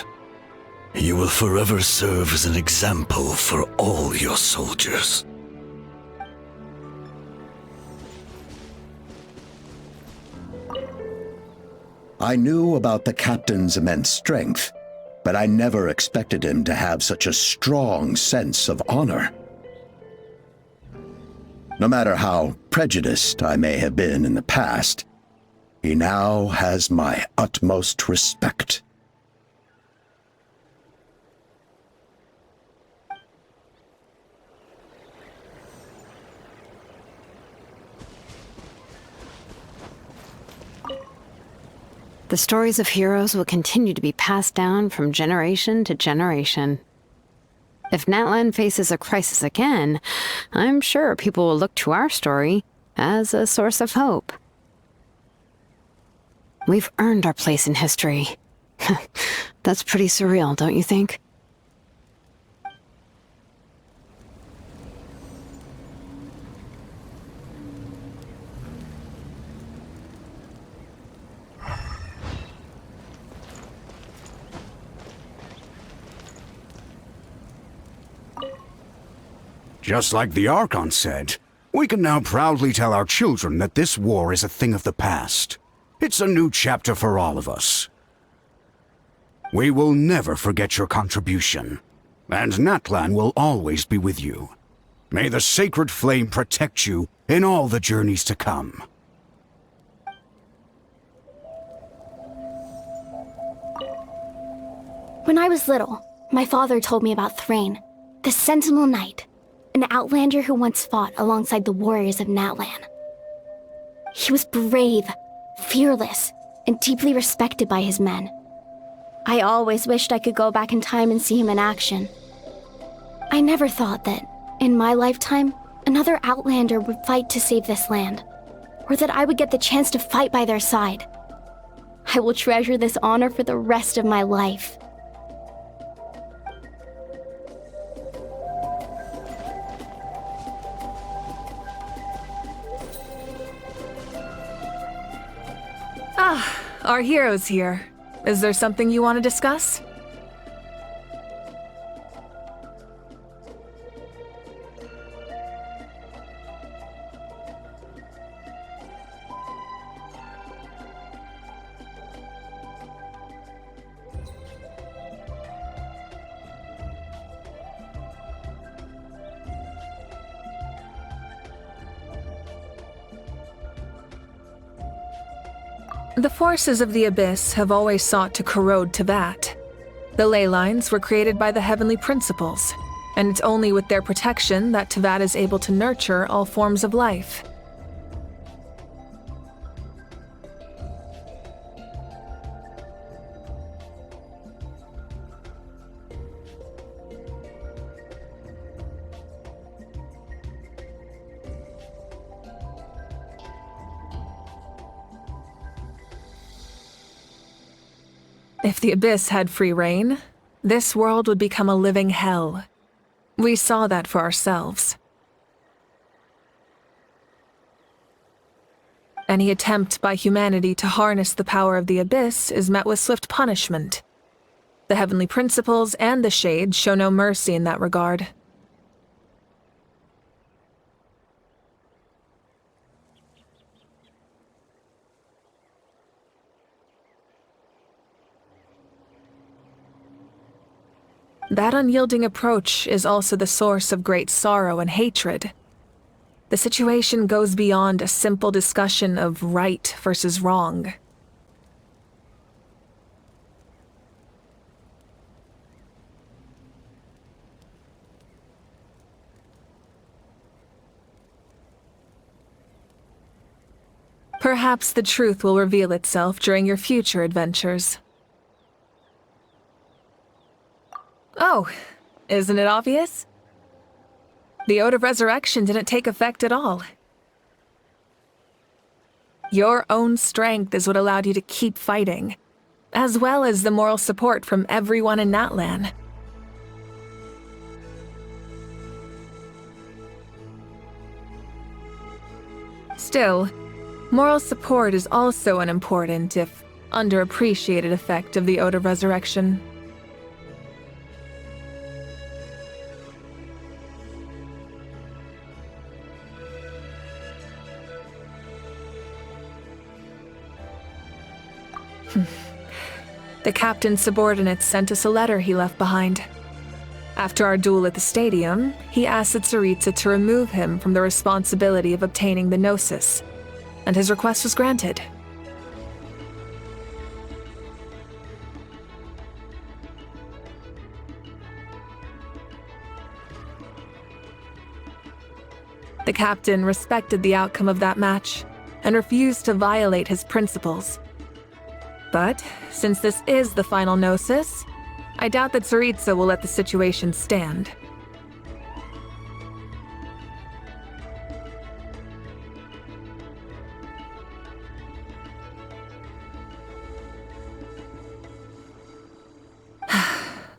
Speaker 10: you will forever serve as an example for all your soldiers.
Speaker 18: I knew about the captain's immense strength, but I never expected him to have such a strong sense of honor. No matter how prejudiced I may have been in the past, he now has my utmost respect.
Speaker 21: The stories of heroes will continue to be passed down from generation to generation. If Natlan faces a crisis again, I'm sure people will look to our story as a source of hope. We've earned our place in history. That's pretty surreal, don't you think?
Speaker 20: Just like the Archon said, we can now proudly tell our children that this war is a thing of the past. It's a new chapter for all of us. We will never forget your contribution, and Natlan will always be with you. May the sacred flame protect you in all the journeys to come.
Speaker 22: When I was little, my father told me about Thrain, the Sentinel Knight, an outlander who once fought alongside the warriors of Natlan. He was brave, fearless, and deeply respected by his men. I always wished I could go back in time and see him in action. I never thought that, in my lifetime, another outlander would fight to save this land, or that I would get the chance to fight by their side. I will treasure this honor for the rest of my life.
Speaker 1: Ah, our hero's here. Is there something you want to discuss? The forces of the Abyss have always sought to corrode Teyvat. The ley lines were created by the Heavenly Principles, and it's only with their protection that Teyvat is able to nurture all forms of life. If the Abyss had free reign, this world would become a living hell. We saw that for ourselves. Any attempt by humanity to harness the power of the Abyss is met with swift punishment. The Heavenly Principles and the Shades show no mercy in that regard. That unyielding approach is also the source of great sorrow and hatred. The situation goes beyond a simple discussion of right versus wrong. Perhaps the truth will reveal itself during your future adventures. Oh, isn't it obvious? The Ode of Resurrection didn't take effect at all. Your own strength is what allowed you to keep fighting, as well as the moral support from everyone in Natlan. Still, moral support is also unimportant if underappreciated effect of the Ode of Resurrection. The captain's subordinates sent us a letter he left behind. After our duel at the stadium, he asked Tsaritsa to remove him from the responsibility of obtaining the Gnosis, and his request was granted. The captain respected the outcome of that match and refused to violate his principles. But since this is the final Gnosis, I doubt that Tsaritsa will let the situation stand.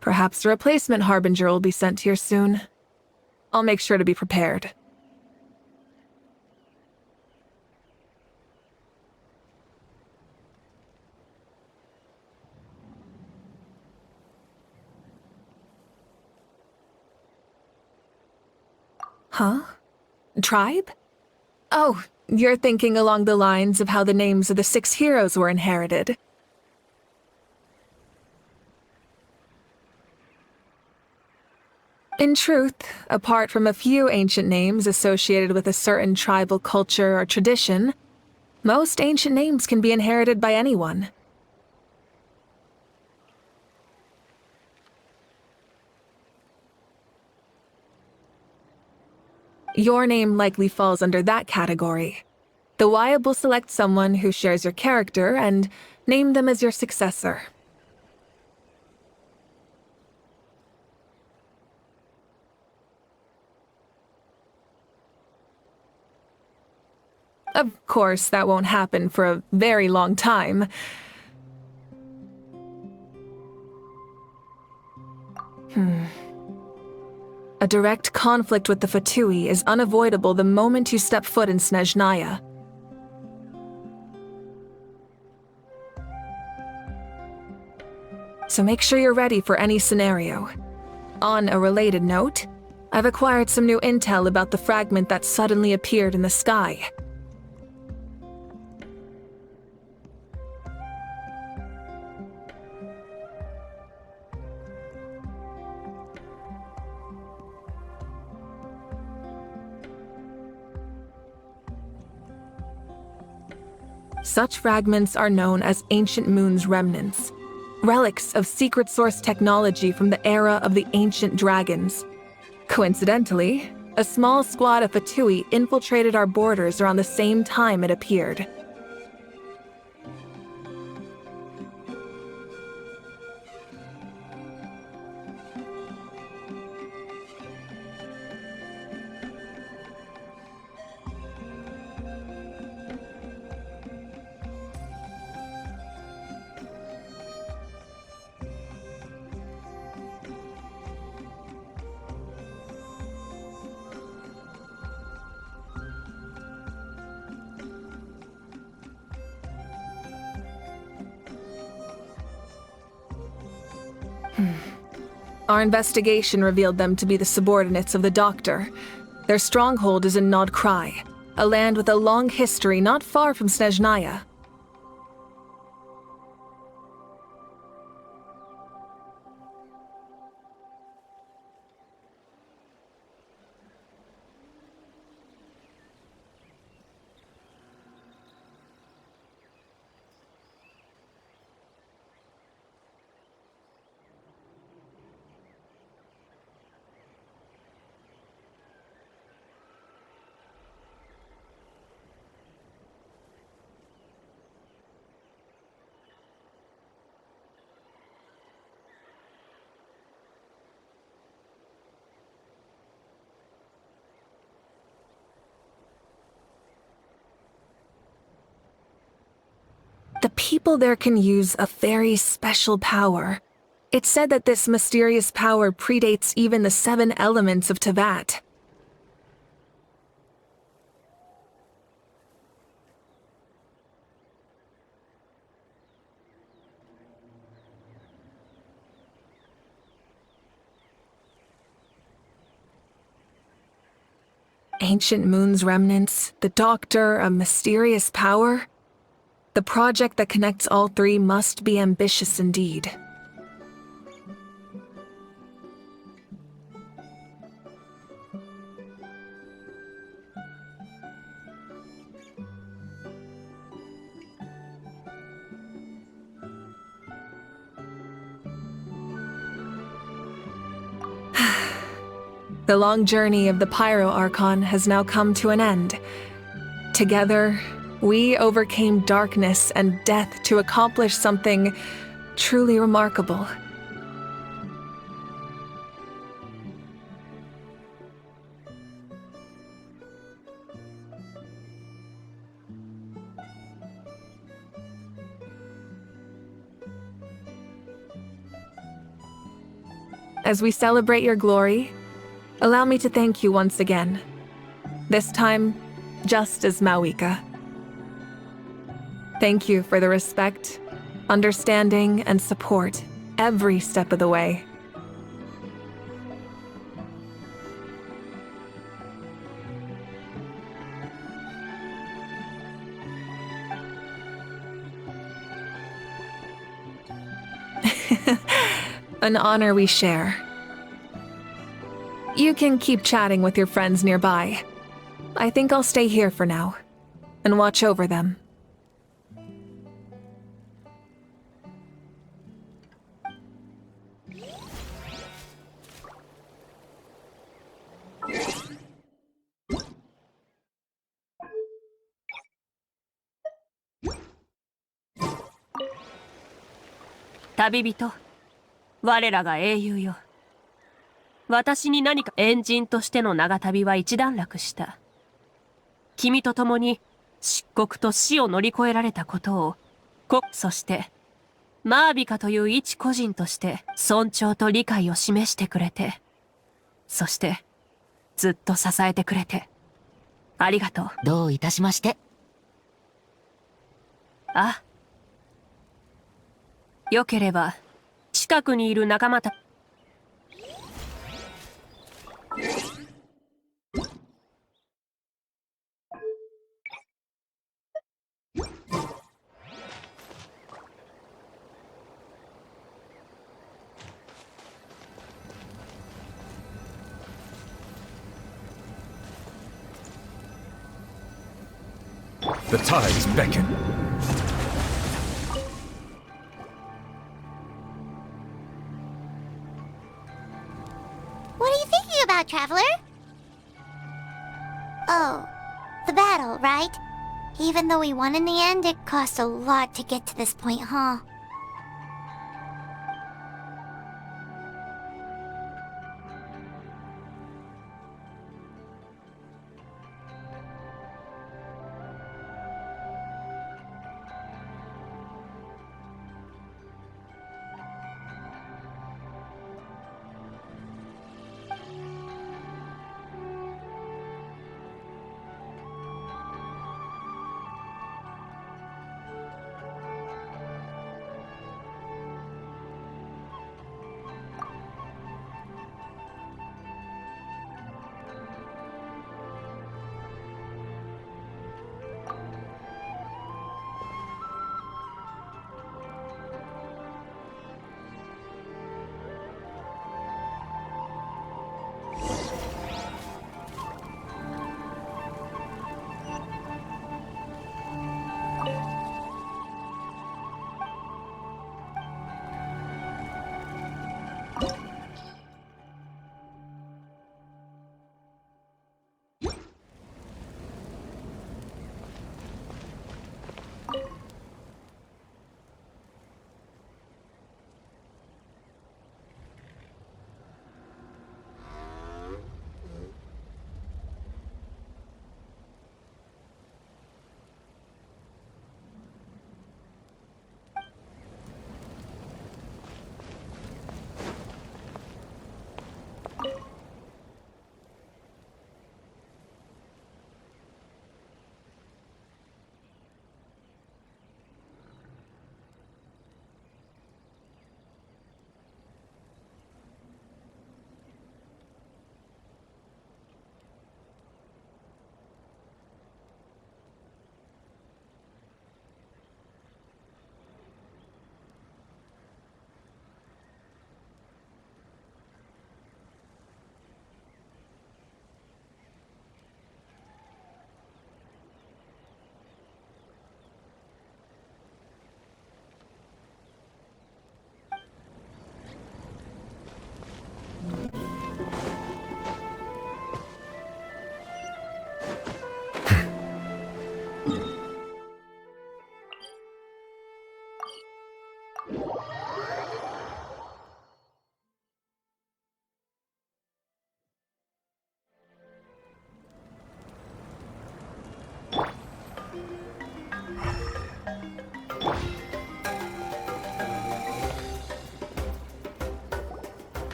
Speaker 1: Perhaps the replacement Harbinger will be sent here soon. I'll make sure to be prepared. Huh? Tribe? Oh, you're thinking along the lines of how the names of the 6 heroes were inherited. In truth, apart from a few ancient names associated with a certain tribal culture or tradition, most ancient names can be inherited by anyone. Your name likely falls under that category. The Wyab will select someone who shares your character and name them as your successor. Of course, that won't happen for a very long time. A direct conflict with the Fatui is unavoidable the moment you step foot in Snezhnaya. So make sure you're ready for any scenario. On a related note, I've acquired some new intel about the fragment that suddenly appeared in the sky. Such fragments are known as Ancient Moon's remnants, relics of secret source technology from the era of the ancient dragons. Coincidentally, a small squad of Fatui infiltrated our borders around the same time it appeared. Our investigation revealed them to be the subordinates of the Doctor. Their stronghold is in Nod Krai, a land with a long history not far from Snezhnaya. The people there can use a very special power. It's said that this mysterious power predates even the 7 elements of Tevat. ancient moon's remnants, the Doctor, a mysterious power. The project that connects all three must be ambitious indeed. The long journey of the Pyro Archon has now come to an end. Together, we overcame darkness and death to accomplish something truly remarkable. As we celebrate your glory, allow me to thank you once again. This time, just as Mawika. Thank you for the respect, understanding, and support every step of the way. An honor we share. You can keep chatting with your friends nearby. I think I'll stay here for now and watch over them.
Speaker 9: Tabibito, 我らが英雄よ。私に何かエンジンとしての長旅は一段落した。君と共に漆黒と死を乗り越えられたことを、そして、マービカという一個人として尊重と理解を示してくれて、そして、ずっと支えてくれて、ありがとう。
Speaker 14: どういたしまして。
Speaker 9: あ。よければ、近くにいる仲間た、
Speaker 23: The tides beckon.
Speaker 3: What are you thinking about, Traveler? Oh, the battle, right? Even though we won in the end, it cost a lot to get to this point, huh?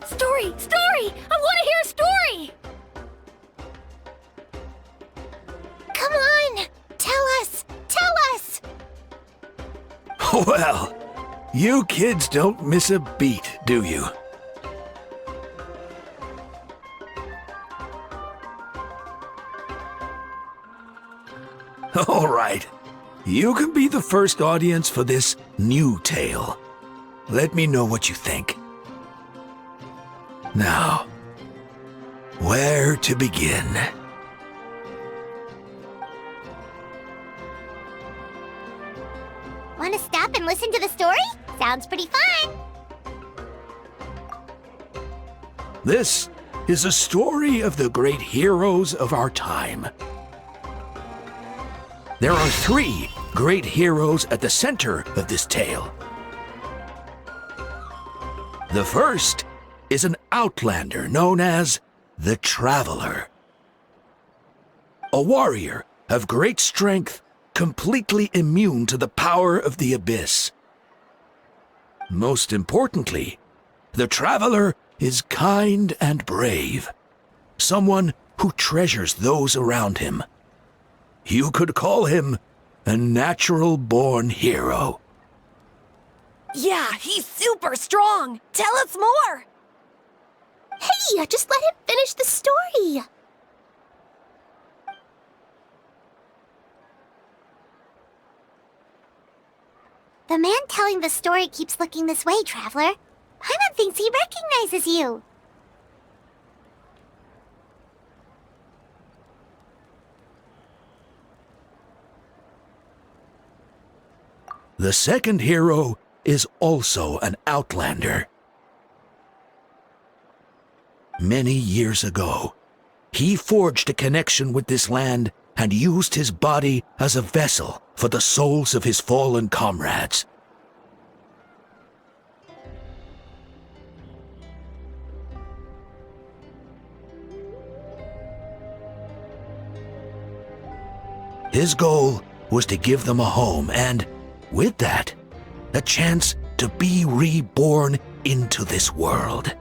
Speaker 22: Story! Story! I want to hear a story!
Speaker 19: Come on! Tell us! Tell us!
Speaker 7: Well, you kids don't miss a beat, do you? All right. You can be the first audience for this new tale. Let me know what you think. Now, where to begin?
Speaker 3: Want to stop and listen to the story? Sounds pretty fun.
Speaker 7: This is a story of the great heroes of our time. There are 3 great heroes at the center of this tale. The first is an outlander known as the Traveler. A warrior of great strength, completely immune to the power of the abyss. Most importantly, the Traveler is kind and brave, someone who treasures those around him. You could call him a natural-born hero.
Speaker 19: Yeah, he's super strong! Tell us more! Hey, just let him finish the story!
Speaker 3: The man telling the story keeps looking this way, Traveler. Paimon thinks he recognizes you.
Speaker 7: The second hero is also an outlander. Many years ago, he forged a connection with this land and used his body as a vessel for the souls of his fallen comrades. His goal was to give them a home and, with that, a chance to be reborn into this world.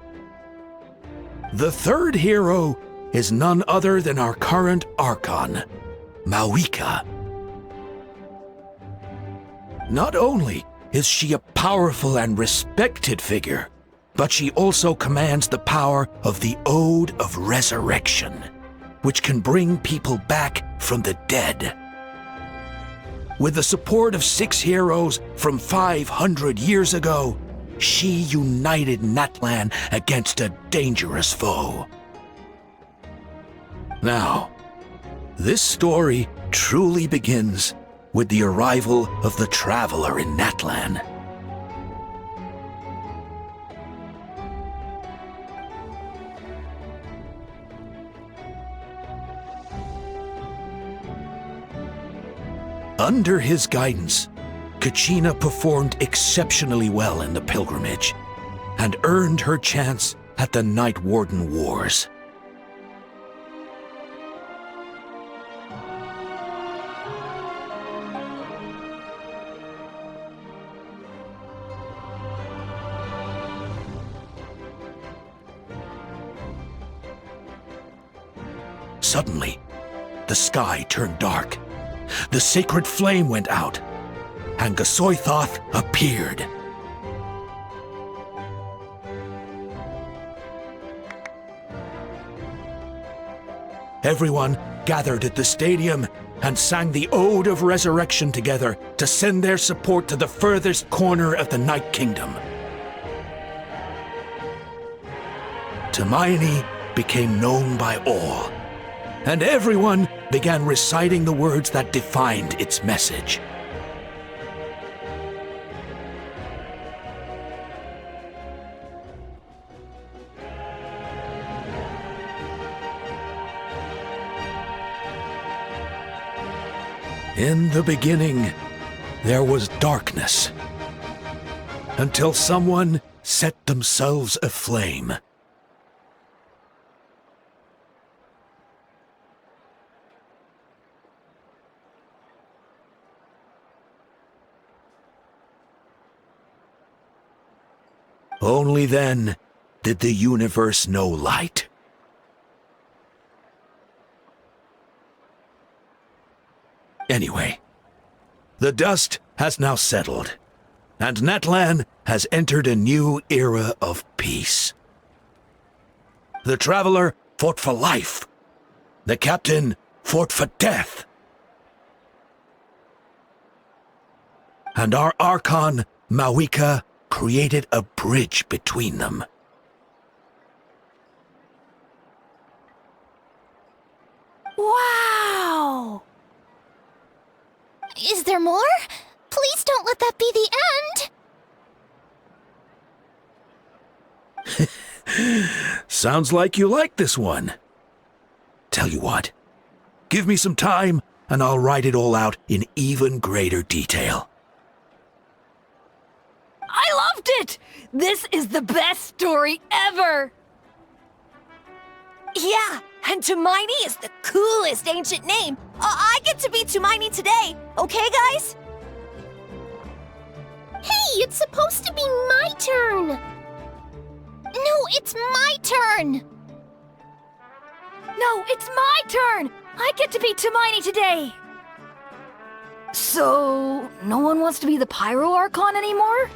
Speaker 7: The third hero is none other than our current Archon, Mawika. Not only is she a powerful and respected figure, but she also commands the power of the Ode of Resurrection, which can bring people back from the dead. With the support of 6 heroes from 500 years ago, she united Natlan against a dangerous foe. Now, this story truly begins with the arrival of the Traveler in Natlan. Under his guidance, Kachina performed exceptionally well in the pilgrimage and earned her chance at the Night Warden Wars. Suddenly, the sky turned dark. The sacred flame went out, and Gasoithoth appeared. Everyone gathered at the stadium and sang the Ode of Resurrection together to send their support to the furthest corner of the Night Kingdom. Hermione became known by all, and everyone began reciting the words that defined its message. In the beginning, there was darkness, until someone set themselves aflame. Only then did the universe know light? Anyway, the dust has now settled, and Natlan has entered a new era of peace. The Traveler fought for life. The Captain fought for death. And our Archon, Mawika, created a bridge between them.
Speaker 22: Wow! Is there more? Please don't let that be the end!
Speaker 7: Sounds like you like this one. Tell you what, give me some time and I'll write it all out in even greater detail.
Speaker 6: I loved it! This is the best story ever!
Speaker 14: Yeah, and Tumaini is the coolest ancient name. I get to be Tumaini today, okay, guys?
Speaker 22: Hey, it's supposed to be my turn! No, it's my turn!
Speaker 6: No, it's my turn! I get to be Tumaini today! So, no one wants to be the Pyro Archon anymore?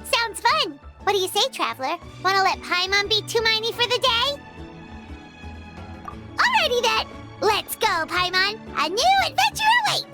Speaker 3: Sounds fun! What do you say, Traveler? Wanna let Paimon be Tumaini for the day? Alrighty then! Let's go, Paimon! A new adventure awaits!